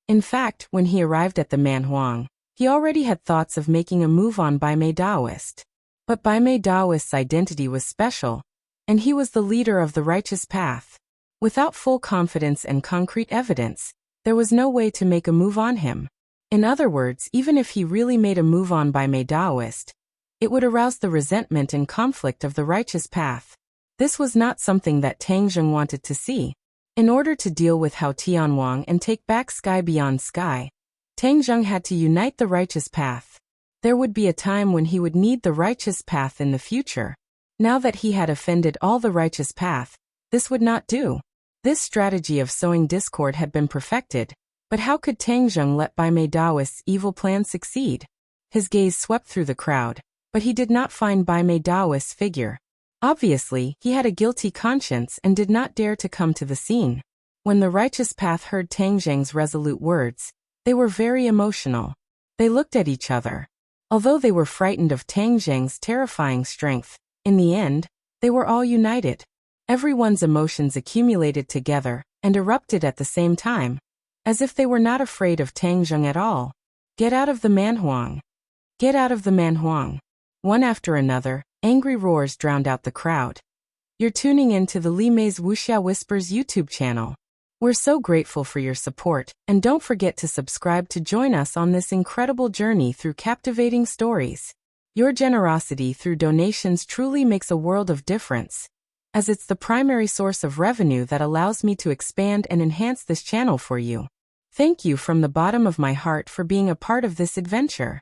In fact, when he arrived at the Manhuang, he already had thoughts of making a move on Bai Mei Daoist. But Bai Mei Daoist's identity was special, and he was the leader of the righteous path. Without full confidence and concrete evidence, there was no way to make a move on him. In other words, even if he really made a move on Bai Mei Daoist, it would arouse the resentment and conflict of the righteous path. This was not something that Tang Zheng wanted to see. In order to deal with Hao Tianwang and take back Sky Beyond Sky, Tang Zheng had to unite the righteous path. There would be a time when he would need the righteous path in the future. Now that he had offended all the righteous path, this would not do. This strategy of sowing discord had been perfected, but how could Tang Zheng let Bai Mei Daoist's evil plan succeed? His gaze swept through the crowd, but he did not find Bai Mei Daoist's figure. Obviously, he had a guilty conscience and did not dare to come to the scene. When the righteous path heard Tang Zheng's resolute words, they were very emotional. They looked at each other. Although they were frightened of Tang Zheng's terrifying strength, in the end, they were all united. Everyone's emotions accumulated together and erupted at the same time, as if they were not afraid of Tang Zheng at all. Get out of the Manhuang. Get out of the Manhuang. One after another, angry roars drowned out the crowd. You're tuning in to the Li Mei's Wuxia Whispers YouTube channel. We're so grateful for your support, and don't forget to subscribe to join us on this incredible journey through captivating stories. Your generosity through donations truly makes a world of difference, as it's the primary source of revenue that allows me to expand and enhance this channel for you. Thank you from the bottom of my heart for being a part of this adventure.